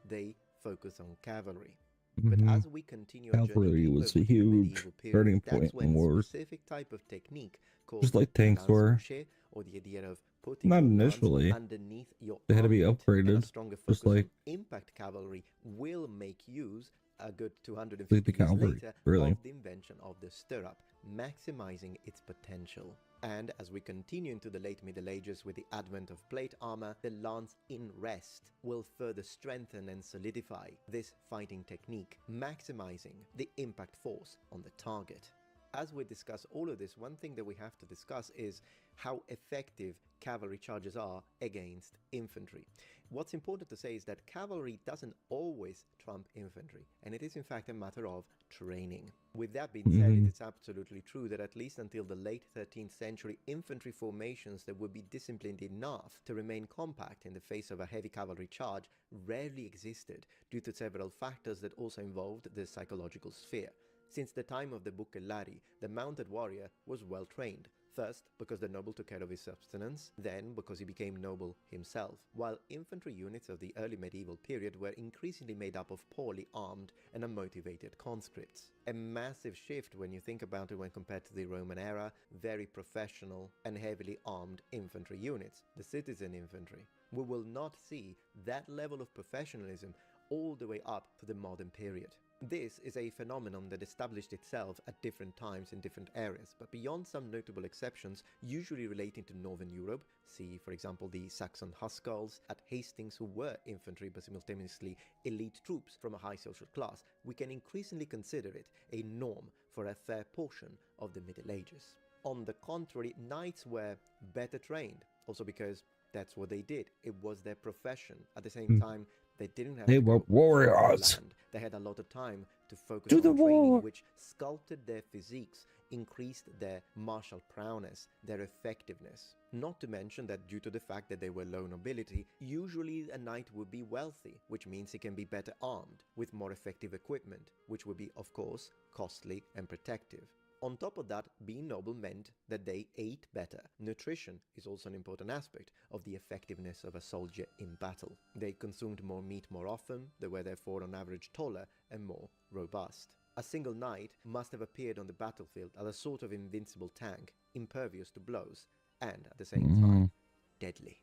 They focus on cavalry. But as we continue our Cavalry journey was a deeper within huge medieval period, turning that's point when in wars. specific type of technique called Just like tanks were. lance-crochet, or the idea of putting Not your lance initially. underneath your They had to be armpit, and a upgraded, stronger just focus like on impact cavalry will make use a good 250 the years cavalry, later really. of the invention of the stirrup, maximizing its potential. And as we continue into the late Middle Ages with the advent of plate armor, the lance in rest will further strengthen and solidify this fighting technique, maximizing the impact force on the target. As we discuss all of this, one thing that we have to discuss is how effective cavalry charges are against infantry. What's important to say is that cavalry doesn't always trump infantry, and it is in fact a matter of training. With that being said, it is absolutely true that at least until the late 13th century, infantry formations that would be disciplined enough to remain compact in the face of a heavy cavalry charge rarely existed, due to several factors that also involved the psychological sphere. Since the time of the Bucellari, the mounted warrior was well trained. First, because the noble took care of his subsistence, then because he became noble himself, while infantry units of the early medieval period were increasingly made up of poorly armed and unmotivated conscripts. A massive shift when you think about it when compared to the Roman era, very professional and heavily armed infantry units, the citizen infantry. We will not see that level of professionalism all the way up to the modern period. This is a phenomenon that established itself at different times in different areas, but beyond some notable exceptions, usually relating to Northern Europe, see for example the Saxon Huskarls at Hastings, who were infantry but simultaneously elite troops from a high social class, we can increasingly consider it a norm for a fair portion of the Middle Ages. On the contrary, knights were better trained, also because that's what they did. It was their profession. At the same time, they didn't have They to were go warriors. land. They had a lot of time to focus To on the training, war. which sculpted their physiques increased their martial prowess, their effectiveness. Not to mention that due to the fact that they were low nobility, usually a knight would be wealthy, which means he can be better armed, with more effective equipment, which would be, of course, costly and protective. On top of that, being noble meant that they ate better. Nutrition is also an important aspect of the effectiveness of a soldier in battle. They consumed more meat more often, they were therefore on average taller and more robust. A single knight must have appeared on the battlefield as a sort of invincible tank, impervious to blows, and at the same time, deadly.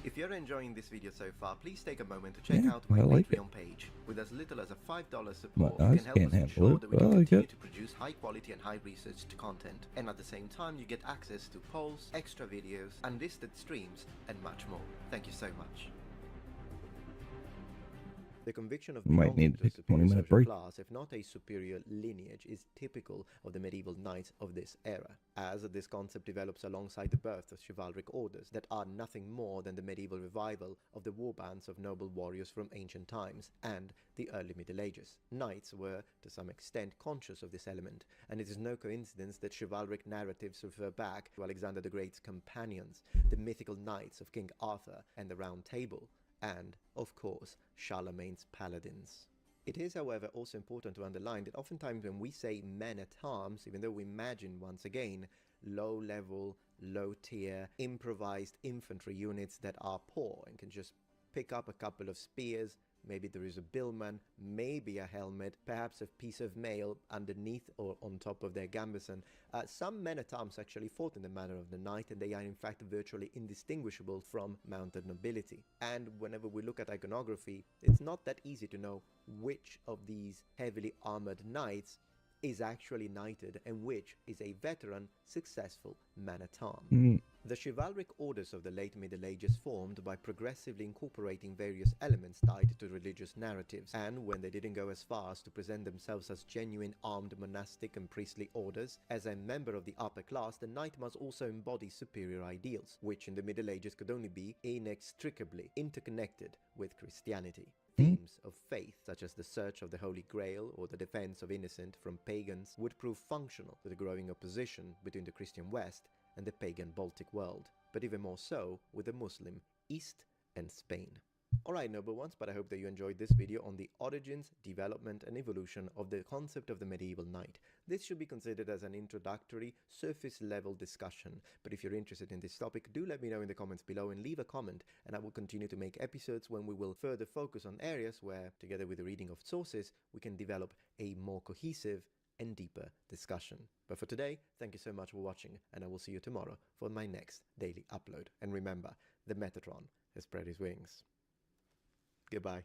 If you're enjoying this video so far, please take a moment to check out my Patreon page. With as little as a $5 support, you can help us ensure that we can continue to produce high quality and high researched content. And at the same time, you get access to polls, extra videos, unlisted streams, and much more. Thank you so much. The conviction of Might need belonging to a to take a 20-minute superior break. social class, if not a superior lineage, is typical of the medieval knights of this era, as this concept develops alongside the birth of chivalric orders that are nothing more than the medieval revival of the warbands of noble warriors from ancient times and the early Middle Ages. Knights were, to some extent, conscious of this element, and it is no coincidence that chivalric narratives refer back to Alexander the Great's companions, the mythical knights of King Arthur and the Round Table, and, of course, Charlemagne's paladins. It is, however, also important to underline that oftentimes when we say men-at-arms, even though we imagine, once again, low-level, low-tier, improvised infantry units that are poor and can just pick up a couple of spears, maybe there is a billman, maybe a helmet, perhaps a piece of mail underneath or on top of their gambeson. Some men-at-arms actually fought in the manner of the knight, and they are in fact virtually indistinguishable from mounted nobility. And whenever we look at iconography, it's not that easy to know which of these heavily armored knights is actually knighted and which is a veteran, successful man-at-arms. The chivalric orders of the late Middle Ages formed by progressively incorporating various elements tied to religious narratives, and when they didn't go as far as to present themselves as genuine armed monastic and priestly orders, as a member of the upper class, the knight must also embody superior ideals, which in the Middle Ages could only be inextricably interconnected with Christianity. Themes of faith, such as the search of the Holy Grail or the defense of innocent from pagans, would prove functional to the growing opposition between the Christian West and the pagan Baltic world, but even more so with the Muslim East and Spain. Alright, noble ones, but I hope that you enjoyed this video on the origins, development and evolution of the concept of the medieval knight. This should be considered as an introductory, surface level discussion, but if you're interested in this topic, do let me know in the comments below and leave a comment, and I will continue to make episodes when we will further focus on areas where, together with the reading of sources, we can develop a more cohesive and deeper discussion. But for today, thank you so much for watching, and I will see you tomorrow for my next daily upload. And remember, the Metatron has spread his wings. Goodbye.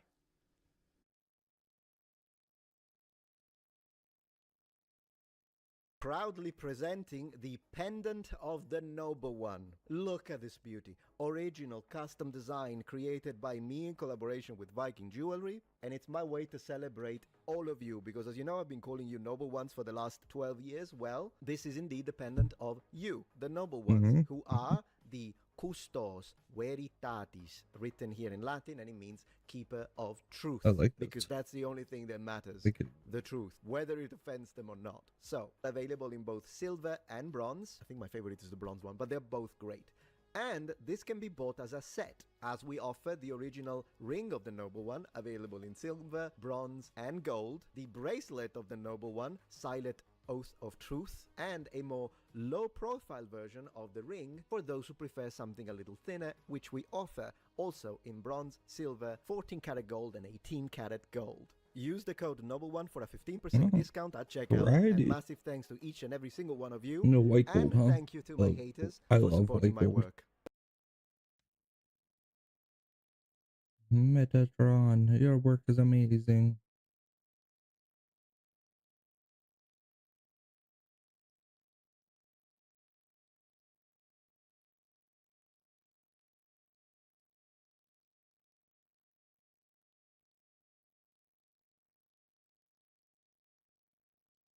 Proudly presenting the Pendant of the Noble One. Look at this beauty. Original custom design created by me in collaboration with Viking Jewelry, and it's my way to celebrate all of you, because as you know, I've been calling you Noble Ones for the last 12 years. Well, this is indeed the pendant of you, the Noble Ones, who are the Custos Veritatis, written here in Latin, and it means keeper of truth. I like that. Because that's the only thing that matters, the truth, whether it offends them or not. So, available in both silver and bronze. I think my favorite is the bronze one, but they're both great. And this can be bought as a set, as we offer the original Ring of the Noble One, available in silver, bronze, and gold, the Bracelet of the Noble One, Silent Oath of Truth, and a more low-profile version of the ring for those who prefer something a little thinner, which we offer also in bronze, silver, 14-karat gold, and 18-karat gold. Use the code Noble1 for a 15% discount at checkout. And massive thanks to each and every single one of you. No white gold, and huh? thank you to my haters I for love supporting white my gold. work. Metatron, your work is amazing.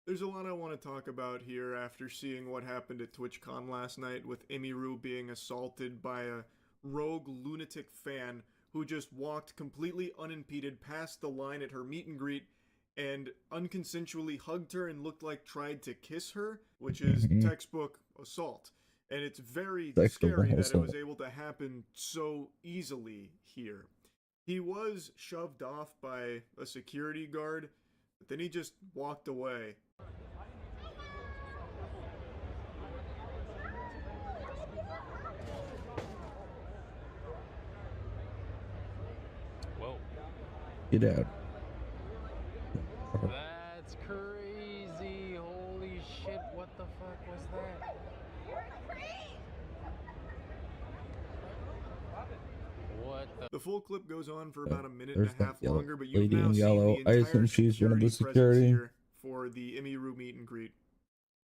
There's a lot I want to talk about here after seeing what happened at TwitchCon last night with Emiru being assaulted by a rogue lunatic fan who just walked completely unimpeded past the line at her meet and greet and unconsensually hugged her and looked like tried to kiss her, which is textbook assault. And it's very scary that it was able to happen so easily here. He was shoved off by a security guard, but then he just walked away. Whoa. Get out. That's crazy. Holy shit, what the fuck was that? What The full clip goes on for about a minute There's and a half that longer, but you've lady now in seen yellow. the I entire assume she's one of the presence security. here for the Emiru meet and greet.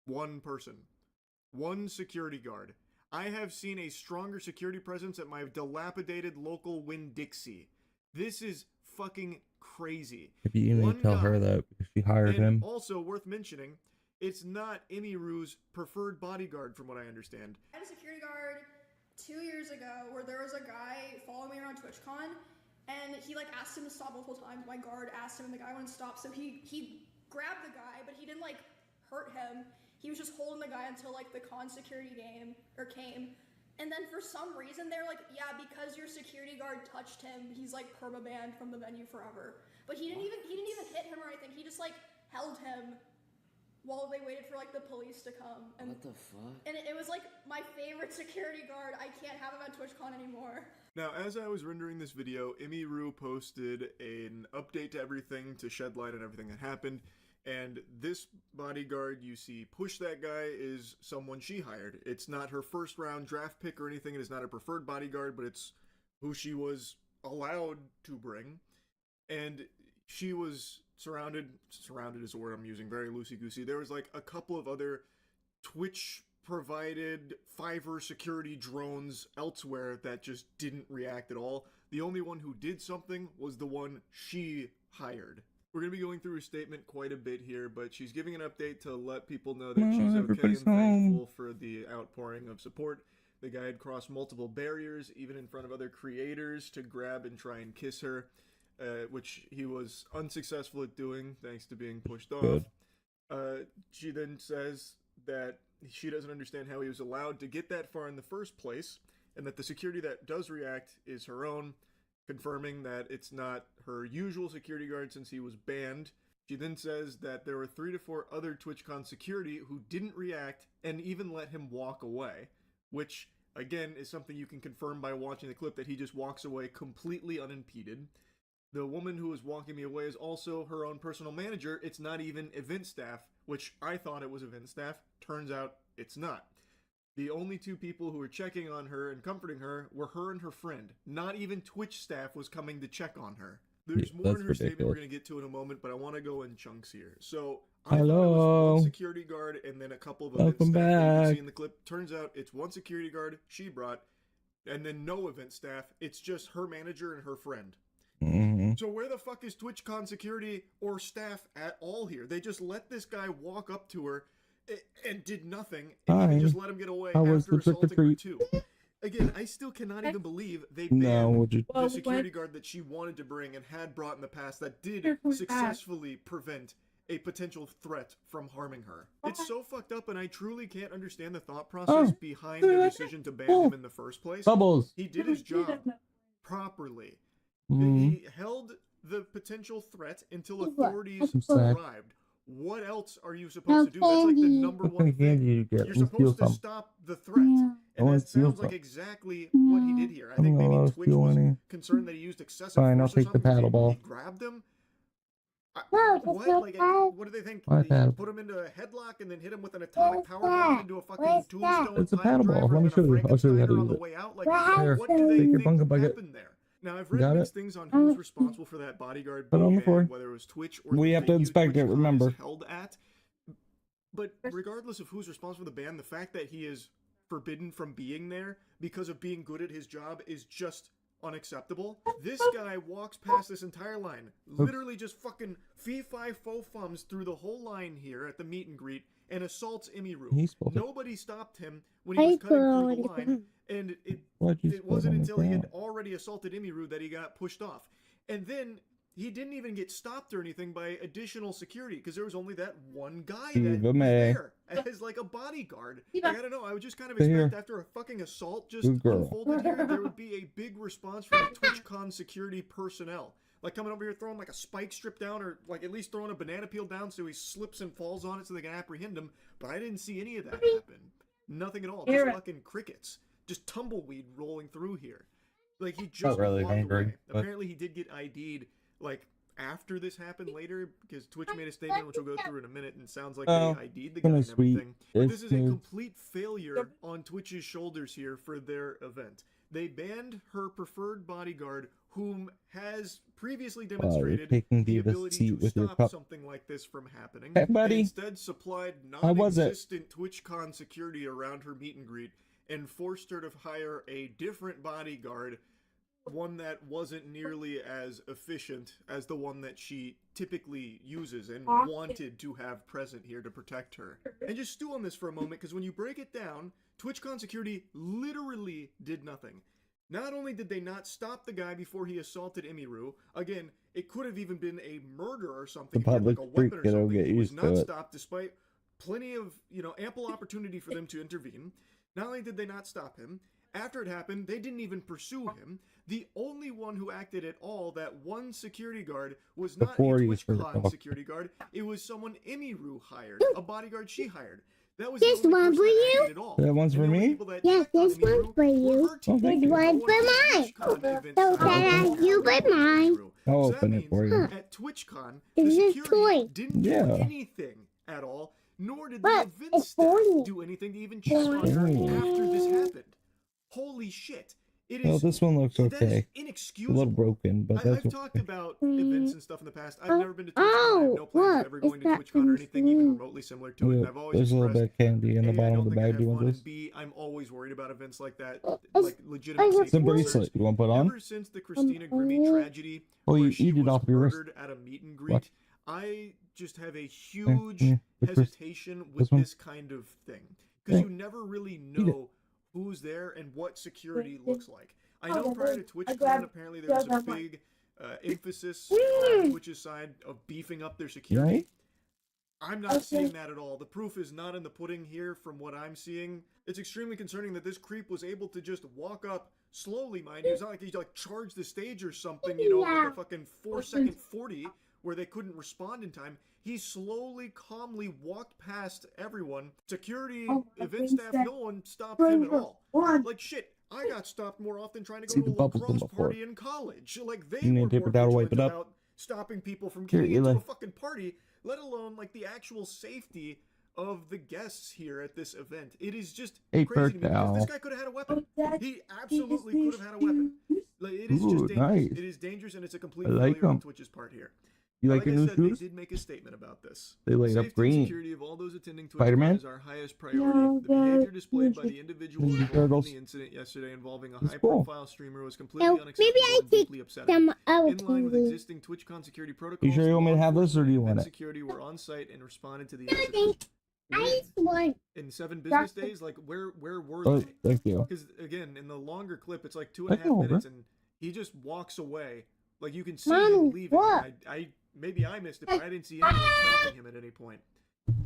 One person. One security guard. I have seen a stronger security presence at my dilapidated local Winn-Dixie. This is fucking crazy. If you need to tell her that because she hired And him. also worth mentioning, it's not Emiru's preferred bodyguard from what I understand. I had a security guard 2 years ago where there was a guy following me around TwitchCon, and he like asked him to stop multiple times. My guard asked him, and the guy wouldn't stop, so he grabbed the guy, but he didn't like hurt him. He was just holding the guy until like the con security came. And then for some reason they're like, yeah, because your security guard touched him, he's like permabanned from the venue forever. But he didn't even hit him or anything. He just like held him while they waited for like the police to come. And What the fuck? And it was like my favorite security guard. I can't have him at TwitchCon anymore. Now, as I was rendering this video, Emiru posted an update to everything to shed light on everything that happened. And this bodyguard you see push that guy is someone she hired. It's not her first round draft pick or anything. It is not her preferred bodyguard, but it's who she was allowed to bring. And she was surrounded is the word I'm using, very loosey-goosey. There was like a couple of other Twitch-provided Fiverr security drones elsewhere that just didn't react at all. The only one who did something was the one she hired. We're going to be going through her statement quite a bit here, but she's giving an update to let people know that she's okay and everybody's thankful for the outpouring of support. The guy had crossed multiple barriers, even in front of other creators, to grab and try and kiss her, which he was unsuccessful at doing, thanks to being pushed off. She then says that she doesn't understand how he was allowed to get that far in the first place, and that the security that does react is her own, confirming that it's not her usual security guard since he was banned. She then says that there were 3 to 4 other TwitchCon security who didn't react and even let him walk away, which again is something you can confirm by watching the clip, that he just walks away completely unimpeded. The woman who was walking me away is also her own personal manager. It's not even event staff, which I thought it was event staff. Turns out it's not. The only 2 people who were checking on her and comforting her were her and her friend. Not even Twitch staff was coming to check on her. There's more in her statement we're going to get to in a moment, but I want to go in chunks here. So, I thought it was one security guard and then a couple of event staff that you can see in the clip. Turns out it's one security guard she brought, and then no event staff. It's just her manager and her friend. So where the fuck is TwitchCon security or staff at all here? They just let this guy walk up to her and did nothing, and even just let him get away after assaulting her too. Again, I still cannot even believe they banned the security guard that she wanted to bring and had brought in the past that did successfully prevent a potential threat from harming her. It's so fucked up, and I truly can't understand the thought process behind their decision to ban him in the first place. Bubbles. He did his job properly. He held the potential threat until authorities arrived. What else are you supposed to do? That's like the number one thing. You're supposed to stop the threat. And that sounds like exactly what he did here. I think maybe Twitch was concerned that he used excessive force. Fine, I'll take the paddle ball. He grabbed him. What do they think? You put him into a headlock and then hit him with an atomic power bomb into a fucking tombstone? It's a paddle ball. Let me show you. I'll show you how to use it. Here, what do they take your think bunga bucket. happened there? Now, I've read mixed things on who's responsible for that bodyguard Put it on the being floor. banned, whether it was Twitch or We the have to venue inspect it, TwitchCon remember. is held at. But regardless of who's responsible for the ban, the fact that he is forbidden from being there because of being good at his job is just unacceptable. This guy walks past this entire line, literally just fucking fee-fi-fo-fums through the whole line here at the meet and greet, and assaults Emiru. Nobody stopped him when he was cutting through the line, and it wasn't until he had already assaulted Emiru that he got pushed off. And then he didn't even get stopped or anything by additional security because there was only that one guy Eva that was May. there as like a bodyguard. Eva. Like, I don't know. I would just kind of Stay expect here. after a fucking assault just Good girl. unfolded here, there would be a big response from the TwitchCon security personnel. Like coming over here throwing like a spike strip down or like at least throwing a banana peel down so he slips and falls on it so they can apprehend him. But I didn't see any of that happen. Nothing at all. Just fucking crickets. Just tumbleweed rolling through here. Like he just really walked angry, away. but- Apparently he did get ID'd like after this happened later because Twitch made a statement which we'll go through in a minute and it sounds like Oh, they ID'd the guy kinda and sweet. everything. But It's this is a good. complete failure on Twitch's shoulders here for their event. They banned her preferred bodyguard whom has previously you're demonstrated taking the Diva's ability seat to with your stop cup. something like this from happening. Hey, buddy. And instead supplied How was it? non-existent TwitchCon security around her meet and greet and forced her to hire a different bodyguard, one that wasn't nearly as efficient as the one that she typically uses and wanted to have present here to protect her. And just stew on this for a moment, because when you break it down, TwitchCon security literally did nothing. Not only did they not stop the guy before he assaulted Emiru, again, it could have even been a murder or something. The if he had, like, public a freak, weapon or it'll something. get He was used not to it. stopped despite plenty of, ample opportunity for them to intervene. Not only did they not stop him, after it happened, they didn't even pursue him. The only one who acted at all, that one security guard, was not Before a he was for the TwitchCon dog. security guard. It was someone Emiru hired, a bodyguard she hired. That was This the only one person for that you? acted at all. That one's And for the only me? people that Yes, checked on this Emiru one's for you. were her team. thank This you. one's for mine. So can I you but mine? I'll So that open it means for you. at TwitchCon, It's the a security toy. didn't do Yeah. anything at all, nor did the Look, event it's staff for you. do anything to even check on her Ooh. after this happened. Holy shit. It is Well, this one looks that is okay. A inexcusable. little broken, but that's I've talked okay. about events and stuff in the past. I've never been to TwitchCon. I have no plans look, of ever going it's to that TwitchCon or from anything even Smooth. remotely similar to it. And I've always There's a little bit expressed, of candy in the A, I bottom don't of the think I'd bag. have Do you want fun, this? and B, I'm always worried about events like that, It's- like legitimate it's a It's a safety bracelet. concerns. You want to put on? Ever since the Christina Grimmie tragedy, Oh, where you she eat it was off your wrist. murdered at a meet and What? greet, I just have a huge yeah, the Chris- hesitation this with one. this kind of thing because Yeah. you never really it. know who's there and what security looks like. I know prior to TwitchCon, apparently there was a big emphasis on Twitch's side of beefing up their security. Right? I'm not seeing that at all. The proof is not in the pudding here from what I'm seeing. It's extremely concerning that this creep was able to just walk up slowly, mind you. It's not like he charged the stage or something, with a fucking 4-second 40 where they couldn't respond in time. He slowly, calmly walked past everyone. Security, event staff, no one stopped him at all. Like shit, I got stopped more often trying to go See to the a bubbles lacrosse from before. party in college. Like they You need were paper more towel to wipe vigilant it up? about stopping people from Here, getting into Eli. a fucking party, let alone like the actual safety of the guests here at this event. It is just Paper crazy to me because this towel. guy could have had a weapon. He absolutely could have had a weapon. Like, it is Ooh, just dangerous. nice. It is dangerous, and it's a complete I like failure on 'em. Twitch's part here. You like Like your I new said, shoes? they did make a statement about this. They light up Safety and green. security of all those attending TwitchCon Spider-Man? is our highest priority. The behavior displayed by the individual Ninja involved Turtles. in the incident yesterday involving a That's high-profile streamer was completely Now, unacceptable maybe I and deeply take upsetting. them out In line with to- existing TwitchCon security protocols, You sure you want me to law have this, or do you enforcement want and it? security were on site and responded to the I incident. think I just want. In 7 business days, like where were Oh, they? thank you. Because again, in the longer clip, it's like two I and a half know, minutes, bro. and he just walks away. Like you can see Mommy, him leaving. what? And I maybe I missed it, but I didn't see anyone stopping him at any point.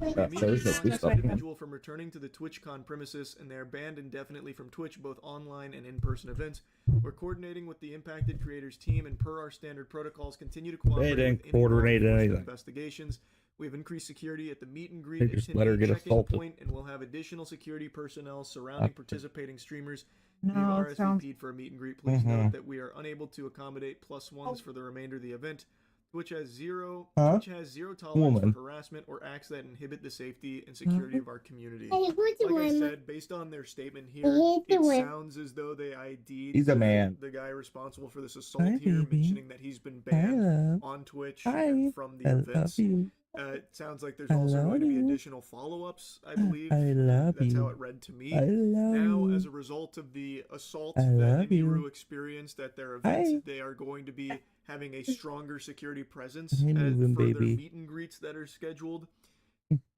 We Yeah, immediately there's no blocked this stuff, man. individual from returning to the TwitchCon premises, and they are banned indefinitely from Twitch, both online and in-person events. We're coordinating with the impacted creators team, and per our standard protocols, continue to cooperate didn't with any law coordinate enforcement anything. investigations. We have increased security at the meet and greet They and just let her attendee get check-in assaulted. point, and we'll have additional security personnel surrounding Up. participating streamers. No, We've sounds- RSVP'd for a meet and greet. Please Mhm. note that we are unable to accommodate +1s for the remainder of the event. Twitch has zero Huh? tolerance Woman. for harassment or acts that inhibit the safety and security of our community. Hey, who's the Like I one? said, based on their statement here, He's the it one. sounds as though they ID'd He's a man. the guy responsible for this assault Hi, here, baby. mentioning that he's been Hi, banned love. on Twitch Hi. and from the I events. love you. It sounds like there's I also love going to be you. additional follow-ups, I believe. I love That's you. how it read to me. I love Now, you. as a result of the assault I that love you. Emiru experienced at their event, Hi. they are going to be having a stronger security presence Hey, moving for their baby. meet and greets that are scheduled.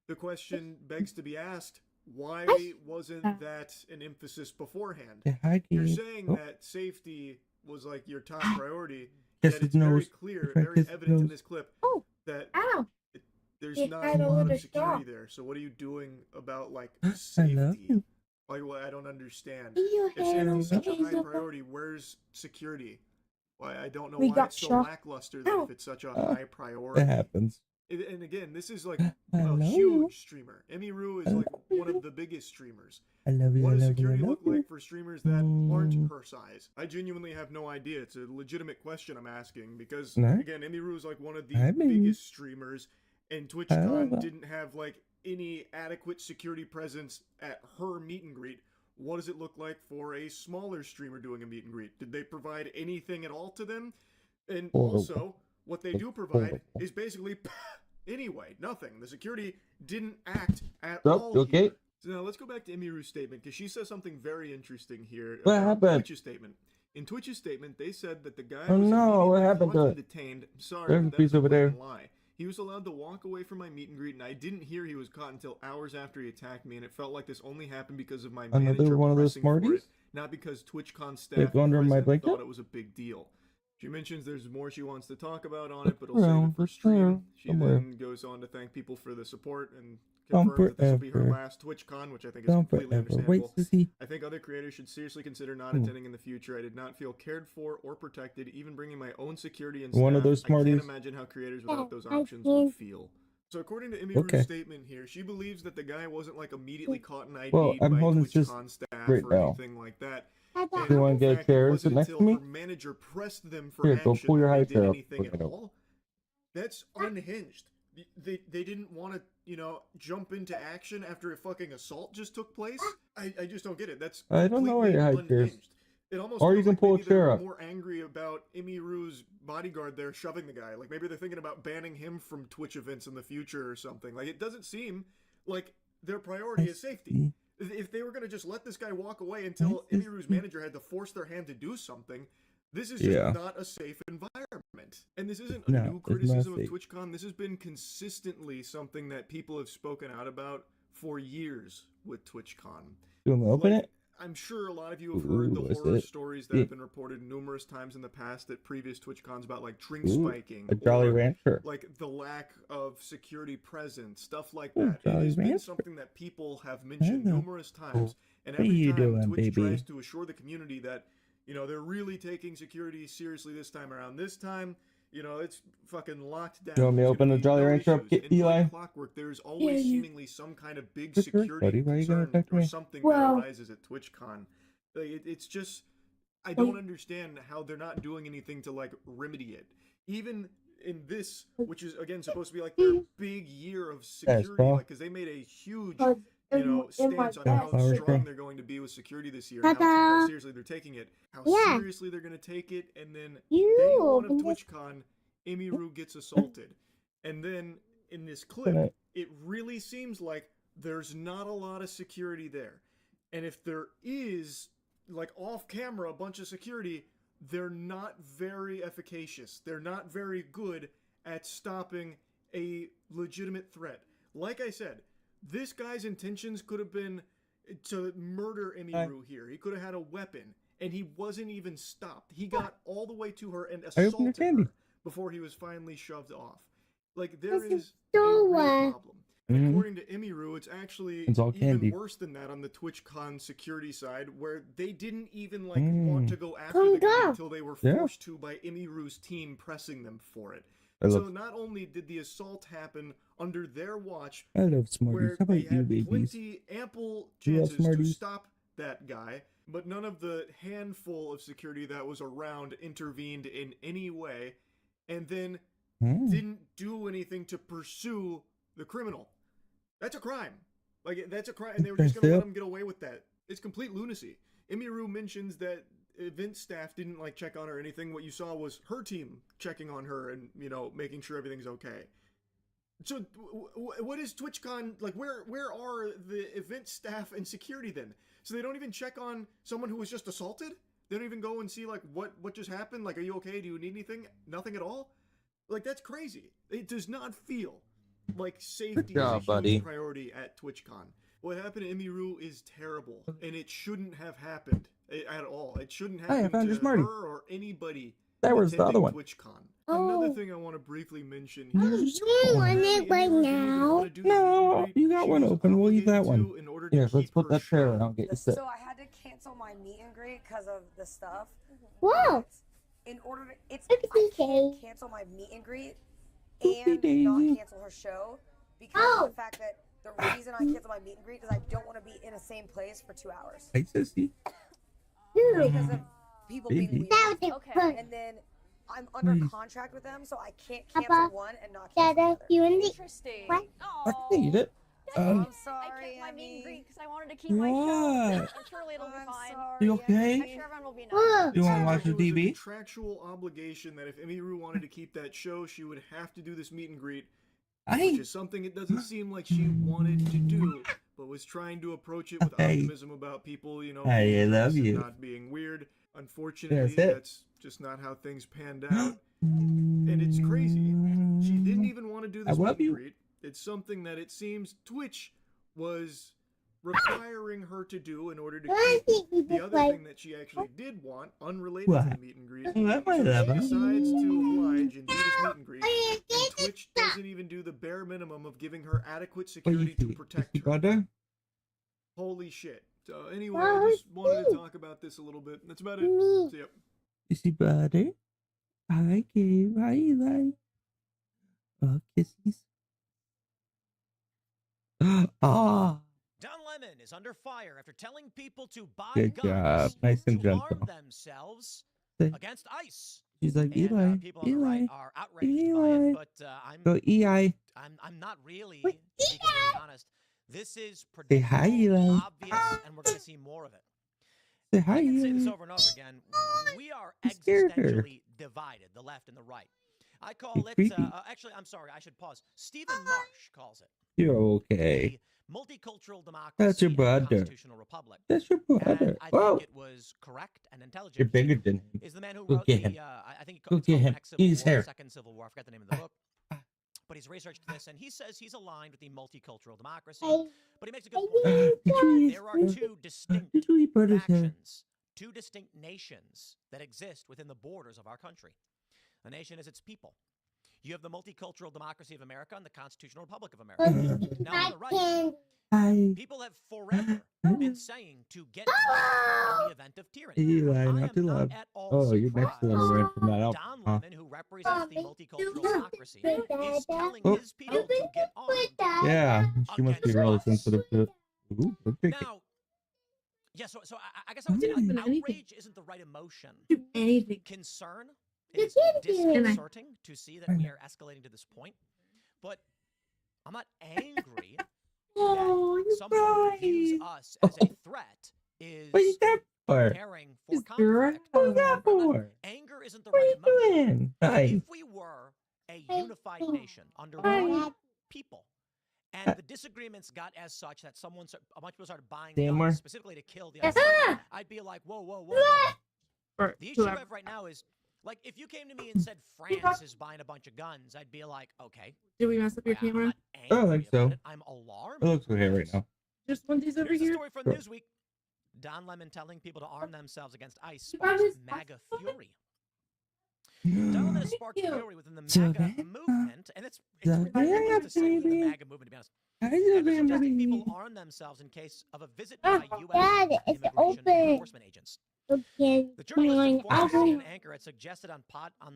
The question begs to be asked, why wasn't that an emphasis beforehand? Say hi, You're kitty. saying Oh. that safety was like your top priority, Guess Yet his it's very nose. clear, Guess very his evident in nose. this clip Oh, that ow. there's He not had a a lot little of security straw. there. So what are you doing about like I love safety? you. Like, what I don't understand. You If safety is such a high have priority, where's security? Why I don't know We why got it's so shot. lackluster then Ow. if it's such a Uh, high priority. It happens. And again, this is like I a love you. huge streamer. Emmy Rue is I like love one you. of the biggest streamers. I love you. What I does love you. I security love look you. like for streamers that aren't her size? I genuinely have no idea. It's a legitimate question I'm asking because, No. again, Emmy Rue is like one of the I mean- biggest streamers, and I love TwitchCon her. didn't have like any adequate security presence at her meet and greet. What does it look like for a smaller streamer doing a meet and greet? Did they provide anything at all to them? And Horrible. also, what they do provide is basically anyway, nothing. The security didn't act at Oh, all. okay. Here. So now let's go back to Emiru's statement because she says something very interesting here. What about happened? Twitch's statement. In Twitch's statement, they said that the guy Oh was no, what immediately happened to caught it? and detained. Sorry, There's a but piece that's a over there. blatant lie. He was allowed to walk away from my meet and greet, and I didn't hear he was caught until hours after he attacked me, and it felt like this only happened because of my Another manager one of those pressing for it, Smarties? not because TwitchCon They staff go under and my president blanket? thought it was a big deal. She mentions there's more she wants to talk about on it, but I'll Look save around, it for look stream. around, She somewhere. then goes on to thank people for the support and Gone confirms that this will be her forever. last TwitchCon, which I think is Gone completely forever. Wait understandable. to see. I think other creators should seriously consider not Ooh. attending in the future. I did not feel cared for or protected, even bringing my own security and One of staff. those I Smarties. can't imagine how creators without those I options can't. would feel. So according to Emiru's Okay. statement here, she believes that the guy wasn't like immediately caught and ID'd Well, I'm by holding this TwitchCon staff right or now. anything like that. Papa. You wanna In get a fact, chair it and wasn't sit next to until me? her manager pressed them for Here, go action pull your that high they did chair up. anything Look at it up. all. That's unhinged. They didn't want to, jump into action after a fucking assault just took place. I just don't get it. That's I don't know where your high completely chair is. unhinged. It almost Or you feels can like pull a maybe they chair were up. more angry about Emiru's bodyguard there shoving the guy. Like maybe they're thinking about banning him from Twitch events in the future or something. Like it doesn't seem like their priority is safety. If they were going to just let this guy walk away until Emiru's manager had to force their hand to do something, this is just Yeah. not a safe environment. And this isn't a No, new it's not criticism of safe. TwitchCon. This has been consistently something that people have spoken out about for years with TwitchCon. You want me to open Like, it? I'm sure a lot of you have heard the Ooh, is horror it? stories that have been reported numerous times in the past at previous TwitchCons about like drink Ooh, spiking, a Jolly or, Rancher. like the lack of security presence, stuff like Ooh, that. It Jolly has been Rancher. something that people have mentioned Hello. numerous times, and What are every you time doing, Twitch baby? tries to assure the community that they're really taking security seriously this time around. This time, it's fucking locked down. You want me to There's open gonna the be Jolly no Rancher up, issues. And Eli? like clockwork, there's always Yeah. seemingly some kind of big That's right, security buddy. Why you gonna concern attack or me? something Well- that arises at TwitchCon. Like, it's just, I don't understand how they're not doing anything to like remedy it. Even in this, which is again supposed to be like their big year of security, Paul. like because they made a huge, in my stance on how bag. strong they're going to be with security this year, and how Ta-da. seriously they're taking it, how Yeah. seriously they're going to take it, and then You day one of opened this. TwitchCon, Emiru gets assaulted, and then in this clip, Tonight. it really seems like there's not a lot of security there, and if there is, like off camera, a bunch of security, they're not very efficacious. They're not very good at stopping a legitimate threat. Like I said, this guy's intentions could have been to murder Emiru here. He could have had a weapon, and he wasn't even stopped. He got all the way to her and I opened your assaulted candy. her before he was finally shoved off. Like, there This is is a so real wet. problem. And Mhm. according to Emiru, it's actually It's all even candy. worse than that on the TwitchCon security side, where they didn't even want to go after Come the guy go. until they were Yeah. forced to by Emiru's team pressing them for it. I So love, not only did the assault happen under their watch, I love Smarties. where How about they you, had babies? ample You love chances to Smarties? stop that guy, but none of the handful of security that was around intervened in any way, and then didn't do anything to pursue the criminal. That's a crime. Like, that's a crime, and they were just That's gonna let it. him get away with that. It's complete lunacy. Emiru mentions that event staff didn't check on her or anything. What you saw was her team checking on her and making sure everything's okay. So what is TwitchCon like? Where are the event staff and security then? So they don't even check on someone who was just assaulted? They don't even go and see what just happened? Like, are you okay? Do you need anything? Nothing at all? Like, that's crazy. It does not feel like safety job, is a buddy. huge priority at TwitchCon. What happened to Emiru is terrible, and it shouldn't have happened at all. It shouldn't I happen found to your Smartie. her or anybody There was the other attending one. TwitchCon. Oh. Another thing I want to briefly mention I here. don't want it right now. No, you got one open. We'll leave that one. in order to Yeah, let's keep put her that chair show. around. Get you set. So I had to cancel my meet and greet because of the stuff. Whoa. In order to, it's Look at I this can't day. cancel my meet and greet Oopsie and daisy. not cancel her show because Oh. of the fact that the reason I cancel my meet and greet is I don't want to be in the same place for 2 hours Hey, sissy. because of people being Baby. weird. That was Okay. And then I'm under Please. contract with them, so I can't Papa, cancel one and not cancel the Dada, other. you and the Interesting. what? I can eat it. I'm sorry. I kept my meet and greet because I wanted to keep What? my show. I'm surely it'll be I'm fine. sorry. You okay? I'm sure everyone will be nice. Whoa. You want to watch It the was a TV? contractual obligation that if Emiru wanted to keep that show, she would have to do this meet and greet, Hey. which is something it doesn't seem like she wanted to do, but was trying to approach it with Hey. optimism about people, you know, Hey, being I love nice and you. not being weird. Unfortunately, That's it. that's just not how things panned out, and it's crazy. She didn't even want to do this I love meet you. and greet. It's something that it seems Twitch was requiring her to do in order to keep the other thing that she actually did want, unrelated to the What? meet and greet. Oh, that might So she happen. decides to oblige and do this meet and greet, and Twitch doesn't even do the bare minimum of giving her adequate What security you to see? protect You her. brother? Holy shit. So anyway, I just wanted to talk about this a little bit. That's about it. So, yep. You see brother? Hi, Gabe. Hi, Eli. Oh, kisses. Ah. Don Lemon is under fire after telling people to buy Good guns job. Nice and to arm gentle. themselves Say- against ICE. She's like, And, Eli, people on the Eli, right are outraged by Eli. it, but Go, EI. I'm not really, to be completely honest. This is Say hi, predictable, Eli. obvious, and we're going to see more of it. Say hi, I can say this Eli. over and over again. We are You scared her. existentially divided, the left and the right. I call You're it, creepy. actually, I'm sorry, I should pause. Stephen Marsh calls it You're okay. multicultural democracy That's your and brother. constitutional republic. That's your brother. And I Whoa. think it was correct and intelligent. You're bigger than him. Is the man who Go wrote get the, him. I think Go it's get called him. Next Civil Eat his War, hair. Second Civil War. I forgot the name of the book. But he's researched this, and he says he's aligned with the multicultural democracy. But he makes a good point. Did you eat There are his two distinct Did you eat brother's hair? factions, two distinct nations that exist within the borders of our country. A nation is its people. You have the multicultural democracy of America and the constitutional republic of America. Now on the right, Hi. people have forever been saying to get involved in the event of tyranny. Eli, I not am too not loud. at all Oh, you're next to surprised. the red from that out. Don Huh? Lemon, who represents the multicultural democracy, is telling Oh. his people to get armed. Yeah, she must be really sensitive to it. Ooh, we'll take it. Now, yeah, so I guess I would say Mm. outrage isn't the right emotion. Anything. Concern You is can't do it. disconcerting to see that we are escalating to this point. But I'm not angry Oh, that you someone who views crying. us as a threat is What is that for? preparing for Just girl. conflict. What's that for? Anger isn't the What are right you emotion. doing? Hi. If we were a unified nation under one people, and the disagreements got as such that a bunch of people started buying Damar. guns specifically to kill the Yes. other, I'd be like, whoa, whoa, whoa, whoa. The issue I have right now is, like, if you came to me and said France is buying a bunch of guns, I'd be like, okay. Did we mess up your I'm camera? not I don't angry think so. about it. I'm alarmed. It looks okay right now. Just one these over Here's a here. story from Sure. Newsweek. Don Lemon telling people to arm themselves against ICE Arm sparks his- MAGA fury. Don Lemon has sparked Thank you. fury within the So MAGA that- movement, and it's so ridiculous to say within the baby. MAGA movement, to be honest. Hi, After suggesting baby. people arm themselves in case of a visit Oh, by U.S. Dad, it's immigration open. enforcement agents. Okay. The journalist Fine. and former I'll CNN go. anchor had suggested on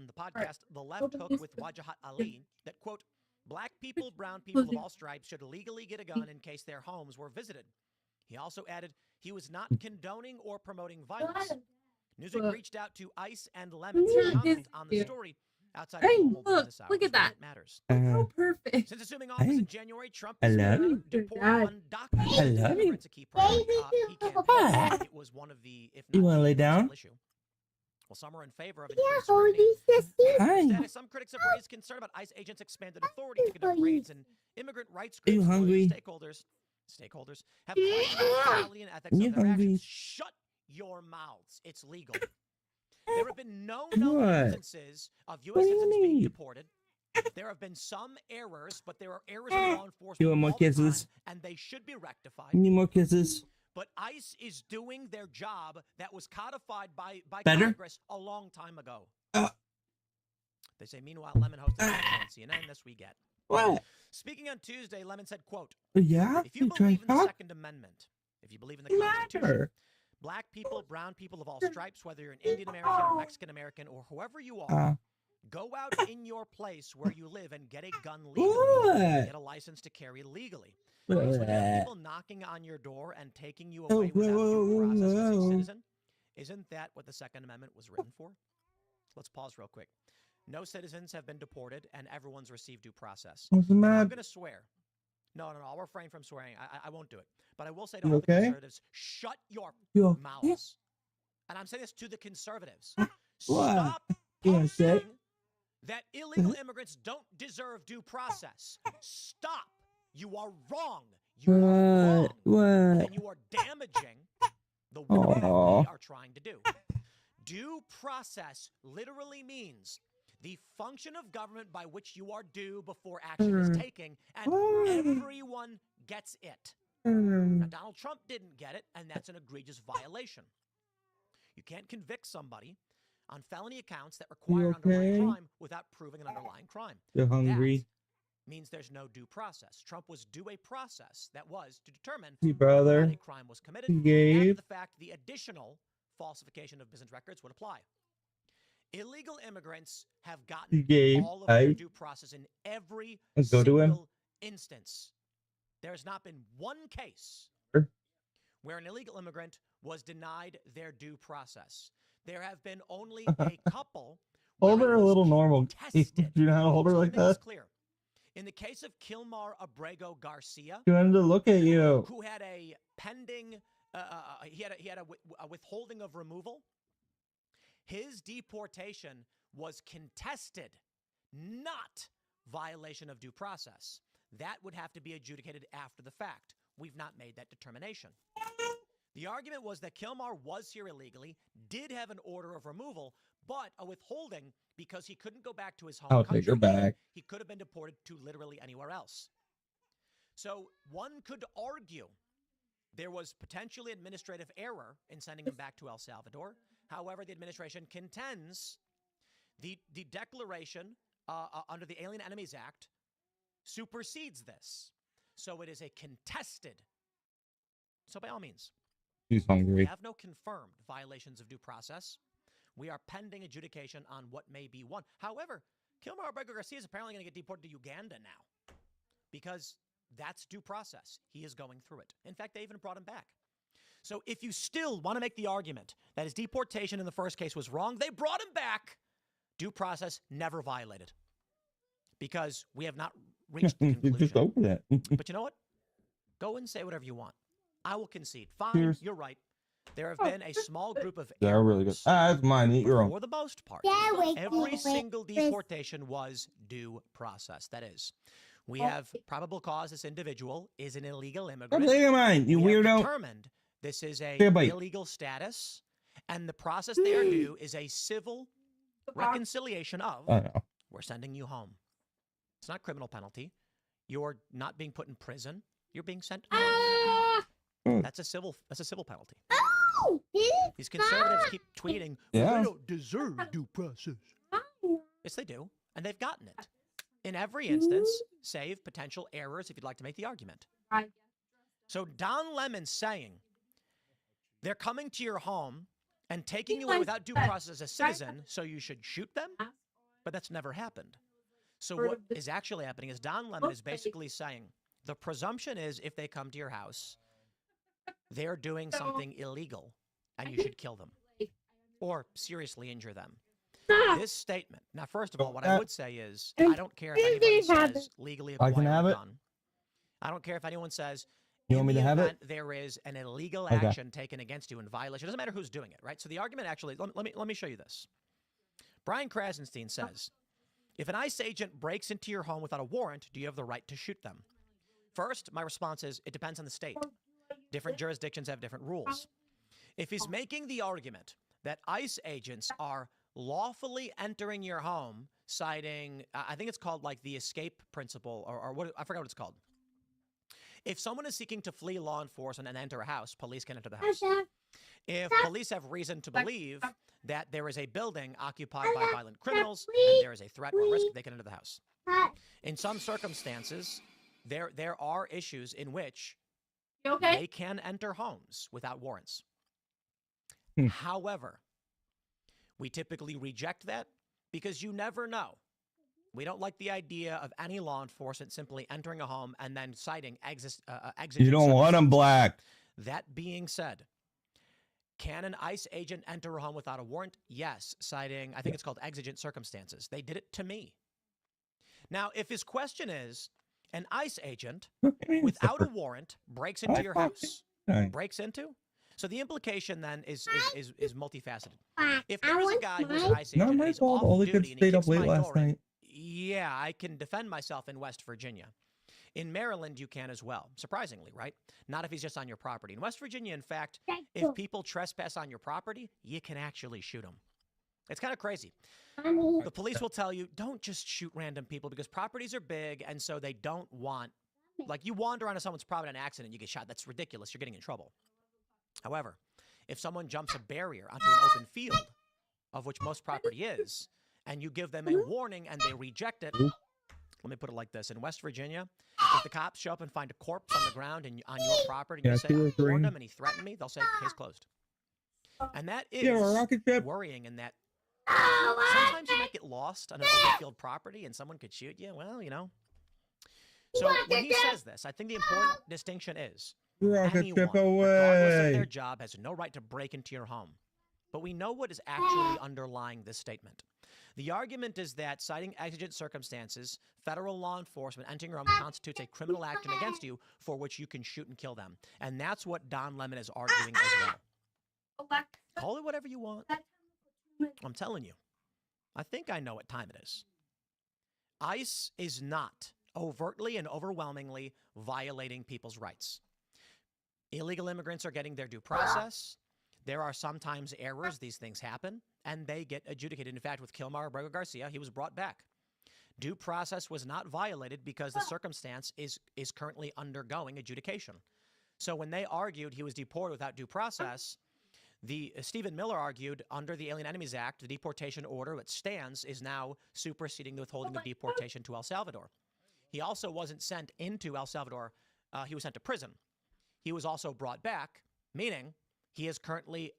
the podcast The Left Open Hook this with one. Wajahat Ali that, quote, black people, brown people of all stripes should legally get a gun in case their homes were visited. He also added he was not condoning or promoting violence. Newsweek Look. reached out to ICE and Lemon to Look. comment on the This- story outside Hey, of normal look, business hours look at when that. it matters. Oh, perfect. Since assuming office Hey. in January, Trump I has love made you. deport Dad. undocumented I love you. immigrants a key priority. He campaigned. It was one of the, if You not wanna the lay principal down? issue. Well, some are in favor of Yeah, increased hold scrutiny. these sissy. Hi. Instead, some critics have raised concern about ICE agents' expanded authority to conduct raids, and immigrant rights Are you groups and hungry? stakeholders have questioned morality and ethics You of their hungry? actions. Shut your mouths. It's legal. There have been no known What? instances of U.S. What do you citizens being need? deported. There have been some errors, but there are errors in law enforcement You want more all the time, kisses? and they should be rectified. You need more kisses? But ICE is doing their job that was codified by Better? Congress a long time ago. They say, meanwhile, Lemon hosted a panel on CNN. This we get. What? Speaking on Tuesday, Lemon said, quote, Yeah? if you believe in the Second Amendment, if you believe in the Constitution, black people, brown people of all stripes, whether you're an Indian American or Mexican American or whoever you are, go out in your place where you live and get a gun legally, get a license to carry legally. So when you have people knocking on your door and taking you away without due process as a citizen, isn't that what the Second Amendment was written for? Let's pause real quick. No citizens have been deported, and everyone's received due process. What's the And matter? I'm going to swear. No, I'll refrain from swearing. I won't do it. But I will say to all the conservatives, shut your mouths. And I'm saying this to the conservatives. Stop posting that illegal immigrants don't deserve due process. Stop. You are wrong. You are wrong. And you are damaging the work that we are trying to do. Due process literally means the function of government by which you are due before action is taken, and everyone gets it. Now, Donald Trump didn't get it, and that's an egregious violation. You can't convict somebody on felony accounts that require an underlying crime without proving an underlying crime. You're hungry. That means there's no due process. Trump was due a process that was to determine Hey, brother. whether a crime was committed. Gabe. After the fact, the additional falsification of business records would apply. Illegal immigrants have gotten Gabe, all of their due process in every Go to him. single instance. There has not been one case where an illegal immigrant was denied their due process. There have been only a couple. Hold her a little normal. Do you know how to hold her like It's that? clear. In the case of Kilmar Abrego Garcia, She wanted to look at you. who had a pending, he had a withholding of removal. His deportation was contested, not violation of due process. That would have to be adjudicated after the fact. We've not made that determination. The argument was that Kilmar was here illegally, did have an order of removal, but a withholding because he couldn't go back to his home I'll country. take her back. He could have been deported to literally anywhere else. So one could argue there was potentially administrative error in sending him back to El Salvador. However, the administration contends the declaration under the Alien Enemies Act supersedes this. So it is a contested. So by all means, She's hungry. we have no confirmed violations of due process. We are pending adjudication on what may be one. However, Kilmar Abrego Garcia is apparently going to get deported to Uganda now because that's due process. He is going through it. In fact, they even brought him back. So if you still want to make the argument that his deportation in the first case was wrong, they brought him back. Due process never violated because we have not reached the conclusion. Just open it. But you know what? Go and say whatever you want. I will concede. Fine, Cheers. you're right. There have been a small group of They're really good. That's mine. Eat your own. for the most part, Yeah, wait, every wait, single wait. deportation was due process. That is, we have probable cause this individual is an illegal immigrant. Stop taking mine, you We have weirdo. determined this is a Take a bite. illegal status, and the process they are due is a civil reconciliation of, I know. we're sending you home. It's not criminal penalty. You're not being put in prison. You're being sent home. That's a civil penalty. Oh, These conservatives keep tweeting, Yeah. well, they don't deserve due process. Yes, they do. And they've gotten it. In every instance, save potential errors if you'd like to make the argument. So Don Lemon saying they're coming to your home and taking you away without due process as a citizen, so you should shoot them? But that's never happened. So what is actually happening is Don Lemon is basically saying the presumption is if they come to your house, they're doing something illegal and you should kill them or seriously injure them. This statement. Now, first of all, what I would say is I don't care if anybody says legally I can acquire have a it. gun. I don't care if anyone says You want me in to the have it? event there is an illegal Okay. action taken against you in violation. It doesn't matter who's doing it, right? So the argument actually, let me show you this. Brian Krasenstein says, if an ICE agent breaks into your home without a warrant, do you have the right to shoot them? First, my response is it depends on the state. Different jurisdictions have different rules. If he's making the argument that ICE agents are lawfully entering your home, citing, I think it's called like the escape principle, or what, I forgot what it's called. If someone is seeking to flee law enforcement and enter a house, police can enter the house. If police have reason to believe that there is a building occupied by violent criminals and there is a threat or risk, they can enter the house. In some circumstances, there are issues in which they can enter homes without warrants. However, we typically reject that because you never know. We don't like the idea of any law enforcement simply entering a home and then citing exigent You don't want them black. That being said, can an ICE agent enter a home without a warrant? Yes, citing, I think it's called exigent circumstances. They did it to me. Now, if his question is, an ICE agent without a warrant breaks into your house, breaks into? So the implication then is multifaceted. If there is a guy who's an ICE agent, and he's off All the duty kids and he stayed up kicks late my last door in, night. yeah, I can defend myself in West Virginia. In Maryland, you can as well, surprisingly, right? Not if he's just on your property. In West Virginia, in fact, if people trespass on your property, you can actually shoot them. It's kind of crazy. The police will tell you, don't just shoot random people because properties are big, and so they don't want, like, you wander onto someone's property on accident, you get shot. That's ridiculous. You're getting in trouble. However, if someone jumps a barrier onto an open field, of which most property is, and you give them a warning and they reject it, let me put it like this. In West Virginia, if the cops show up and find a corpse on the ground and on your property, and you say, I warned him and he threatened me, they'll say, case closed. And that is worrying in that sometimes you might get lost on an open field property and someone could shoot you. Well, you know. So when he says this, I think the important distinction is Rocket anyone, ship regardless of away. their job, has no right to break into your home. But we know what is actually underlying this statement. The argument is that, citing exigent circumstances, federal law enforcement entering your home constitutes a criminal action against you for which you can shoot and kill them. And that's what Don Lemon is arguing as well. Call it whatever you want. I'm telling you. I think I know what time it is. ICE is not overtly and overwhelmingly violating people's rights. Illegal immigrants are getting their due process. There are sometimes errors. These things happen, and they get adjudicated. In fact, with Kilmar Abrego Garcia, he was brought back. Due process was not violated because the circumstance is currently undergoing adjudication. So when they argued he was deported without due process, Stephen Miller argued under the Alien Enemies Act, the deportation order that stands is now superseding the withholding of deportation to El Salvador. He also wasn't sent into El Salvador. He was sent to prison. He was also brought back, meaning he is currently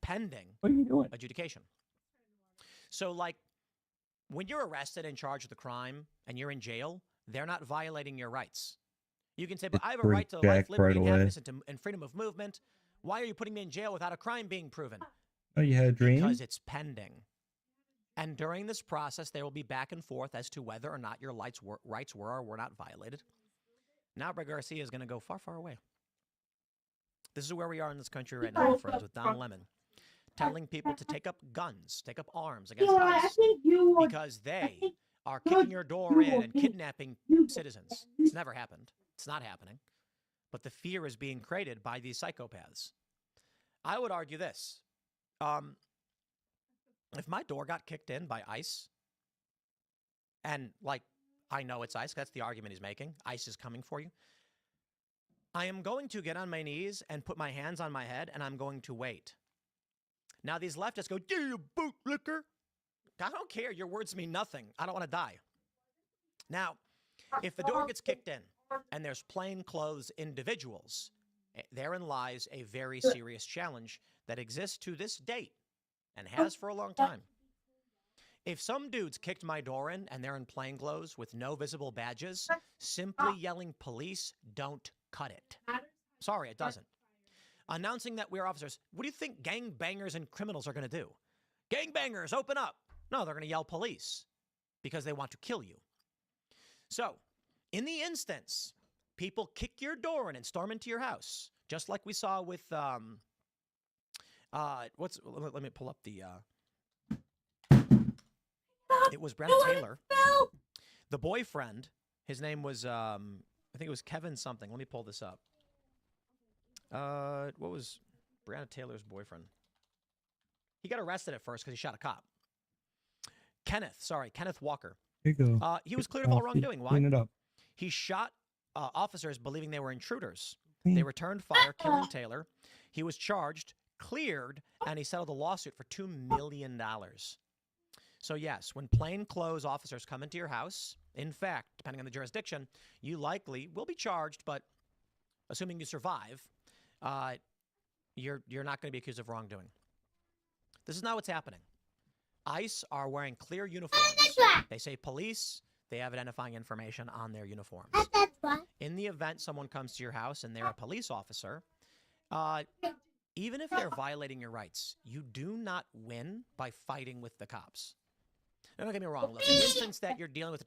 pending adjudication. So, like, when you're arrested and charged with a crime and you're in jail, they're not violating your rights. You can say, but I have a right to life, liberty, and happiness, and freedom of movement. Why are you putting me in jail without a crime being proven? Oh, you had a dream? Because it's pending. And during this process, there will be back and forth as to whether or not your rights were or were not violated. Now, Abrego Garcia is going to go far, far away. This is where we are in this country right now, friends, with Don Lemon, telling people to take up guns, take up arms against ICE because they are kicking your door in and kidnapping citizens. It's never happened. It's not happening. But the fear is being created by these psychopaths. I would argue this. If my door got kicked in by ICE, and, like, I know it's ICE, that's the argument he's making. ICE is coming for you. I am going to get on my knees and put my hands on my head, and I'm going to wait. Now, these leftists go, "Do you bootlicker?" I don't care. Your words mean nothing. I don't want to die. Now, if the door gets kicked in and there's plainclothes individuals, therein lies a very serious challenge that exists to this date and has for a long time. If some dudes kicked my door in and they're in plainclothes with no visible badges, simply yelling police don't cut it. Sorry, it doesn't. Announcing that we're officers, what do you think gangbangers and criminals are going to do? Gangbangers, open up. No, they're going to yell police because they want to kill you. So, in the instance, people kick your door in and storm into your house, just like we saw with, let me pull up the, it was Breonna Taylor. The boyfriend, his name was, I think it was Kevin something. Let me pull this up. What was Breonna Taylor's boyfriend? He got arrested at first because he shot a cop. Kenneth Walker. Here you go. He was cleared of all wrongdoing. Why? Clean it up. He shot officers believing they were intruders. They returned fire, killing Taylor. He was charged, cleared, and he settled a lawsuit for $2 million. So yes, when plainclothes officers come into your house, in fact, depending on the jurisdiction, you likely will be charged, but assuming you survive, you're not going to be accused of wrongdoing. This is not what's happening. ICE are wearing clear uniforms. They say police. They have identifying information on their uniforms. In the event someone comes to your house and they're a police officer, even if they're violating your rights, you do not win by fighting with the cops. Now, don't get me wrong. Look, in the instance that you're dealing with a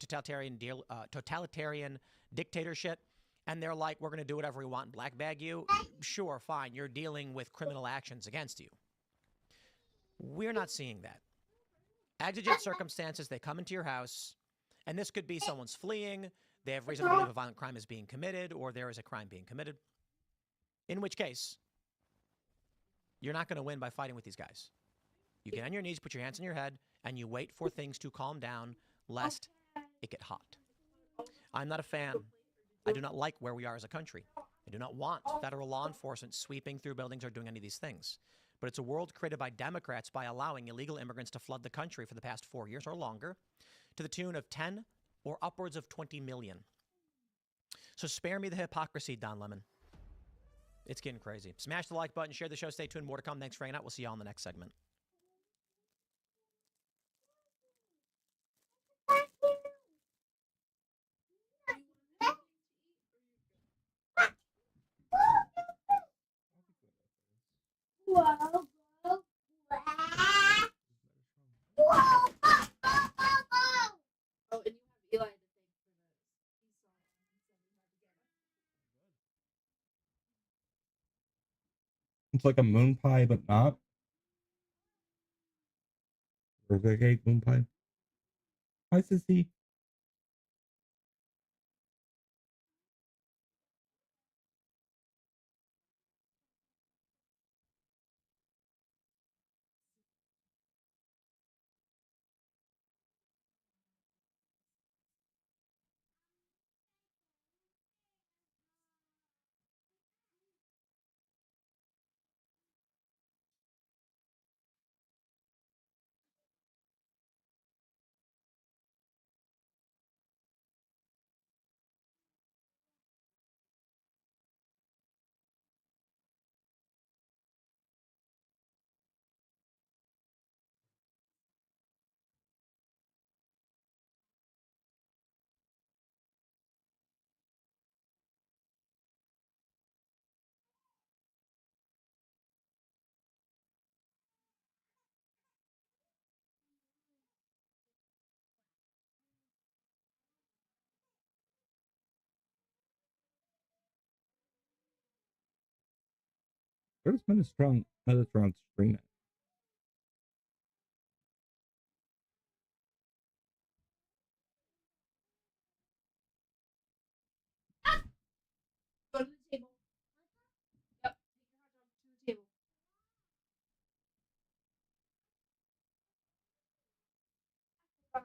totalitarian dictatorship, and they're like, we're going to do whatever we want and black bag you, sure, fine. You're dealing with criminal actions against you. We're not seeing that. Exigent circumstances, they come into your house, and this could be someone's fleeing, they have reason to believe a violent crime is being committed, or there is a crime being committed, in which case, you're not going to win by fighting with these guys. You get on your knees, put your hands on your head, and you wait for things to calm down, lest it get hot. I'm not a fan. I do not like where we are as a country. I do not want federal law enforcement sweeping through buildings or doing any of these things. But it's a world created by Democrats by allowing illegal immigrants to flood the country for the past 4 years or longer to the tune of 10 or upwards of 20 million. So spare me the hypocrisy, Don Lemon. It's getting crazy. Smash the like button, share the show, stay tuned, more to come. Thanks for hanging out. We'll see you all in the next segment. It's like a moon pie, but not. Birthday cake, moon pie. Hi, Sissy. Where's Metatron's screen at? Go to the table. Yep. Take your hot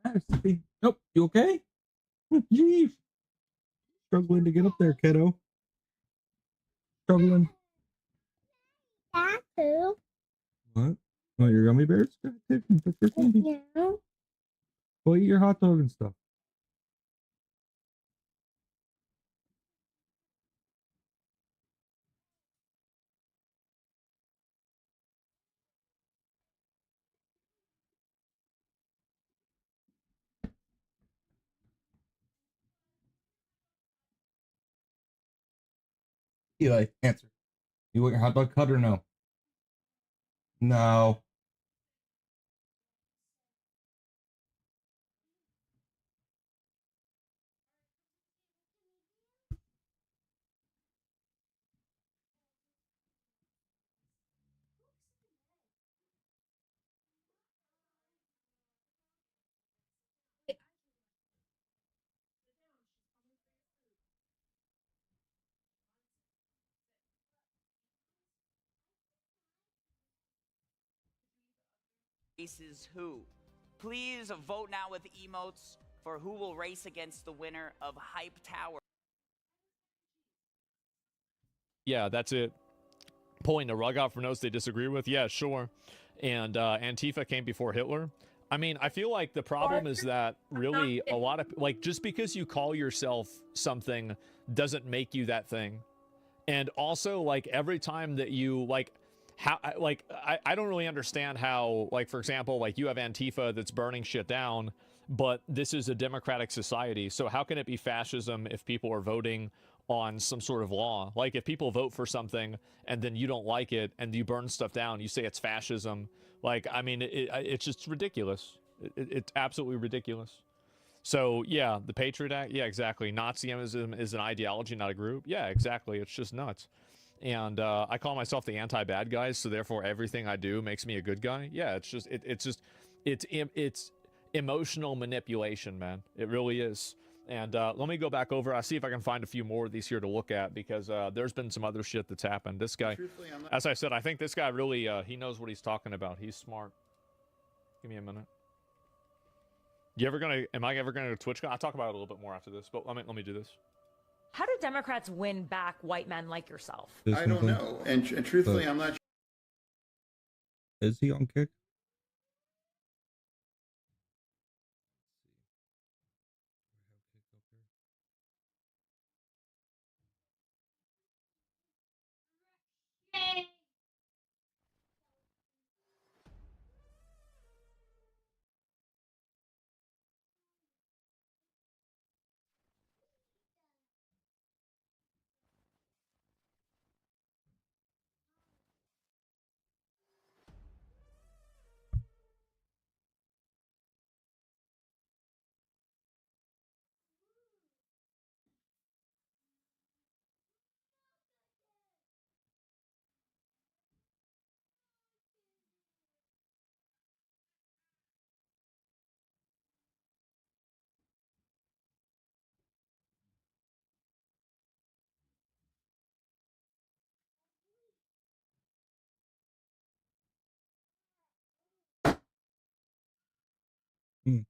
dog to the table. Sissy. Nope. You okay? Jeez. Struggling to get up there, kiddo. Struggling. Tattoo. What? Oh, your gummy bears? Go ahead, take them. That's your candy. Yeah. Go eat your hot dog and stuff. Eli, answer. You want your hot dog cut or no? No. Is who. Please vote now with emotes. for who will race against the winner of Hype Tower. Yeah, that's it. Pulling the rug out from those they disagree with. Yeah, sure. And Antifa came before Hitler. I mean, I feel like the problem is that really a lot of, like, just because you call yourself something doesn't make you that thing. And also, like, every time that you, like, how, like, I don't really understand how, like, for example, like, you have Antifa that's burning shit down, but this is a democratic society. So how can it be fascism if people are voting on some sort of law? Like, if people vote for something and then you don't like it and you burn stuff down, you say it's fascism. Like, I mean, it's just ridiculous. It's absolutely ridiculous. So, yeah, the Patriot Act, yeah, exactly. Nazism is an ideology, not a group. Yeah, exactly. It's just nuts. And I call myself the anti-bad guys, so therefore everything I do makes me a good guy. Yeah, it's just, it's emotional manipulation, man. It really is. And let me go back over. I'll see if I can find a few more of these here to look at, because there's been some other shit that's happened. This guy, as I said, I think this guy really, he knows what he's talking about. He's smart. Give me a minute. Am I ever gonna Twitch? I'll talk about it a little bit more after this, but let me do this. How do Democrats win back white men like yourself? I don't know. And truthfully, I'm not. Is he on kick? If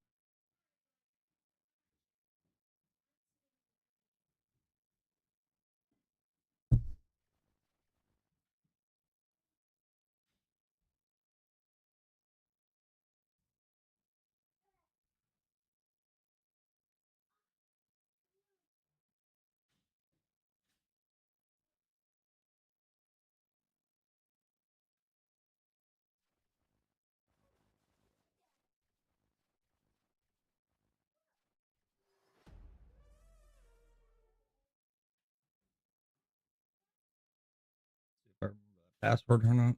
I remember that password or not.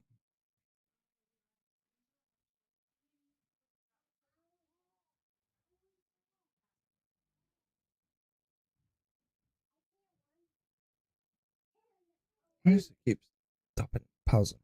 Why does it keep stopping, pausing?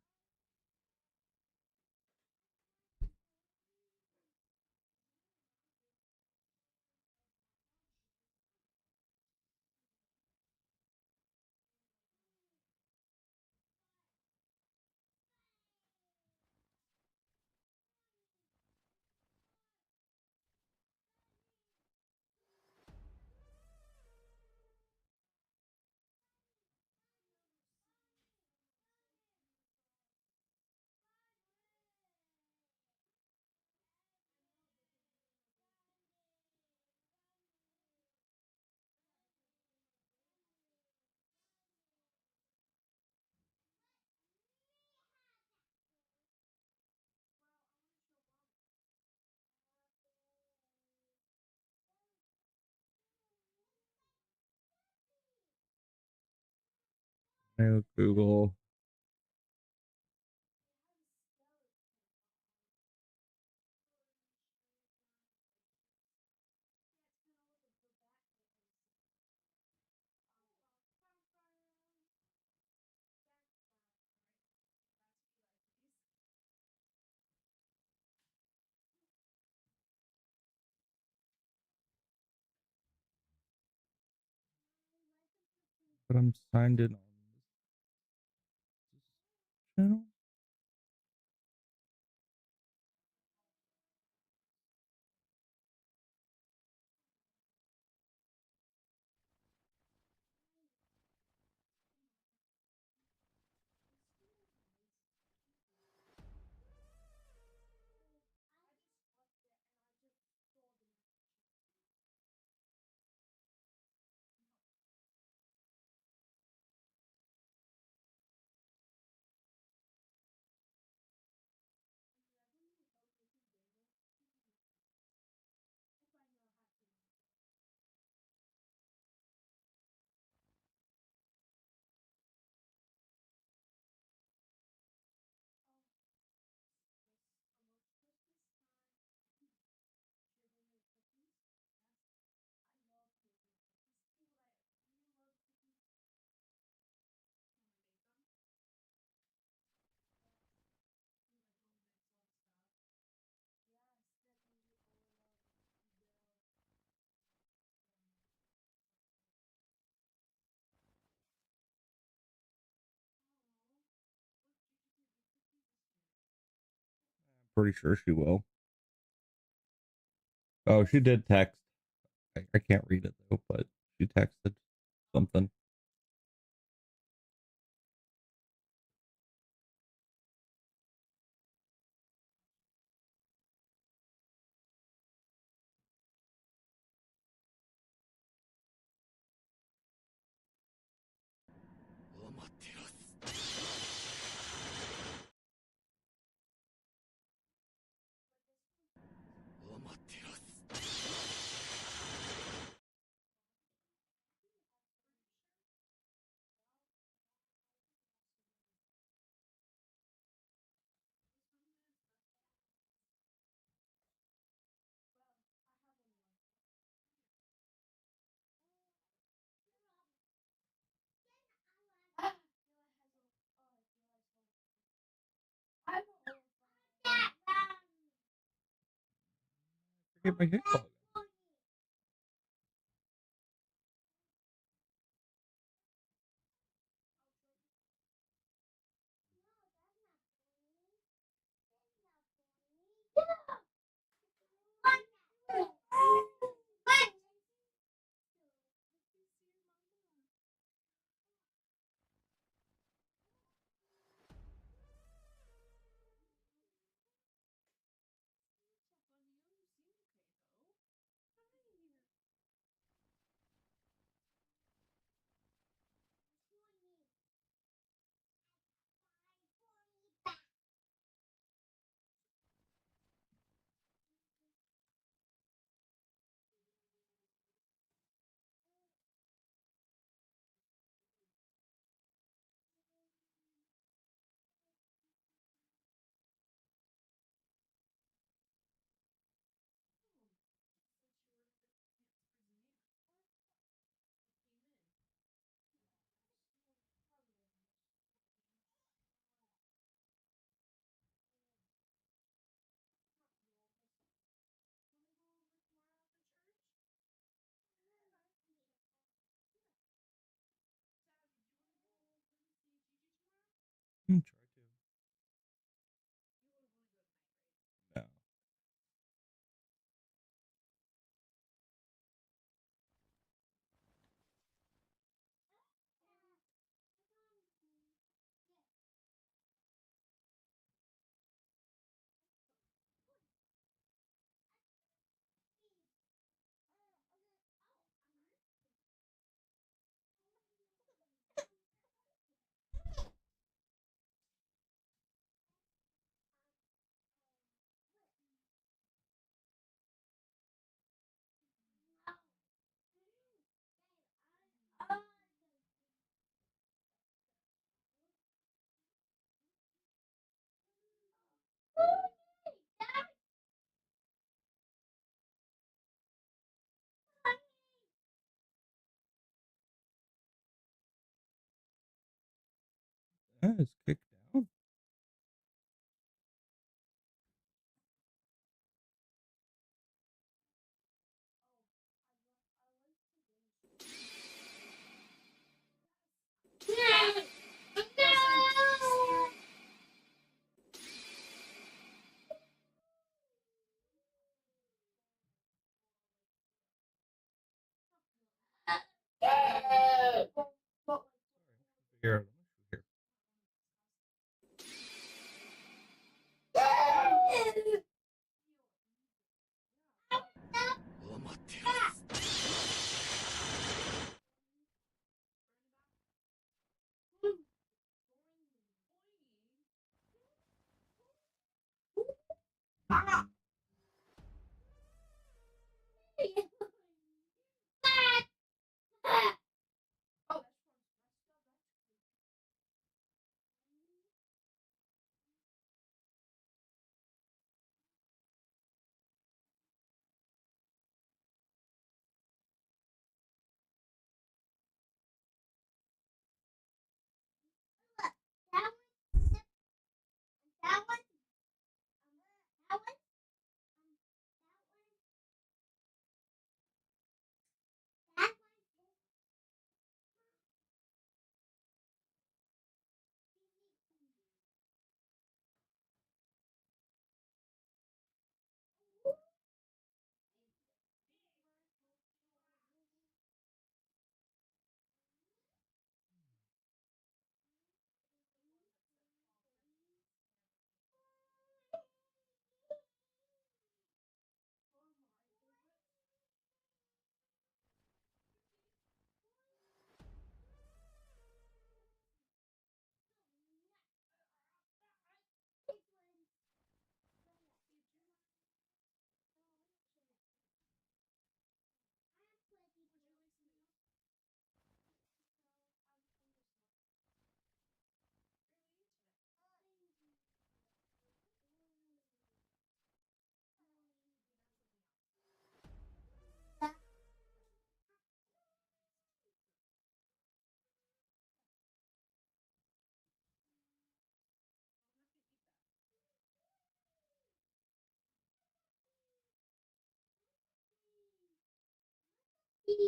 Google. But I'm signed in on this channel. pretty sure she will. Oh, she did text. I can't read it though, but she texted something. Get my hair cut. Try to. No. That is kicked down. Here. They're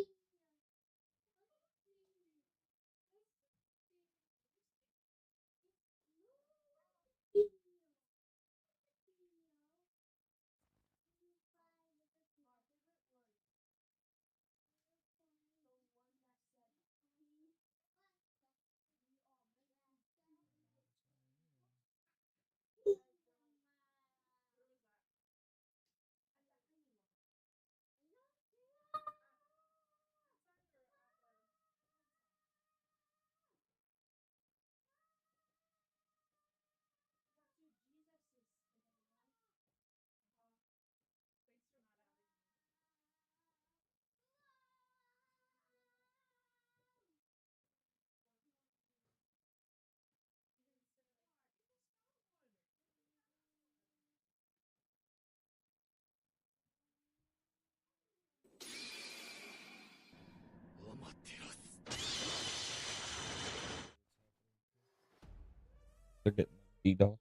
getting DDoS.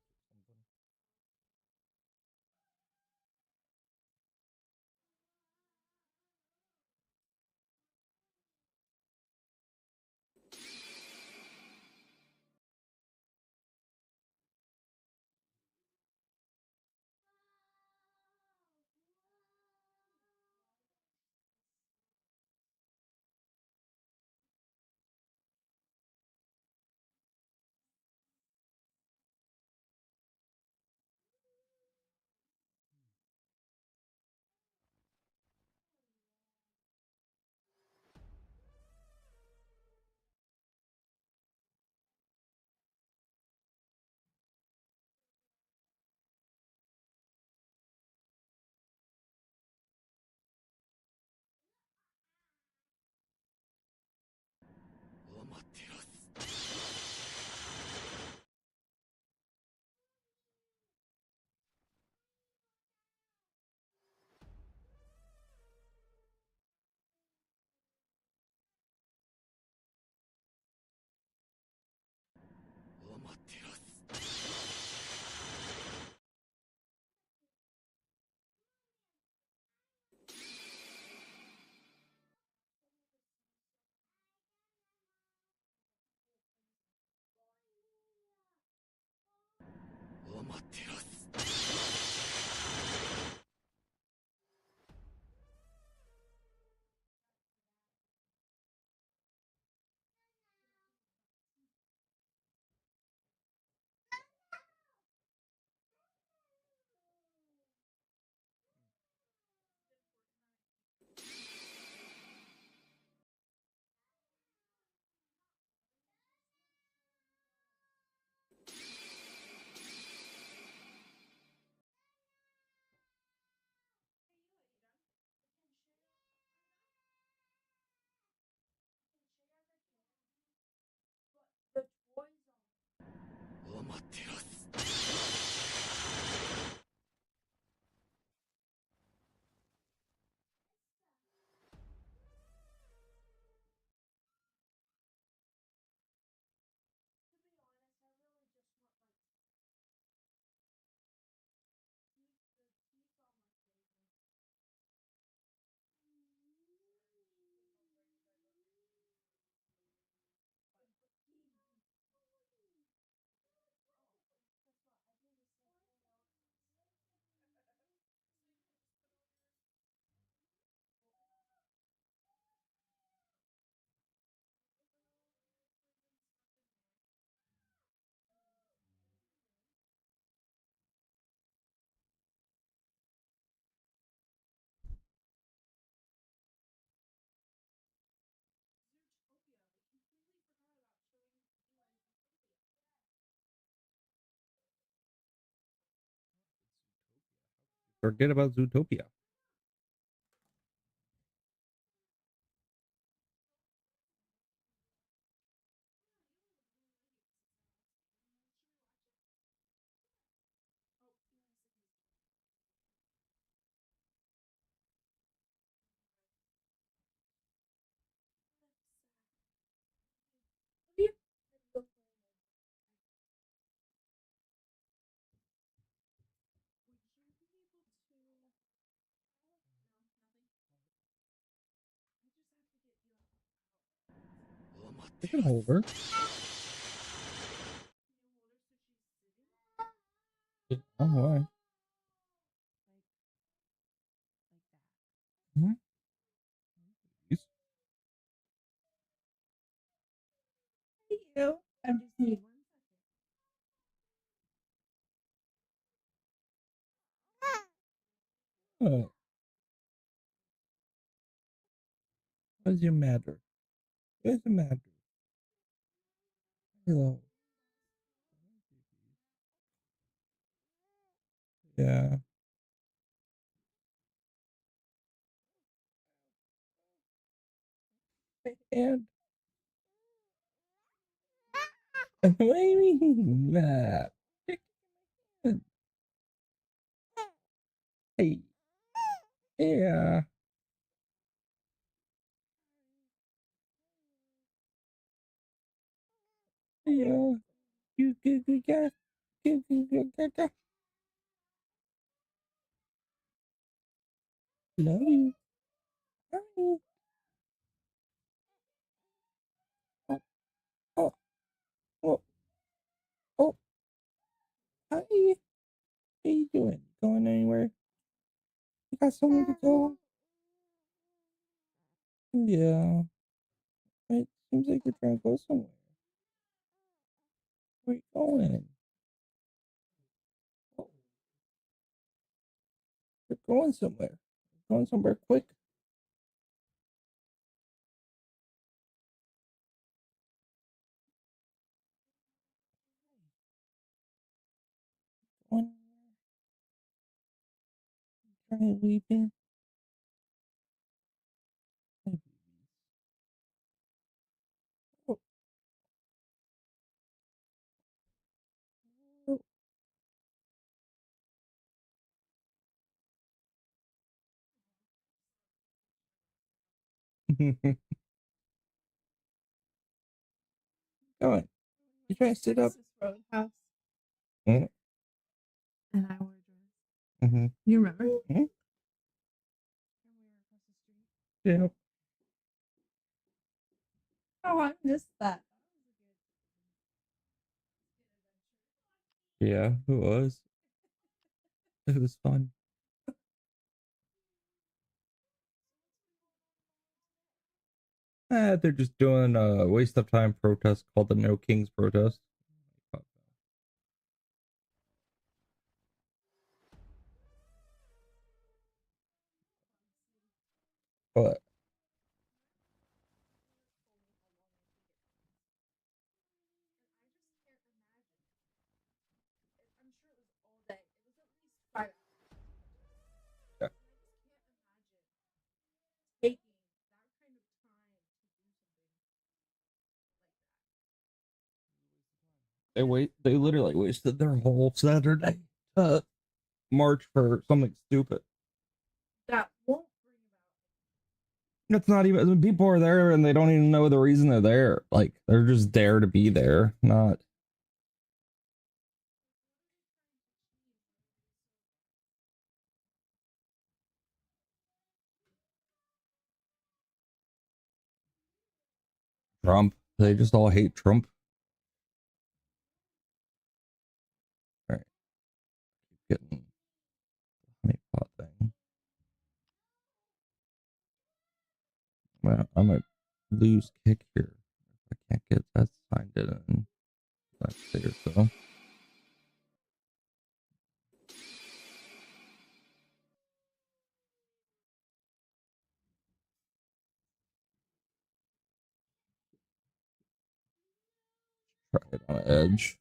Forget about Zootopia. I can hold her. Oh, why? Hmm? You. I just need Oh, what's your matter? What's the matter? Hello. Yeah. And what do you mean that? Hey. Yeah. Yeah. You got. You. Love you. Love you. Oh. Oh. Oh. Oh. Hi. How you doing? Going anywhere? You got somewhere to go? Yeah. It seems like you're trying to go somewhere. Where you going? Oh, you're going somewhere. You're going somewhere quick. Going trying weeping. Oh. Oh. Going. You trying to sit up? Roadhouse, Mm-hmm. and I wore a dress. Mm-hmm. You remember? Mm-hmm. Yeah. Oh, I missed that. Yeah, it was. It was fun. They're just doing a waste of time protest called the No Kings protest. But yeah. Taking that kind of time They literally wasted their whole Saturday to march for something stupid. that won't It's not even people are there and they don't even know the reason they're there. Like they're just there to be there, not Trump. They just all hate Trump. All right, getting honey pot thing. Well, I might lose kick here if I can't get that signed in next day or so. Try it on Edge.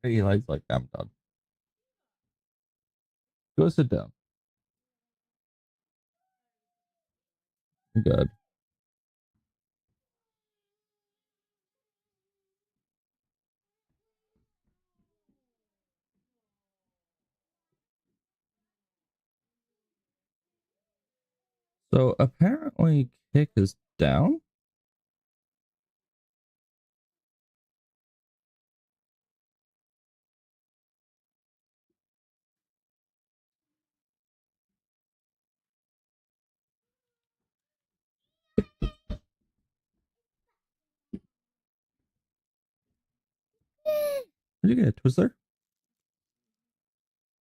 Eli's like, I'm done. Go sit down. Good. So apparently Kick is down. Did you get a Twizzler?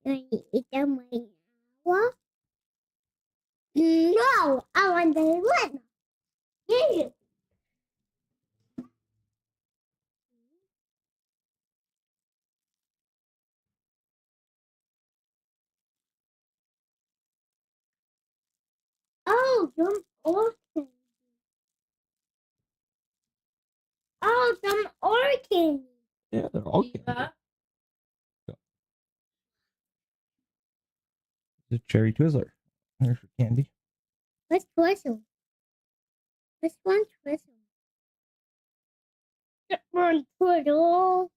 Eat them right now? No, I want the lemon. Yeah. Oh, some orchid. Oh, some orchid. Yeah, they're all candy. It's a cherry Twizzler. Here's your candy. What's Twizzle? Which one's Twizzle? That one's Twizzle.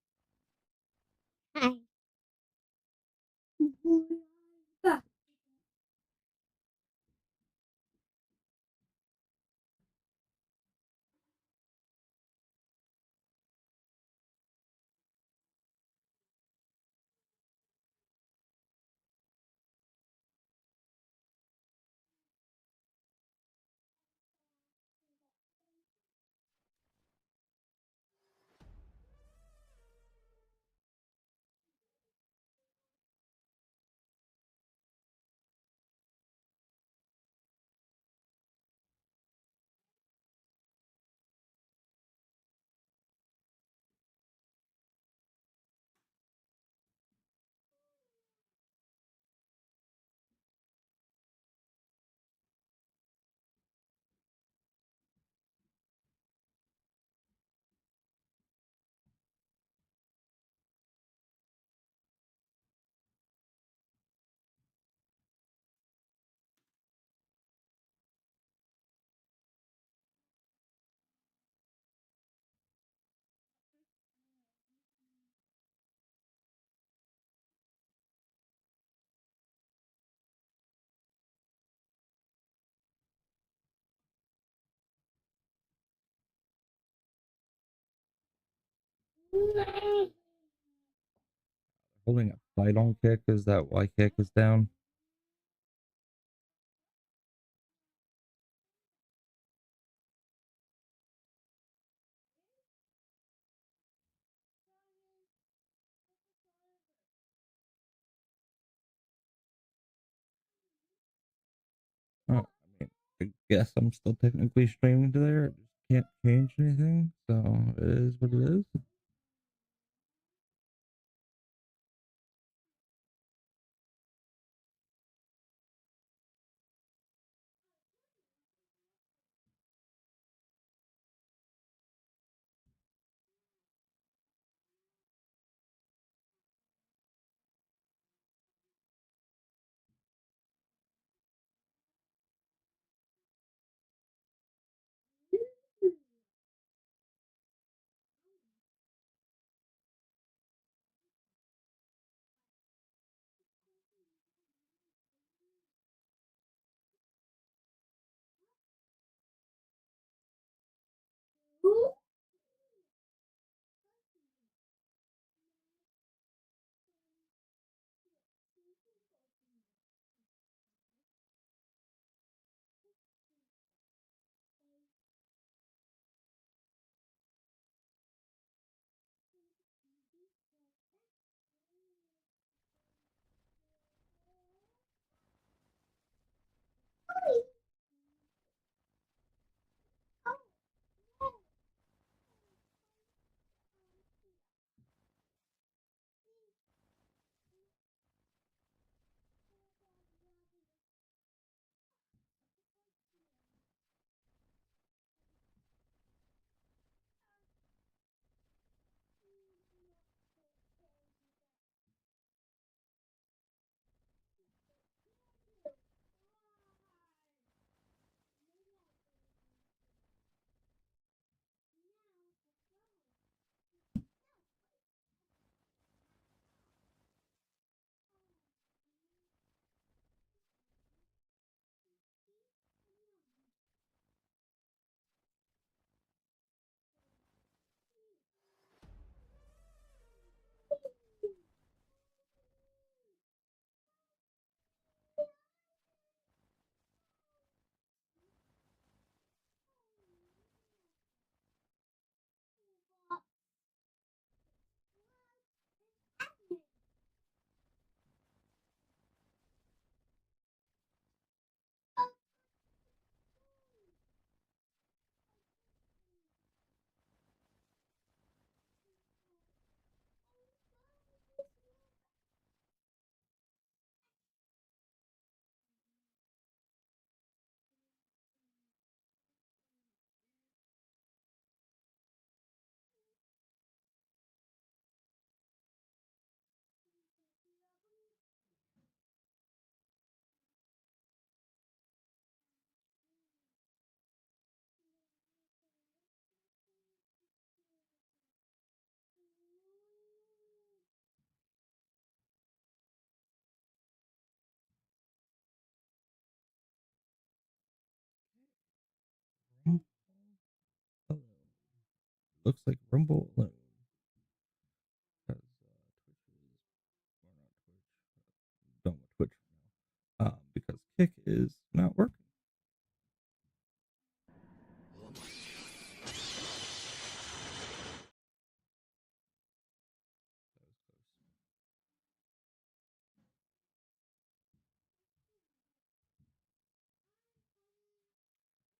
Hi. Holding a fight on Kick. Is that why Kick is down? Oh, I mean, I guess I'm still technically streaming to there. I just can't change anything, so it is what it is. looks like Rumble alone. Because done with Twitch now. Because Kick is not working.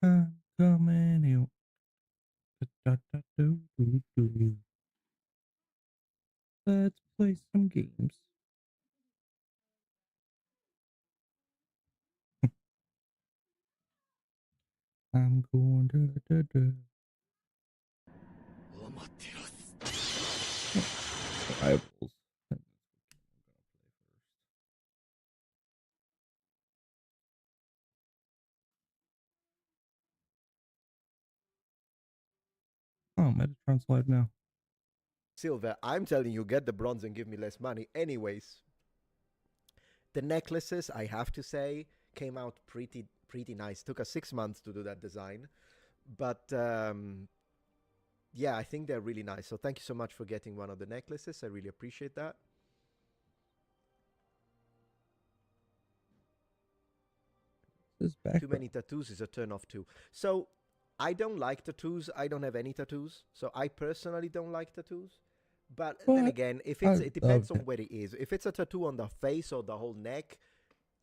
I'm coming in. Da-da-da-do-do-do. Let's play some games. I'm going to Rivals. Oh, Metatron's live now. Silver, I'm telling you, get the bronze and give me less money. Anyways, the necklaces, I have to say, came out pretty nice. Took us 6 months to do that design. But, yeah, I think they're really nice. So thank you so much for getting one of the necklaces. I really appreciate that. Too many tattoos is a turn off too. So I don't like tattoos. I don't have any tattoos. So I personally don't like tattoos. But then again, if it's, it depends on where it is. If it's a tattoo on the face or the whole neck,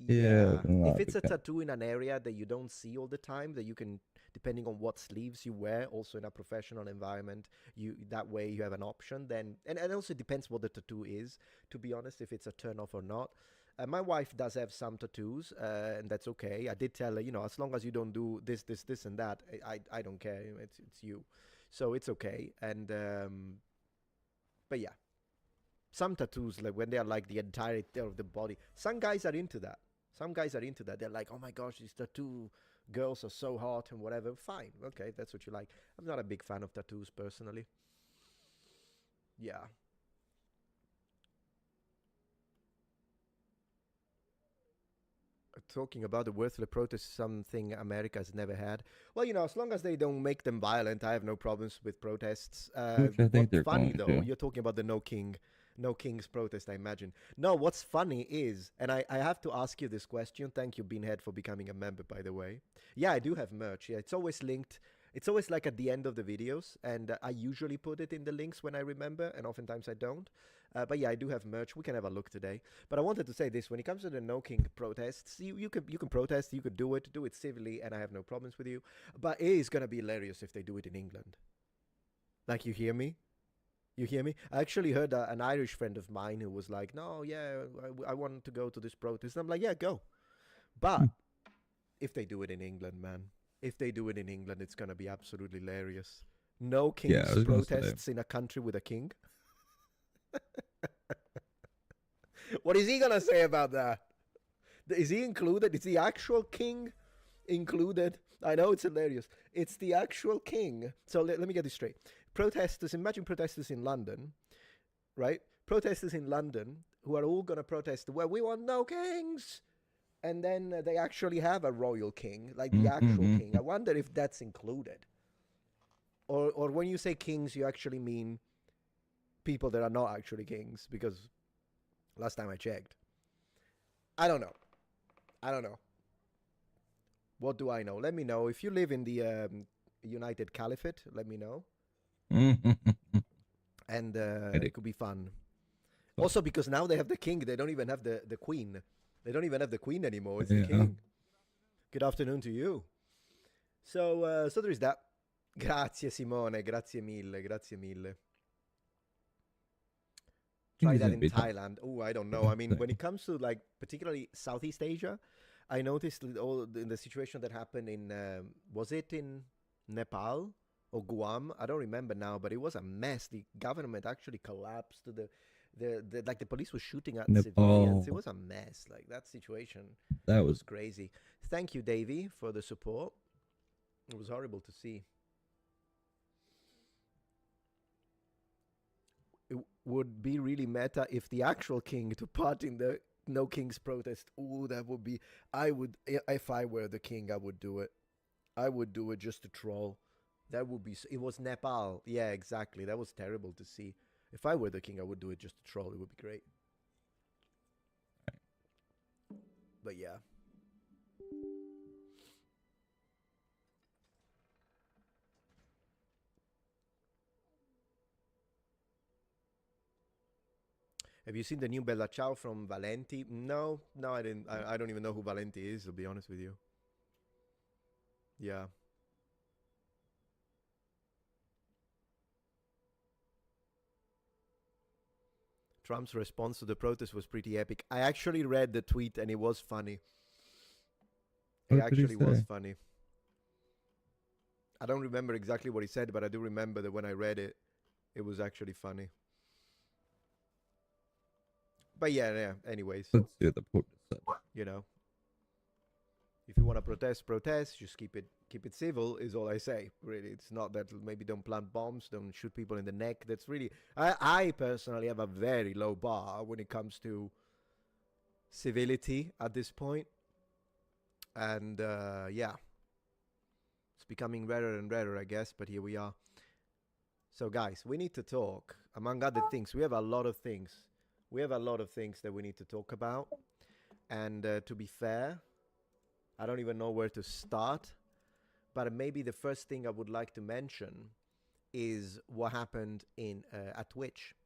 yeah. If it's a tattoo in an area that you don't see all the time, that you can, depending on what sleeves you wear, also in a professional environment, that way you have an option. Then, and also it depends what the tattoo is, to be honest, if it's a turn off or not. My wife does have some tattoos, and that's okay. I did tell her, you know, as long as you don't do this, and that, I don't care. It's you, so it's okay. And but yeah, some tattoos, like when they are like the entirety of the body, some guys are into that. Some guys are into that. They're like, oh my gosh, these tattoo girls are so hot and whatever. Fine, okay, that's what you like. I'm not a big fan of tattoos personally. Yeah. Talking about the worthless protest, something America has never had. Well, you know, as long as they don't make them violent, I have no problems with protests. Which I think they're funny going though, to. you're talking about the No King's protest, I imagine. No, what's funny is, and I have to ask you this question. Thank you, Beanhead, for becoming a member, by the way. Yeah, I do have merch. Yeah, it's always linked. It's always like at the end of the videos, and I usually put it in the links when I remember, and oftentimes I don't. But yeah, I do have merch. We can have a look today. But I wanted to say this: when it comes to the No King protests, you can protest, you could do it civilly, and I have no problems with you. But it is gonna be hilarious if they do it in England. Like, you hear me? You hear me? I actually heard an Irish friend of mine who was like, "No, yeah, I want to go to this protest." And I'm like, "Yeah, go." But if they do it in England, man, if they do it in England, it's gonna be absolutely hilarious. No King's protests in a country with a king. What is he gonna say about that? Is he included? Is the actual king included? I know it's hilarious. It's the actual king. So let me get this straight. Protesters, imagine protesters in London, right? Protesters in London who are all gonna protest, well, we want no kings. And then they actually have a royal king, like the actual king. I wonder if that's included. Or when you say kings, you actually mean people that are not actually kings, because last time I checked. I don't know. What do I know? Let me know. If you live in the United Caliphate, let me know. And it could be fun. Also, because now they have the king, they don't even have the queen. They don't even have the queen anymore. It's the king. Good afternoon to you. So there is that. Grazie Simone, grazie mille. Try that in Thailand. Oh, I don't know. I mean, when it comes to, like, particularly Southeast Asia, I noticed all the situation that happened in, was it in Nepal or Guam? I don't remember now, but it was a mess. The government actually collapsed. Like, the police was shooting at civilians. It was a mess. Like, that situation. That was crazy. Thank you, Davey, for the support. It was horrible to see. It would be really meta if the actual king took part in the No King's protest. Ooh, that would be... if I were the king, I would do it. I would do it just to troll. That would be. It was Nepal. Yeah, exactly. That was terrible to see. If I were the king, I would do it just to troll. It would be great. But yeah. Have you seen the new Bella Ciao from Valenti? No, I didn't. I don't even know who Valenti is, to be honest with you. Yeah. Trump's response to the protest was pretty epic. I actually read the tweet and it was funny. It What did he actually was say? funny. I don't remember exactly what he said, but I do remember that when I read it, it was actually funny. But yeah, anyways. Let's see what the protest said. You know, if you want to protest. Just keep it civil is all I say. Really, it's not that maybe don't plant bombs, don't shoot people in the neck. That's really, I personally have a very low bar when it comes to civility at this point. And yeah, it's becoming rarer and rarer, I guess, but here we are. So guys, we need to talk. Among other things, we have a lot of things. We have a lot of things that we need to talk about. And to be fair, I don't even know where to start. But maybe the first thing I would like to mention is what happened at Twitch.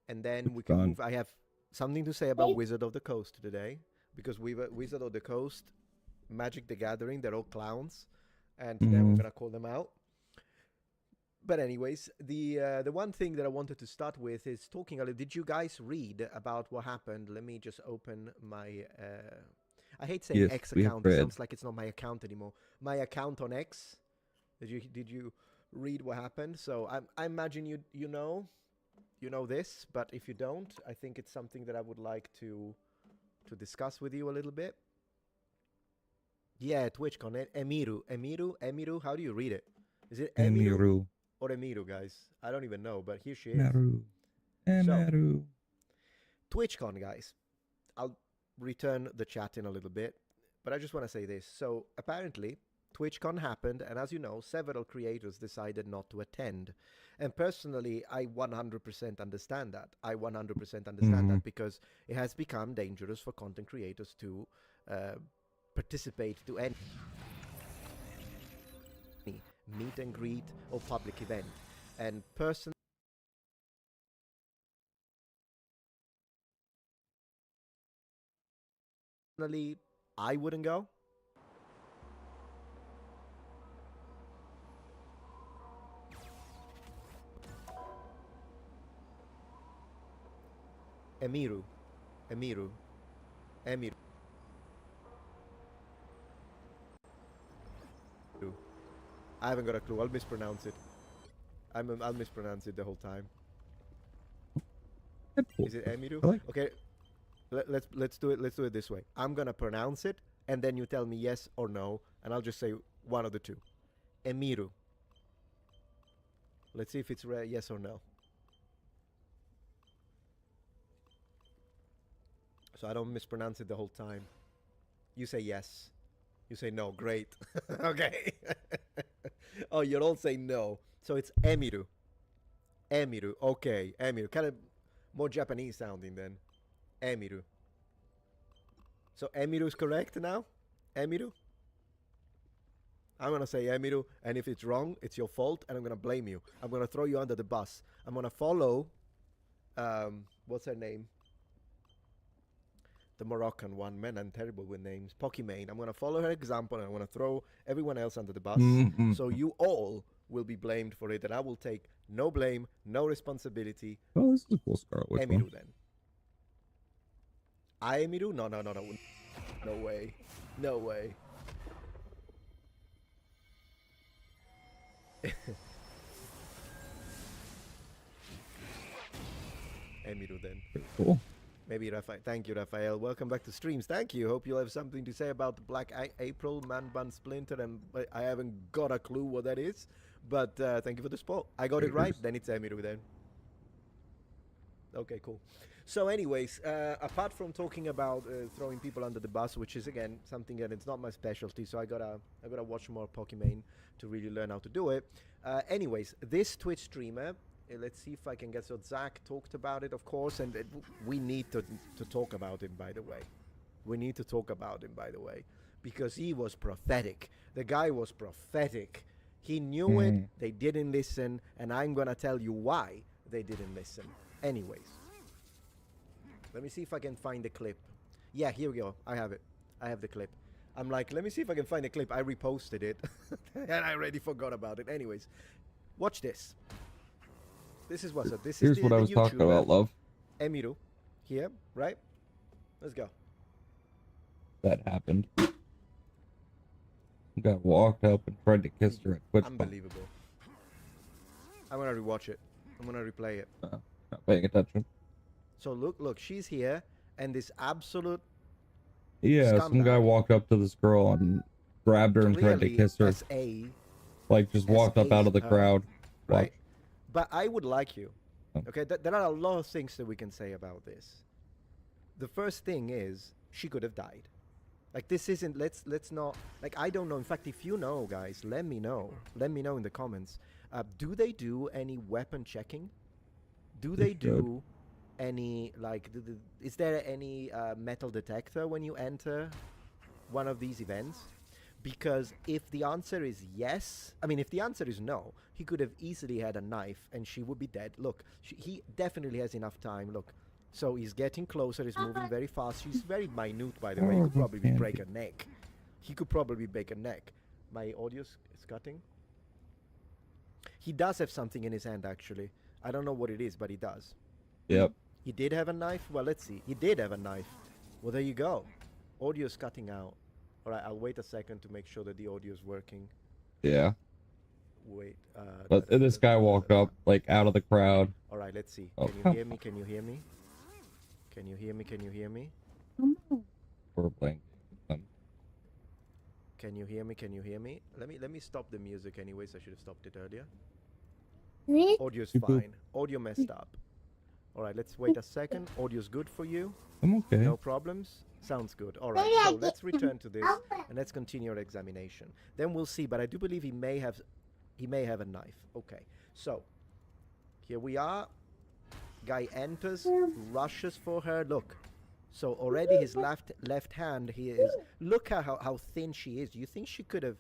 And then we can move. I have something to say about Wizard of the Coast today. Because Wizard of the Coast, Magic the Gathering, they're all clowns. And today we're going to call them out. But anyways, the one thing that I wanted to start with is talking a little. Did you guys read about what happened? Let me just open my. I hate saying X account. It sounds like it's not my account anymore. My account on X. Did you read what happened? So I imagine you know this, but if you don't, I think it's something that I would like to discuss with you a little bit. Yeah, TwitchCon. Emiru. How do you read it? Is it Emiru? Or Emiru, guys. I don't even know, but here she is. Emiru. So, TwitchCon, guys. I'll return the chat in a little bit, but I just want to say this. So, apparently, TwitchCon happened, and as you know, several creators decided not to attend. And personally, I 100% understand that. I 100% understand that because it has become dangerous for content creators to participate to any meet and greet or public event. And personally, I wouldn't go. Emiru. I haven't got a clue. I'll mispronounce it. I'll mispronounce it the whole time. Is it Emiru? Okay. Let's do it. Let's do it this way. I'm gonna pronounce it, and then you tell me yes or no, and I'll just say one of the two. Emiru. Let's see if it's yes or no. So I don't mispronounce it the whole time. You say yes. You say no. Great. Okay. Oh, you're all saying no. So it's Emiru. Okay. Emiru. Kind of more Japanese sounding then. Emiru. So Emiru is correct now? Emiru? I'm going to say Emiru, and if it's wrong, it's your fault, and I'm going to blame you. I'm going to throw you under the bus. I'm going to follow, what's her name? The Moroccan one. Man, I'm terrible with names. Pokimane. I'm going to follow her example, and I'm going to throw everyone else under the bus. So you all will be blamed for it, and I will take no blame, no responsibility. Oh, this is a cool Scarlet Witch Emiru one. then. I Emiru? No. No way. No way. Emiru then. Pretty cool. Maybe Raphael. Thank you, Raphael. Welcome back to streams. Thank you. Hope you'll have something to say about the Black April, Man Bun Splinter, and I haven't got a clue what that is. But thank you for the support. I got it right. Then it's Emiru then. Okay, cool. So, anyways, apart from talking about throwing people under the bus, which is again something that it's not my specialty, so I gotta watch more Pokimane to really learn how to do it. Anyways, this Twitch streamer, let's see if I can get. So Zach talked about it, of course, and we need to talk about him. By the way, we need to talk about him. By the way, because he was prophetic. The guy was prophetic. He knew it. They didn't listen, and I'm gonna tell you why they didn't listen. Anyways, let me see if I can find the clip. Yeah, here we go. I have it. I have the clip. I'm like, let me see if I can find the clip. I reposted it, and I already forgot about it. Anyways, watch this. This is what's up. This Here's is what I was talking about, love. Emiru, here, right? Let's go. That happened. Got walked up and tried to kiss her at TwitchCon. Unbelievable. I'm gonna rewatch it. I'm gonna replay it. Not paying attention. So look, she's here, and this absolute Yeah, some guy walked up to this girl and grabbed her and tried to Clearly, kiss her. SA, Like, just walked up out of the her, crowd. right? But I would like you. Okay, there are a lot of things that we can say about this. The first thing is she could have died. Like, this isn't. Let's not. Like, I don't know. In fact, if you know, guys, let me know. Let me know in the comments. Do they do any weapon checking? Do they do any like? Is there any metal detector when you enter one of these events? Because if the answer is yes, I mean, if the answer is no, he could have easily had a knife and she would be dead. Look, he definitely has enough time. Look, so he's getting closer. He's moving very fast. She's very minute, by the way. He could probably break a neck. He could probably break a neck. My audio is cutting. He does have something in his hand, actually. I don't know what it is, but he does. Yep. He did have a knife? Well, let's see. He did have a knife. Well, there you go. Audio's cutting out. All right, I'll wait a second to make sure that the audio is working. Yeah. Wait. But this guy walked up, like, out of the crowd. All right, let's see. Oh, Can you hear me? Can you hear me? Can you hear me? Can you hear me? We're playing. Can you hear me? Can you hear me? Let me stop the music anyways. I should have stopped it earlier. Audio's fine. Audio messed up. All right, let's wait a second. Audio's good for you? I'm okay. No problems? Sounds good. All right, so let's return to this and let's continue our examination. Then we'll see, but I do believe he may have a knife. Okay, so here we are. Guy enters, rushes for her. Look, so already his left hand here is. Look at how thin she is. Do you think she could have?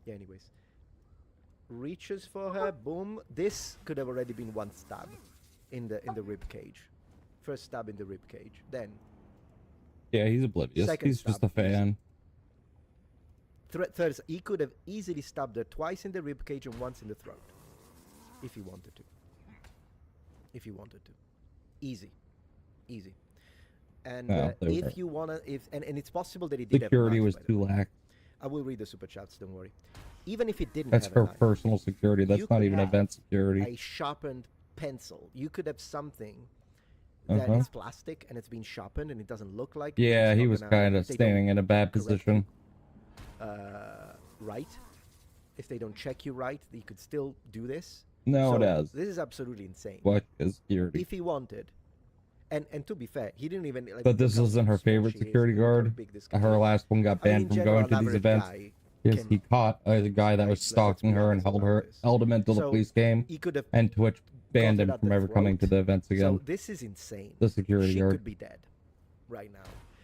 Yeah. Anyways, reaches for her. Boom. This could have already been one stab in the rib cage. First stab in the rib cage. Then. Yeah, he's oblivious. Second He's just a stab. fan. Third, he could have easily stabbed her twice in the rib cage and once in the throat, if he wanted to. If he wanted to, easy. And if you wanna, and it's possible that he did. Security have a was knife, too lax. I will read the super chats. Don't worry. Even if it didn't That's have for a knife, personal security. That's you not could even have event security. A sharpened pencil. You could have something that is plastic and it's been sharpened and it doesn't look like. Yeah, it's he not was gonna- kind if of they standing don't in a bad correct position. right? If they don't check you right, you could still do this. No, So, it has. This is absolutely insane. What is security? If he wanted, and to be fair, he didn't even. Like, But this look how isn't her small favorite she is, security look how guard. big this guy Her is. last one got I mean, banned in from general, going an to these average events guy because can- he caught a guy that was let's be stalking her and held him until the So, police came, he could have and Twitch banned got him it at from the ever coming to throat. the events again. So this is insane. The security she guard. could be dead right now,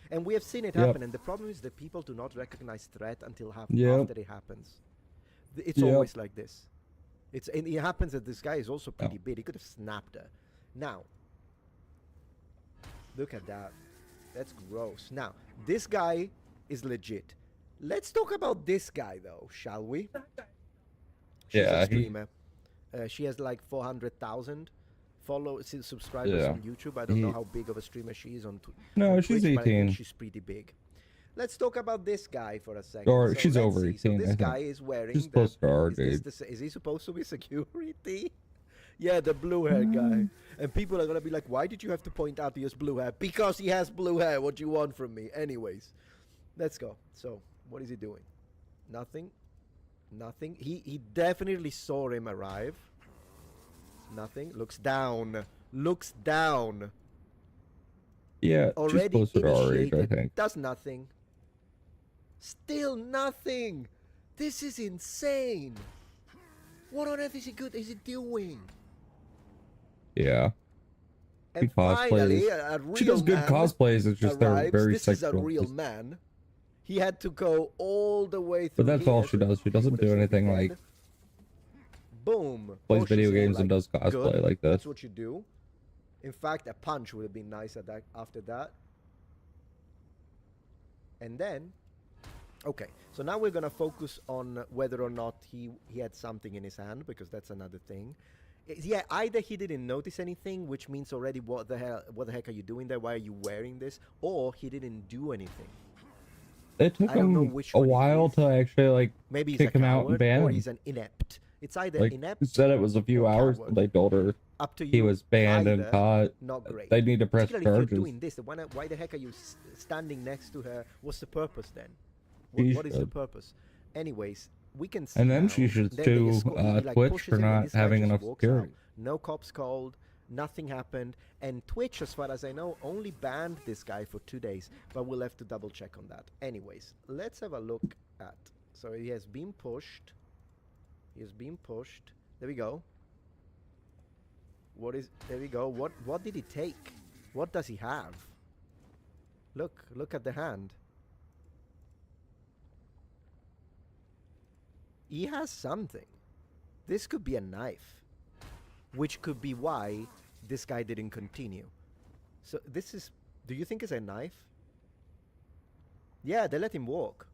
and we have seen it Yep. happen. And the problem is that people do not recognize threat until Yep. after it happens. It's Yep. always like this. And it happens that this guy is also pretty big. He could have snapped her. Now, look at that. That's gross. Now, this guy is legit. Let's talk about this guy, though, shall we? She's Yeah, a he- streamer. She has like 400,000 subscribers Yeah. on YouTube. I don't know He- how big of a streamer she is on No, on she's Twitch, but I think 18. she's pretty big. Let's talk about this guy for a second. Or So she's let's over see. 18, So I this think. guy is wearing. She's supposed to our is this age. is he supposed to be security? Yeah, the blue hair guy. And people are gonna be like, "Why did you have to point out he has blue hair?" Because he has blue hair. What do you want from me? Anyways, let's go. So, what is he doing? Nothing. Nothing. He definitely saw him arrive. Nothing. Looks down. looks down. Yeah, she's Already closer to our age, I initiated, think. does nothing. Still nothing. This is insane. What on earth is he doing? Yeah. She And finally, cosplays. a real She does good man cosplays. It's just they're arrives. very This is a sexual. real man. He had to go all the way through. But that's all here she to does. She doesn't put do his anything head. like Boom. plays Pushes video him games and like, does cosplay good. like this. That's what you do. In fact, a punch would have been nice at that, after that. And then, okay, so now we're gonna focus on whether or not he had something in his hand, because that's another thing. Yeah, either he didn't notice anything, which means already what the heck are you doing there? Why are you wearing this? Or he didn't do anything. It took I don't know him which a one it while is. to actually like Maybe he's kick a him out and coward, ban or him. he's an inept. It's either Like inept. he said, it was a few or hours. coward. And they told her Up to he you. was banned and Either, caught. not great. They need to press Particularly if charges. you're doing this, why the heck are you standing next to her? What's the purpose then? She What is the should. purpose? Anyways, we can see And then now, she should then sue, he like Twitch pushes for him and not this guy having just enough walks security. out. No cops called, nothing happened, and Twitch, as far as I know, only banned this guy for 2 days, but we'll have to double check on that. Anyways, let's have a look at, so he has been pushed, there we go. There we go, what did he take? What does he have? Look at the hand. He has something. This could be a knife, which could be why this guy didn't continue. So this is, do you think it's a knife? Yeah, they let him walk.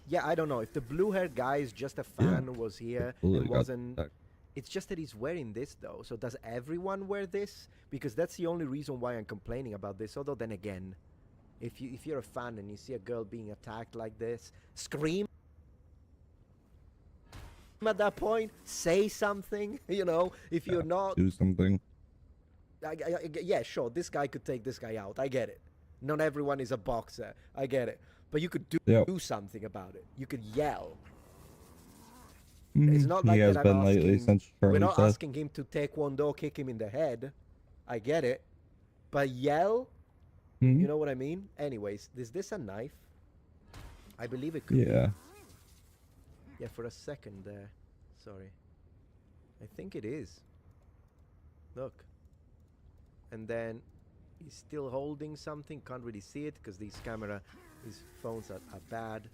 Yeah, I don't know. If the blue-haired guy is just a fan, was here Absolutely and got wasn't... that. It's just that he's wearing this, though. So does everyone wear this? Because that's the only reason why I'm complaining about this. Although then again, if you're a fan and you see a girl being attacked like this, scream at that point, say something, you know, if you're not... Do something. yeah, sure, this guy could take this guy out, I get it. Not everyone is a boxer, I get it. But you could do something about it. You could yell. It's not like he has that been I'm lately asking, since we're Charlie not said. asking him to taekwondo kick him in the head. I get it. But yell? You know what I mean? Anyways, is this a knife? I believe it could be. Yeah. Yeah, for a second there. Sorry. I think it is. Look. And then he's still holding something. Can't really see it because these phones are bad.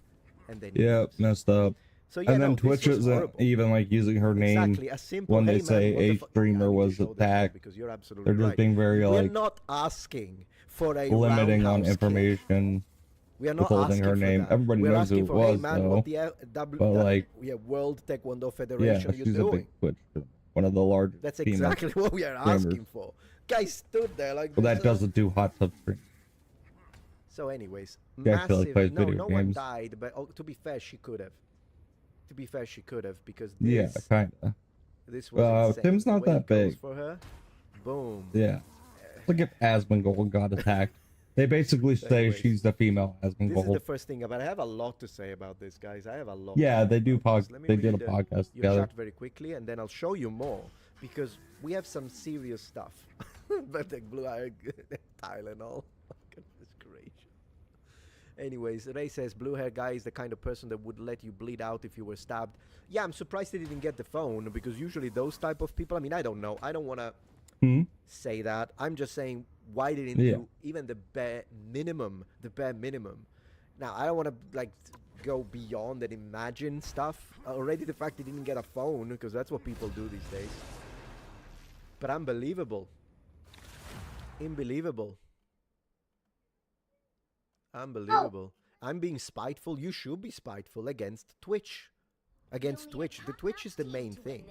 And then Yeah, messed up. So, yeah, and then no, this Twitch was isn't horrible. even like using her name Exactly, a simple, when "Hey, they man, say what the a fu-" streamer I need to was show this attacked. because you're absolutely They're just right. being very We're like not asking for a limiting on roundhouse kick. information. We are not withholding asking her for name. that. Everybody We're knows who asking it for, hey, was, man, though. what the But like, World Taekwondo yeah, Federation she's you're a doing. big Twitch, one of the largest. That's female exactly what we are streamers. asking for. Guy stood there like. Well, this, that doesn't do hot tub stream. So, anyways, She actually massive. plays No, video no one games. died, but to be fair, she could have. To be fair, she could have because Yeah, this, kinda. this was insane. Tim's The not way that it goes big. for her. Boom. Yeah. Look if Asmongold got attacked. They basically say Anyways, she's the female This is the Asmongold. first thing, but I have a lot to say about this, guys. I have a lot. Yeah, to say they do about this. Let me they did a read, podcast your together. chat very quickly, and then I'll show you more because we have some serious stuff. But the blue eye Tylenol. Goodness gracious. Anyways, Ray says blue hair guy is the kind of person that would let you bleed out if you were stabbed. Yeah, I'm surprised they didn't get the phone because usually those type of people. I mean, I don't know. I don't want to say that. I'm just saying why didn't you even the bare minimum? The bare minimum. Now I don't want to like go beyond and imagine stuff. Already the fact they didn't get a phone because that's what people do these days. But unbelievable. Unbelievable. Unbelievable. I'm being spiteful. You should be spiteful against Twitch. Against Twitch. The Twitch is the main thing.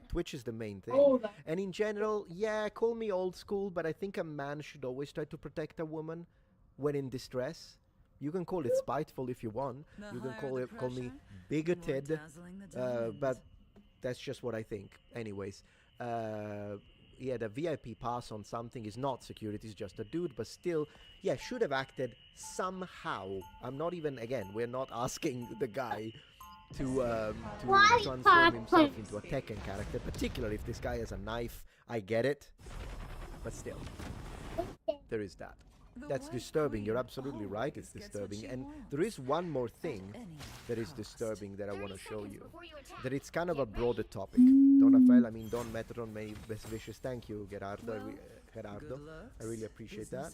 Twitch is the main thing. And in general, yeah, call me old school, but I think a man should always try to protect a woman when in distress. You can call it spiteful if you want. You can call me bigoted, but that's just what I think. Anyways, yeah, the VIP pass on something is not security, it's just a dude, but still, yeah, should have acted somehow. I'm not even, again, we're not asking the guy to transform himself into a Tekken character, particularly if this guy has a knife. I get it, but still, there is that. That's disturbing. You're absolutely right. It's disturbing. And there is one more thing that is disturbing that I want to show you. That it's kind of a broader topic. Don Rafael, I mean Don Metron, may best wishes. Thank you, Gerardo. Gerardo. I really appreciate that.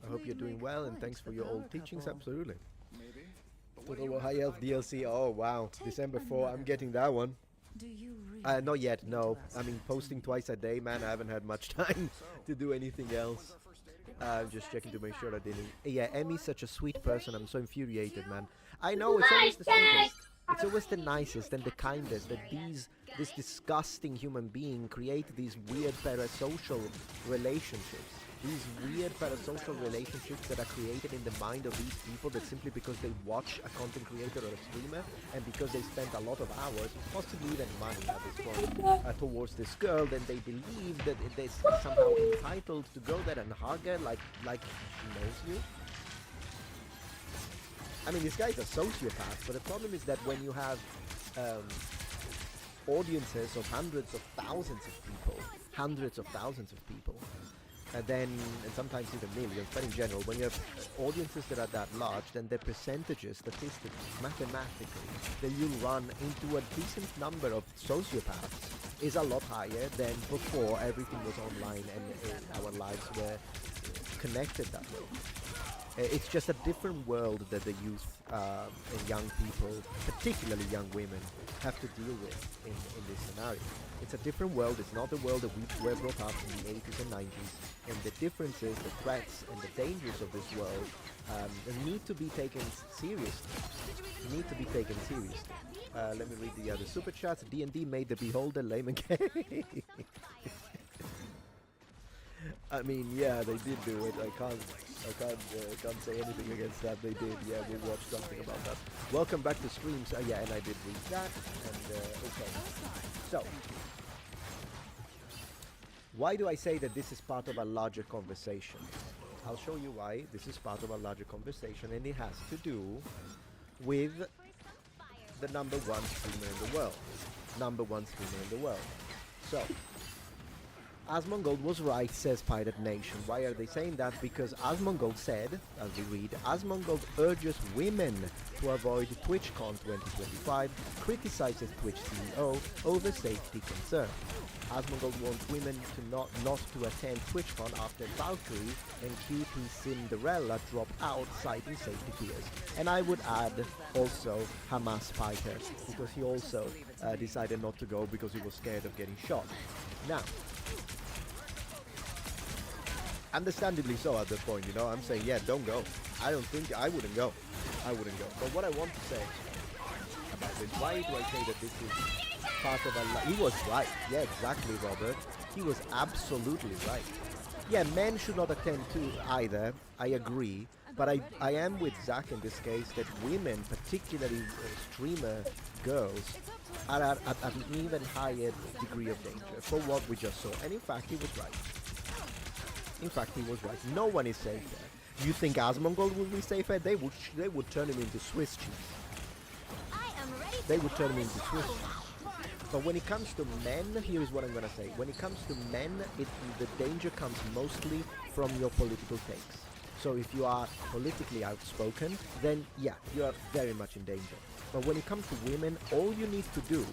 I hope you're doing well, and thanks for your old teachings. Absolutely. Total High Elf DLC. Oh wow, December 4. I'm getting that one. Not yet. No. I mean, posting twice a day, man. I haven't had much time to do anything else. I'm just checking to make sure I didn't. Yeah, Emmy's such a sweet person. I'm so infuriated, man. I know, it's always the sweetest. It's always the nicest and the kindest that this disgusting human being create these weird parasocial relationships. These weird parasocial relationships that are created in the mind of these people that simply because they watch a content creator or a streamer and because they spent a lot of hours, possibly even money at this point, towards this girl, then they believe that they're somehow entitled to go there and hug her like she knows you. I mean, this guy's a sociopath, but the problem is that when you have audiences of hundreds of thousands of people, and sometimes even millions, but in general, when you have audiences that are that large, then the percentages, statistically, mathematically, that you run into a decent number of sociopaths is a lot higher than before everything was online and our lives were connected that way. It's just a different world that the youth and young people, particularly young women, have to deal with in this scenario. It's a different world. It's not the world that we were brought up in the 80s and 90s. And the differences, the threats, and the dangers of this world need to be taken seriously. Let me read the other super chats. D&D made the beholder lame again. I mean, yeah, they did do it. I can't say anything against that. They did. Yeah, we watched something about that. Welcome back to streams. Yeah, and I did read that. And okay. So, why do I say that this is part of a larger conversation? I'll show you why this is part of a larger conversation, and it has to do with the #1 streamer in the world. So, Asmongold was right, says Pirate Nation. Why are they saying that? Because Asmongold said, as we read, Asmongold urges women to avoid TwitchCon 2025, criticizes Twitch CEO over safety concerns. Asmongold wants women to not to attend TwitchCon after Valkyrie and QT Cinderella drop out, citing safety fears. And I would add also Hamas Spiker, because he also decided not to go because he was scared of getting shot. Now, understandably so at the point, you know, I'm saying, yeah, don't go. I wouldn't go. But what I want to say about this, why do I say that this is part of a... He was right. Yeah, exactly, Robert. He was absolutely right. Yeah, men should not attend too either. I agree. But I am with Zach in this case that women, particularly streamer girls, are at an even higher degree of danger for what we just saw. And in fact, he was right. No one is safe there. You think Asmongold would be safer? They would turn him into Swiss cheese. But when it comes to men, here's what I'm gonna say. When it comes to men, the danger comes mostly from your political takes. So if you are politically outspoken, then yeah, you are very much in danger. But when it comes to women, all you need to do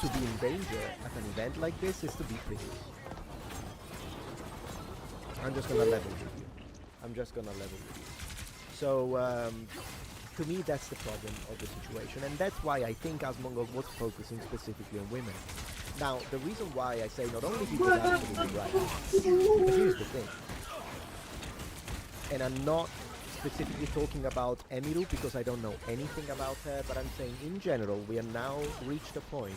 to be in danger at an event like this is to be pretty. I'm just gonna level with you. So, to me, that's the problem of the situation, and that's why I think Asmongold was focusing specifically on women. Now, the reason why I say not only he was absolutely right, but here's the thing, and I'm not specifically talking about Emiru because I don't know anything about her, but I'm saying in general, we are now reached a point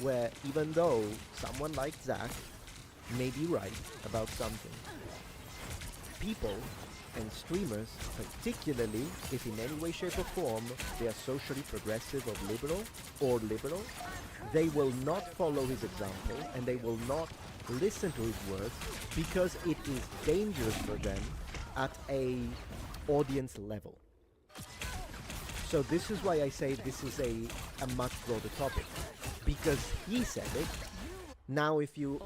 where even though someone like Zach may be right about something, people and streamers, particularly if in any way, shape or form they are socially progressive or liberal, they will not follow his example and they will not listen to his words because it is dangerous for them at a audience level. So this is why I say this is a much broader topic, because he said it. Now, if you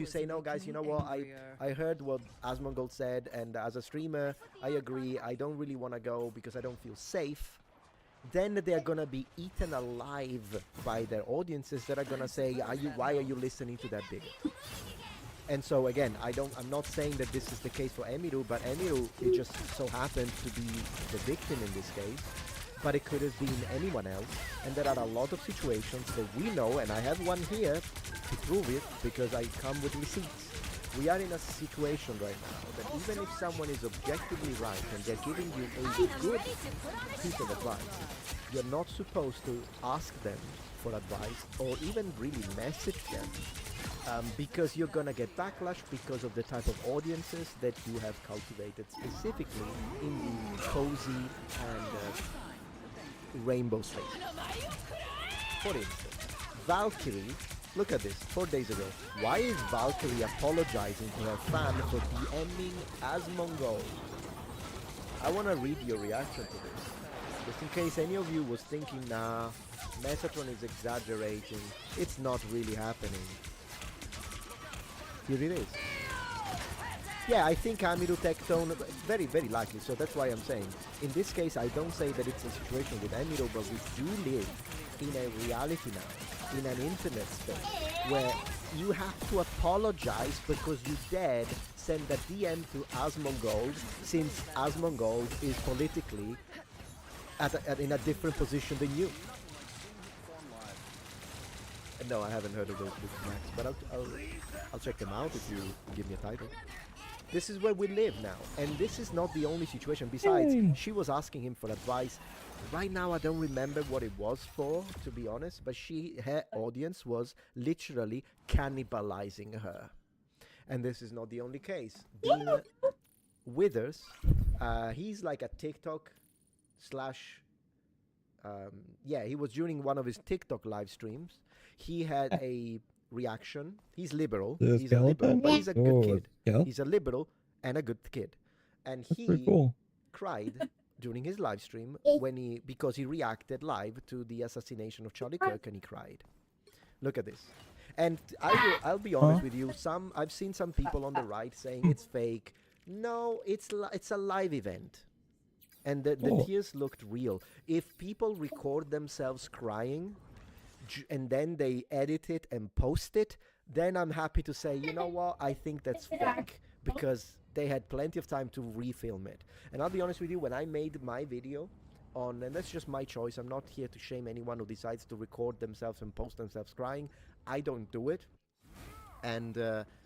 say no, guys, you know what? I heard what Asmongold said, and as a streamer, I agree. I don't really want to go because I don't feel safe. Then they're gonna be eaten alive by their audiences that are gonna say, why are you listening to that bigot? And so again, I'm not saying that this is the case for Emiru, but Emiru, it just so happened to be the victim in this case. But it could have been anyone else, and there are a lot of situations that we know, and I have one here to prove it because I come with receipts. We are in a situation right now that even if someone is objectively right and they're giving you a good piece of advice, you're not supposed to ask them for advice or even really message them, because you're gonna get backlash because of the type of audiences that you have cultivated specifically in the cozy and rainbow space. For instance, Valkyrie, look at this, 4 days ago. Why is Valkyrie apologizing to her fan for DMing Asmongold? I want to read your reaction to this, just in case any of you was thinking, nah, Metatron is exaggerating, it's not really happening. Here it is. Yeah, I think Amiru Tectone, very, very likely, so that's why I'm saying. In this case, I don't say that it's a situation with Amiru, but we do live in a reality now, in an internet space, where you have to apologize because you dared send a DM to Asmongold, since Asmongold is politically in a different position than you. No, I haven't heard of those books, Max, but I'll check them out if you give me a title. This is where we live now, and this is not the only situation. Besides, she was asking him for advice. Right now, I don't remember what it was for, to be honest, but her audience was literally cannibalizing her. And this is not the only case. Dean Withers, he's like a TikTok slash... yeah, he was during one of his TikTok live streams. He had a reaction. He's liberal. He's a liberal, but he's a good kid. He's a liberal and a good kid. And he cried during his live stream because he reacted live to the assassination of Charlie Kirk, and he cried. Look at this. And I'll be honest with you. I've seen some people on the right saying it's fake. No, it's a live event. And the tears looked real. If people record themselves crying and then they edit it and post it, then I'm happy to say, you know what, I think that's fake, because they had plenty of time to refilm it. And I'll be honest with you, when I made my video on, and that's just my choice, I'm not here to shame anyone who decides to record themselves and post themselves crying. I don't do it. And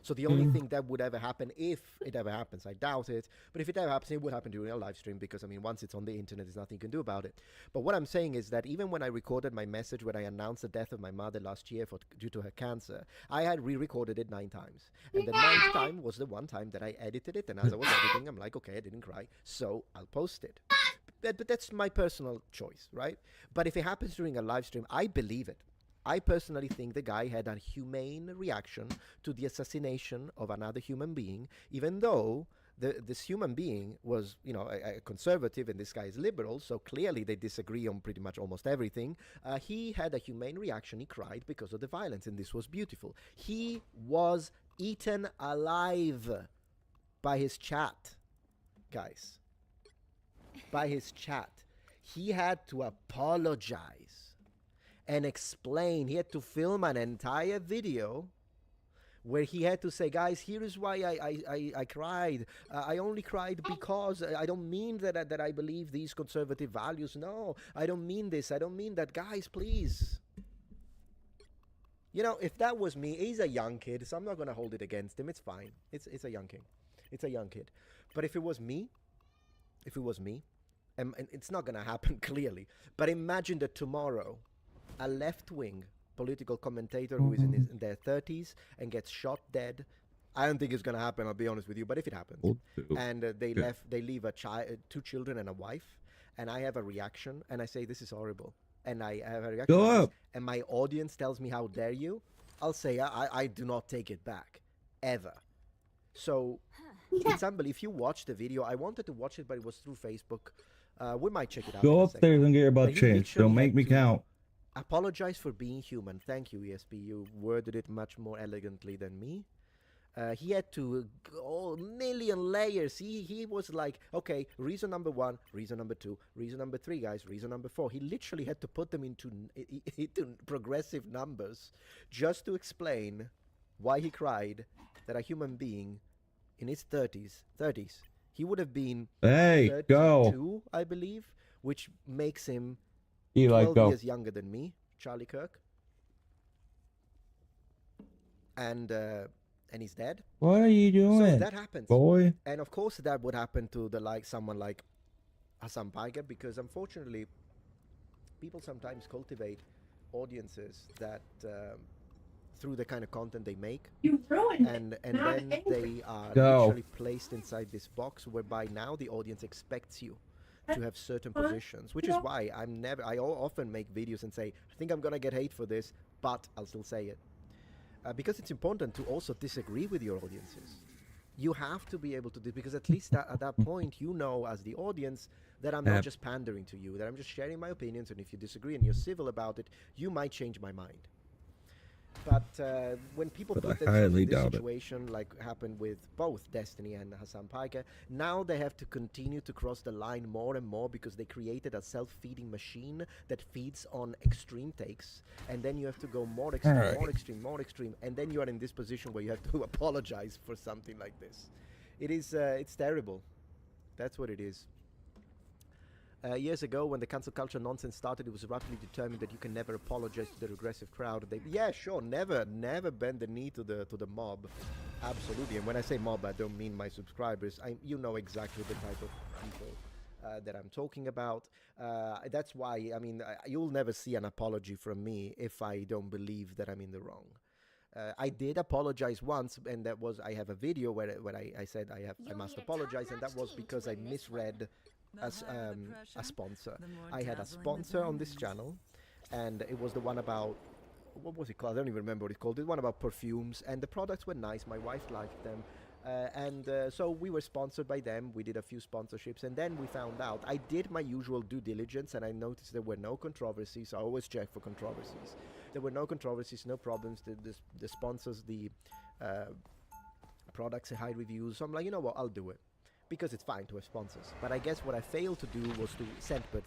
so the only thing that would ever happen, if it ever happens, I doubt it, but if it ever happens, it would happen during a live stream, because, I mean, once it's on the internet, there's nothing you can do about it. But what I'm saying is that even when I recorded my message when I announced the death of my mother last year due to her cancer, I had re-recorded it 9 times. And the 9th time was the one time that I edited it, and as I was editing, I'm like, okay, I didn't cry, so I'll post it. But that's my personal choice, right? But if it happens during a live stream, I believe it. I personally think the guy had a humane reaction to the assassination of another human being, even though this human being was, you know, a conservative, and this guy is liberal, so clearly they disagree on pretty much almost everything. He had a humane reaction. He cried because of the violence, and this was beautiful. He was eaten alive by his chat, guys. By his chat. He had to apologize and explain. He had to film an entire video where he had to say, guys, here is why I cried. I only cried because I don't mean that I believe these conservative values. No, I don't mean this. I don't mean that. Guys, please. You know, if that was me, he's a young kid, so I'm not going to hold it against him. It's fine. It's a young kid. It's a young kid. But if it was me, and it's not going to happen clearly, but imagine that tomorrow a left-wing political commentator who is in their 30s and gets shot dead. I don't think it's going to happen, I'll be honest with you, but if it happens, and they leave a child, 2 children and a wife, and I have a reaction, and I say, this is horrible, and I have a reaction, and my audience tells me, how dare you, I'll say, I do not take it back, ever. So, it's unbelievable. If you watch the video, I wanted to watch it, but it was through Facebook. We might check it out. Go in a upstairs second. and get your But butt he changed. literally Don't make had me to count. Apologize for being human. Thank you, ESP. You worded it much more elegantly than me. He had to go a million layers. He was like, okay, reason number 1, reason number 2, reason number 3, guys, reason number 4. He literally had to put them into progressive numbers just to explain why he cried that a human being in his 30s, he would have been Hey, 32, go. I believe, which makes him Eli, 12 go. years younger than me, Charlie Kirk. And he's dead. What are you doing? So that happens, boy? And of course, that would happen to someone like Hassan Piker, because unfortunately, people sometimes cultivate audiences that through the kind of content they make, You ruined and it. and Now I'm then angry. they are Go. literally placed inside this box, whereby now the audience expects you to have certain positions, which is why I often make videos and say, I think I'm gonna get hate for this, but I'll still say it. Because it's important to also disagree with your audiences. You have to be able to do, because at least at that point, you know, as the audience, that I'm not just pandering to you, that I'm just sharing my opinions, and if you disagree and you're civil about it, you might change my mind. But when people But put I highly in this doubt it. situation, like happened with both Destiny and Hassan Piker, now they have to continue to cross the line more and more, because they created a self-feeding machine that feeds on extreme takes, and then you have to go more extreme, Alright. more extreme, and then you are in this position where you have to apologize for something like this. It is, it's terrible. That's what it is. Years ago, when the cancel culture nonsense started, it was rapidly determined that you can never apologize to the regressive crowd. Yeah, sure, never bend the knee to the mob. Absolutely. And when I say mob, I don't mean my subscribers. You know exactly the type of people that I'm talking about. That's why, I mean, you'll never see an apology from me if I don't believe that I'm in the wrong. I did apologize once, and that was, I have a video where I said I must apologize, and that was because I misread as a sponsor. I had a sponsor on this channel, and it was the one about, what was it called? I don't even remember what it's called. The one about perfumes, and the products were nice. My wife liked them. So we were sponsored by them. We did a few sponsorships, and then we found out. I did my usual due diligence, and I noticed there were no controversies. I always check for controversies. There were no controversies, no problems. The sponsors, the products, high reviews. So I'm like, you know what? I'll do it, because it's fine to have sponsors. But I guess what I failed to do was to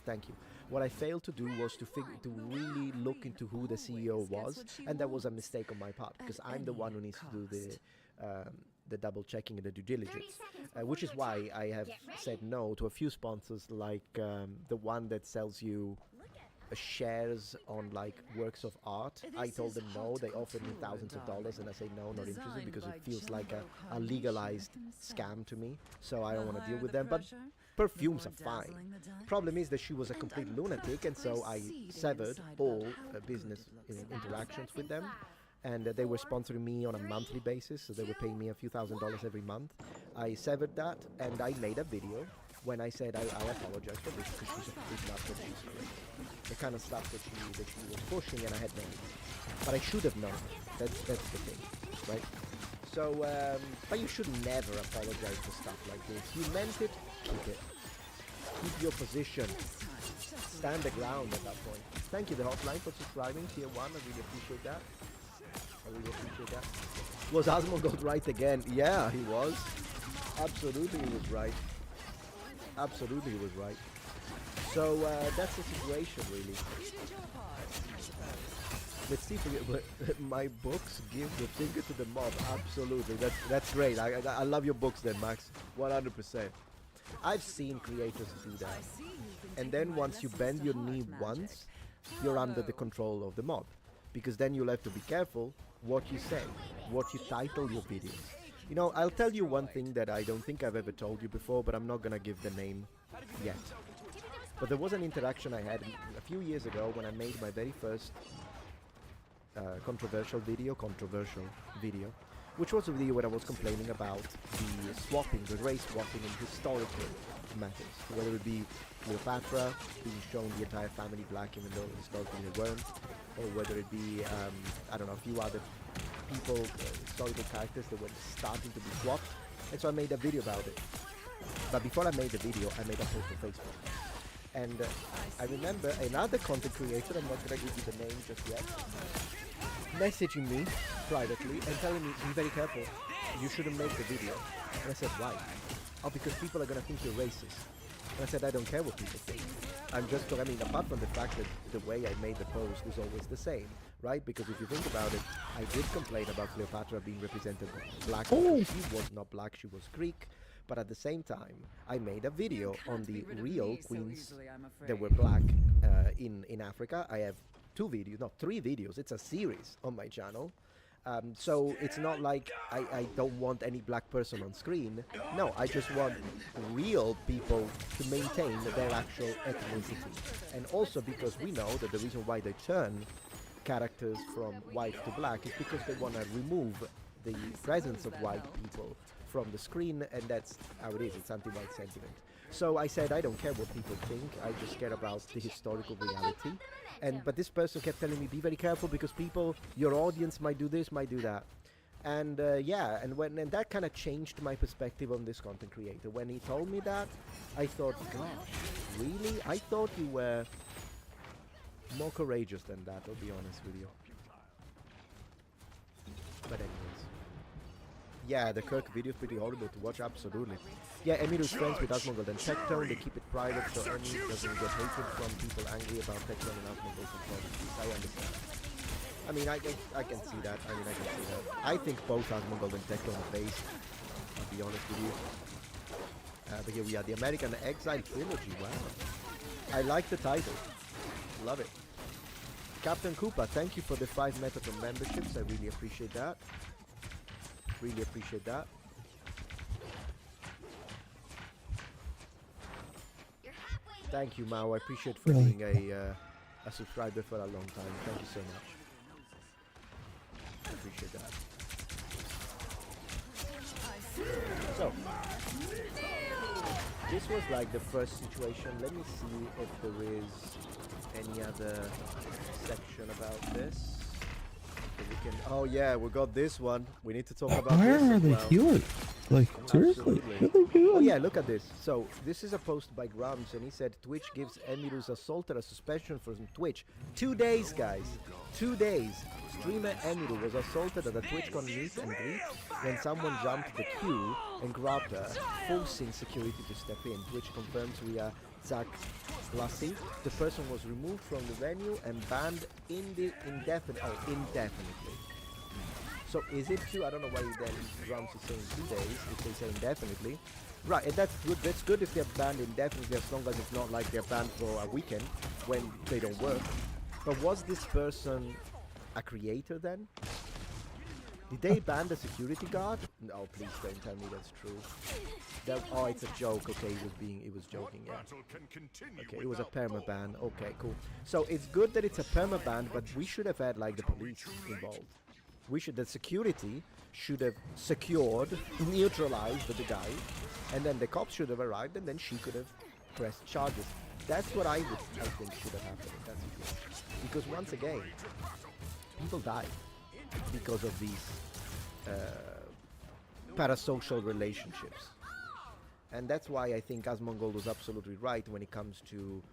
thank you. What I failed to do was to really look into who the CEO was, and that was a mistake on my part, because I'm the one who needs to do the double checking and the due diligence, which is why I have said no to a few sponsors, like the one that sells you shares on like works of art. I told them no. They offered me thousands of dollars, and I say no, not interested, because it feels like a legalized scam to me, so I don't want to deal with them. But perfumes are fine. Problem is that she was a complete lunatic, and so I severed all business interactions with them. And they were sponsoring me on a monthly basis, so they were paying me a few $1,000s every month. I severed that, and I made a video when I said I apologize for this, because she's a complete nut. The kind of stuff that she was pushing, and I had known. But I should have known. That's the thing, right? So, but you should never apologize for stuff like this. You meant it, keep it. Keep your position. Stand the ground at that point. Thank you, the hotline, for subscribing. Tier 1, I really appreciate that. Was Asmongold right again? Yeah, he was. Absolutely he was right. Absolutely he was right. So that's the situation, really. Let's see if my books give the finger to the mob. Absolutely. That's great. I love your books then, Max. 100%. I've seen creators do that. And then once you bend your knee once, you're under the control of the mob. Because then you'll have to be careful what you say, what you title your videos. You know, I'll tell you one thing that I don't think I've ever told you before, but I'm not gonna give the name yet. But there was an interaction I had a few years ago when I made my very first controversial video, which was a video where I was complaining about the swapping, the race swapping in historical matters, whether it be Cleopatra being shown the entire family black even though historically they weren't, or whether it be, I don't know, a few other people, historical characters that were starting to be swapped, and so I made a video about it. But before I made the video, I made a post on Facebook. And I remember another content creator, I'm not gonna give you the name just yet, messaging me privately and telling me, be very careful, you shouldn't make the video. And I said, why? Oh, because people are gonna think you're racist. And I said, I don't care what people think. I'm just, I mean, apart from the fact that the way I made the post is always the same, right? Because if you think about it, I did complain about Cleopatra being represented black. Oh. She was not black, she was Greek. But at the same time, I made a video on the real queens that were black in Africa. I have 3 videos. It's a series on my channel. So it's not like I don't want any black person on screen. No, I just want real people to maintain their actual ethnicity. And also because we know that the reason why they turn characters from white to black is because they want to remove the presence of white people from the screen, and that's how it is. It's anti-white sentiment. So I said, I don't care what people think, I just care about the historical reality. But this person kept telling me, be very careful because people, your audience might do this, might do that. And yeah, and that kind of changed my perspective on this content creator. When he told me that, I thought, gosh, really? I thought you were more courageous than that, I'll be honest with you. But anyways. Yeah, the Kirk video is pretty horrible to watch, absolutely. Yeah, Emir is friends with Asmongold and Tectone, they keep it private so Emir doesn't get hatred from people angry about Tectone and Asmongold controversies. I understand. I mean, I can see that, I think both Asmongold and Tectone are based, I'll be honest with you. But here we are, the American Exile Trilogy, wow. I like the title, love it. Captain Koopa, thank you for the 5 Metatron memberships, I really appreciate that. Really appreciate that. Thank you, Mao. I appreciate for being a subscriber for a long time. Thank you so much. I appreciate that. So, this was like the first situation. Let me see if there is any other section about this. We can, oh yeah, we got this one. We need to talk about Where this are as they well. doing? Like, seriously? What are they doing? Oh yeah, look at this. So, this is a post by Grams, and he said, Twitch gives Emirus Assaulter a suspension from Twitch. 2 days, guys. 2 days. Streamer Emiru was assaulted at a TwitchCon meet and greet when someone jumped the queue and grabbed her, forcing security to step in. Twitch confirms via Zach Lassie. The person was removed from the venue and banned indefinitely. So is it true? I don't know why then Grams is saying 2 days if they say indefinitely. Right, and that's good. That's good if they're banned indefinitely, as long as it's not like they're banned for a weekend when they don't work. But was this person a creator then? Did they ban the security guard? No, please don't tell me that's true. Oh, it's a joke. Okay, it was joking. Yeah. Okay, it was a perma ban. Okay, cool. So it's good that it's a perma ban, but we should have had like the police involved. The security should have secured, neutralized the guy, and then the cops should have arrived, and then she could have pressed charges. That's what I think should have happened in that situation. Because once again, people die because of these parasocial relationships. And that's why I think Asmongold was absolutely right when it comes to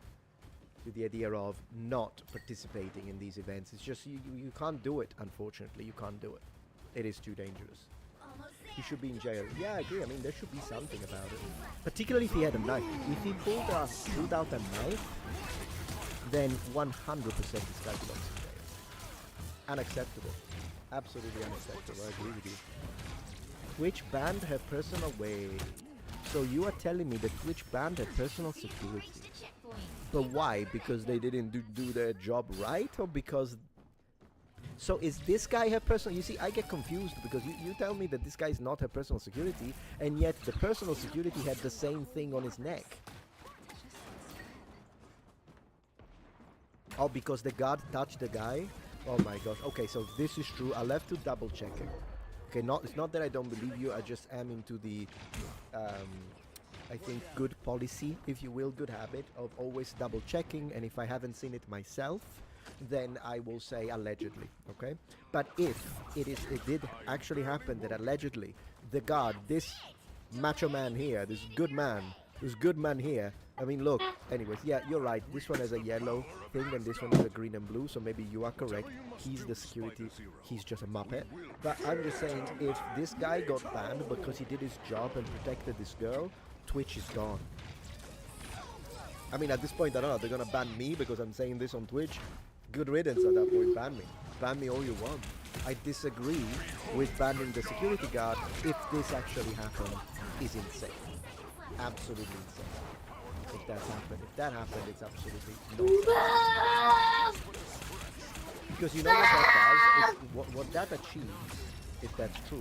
the idea of not participating in these events. It's just you can't do it, unfortunately. You can't do it. It is too dangerous. He should be in jail. Yeah, I agree. I mean, there should be something about it. Particularly if he had a knife. If he pulled out a knife, then 100% this guy belongs in jail. Unacceptable. Absolutely unacceptable. I agree with you. Twitch banned her personal way. So you are telling me that Twitch banned her personal security. But why? Because they didn't do their job right, or because... So is this guy her personal... You see, I get confused because you tell me that this guy is not her personal security, and yet the personal security had the same thing on his neck. Oh, because the guard touched the guy? Oh my gosh. Okay, so this is true. I'll have to double check it. Okay, it's not that I don't believe you, I just am into the... I think good policy, if you will, good habit of always double checking, and if I haven't seen it myself, then I will say allegedly, okay? But if it did actually happen that allegedly the guard, this macho man here, this good man, There's good man here. I mean, look. Anyways, yeah, you're right. This one has a yellow thing, and this one is a green and blue. So maybe you are correct. He's the security. He's just a muppet. But I'm just saying, if this guy got banned because he did his job and protected this girl, Twitch is gone. I mean, at this point, I don't know. They're gonna ban me because I'm saying this on Twitch. Good riddance at that point. Ban me. Ban me all you want. I disagree with banning the security guard. If this actually happened, is insane. Absolutely insane. If that's happened. If that happened, it's absolutely nonsense. Because you know what that does? What that achieves, if that's true,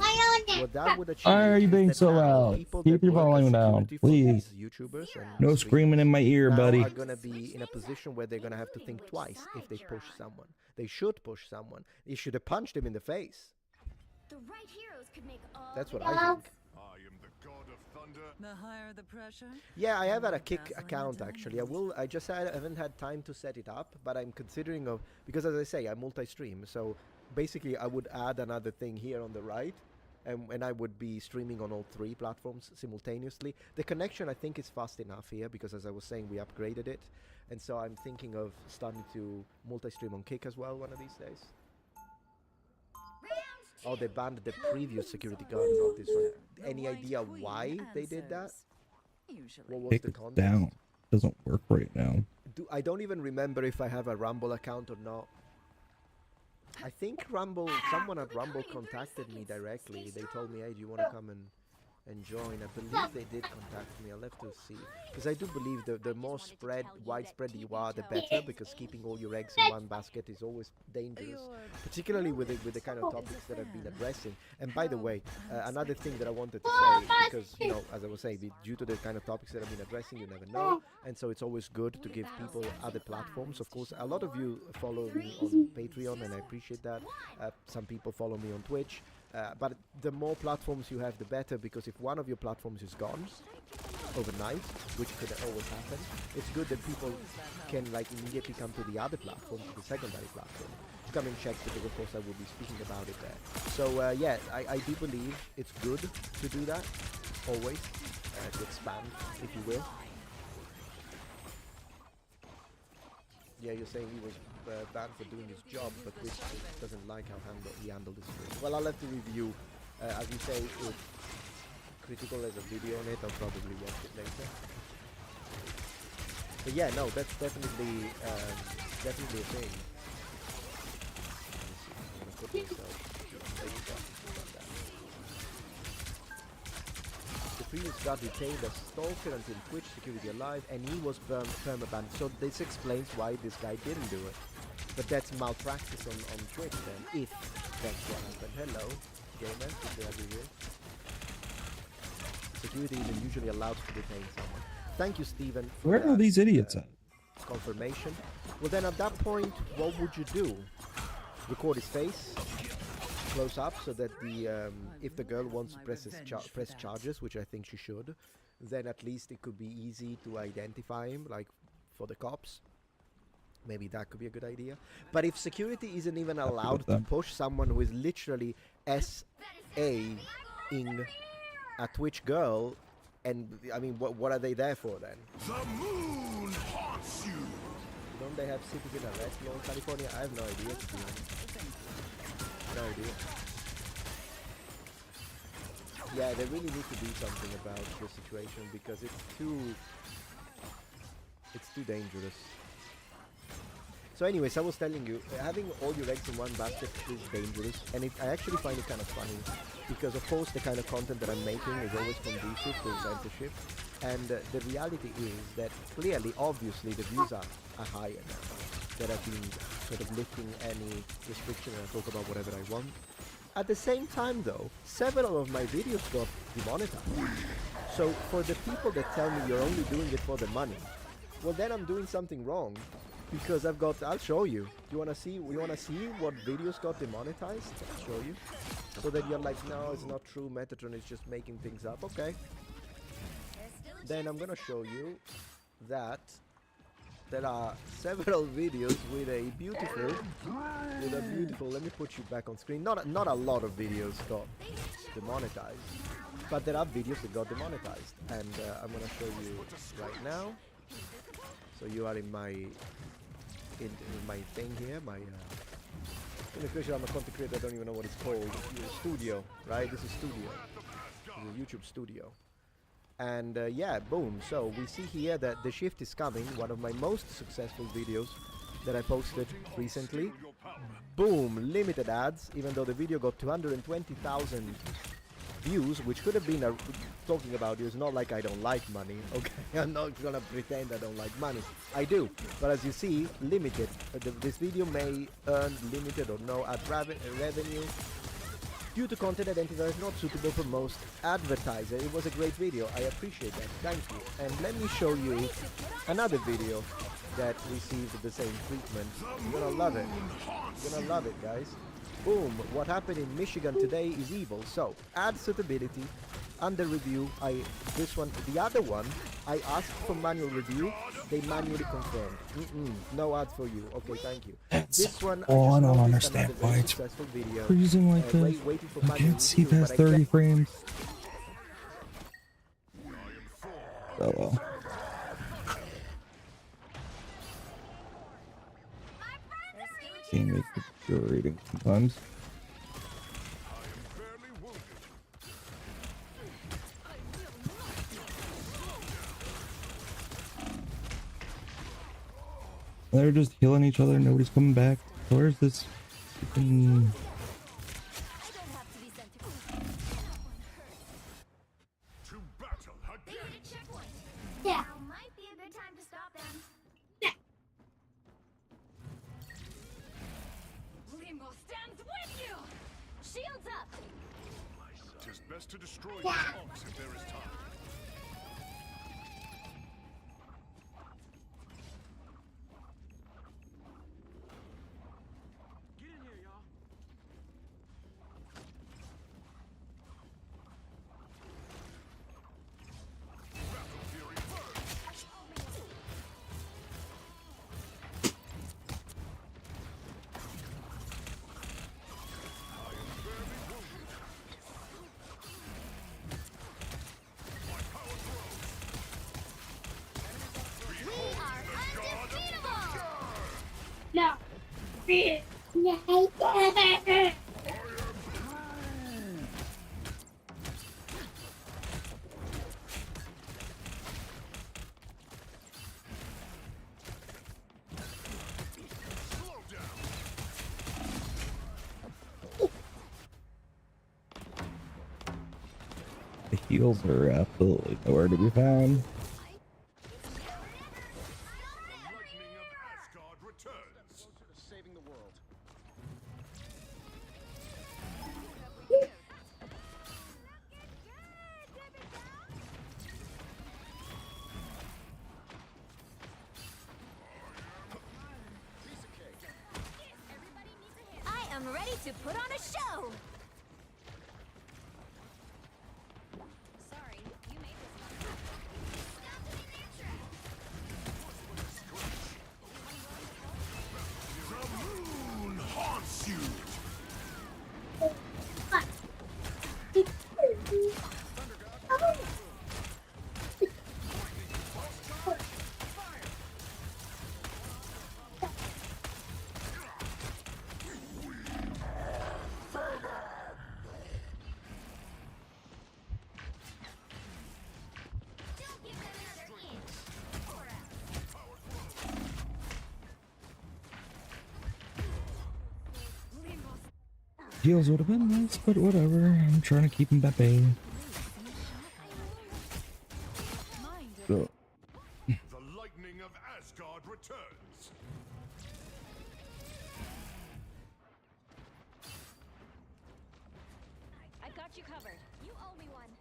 what that would achieve. Why are you being so loud? Keep your volume down, please. YouTubers and No screaming in my ear, now buddy. are going to be in a position where they're going to have to think twice if they push someone. They should push someone. They should have punched him in the face. The right heroes could make all That's what the I think. The higher the pressure. Yeah, I have had a Kick account actually. I just haven't had time to set it up, but I'm considering of, because as I say, I multi-stream. So basically I would add another thing here on the right, and I would be streaming on all 3 platforms simultaneously. The connection I think is fast enough here because, as I was saying, we upgraded it, and so I'm thinking of starting to multi-stream on Kick as well one of these days. Oh, they banned the previous security guard, not this one. Any idea why they did that? What was Kick the it context? down. Doesn't work right now. I don't even remember if I have a Rumble account or not. I think someone at Rumble contacted me directly. They told me, hey, do you want to come and join? I believe they did contact me. I'll have to see. Because I do believe the more widespread you are, the better, because keeping all your eggs in one basket is always dangerous. Particularly with the kind of topics that I've been addressing. And by the way, another thing that I wanted to say, because, you know, as I was saying, due to the kind of topics that I've been addressing, you never know. And so it's always good to give people other platforms. Of course, a lot of you follow me on Patreon, and I appreciate that. Some people follow me on Twitch. But the more platforms you have, the better, because if one of your platforms is gone overnight, which could always happen, it's good that people can like immediately come to the other platform, to the secondary platform, to come and check, because of course I will be speaking about it there. So yeah, I do believe it's good to do that, always, to expand, if you will. Yeah, you're saying he was banned for doing his job, but Twitch doesn't like how he handled this stream. Well, I'll have to review. As you say, if Critical has a video on it, I'll probably watch it later. But yeah, no, that's definitely a thing. I'm gonna put myself. The previous guard retained a stalker until Twitch security alive, and he was permabanned. So this explains why this guy didn't do it. But that's malpractice on Twitch then, if that's what happened. Hello, gamer, good to have you here. Security isn't usually allowed to detain someone. Thank you, Steven. Where are these idiots at? Confirmation. Well, then at that point, what would you do? Record his face, close up, so that the if the girl wants to press charges, which I think she should, then at least it could be easy to identify him, like for the cops. Maybe that could be a good idea. But if security isn't even allowed to push someone who is literally SA-ing a Twitch girl, and I mean, what are they there for then? The moon haunts you. Don't they have citizen arrest law in California? I have no idea, to be honest. No idea. Yeah, they really need to do something about the situation, because it's too dangerous. So anyways, I was telling you, having all your eggs in one basket is dangerous, and I actually find it kind of funny, because of course the kind of content that I'm making is always conducive to censorship, and the reality is that clearly, obviously, the views are higher now, that I've been sort of lifting any restriction and I talk about whatever I want. At the same time though, several of my videos got demonetized. So for the people that tell me you're only doing it for the money, well then I'm doing something wrong. Because I'll show you. You wanna see what videos got demonetized? I'll show you. So that you're like, no, it's not true, Metatron is just making things up. Okay. Then I'm gonna show you that there are several videos with a beautiful, let me put you back on screen. Not a lot of videos got demonetized. But there are videos that got demonetized, and I'm gonna show you right now. So you are in my in my thing here, my in especially I'm a content creator, I don't even know what it's called. Studio, right? This is Studio. This is YouTube Studio. And yeah, boom. So we see here that The Shift is coming, one of my most successful videos that I posted recently. Boom, limited ads, even though the video got 220,000 views, which could have been talking about it. It's not like I don't like money, okay? I'm not gonna pretend I don't like money. I do, but as you see, limited. This video may earn limited or no ad revenue due to content identified as not suitable for most advertisers. It was a great video. I appreciate that. Thank you. And let me show you another video that received the same treatment. You're gonna love it. You're gonna love it, guys. Boom. What happened in Michigan today is evil. So, ad suitability, under review. The other one, I asked for manual review. They manually confirmed. No ads for you. Okay, thank you. This one, I don't understand why it's video. freezing like this. I can't see past 30 frames. Oh well. Seeing me reading sometimes. They're just healing each other. Nobody's coming back. Where's this? Freaking... Yeah. Might be a good time to stop them. Limbo stands with you! Shields up! Tis best to destroy the ox if there is time. Get in here, y'all. No. The heals are absolutely nowhere to be found. Saving the world. I am ready to put on a show! Sorry, you made this one. The moon haunts you. Heals would have been nice, but whatever. I'm trying to keep him at bay. So. The lightning of Asgard returns. I got you covered. You owe me one.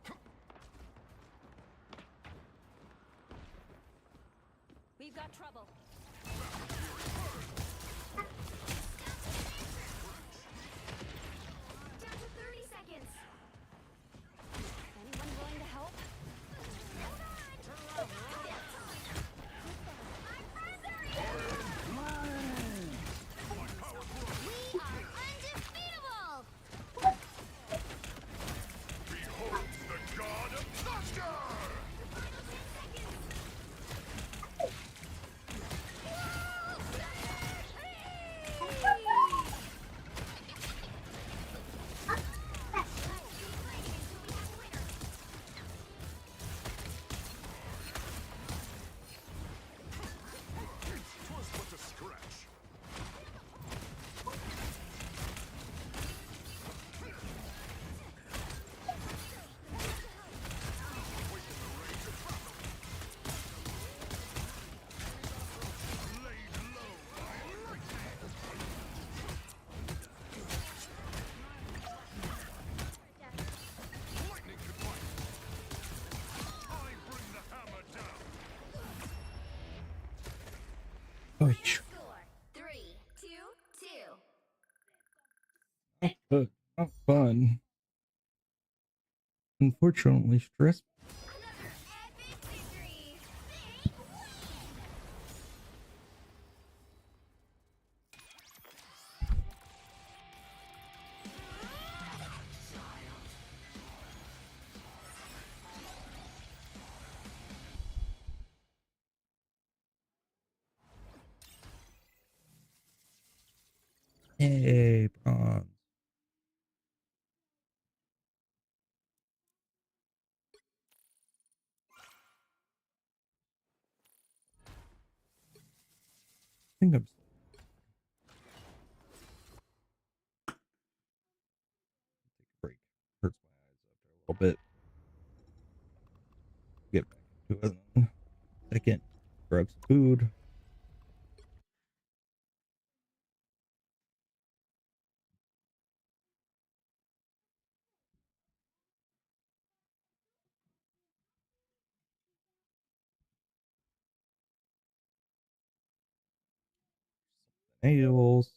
We've got trouble. Down to 30 seconds. Anyone willing to help? We are undefeatable! Not good. Not fun. Unfortunately, stress. Hey, bronze. I think I'm. Take a break. Hurts my eyes after a little bit. Get back into it in a second. Grab some food. Nails.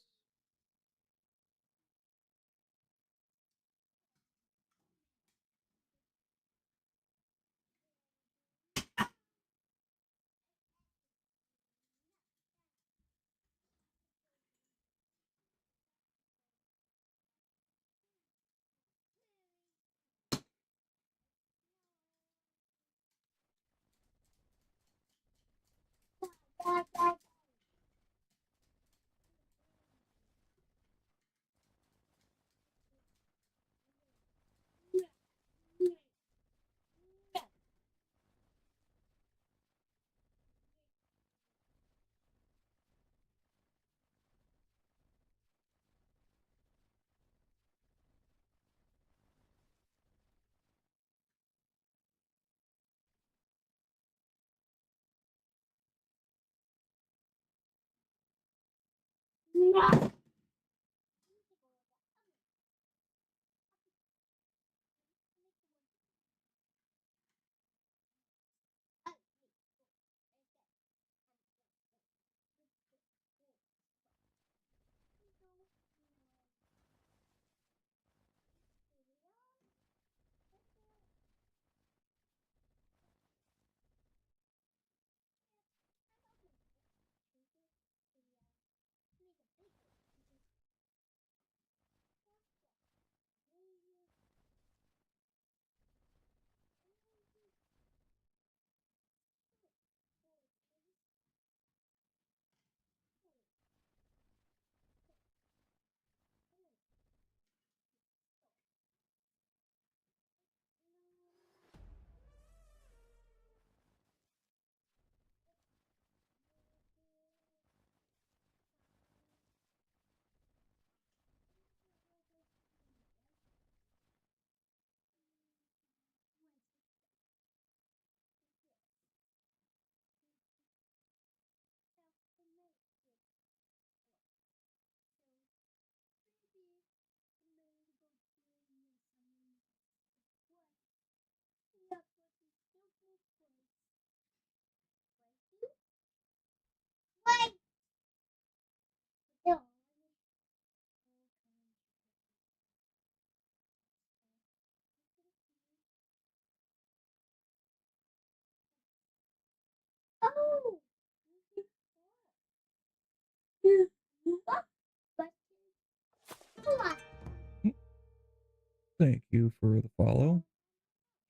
Thank you for the follow,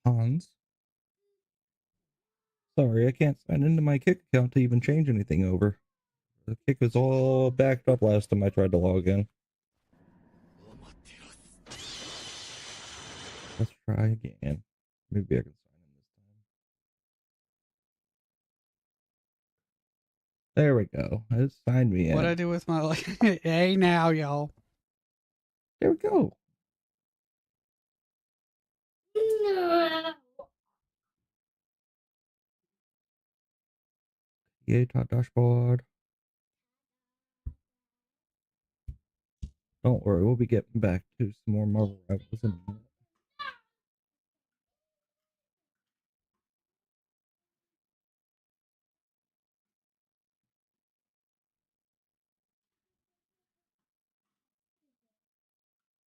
Hans. Sorry, I can't sign into my Kick account to even change anything over. The Kick was all backed up last time I tried to log in. Let's try again. Maybe I can sign in this time. There we go. It signed me in. What I do with my life? Hey, now, y'all. There we go. Yay, top dashboard. Don't worry, we'll be getting back to some more Marvel Rivals in a minute.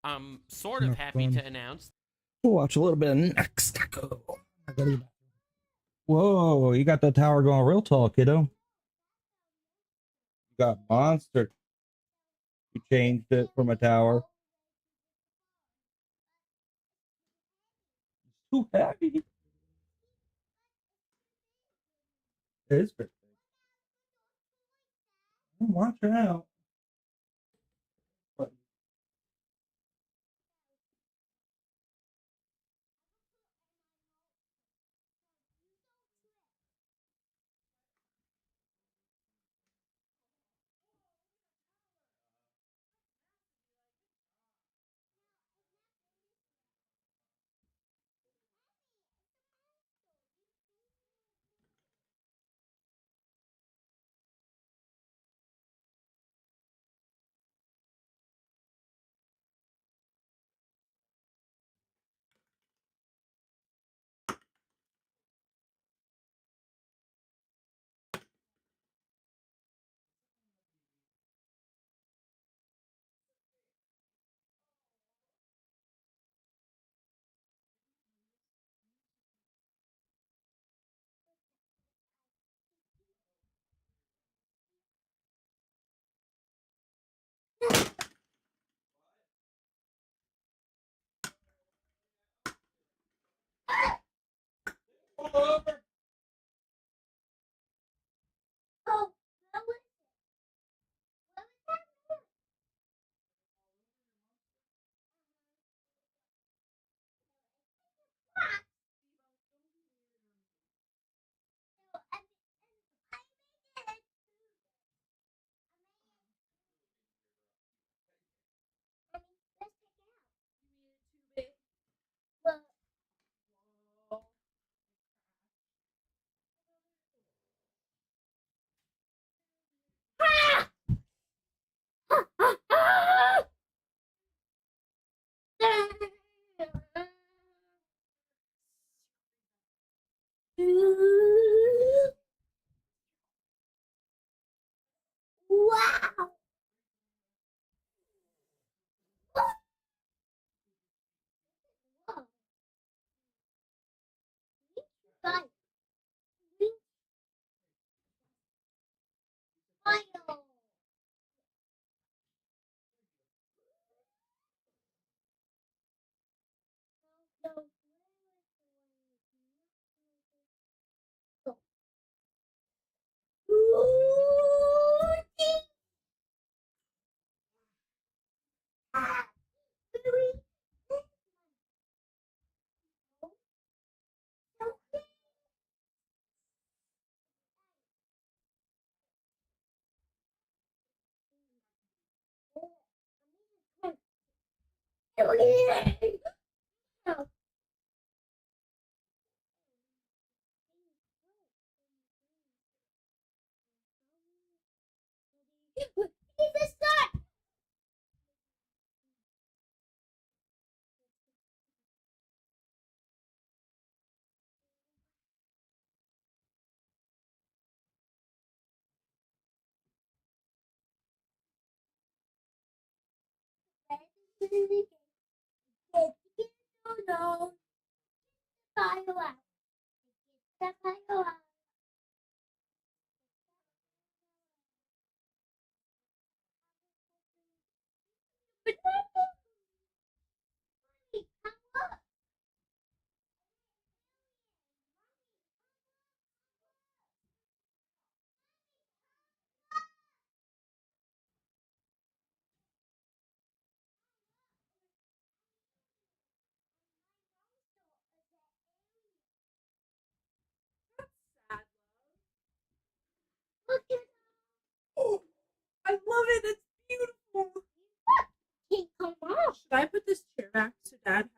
I'm sort of happy to announce. We'll watch a little bit of Next Taco. Whoa, you got the tower going real tall, kiddo. You got monster. You changed it from a tower. It's too heavy. It is pretty big. Watch out. Wow. Oh, I love it. It's beautiful. Should I put this chair back so Dad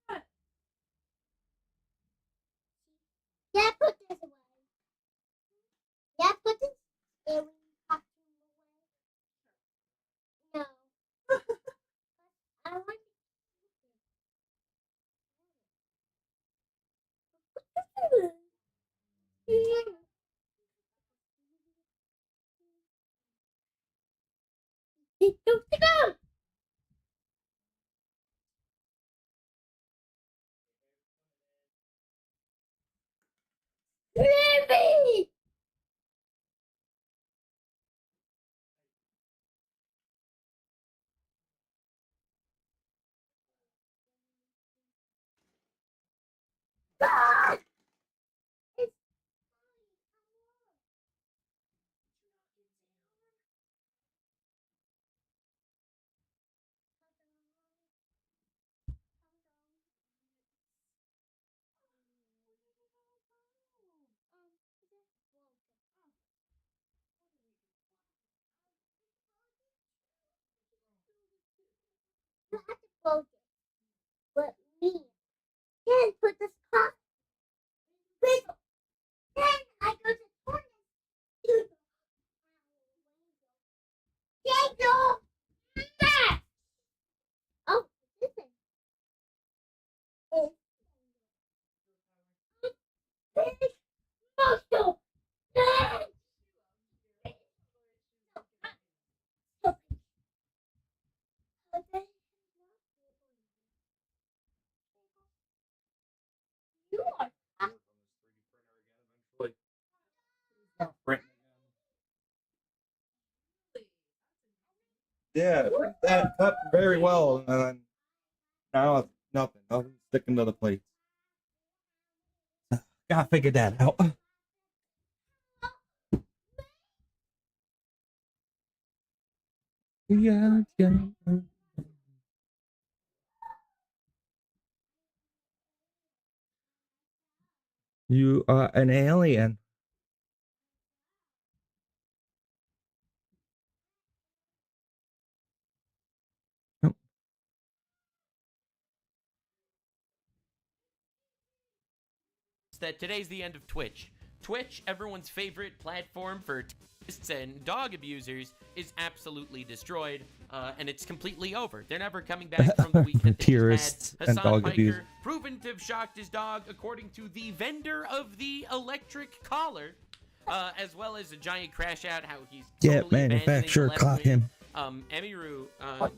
has more space? Yeah, put this away. Yeah, put this away. No. I want to keep this. me! God! It's you have to close it. But me. Then put this cup. Wiggle. Then I go to toilet. Daniel! Yes! Oh, listen. Big muscle. Yes! You are Yeah, it brings that up very well. And then now it's nothing. Nothing sticking to the plates. Gotta figure that out. Yeah. You are an alien. That today's the end of Twitch. Twitch, everyone's favorite platform for terrorists and dog abusers, is absolutely destroyed, and it's completely over. They're never coming back from the weekend. Terrorists and dog abusers. Proven to have shocked his dog, according to the vendor of the electric collar, as well as a giant crash out. How he's totally manufacturer caught him. Emiru,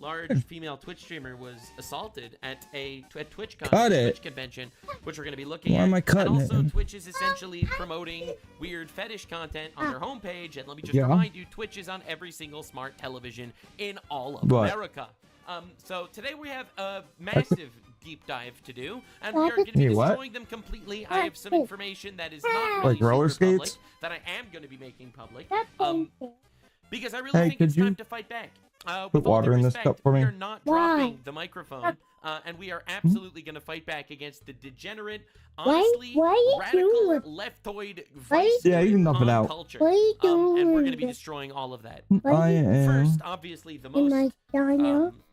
large female Twitch streamer, was assaulted at a TwitchCon, Twitch convention, which we're going to be looking at. Am I cutting and also, it? Twitch is essentially promoting weird fetish content on their homepage. And let me just remind you, Twitch is on every single smart television in all of America. So today we have a massive deep dive to do, and we are going to be destroying them completely. I have some information that is not really roller super public, skates that I am going to be making public. Because I really think it's time to fight back. Put water in this cup for me? We are not dropping the microphone, and we are absolutely going to fight back against the degenerate, honestly, radical, leftoid vice Yeah, you can dump it out. culture. And we're going to be destroying all of that. First, obviously, the most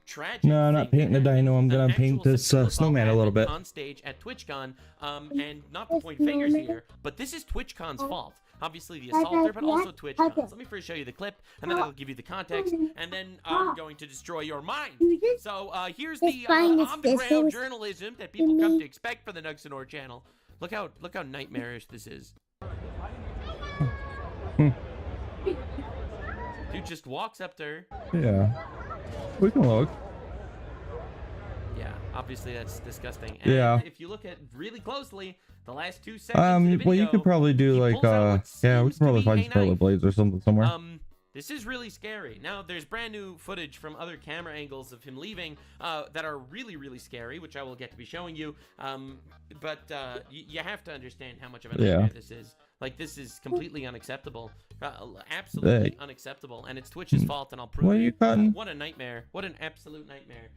tragic No, I'm not painting the dino. I'm going to paint this snowman a little bit. on stage at TwitchCon, and not to point fingers here, but this is TwitchCon's fault. Obviously the assaulter, but also TwitchCon. So let me first show you the clip, and then I'll give you the context, and then I'm going to destroy your mind. So here's the on-the-ground journalism that people come to expect from the Nuxanor channel. Look how nightmarish this is. Dude just walks up there. Yeah. We can look. Yeah, obviously that's disgusting. And if you look at really closely, the last 2 seconds of the video, well, you could probably do like yeah, we could probably find some rollerblades or something somewhere. This is really scary. Now, there's brand new footage from other camera angles of him leaving that are really, really scary, which I will get to be showing you. But you have to understand how much of a nightmare this is. Like, this is completely unacceptable. Absolutely unacceptable. And it's Twitch's fault, and I'll prove it. What a nightmare. What an absolute nightmare.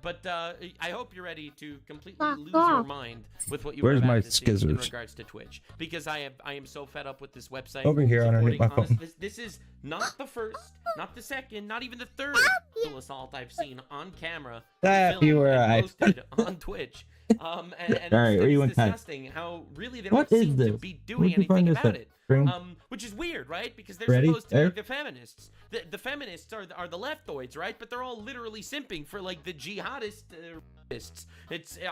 But I hope you're ready to completely lose your mind with what you Where's were my about to see in skizzers? regards to Twitch. Because I am so fed up with this website. Over here underneath my phone. This is not the first, not the second, not even the third sexual assault I've seen on camera. That you were posted on Twitch. And all right, where you it's disgusting how really they don't What is seem this? to be doing Where'd you find anything this about at? it. Spring? Which is weird, right? Because they're Ready? supposed to There? be the feminists. The feminists are the leftoids, right? But they're all literally simping for like the jihadist it's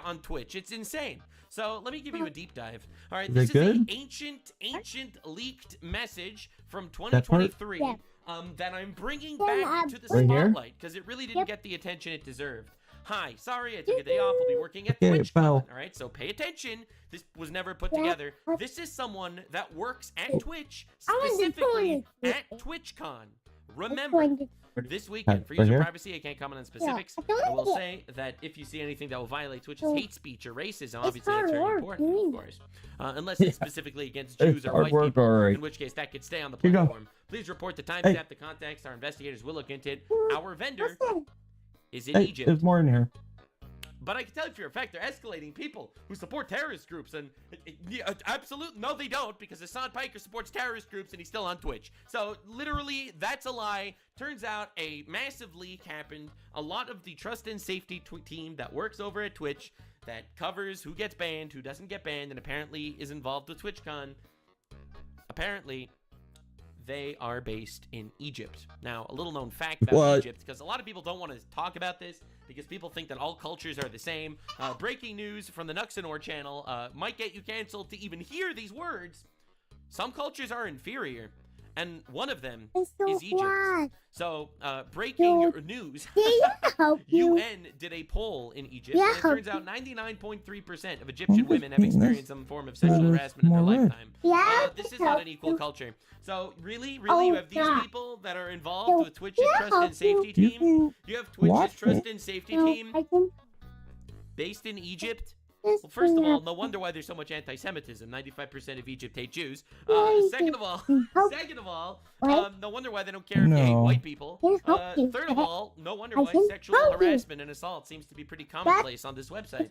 on Twitch. It's insane. So let me give you a deep dive. All right, this is an ancient leaked message from 2023 that I'm bringing back to the spotlight because it really didn't get the attention it deserved. Hi, sorry, I took a day off. I'll be working at Okay, TwitchCon. pal. All right, so pay attention. This was never put together. This is someone that works at Twitch, specifically at TwitchCon. Remember, this weekend, for Right user here? privacy, I can't comment on specifics. I will say that if you see anything that will violate Twitch's hate speech or racism, obviously that's very important, of course. Unless it's specifically against Jews It's or hard white work, people, alright. in which case that could stay on the Here you go. platform. Please report the timestamp, Hey. the context. Our investigators will look into it. Our vendor is in Hey, Egypt. there's more in here. But I can tell you for a fact, they're escalating people who support terrorist groups, and absolutely no, they don't, because Hassan Piker supports terrorist groups and he's still on Twitch. So literally, that's a lie. Turns out a massive leak happened. A lot of the trust and safety team that works over at Twitch that covers who gets banned, who doesn't get banned, and apparently is involved with TwitchCon. Apparently, they are based in Egypt. Now, a little known fact about What? Egypt, because a lot of people don't want to talk about this, because people think that all cultures are the same. Breaking news from the Nuxanor channel might get you canceled to even hear these words. Some cultures are inferior, and one of them is Egypt. So, breaking news, UN did a poll in Egypt, and it turns out 99.3% of Egyptian women have experienced some form of sexual harassment in their lifetime. This is not an equal culture. So, really, you have these people that are involved with Twitch's trust and safety team. You have Twitch's trust and safety team based in Egypt. Well, first of all, no wonder why there's so much anti-Semitism. 95% of Egypt hate Jews. Second of all, no wonder why they don't care if you hate white people. Third of all, no wonder why sexual harassment and assault seems to be pretty commonplace on this website.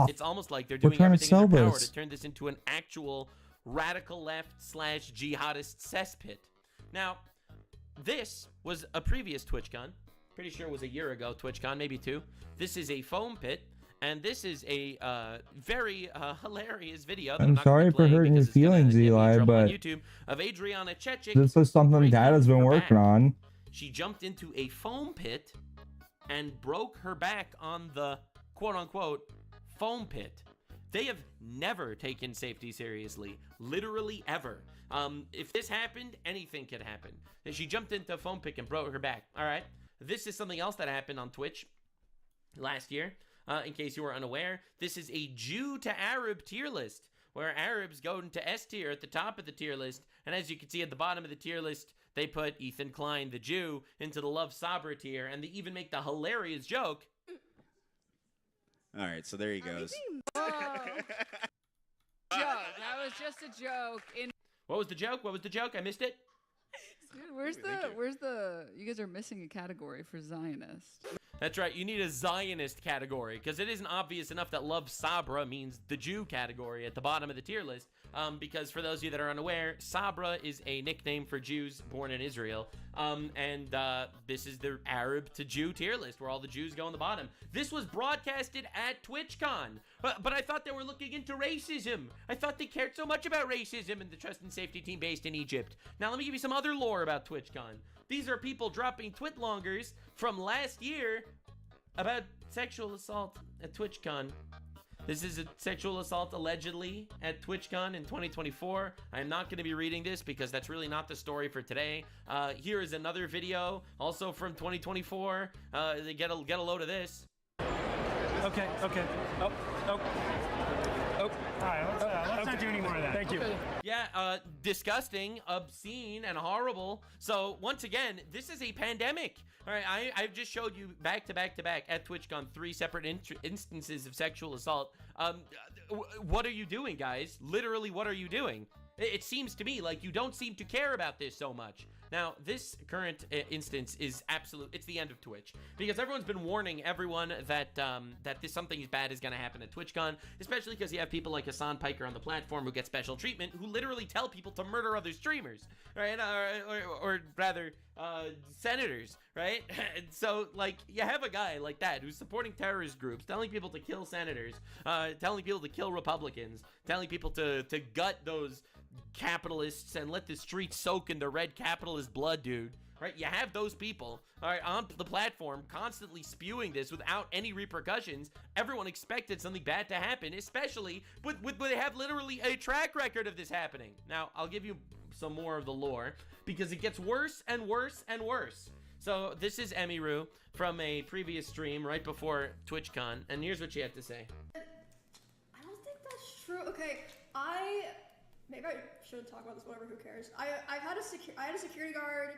It's almost like they're doing everything in their power to turn this into an actual radical left / jihadist cesspit. Now, this was a previous TwitchCon. Pretty sure it was a year ago, TwitchCon, maybe 2. This is a foam pit. And this is a very hilarious video. That I'm not gonna sorry play for hurting your because it's gonna feelings, get me in Eli, trouble on but YouTube of Adriana Chechik. this is something breaking Dad has been her working back. on. She jumped into a foam pit and broke her back on the quote-unquote foam pit. They have never taken safety seriously, literally ever. If this happened, anything could happen. And she jumped into a foam pit and broke her back. All right. This is something else that happened on Twitch last year. In case you were unaware, this is a Jew to Arab tier list, where Arabs go into S tier at the top of the tier list, and as you can see at the bottom of the tier list, they put Ethan Klein, the Jew, into the Love Sabra tier, and they even make the hilarious joke. All right, so there he goes. Joke. That was just a joke. What was the joke? What was the joke? I missed it. Dude, where's the? You guys are missing a category for Zionist. That's right, you need a Zionist category, because it isn't obvious enough that Love Sabra means the Jew category at the bottom of the tier list, because for those of you that are unaware, Sabra is a nickname for Jews born in Israel, and this is the Arab to Jew tier list, where all the Jews go on the bottom. This was broadcasted at TwitchCon, but I thought they were looking into racism. I thought they cared so much about racism and the trust and safety team based in Egypt. Now let me give you some other lore about TwitchCon. These are people dropping twitlongers from last year about sexual assault at TwitchCon. This is a sexual assault allegedly at TwitchCon in 2024. I am not going to be reading this because that's really not the story for today. Here is another video, also from 2024. Get a load of this. Okay. Oh. All right, let's not do any more of that. Thank you. Yeah, disgusting, obscene, and horrible. So once again, this is a pandemic. All right, I've just showed you back to back at TwitchCon 3 separate instances of sexual assault. What are you doing, guys? Literally, what are you doing? It seems to me like you don't seem to care about this so much. Now, this current instance is it's the end of Twitch, because everyone's been warning everyone that something bad is going to happen at TwitchCon, especially because you have people like Hassan Piker on the platform who get special treatment, who literally tell people to murder other streamers, right? Or rather, senators, right? So, like, you have a guy like that who's supporting terrorist groups, telling people to kill senators, telling people to kill Republicans, telling people to gut those capitalists and let the streets soak in the red capitalist blood, dude. Right? You have those people, all right, on the platform constantly spewing this without any repercussions. Everyone expected something bad to happen, especially when they have literally a track record of this happening. Now, I'll give you some more of the lore, because it gets worse and worse and worse. So this is Emiru from a previous stream right before TwitchCon, and here's what she had to say. I don't think that's true. Okay, maybe I should talk about this. Whatever, who cares? I had a security guard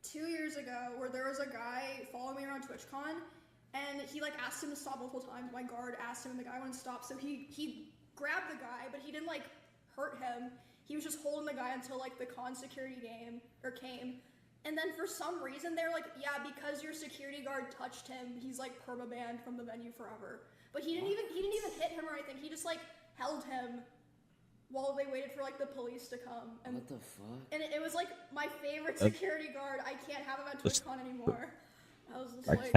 2 years ago where there was a guy following me around TwitchCon, and he like asked him to stop multiple times. My guard asked him, and the guy wouldn't stop. So he grabbed the guy, but he didn't like hurt him. He was just holding the guy until like the con security came. And then for some reason they're like, yeah, because your security guard touched him, he's like permabanned from the venue forever. But he didn't even hit him or anything. He just like held him while they waited for like the police to come. And, what the fuck? And it was like my favorite security guard. I can't have him at TwitchCon anymore. I was just like,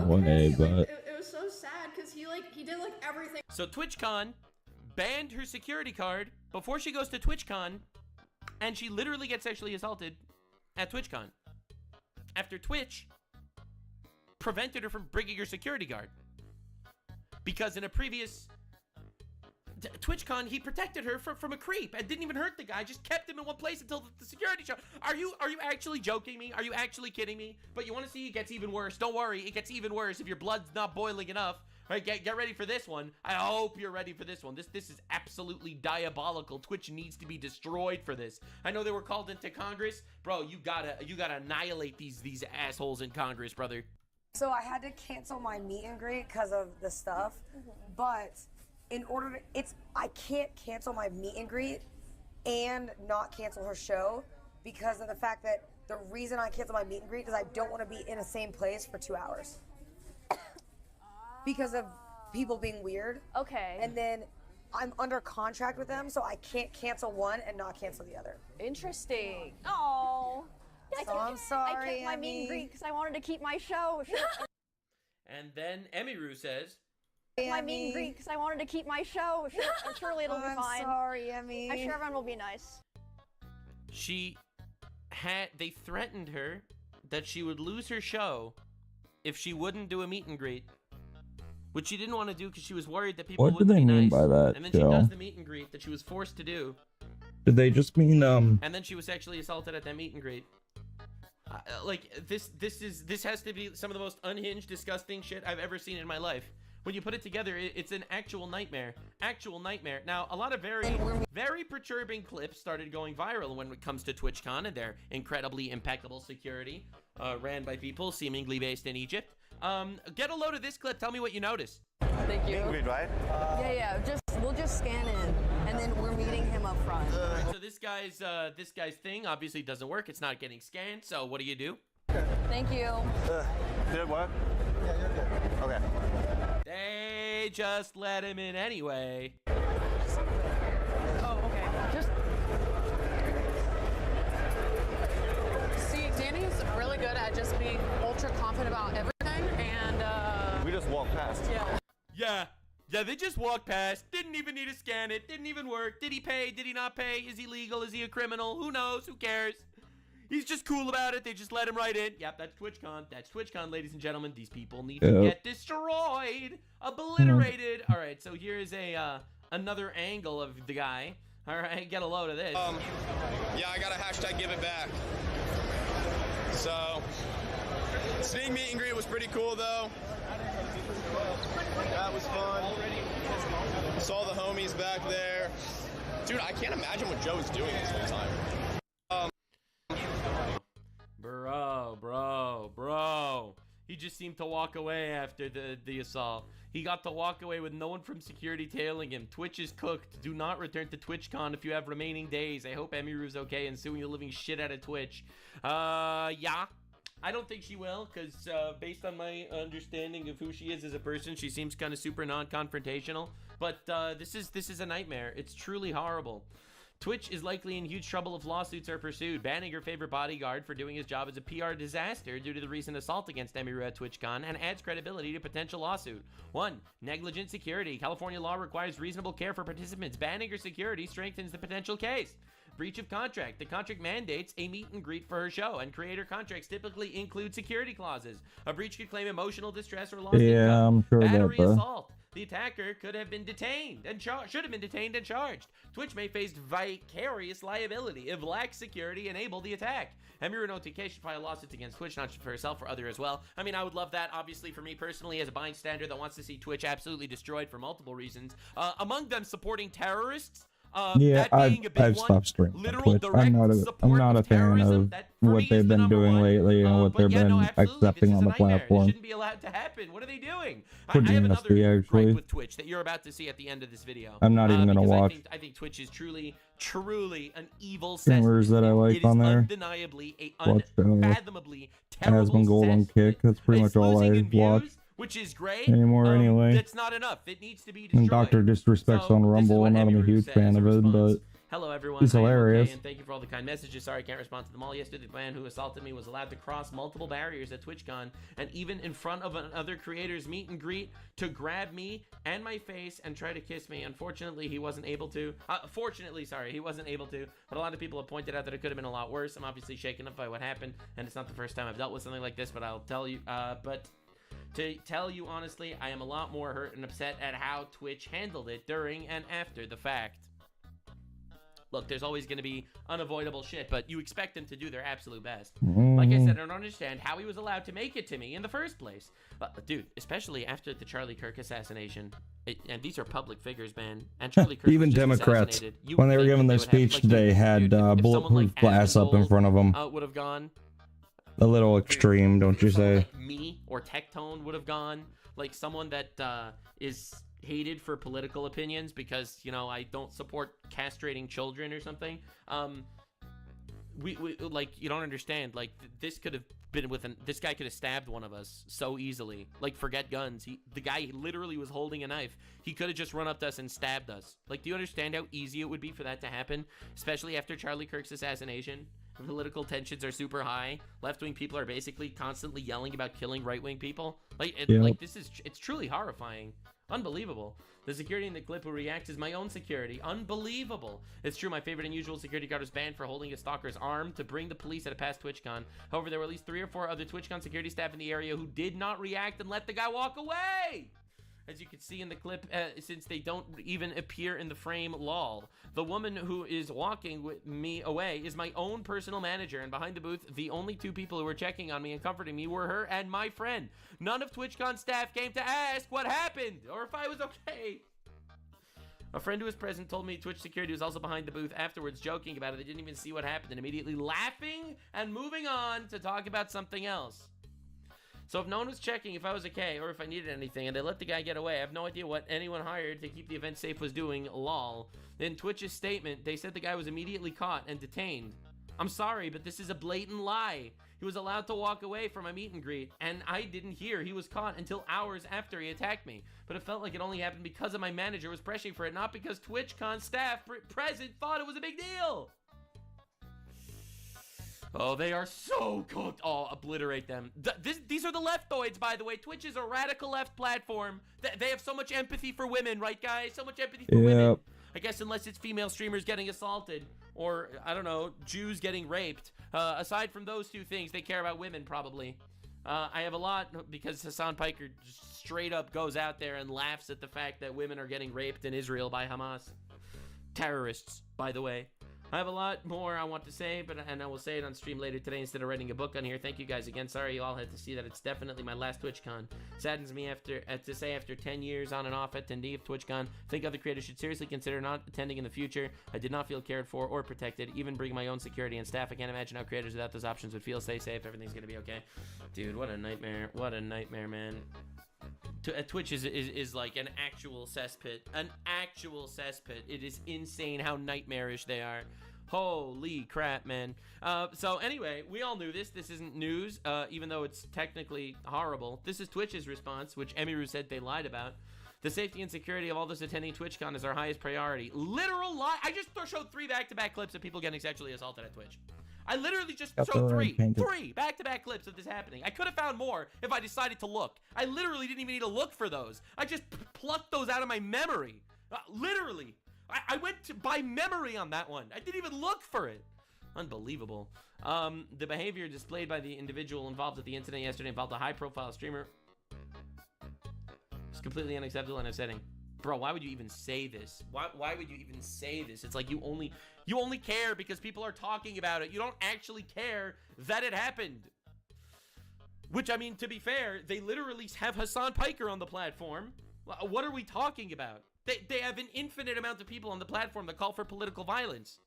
way, but it was so sad because he did like everything. So TwitchCon banned her security card before she goes to TwitchCon, and she literally gets sexually assaulted at TwitchCon after Twitch prevented her from bringing her security guard, because in a previous TwitchCon he protected her from a creep and didn't even hurt the guy, just kept him in one place until the security show. Are you actually joking me? Are you actually kidding me? But you want to see it gets even worse? Don't worry, it gets even worse if your blood's not boiling enough. All right, get ready for this one. I hope you're ready for this one. This is absolutely diabolical. Twitch needs to be destroyed for this. I know they were called into Congress, bro. You gotta annihilate these assholes in Congress, brother. So I had to cancel my meet and greet because of the stuff, but in order to, I can't cancel my meet and greet and not cancel her show because of the fact that the reason I cancel my meet and greet is I don't want to be in the same place for 2 hours. Because of people being weird. Okay. And then I'm under contract with them, so I can't cancel one and not cancel the other. Interesting. Oh. So I'm sorry, I kept my meet and greet because I wanted to keep my show. And then Emiru says, my meet and greet because I wanted to keep my show. And surely it'll be fine. I'm sorry, Emmy. I'm sure everyone will be nice. They threatened her that she would lose her show if she wouldn't do a meet and greet, which she didn't want to do because she was worried that people what do wouldn't they be mean nice. by that, And then Joe? she does the meet and greet that she was forced to do. Did they just mean And then she was sexually assaulted at that meet and greet. This has to be some of the most unhinged, disgusting shit I've ever seen in my life. When you put it together, it's an actual nightmare. Actual nightmare. Now, a lot of very perturbing clips started going viral when it comes to TwitchCon and their incredibly impeccable security, ran by people seemingly based in Egypt. Get a load of this clip. Tell me what you noticed. Thank you. Right? Yeah. We'll just scan in, and then we're meeting him up front. So this guy's thing obviously doesn't work. It's not getting scanned. So what do? Thank you. Did what? Yeah, you're good. Okay. They just let him in anyway. Oh, okay. Just see, Danny's really good at just being ultra confident about everything, and we just walked past. Yeah, they just walked past. Didn't even need to scan it. Didn't even work. Did he pay? Did he not pay? Is he legal? Is he a criminal? Who knows? Who cares? He's just cool about it. They just let him right in. Yep, that's TwitchCon. That's TwitchCon, ladies and gentlemen. These people need to get destroyed, obliterated. All right, so here's another angle of the guy. All right, get a load of this. Yeah, I got a hashtag give it back. So, seeing meet and greet was pretty cool, though. That was fun. Saw the homies back there. Dude, I can't imagine what Joe was doing this whole time. Bro. He just seemed to walk away after the assault. He got to walk away with no one from security tailing him. Twitch is cooked. Do not return to TwitchCon if you have remaining days. I hope Emiru's okay and suing the living shit out of Twitch. Yeah. I don't think she will, because based on my understanding of who she is as a person, she seems kind of super non-confrontational. But this is a nightmare. It's truly horrible. Twitch is likely in huge trouble if lawsuits are pursued, banning her favorite bodyguard for doing his job as a PR disaster due to the recent assault against Emiru at TwitchCon, and adds credibility to potential lawsuit. 1. Negligent security. California law requires reasonable care for participants. Banning her security strengthens the potential case. Breach of contract. The contract mandates a meet and greet for her show, and creator contracts typically include security clauses. A breach could claim emotional distress or lost income. I'm sure Battery that assault. the attacker could have been detained and should have been detained and charged. Twitch may face vicarious liability if lax security enabled the attack. Emiru no TK should file lawsuits against Twitch, not just for herself, for others as well. I mean, I would love that, obviously, for me personally, as a bystander that wants to see Twitch absolutely destroyed for multiple reasons. Among them, supporting terrorists. Yeah, I've stopped streaming on Twitch. I'm not a fan of what they've been doing lately and what they've been accepting on the platform. Shouldn't be allowed to happen. What are they doing? Pretty I have nasty, another gripe actually. with Twitch that you're about to see at the end of this video. I'm not even gonna because watch. I think Twitch is truly an evil Streamers that I like it on is there. undeniably Watch unfathomably terrible Asmongold Gold on Kick. That's pretty much all I watch which is great. anymore anyway. That's not enough. It needs to be destroyed. And Dr. Disrespects on Rumble. I'm not a huge fan of it, but Hello everyone, he's I am hilarious. okay, and thank you for all the kind messages. Sorry I can't respond to them all. Yesterday, the man who assaulted me was allowed to cross multiple barriers at TwitchCon, and even in front of another creator's meet and greet, to grab me and my face and try to kiss me. Unfortunately, he wasn't able to. He wasn't able to. But a lot of people have pointed out that it could have been a lot worse. I'm obviously shaken up by what happened, and it's not the first time I've dealt with something like this, but I'll tell you, to tell you honestly, I am a lot more hurt and upset at how Twitch handled it during and after the fact. Look, there's always going to be unavoidable shit, but you expect them to do their absolute best. Like I said, I don't understand how he was allowed to make it to me in the first place. Dude, especially after the Charlie Kirk assassination. And these are public figures, man. And Charlie Kirk even was just Democrats, assassinated. You when would they were think giving that their they would have, speech like, today, had if someone bulletproof like glass up in front of them. would have gone. A little extreme, don't you say? Like me or Tectone would have gone. Like someone that is hated for political opinions because, you know, I don't support castrating children or something. We like, you don't understand. Like, this could have been this guy could have stabbed one of us so easily. Like, forget guns. The guy literally was holding a knife. He could have just run up to us and stabbed us. Like, do you understand how easy it would be for that to happen? Especially after Charlie Kirk's assassination. Political tensions are super high. Left-wing people are basically constantly yelling about killing right-wing people. Like, like it's truly horrifying. Unbelievable. The security in the clip who reacts is my own security. Unbelievable. It's true, my favorite unusual security guard was banned for holding a stalker's arm to bring the police at a past TwitchCon. However, there were at least 3 or 4 other TwitchCon security staff in the area who did not react and let the guy walk away. As you can see in the clip, since they don't even appear in the frame, lol. The woman who is walking with me away is my own personal manager, and behind the booth, the only 2 people who were checking on me and comforting me were her and my friend. None of TwitchCon staff came to ask what happened, or if I was okay. A friend who was present told me Twitch security was also behind the booth afterwards, joking about it. They didn't even see what happened, and immediately laughing and moving on to talk about something else. So if no one was checking if I was okay or if I needed anything and they let the guy get away, I have no idea what anyone hired to keep the event safe was doing, lol. In Twitch's statement, they said the guy was immediately caught and detained. I'm sorry, but this is a blatant lie. He was allowed to walk away from a meet and greet, and I didn't hear he was caught until hours after he attacked me. But it felt like it only happened because of my manager was pressing for it, not because TwitchCon staff present thought it was a big deal. Oh, they are so cooked. Oh, obliterate them. These are the leftoids, by the way. Twitch is a radical left platform. They have so much empathy for women, right, guys? So much empathy for women. I guess unless it's female streamers getting assaulted or, I don't know, Jews getting raped. Aside from those 2 things, they care about women, probably. I have a lot because Hassan Piker just straight up goes out there and laughs at the fact that women are getting raped in Israel by Hamas. Terrorists, by the way. I have a lot more I want to say, and I will say it on stream later today instead of writing a book on here. Thank you guys again. Sorry you all had to see that. It's definitely my last TwitchCon. Saddens me to say after 10 years on and off attendee of TwitchCon, I think other creators should seriously consider not attending in the future. I did not feel cared for or protected, even bring my own security and staff. I can't imagine how creators without those options would feel. Stay safe. Everything's going to be okay. Dude, what a nightmare. What a nightmare, man. Twitch is like an actual cesspit. An actual cesspit. It is insane how nightmarish they are. Holy crap, man. So anyway, we all knew this. This isn't news, even though it's technically horrible. This is Twitch's response, which Emiru said they lied about. The safety and security of all those attending TwitchCon is our highest priority. Literal lie. I just showed 3 back-to-back clips of people getting sexually assaulted at Twitch. I literally just showed 3 back-to-back clips of this happening. I could have found more if I decided to look. I literally didn't even need to look for those. I just plucked those out of my memory. Literally. I went by memory on that one. I didn't even look for it. Unbelievable. The behavior displayed by the individual involved at the incident yesterday involved a high-profile streamer. It's completely unacceptable and upsetting. Bro, why would you even say this? Why would you even say this? It's like you only care because people are talking about it. You don't actually care that it happened. Which, I mean, to be fair, they literally have Hassan Piker on the platform. What are we talking about? They have an infinite amount of people on the platform that call for political violence.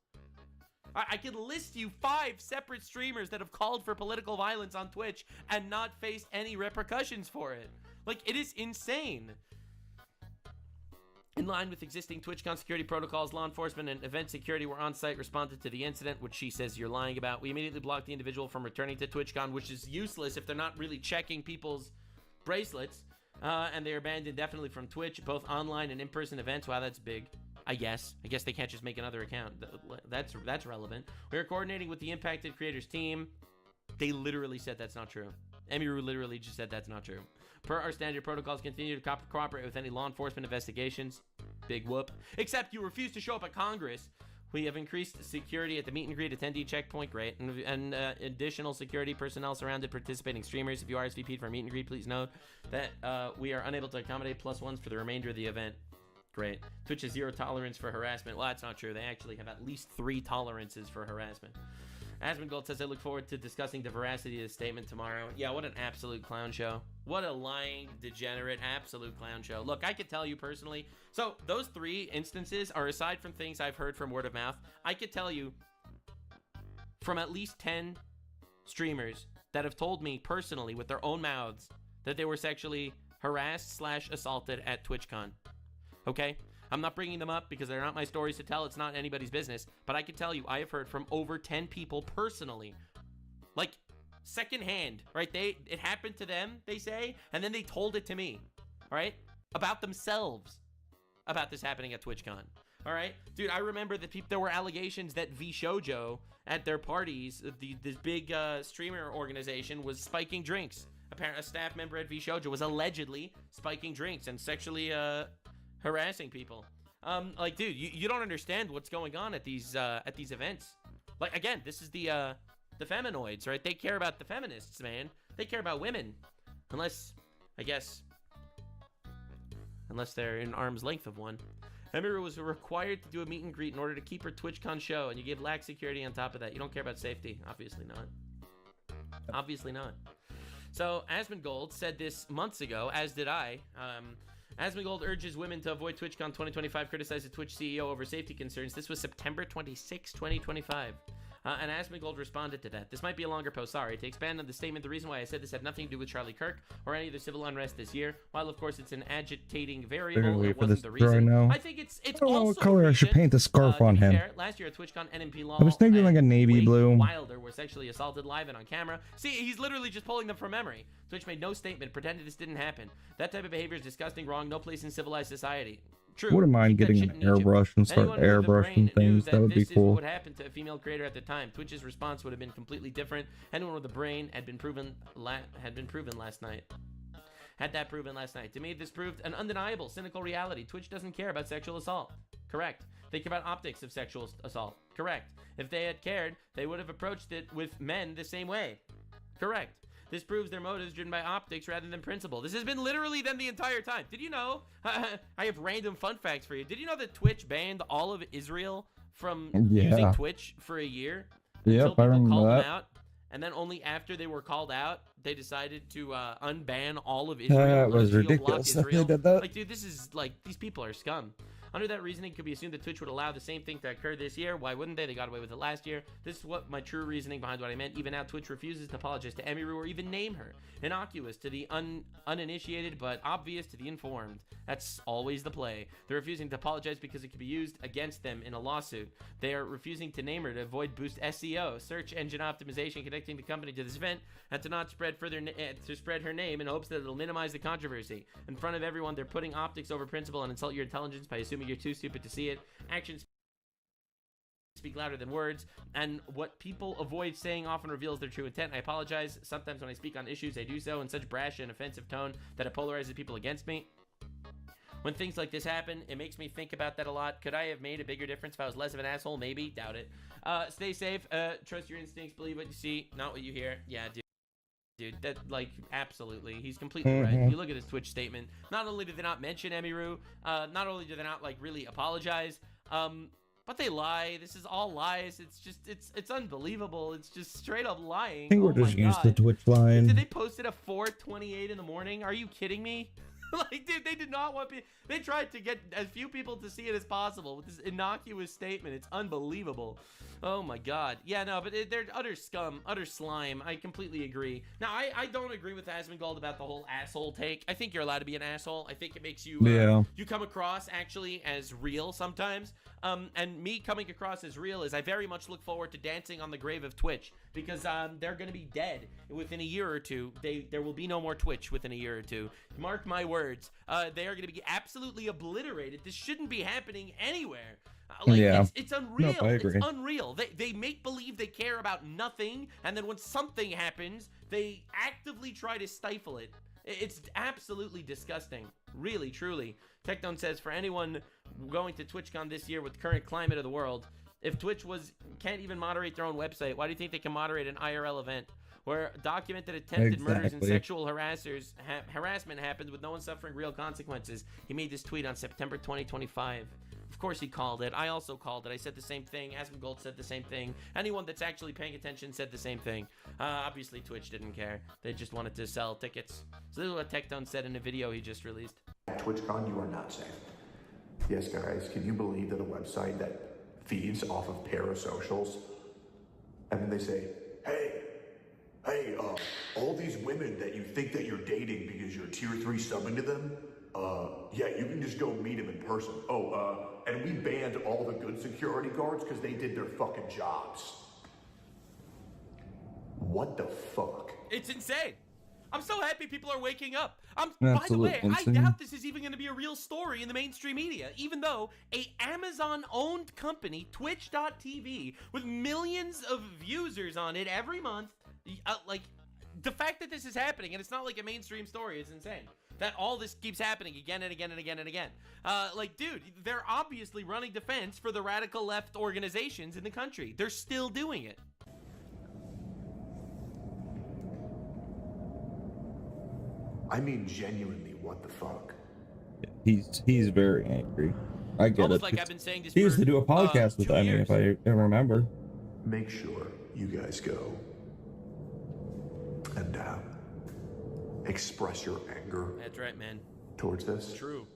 I could list you 5 separate streamers that have called for political violence on Twitch and not faced any repercussions for it. Like, it is insane. In line with existing TwitchCon security protocols, law enforcement and event security were on site, responded to the incident, which she says you're lying about. We immediately blocked the individual from returning to TwitchCon, which is useless if they're not really checking people's bracelets. And they are banned indefinitely from Twitch, both online and in-person events. Wow, that's big. I guess they can't just make another account. That's relevant. We are coordinating with the impacted creators team. They literally said that's not true. Emiru literally just said that's not true. Per our standard protocols, continue to cooperate with any law enforcement investigations. Big whoop. Except you refuse to show up at Congress. We have increased security at the meet and greet attendee checkpoint. Great. And additional security personnel surrounded participating streamers. If you RSVP'd for a meet and greet, please note that we are unable to accommodate +1s for the remainder of the event. Great. Twitch has 0 tolerance for harassment. Well, that's not true. They actually have at least 3 tolerances for harassment. Asmongold says, I look forward to discussing the veracity of this statement tomorrow. Yeah, what an absolute clown show. What a lying, degenerate, absolute clown show. Look, I could tell you personally. So those 3 instances are aside from things I've heard from word of mouth. I could tell you from at least 10 streamers that have told me personally with their own mouths that they were sexually harassed / assaulted at TwitchCon. Okay? I'm not bringing them up because they're not my stories to tell. It's not anybody's business. But I can tell you, I have heard from over 10 people personally. Like, secondhand, right? It happened to them, they say, and then they told it to me, all right? About themselves, about this happening at TwitchCon, all right? Dude, I remember that there were allegations that VShojo at their parties, this big streamer organization, was spiking drinks. Apparently, a staff member at VShojo was allegedly spiking drinks and sexually harassing people. Like, dude, you don't understand what's going on at these events. Like, again, this is the feminoids, right? They care about the feminists, man. They care about women, unless they're in arm's length of one. Emiru was required to do a meet and greet in order to keep her TwitchCon show, and you give lax security on top of that. You don't care about safety, obviously not. Obviously not. So Asmongold said this months ago, as did I. Asmongold urges women to avoid TwitchCon 2025, criticized the Twitch CEO over safety concerns. This was September 26, 2025. And Asmongold responded to that. This might be a longer post, sorry. To expand on the statement, the reason why I said this had nothing to do with Charlie Kirk or any of the civil unrest this year. While, of course, it's an agitating variable, it wasn't the reason. Now. I think it's I don't know also what color I should paint the scarf on him. Fair, last year at TwitchCon, NMP Law I was thinking like a navy blue. Wilder were sexually assaulted live and on camera. See, he's literally just pulling them from memory. Twitch made no statement, pretended this didn't happen. That type of behavior is disgusting, wrong, no place in civilized society. True. Wouldn't mind getting an airbrush and start airbrushing things. That would be cool. What happened to a female creator at the time? Twitch's response would have been completely different. Anyone with a brain had been proven last night. Had that proven last night. To me, this proved an undeniable, cynical reality. Twitch doesn't care about sexual assault. Correct. They care about optics of sexual assault. Correct. If they had cared, they would have approached it with men the same way. Correct. This proves their motives driven by optics rather than principle. This has been literally them the entire time. Did you know? I have random fun facts for you. Did you know that Twitch banned all of Israel from using Twitch for a year? Yep, I remember that. Them out, and then only after they were called out, they decided to unban all of Israel. That was ridiculous. They did that. Like, dude, this is like, these people are scum. Under that reasoning, it could be assumed that Twitch would allow the same thing to occur this year. Why wouldn't they? They got away with it last year. This is what my true reasoning behind what I meant. Even now, Twitch refuses to apologize to Emiru or even name her. Innocuous to the uninitiated, but obvious to the informed. That's always the play. They're refusing to apologize because it could be used against them in a lawsuit. They are refusing to name her to avoid boost SEO, search engine optimization, connecting the company to this event, and to not spread to spread her name in hopes that it'll minimize the controversy. In front of everyone, they're putting optics over principle and insult your intelligence by assuming you're too stupid to see it. Actions speak louder than words, and what people avoid saying often reveals their true intent. I apologize. Sometimes when I speak on issues, I do so in such brash and offensive tone that it polarizes people against me. When things like this happen, it makes me think about that a lot. Could I have made a bigger difference if I was less of an asshole? Maybe. Doubt it. Stay safe. Trust your instincts. Believe what you see, not what you hear. Yeah, dude. dude. That, like, absolutely. He's completely right. You look at his Twitch statement. Not only did they not mention Emiru, not only did they not, like, really apologize, but they lie. This is all lies. It's just, it's unbelievable. It's just straight up lying. I think we're just used to Twitch line. Did they post it at 4:28 in the morning? Are you kidding me? Like, dude, they did not want people. They tried to get as few people to see it as possible with this innocuous statement. It's unbelievable. Oh my God. Yeah, no, but they're utter scum, utter slime. I completely agree. Now, I don't agree with Asmongold about the whole asshole take. I think you're allowed to be an asshole. I think it makes you, you come across actually as real sometimes. And me coming across as real is I very much look forward to dancing on the grave of Twitch, because they're going to be dead within a year or two. There will be no more Twitch within a year or two. Mark my words. They are going to be absolutely obliterated. This shouldn't be happening anywhere. It's unreal. No, I agree. It's unreal. They make believe they care about nothing, and then when something happens, they actively try to stifle it. It's absolutely disgusting. Really, truly. Tectone says, for anyone going to TwitchCon this year with the current climate of the world, if Twitch can't even moderate their own website, why do you think they can moderate an IRL event where documented attempted murders and sexual harassment happened with no one suffering real consequences? He made this tweet on September 2025. Of course he called it. I also called it. I said the same thing. Asmongold said the same thing. Anyone that's actually paying attention said the same thing. Obviously Twitch didn't care. They just wanted to sell tickets. So this is what Tectone said in a video he just released. At TwitchCon, you are not safe. Yes, guys, can you believe that a website that feeds off of parasocials, and then they say, hey, all these women that you think that you're dating because you're tier 3 subbing to them, yeah, you can just go meet them in person. And we banned all the good security guards because they did their fucking jobs. What the fuck? It's insane. I'm so happy people are waking up. By the way, I doubt this is even going to be a real story in the mainstream media, even though a Amazon-owned company, Twitch.tv, with millions of users on it every month, like, the fact that this is happening, and it's not like a mainstream story, is insane. That all this keeps happening again and again and again and again. Like, dude, they're obviously running defense for the radical left organizations in the country. They're still doing it. I mean, genuinely, what the fuck? He's very angry. I get Almost it. like I've been saying this he used for, to do a podcast with 2 Emmy, years. if I remember. Make sure you guys go and express your anger That's right, man. towards this. True.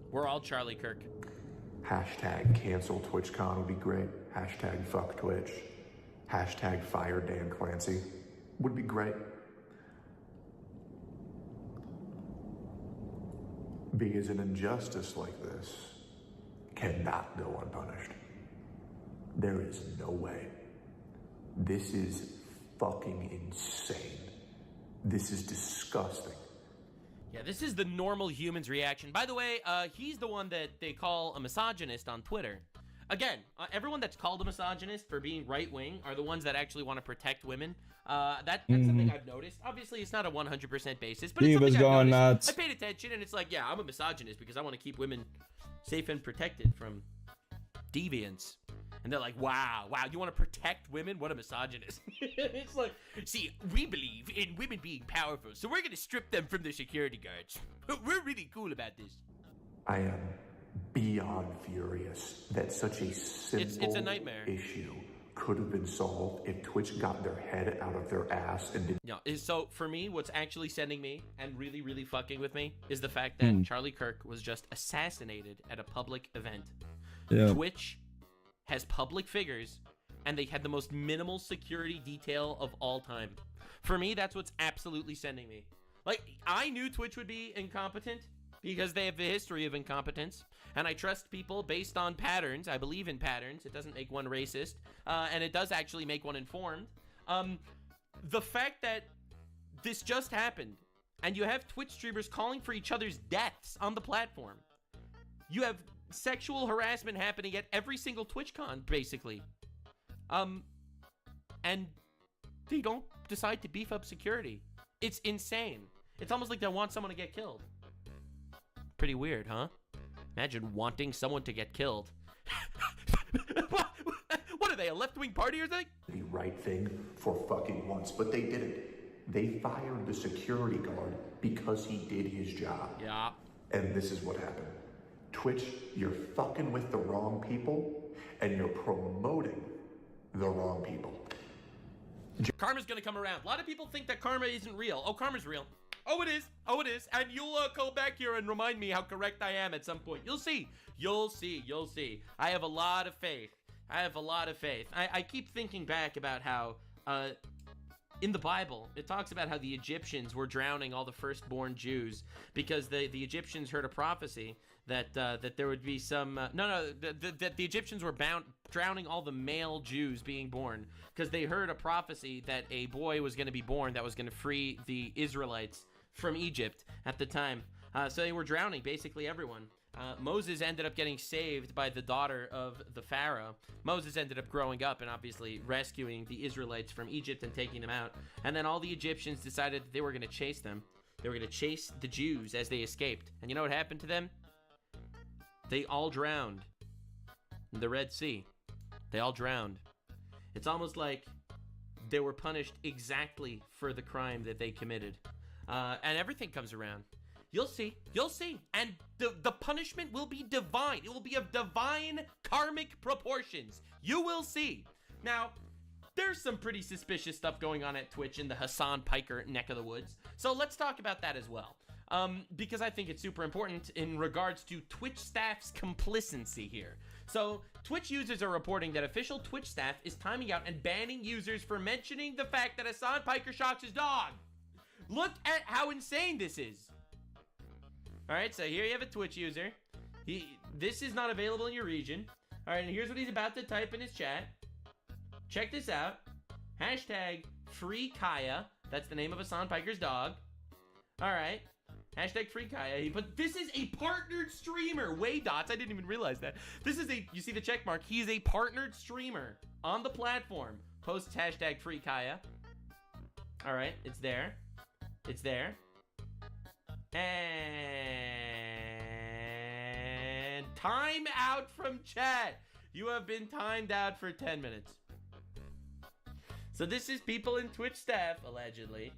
We're all Charlie Kirk. Hashtag cancel TwitchCon would be great. Hashtag fuck Twitch. Hashtag fire Dan Clancy would be great. Because an injustice like this cannot go unpunished. There is no way. This is fucking insane. This is disgusting. Yeah, this is the normal human's reaction. By the way, he's the one that they call a misogynist on Twitter. Again, everyone that's called a misogynist for being right-wing are the ones that actually want to protect women. That's something I've noticed. Obviously, it's not a 100% basis, but it's something I've going noticed. nuts. I paid attention, and it's like, yeah, I'm a misogynist because I want to keep women safe and protected from deviance. And they're like, wow, you want to protect women? What a misogynist. It's like, see, we believe in women being powerful, so we're going to strip them from their security guards. We're really cool about this. I am beyond furious that such a simple It's a nightmare. issue could have been solved if Twitch got their head out of their ass and did. Yeah, so for me, what's actually sending me and really, really fucking with me is the fact that Charlie Kirk was just assassinated at a public event. Yeah. Twitch has public figures, and they had the most minimal security detail of all time. For me, that's what's absolutely sending me. Like, I knew Twitch would be incompetent because they have a history of incompetence, and I trust people based on patterns. I believe in patterns. It doesn't make one racist, and it does actually make one informed. The fact that this just happened, and you have Twitch streamers calling for each other's deaths on the platform. You have sexual harassment happening at every single TwitchCon, basically. And they don't decide to beef up security. It's insane. It's almost like they want someone to get killed. Pretty weird, huh? Imagine wanting someone to get killed. What are they, a left-wing party or something? The right thing for fucking once, but they didn't. They fired the security guard because he did his job. Yeah. And this is what happened. Twitch, you're fucking with the wrong people, and you're promoting the wrong people. Karma's gonna come around. A lot of people think that karma isn't real. Oh, karma's real. Oh, it is. Oh, it is. And you'll come back here and remind me how correct I am at some point. You'll see. You'll see. You'll see. I have a lot of faith. I have a lot of faith. I keep thinking back about how, in the Bible, it talks about how the Egyptians were drowning all the firstborn Jews because the Egyptians heard a prophecy that there would be some that the Egyptians were drowning all the male Jews being born because they heard a prophecy that a boy was going to be born that was going to free the Israelites from Egypt at the time. So they were drowning basically everyone. Moses ended up getting saved by the daughter of the Pharaoh. Moses ended up growing up and obviously rescuing the Israelites from Egypt and taking them out. And then all the Egyptians decided that they were going to chase them. They were going to chase the Jews as they escaped. And you know what happened to them? They all drowned in the Red Sea. They all drowned. It's almost like they were punished exactly for the crime that they committed. And everything comes around. You'll see. You'll see. And the punishment will be divine. It will be of divine karmic proportions. You will see. Now, there's some pretty suspicious stuff going on at Twitch in the Hassan Piker neck of the woods. So let's talk about that as well. Because I think it's super important in regards to Twitch staff's complacency here. So, Twitch users are reporting that official Twitch staff is timing out and banning users for mentioning the fact that Hassan Piker shocks his dog. Look at how insane this is. Alright, so here you have a Twitch user. This is not available in your region. Alright, and here's what he's about to type in his chat. Check this out. Hashtag free Kaya. That's the name of Hassan Piker's dog. Alright. Hashtag free Kaya. But this is a partnered streamer. Way dots. I didn't even realize that. This is you see the check mark. He's a partnered streamer on the platform. Posts hashtag free Kaya. Alright, it's there. It's there. And time out from chat. You have been timed out for 10 minutes. So this is people in Twitch staff, allegedly,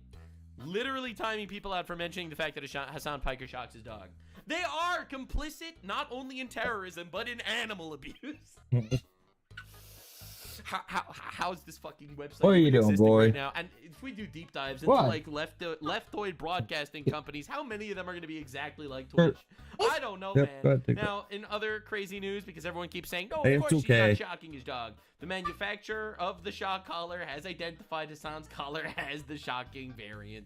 literally timing people out for mentioning the fact that Hassan Piker shocks his dog. They are complicit not only in terrorism, but in animal abuse. How's this fucking website What are you doing, boy? right now? And if we do deep dives into like leftoid broadcasting companies, how many of them are going to be exactly like Twitch? I don't know, man. Now, in other crazy news, because everyone keeps saying, no, of course he's not shocking his dog. The manufacturer of the shock collar has identified Hassan's collar as the shocking variant.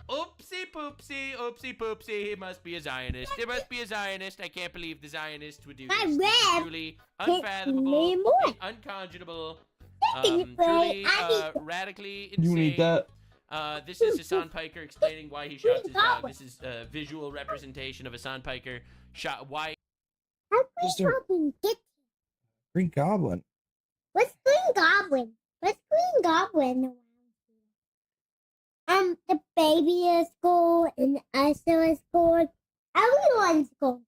Oopsie poopsie, oopsie poopsie, he must be a Zionist. He must be a Zionist. I can't believe the Zionists would do this. It's truly unfathomable, unconscionable, truly radically insane. You need that. This is Hassan Piker explaining why he shot his dog. This is a visual representation of Hassan Piker shot. Why? Green Goblin. What's Green Goblin? What's Green Goblin? The baby is gold, and Usher is gold. Everyone's gold.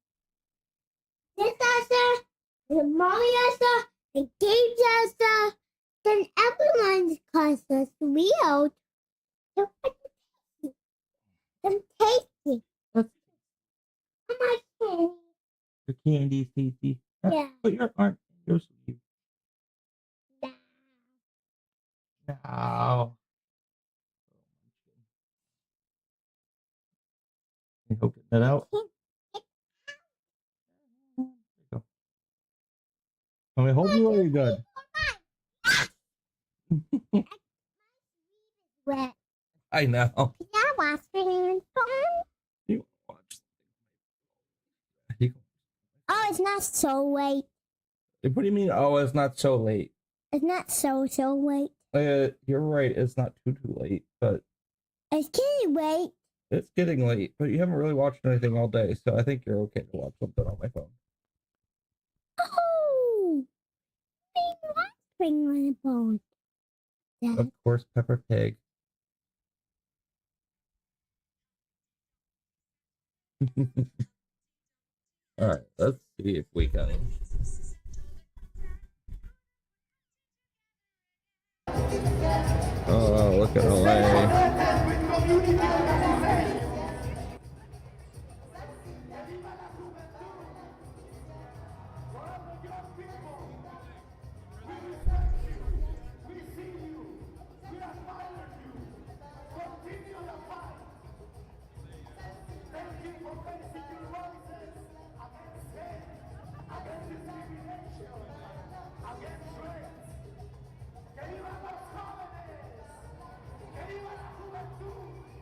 This Usher, the Molly Usher, the Gabe's Usher, then everyone's cause us real. I'm tasty. How much candy? Your candy's tasty. Yeah. Put your arm in your sleeve. No. No. Can you hope that out? There you go. Let me hold you really good. Wet. I know. Can I watch the You watch. Oh, it's not so late. What do you mean? Oh, it's not so late. It's not so late. You're right. It's not too late, but it's getting late. It's getting late. But you haven't really watched anything all day, so I think you're okay to watch something on my phone. Oh, on my phone. Of course, Peppa Pig. All right, let's see if we can. Oh, look at LA.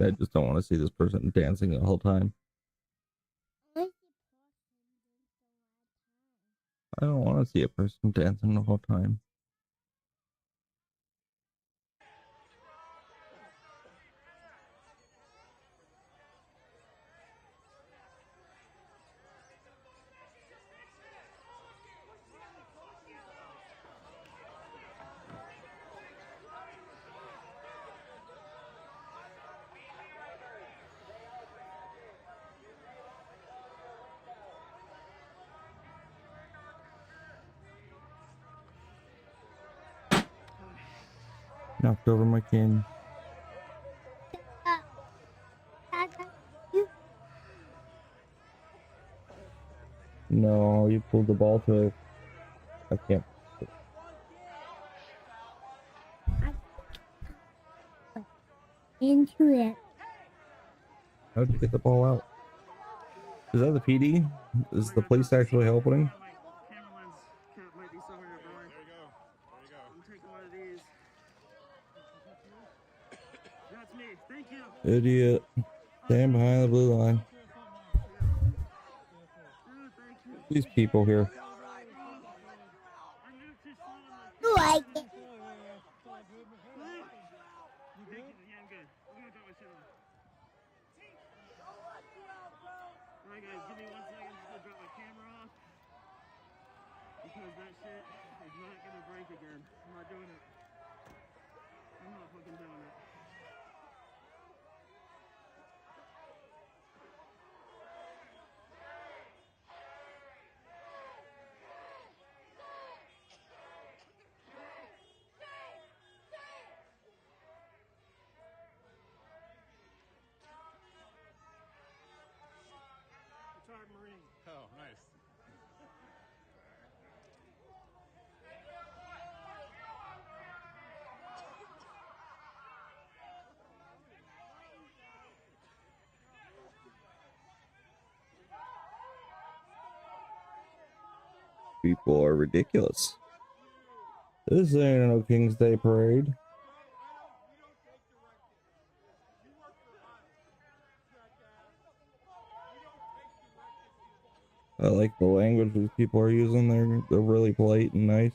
I just don't want to see this person dancing the whole time. I don't want to see a person dancing the whole time. Knocked over my king. No, you pulled the ball through. I can't. Into it. How'd you get the ball out? Is that the PD? Is the police actually helping? Idiot. Stand behind the blue line. These people here. Like it. Alright guys, give me 1 second just to drop my camera off. Because that shit is not gonna break again. I'm not doing it. I'm not fucking doing it. Retired Marine. Oh, nice. People are ridiculous. This ain't no King's Day parade. I like the language these people are using. They're really polite and nice.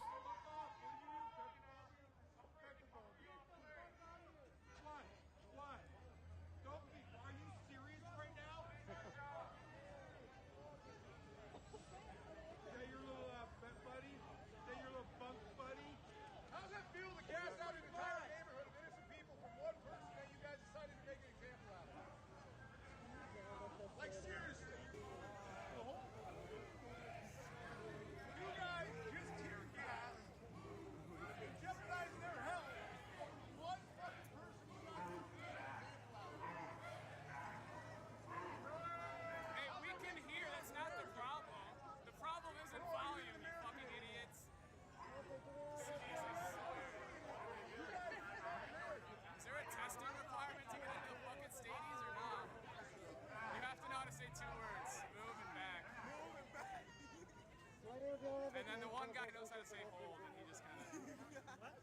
And then the one guy knows how to say hold, and he just kind of.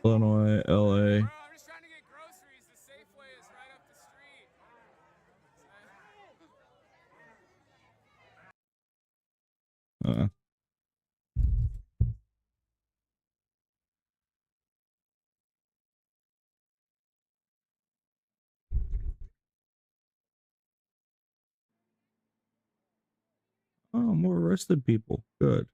Illinois, LA. I'm just trying to get groceries. The Safeway is right up the street. Oh, more arrested people. Good.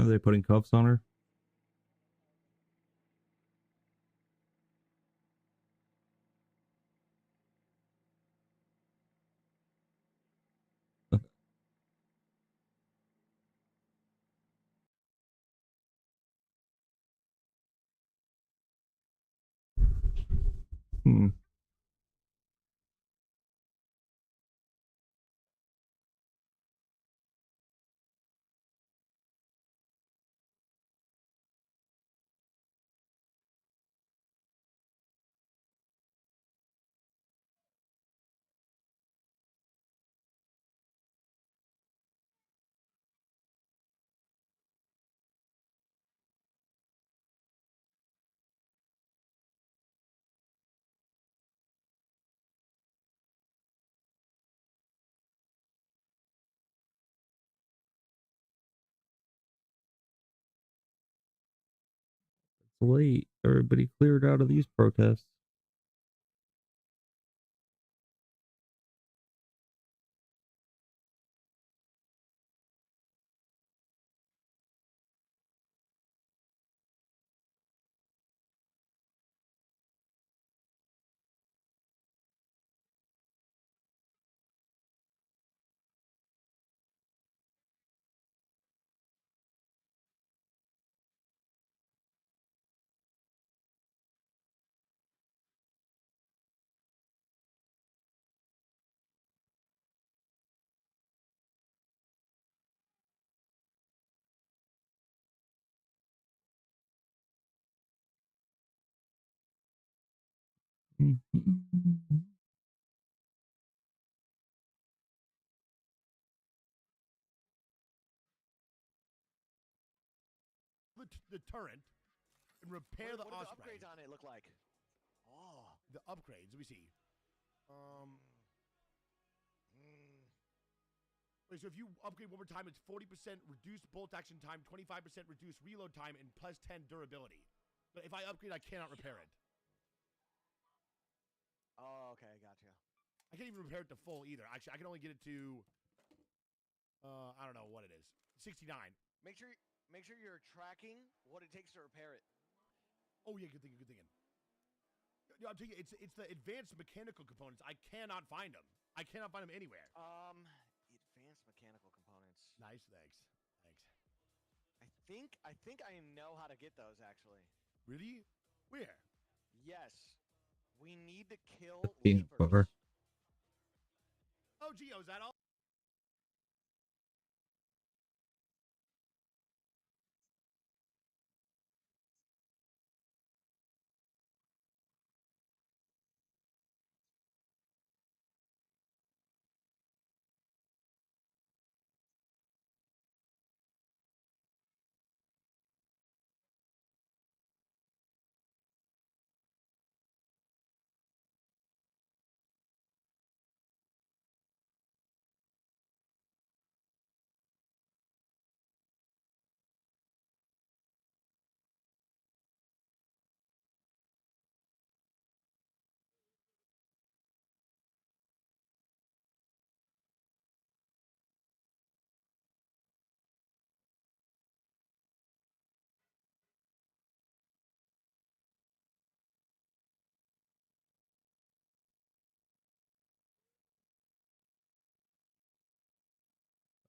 Are they putting cuffs on her? Hmm. It's late. Everybody cleared out of these protests. The turret and repair the What do the Osprey. upgrades on it look like? Oh, the upgrades. Let me see. Wait, so if you upgrade one more time, it's 40% reduced bolt action time, 25% reduced reload time, and plus 10 durability. But if I upgrade, I cannot repair it. Oh, okay, gotcha. I can't even repair it to full either. Actually, I can only get it to, I don't know what it is. 69. Make sure you're tracking what it takes to repair it. Oh yeah, good thinking, good thinking. Yeah, I'll tell you, it's the advanced mechanical components. I cannot find them. I cannot find them anywhere. Advanced mechanical components. Nice, thanks. I think I know how to get those actually. Really? Where? Yes. We need to kill Peanut butter. Oh, Gio, is that all?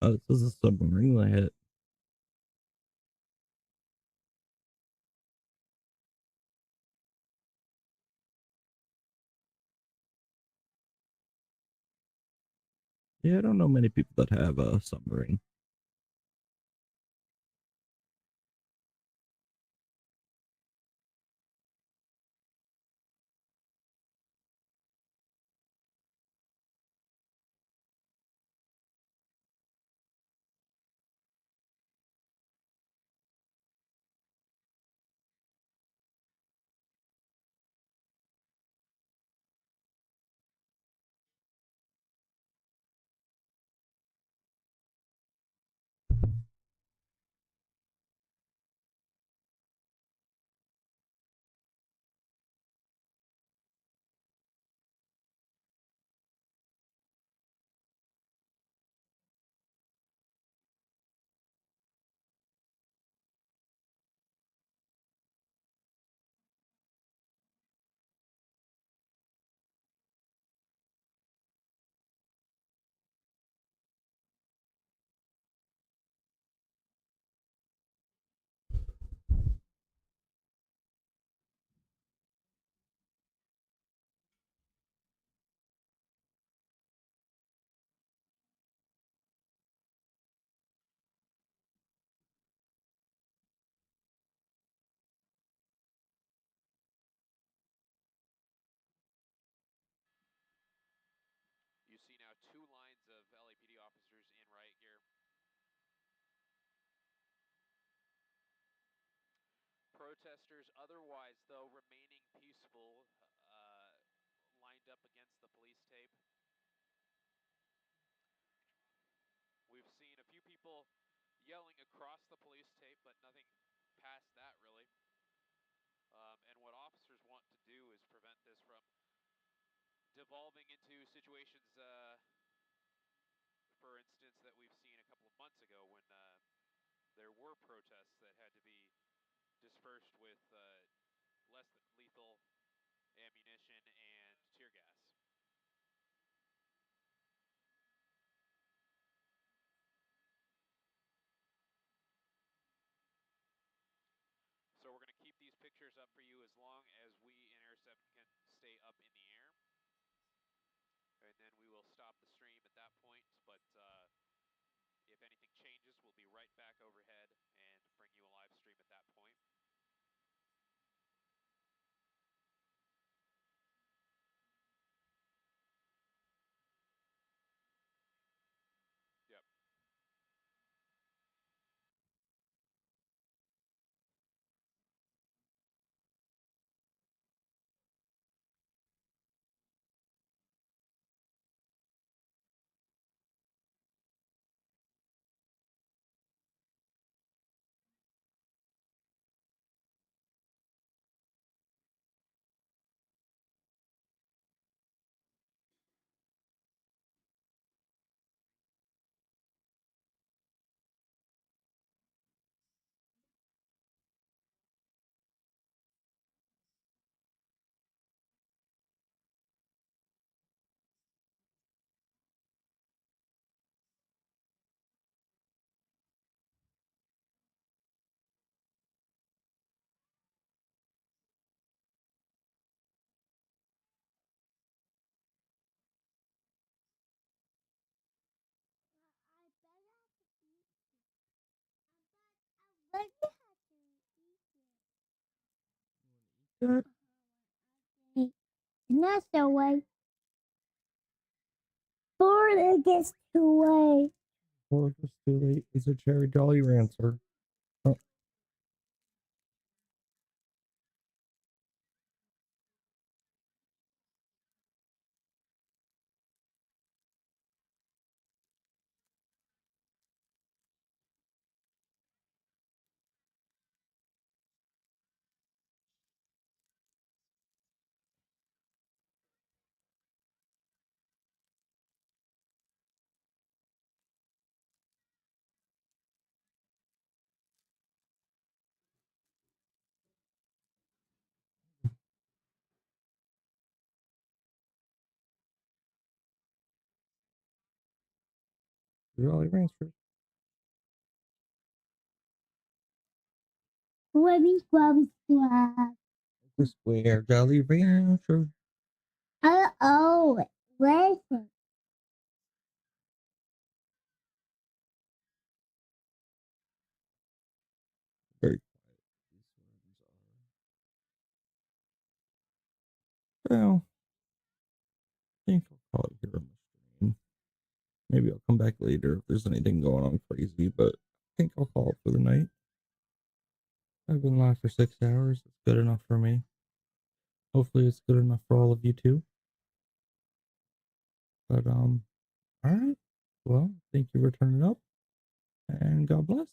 Oh, this is a submarine I hit. Yeah, I don't know many people that have a submarine. lines of LAPD officers in riot gear. Protesters otherwise, though, remaining peaceful, lined up against the police tape. We've seen a few people yelling across the police tape, but nothing past that, really. And what officers want to do is prevent this from devolving into situations, for instance, that we've seen a couple of months ago when there were protests that had to be dispersed with less than lethal ammunition and tear gas. So we're going to keep these pictures up for you as long as we in Air 7 can stay up in the air. And then we will stop the stream at that point. But if anything changes, we'll be right back overhead and bring you a live stream at that point. Yep. Good. And that's the way. Before it gets too late. Or it's too late. It's a cherry Jolly Rancher. Oh. Jolly Rancher. Squibby, squabby, squab. The square Jolly Rancher. Oh, listen. Very quiet. Well, I think I'll call it here on the stream. Maybe I'll come back later if there's anything going on crazy, but I think I'll call it for the night. I've been live for 6 hours. It's good enough for me. Hopefully it's good enough for all of you too. But alright. Well, thank you for turning up, and God bless.